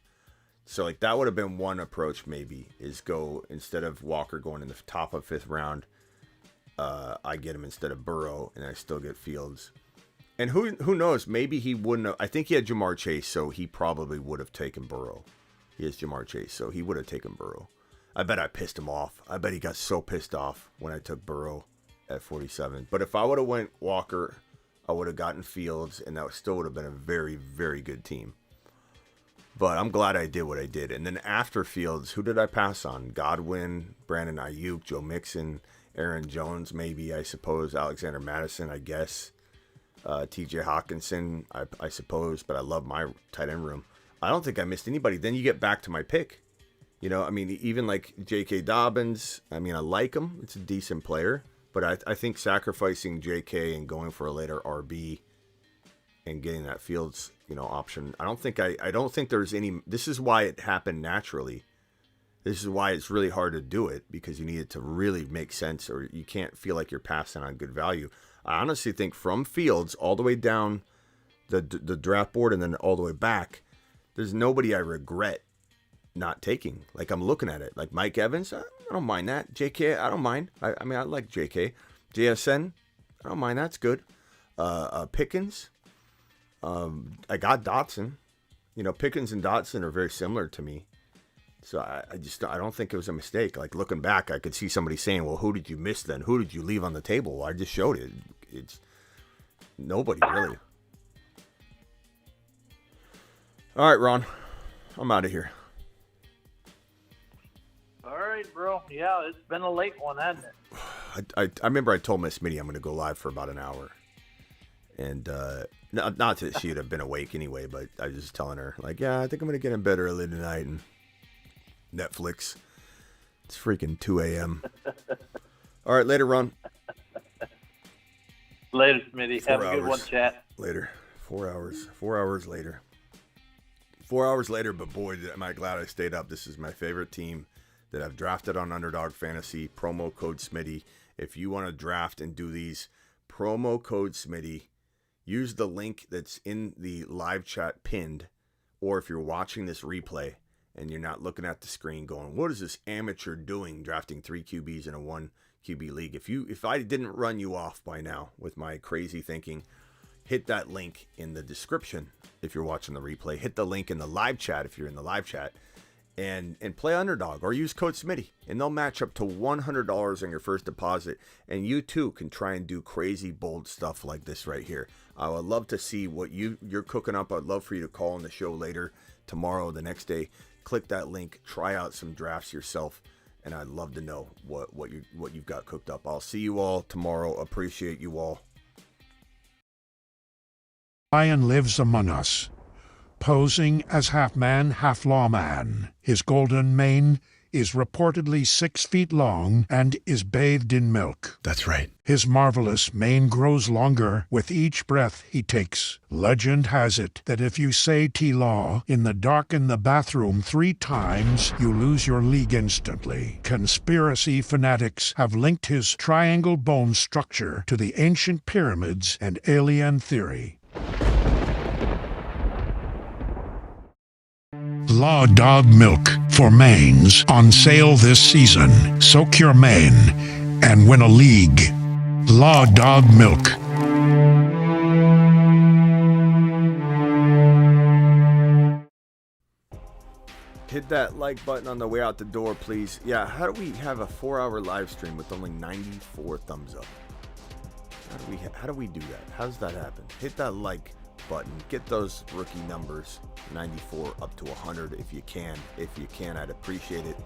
So like that would have been one approach maybe, is go instead of Walker going in the top of 5th round, I get him instead of Burrow, and I still get Fields. And who knows? Maybe he wouldn't have. I think he had Jamar Chase, so he probably would have taken Burrow. He has Jamar Chase, so he would have taken Burrow. I bet I pissed him off. I bet he got so pissed off when I took Burrow at 47. But if I would have went Walker, I would have gotten Fields, and that still would have been a very, very good team. But I'm glad I did what I did. And then after Fields, who did I pass on? Godwin, Brandon Ayuk, Joe Mixon, Aaron Jones, maybe, I suppose. Alexander Madison, I guess. TJ Hawkinson, I suppose. But I love my tight end room. I don't think I missed anybody. Then you get back to my pick. You know, I mean, even like J.K. Dobbins, I mean, I like him. It's a decent player. But I think sacrificing J.K. and going for a later RB and getting that Fields, option, I don't think there's any. This is why it happened naturally. This is why it's really hard to do it, because you need it to really make sense, or you can't feel like you're passing on good value. I honestly think from Fields all the way down the draft board and then all the way back, there's nobody I regret not taking. Like, I'm looking at it. Like Mike Evans, I don't mind that. JK, I don't mind. I mean, I like JK. JSN, I don't mind. That's good. Pickens, I got Dotson. Pickens and Dotson are very similar to me. So I don't think it was a mistake. Like, looking back, I could see somebody saying, well, who did you miss then? Who did you leave on the table? Well, I just showed it. It's nobody, really. All right, Ron, I'm out of here. All right, bro. Yeah, it's been a late one, hasn't it? I remember I told Miss Mitty I'm going to go live for about an hour. And not that she'd have been awake anyway, but I was just telling her, like, yeah, I think I'm going to get in bed early tonight and Netflix. It's freaking 2 a.m. All right, later, Ron. Later, Smitty. Have a good one, chat. Later. 4 hours. 4 hours later. 4 hours later, but boy, am I glad I stayed up. This is my favorite team that I've drafted on Underdog Fantasy. Promo code Smitty. If you want to draft and do these, promo code Smitty. Use the link that's in the live chat pinned, or if you're watching this replay and you're not looking at the screen going, what is this amateur doing drafting 3 QBs and a 1 QB league. If I didn't run you off by now with my crazy thinking, hit that link in the description if you're watching the replay. Hit the link in the live chat if you're in the live chat, and play underdog or use code Smitty, and they'll match up to $100 on your first deposit, and you too can try and do crazy bold stuff like this right here. I would love to see what you're cooking up. I'd love for you to call on the show later, tomorrow, the next day. Click that link, try out some drafts yourself, and I'd love to know what you've got cooked up. I'll see you all tomorrow. Appreciate you all. Lion lives among us, posing as half man, half lawman. His golden mane is reportedly 6 feet long and is bathed in milk. That's right. His marvelous mane grows longer with each breath he takes. Legend has it that if you say T-Law in the dark in the bathroom 3 times, you lose your league instantly. Conspiracy fanatics have linked his triangle bone structure to the ancient pyramids and alien theory. Law Dog Milk for manes on sale this season. Soak your mane and win a league. Law Dog Milk. Hit that like button on the way out the door, please. Yeah, how do we have a 4-hour live stream with only 94 thumbs up? How do we do that? How does that happen? Hit that like button. Get those rookie numbers, 94 up to 100 if you can. If you can, I'd appreciate it.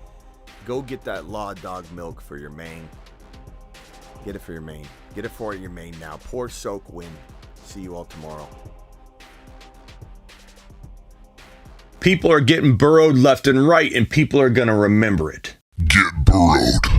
Go get that Law Dog Milk for your main. Get it for your main. Get it for your main now. Pour, soak, win. See you all tomorrow. People are getting burrowed left and right, and people are going to remember it. Get burrowed.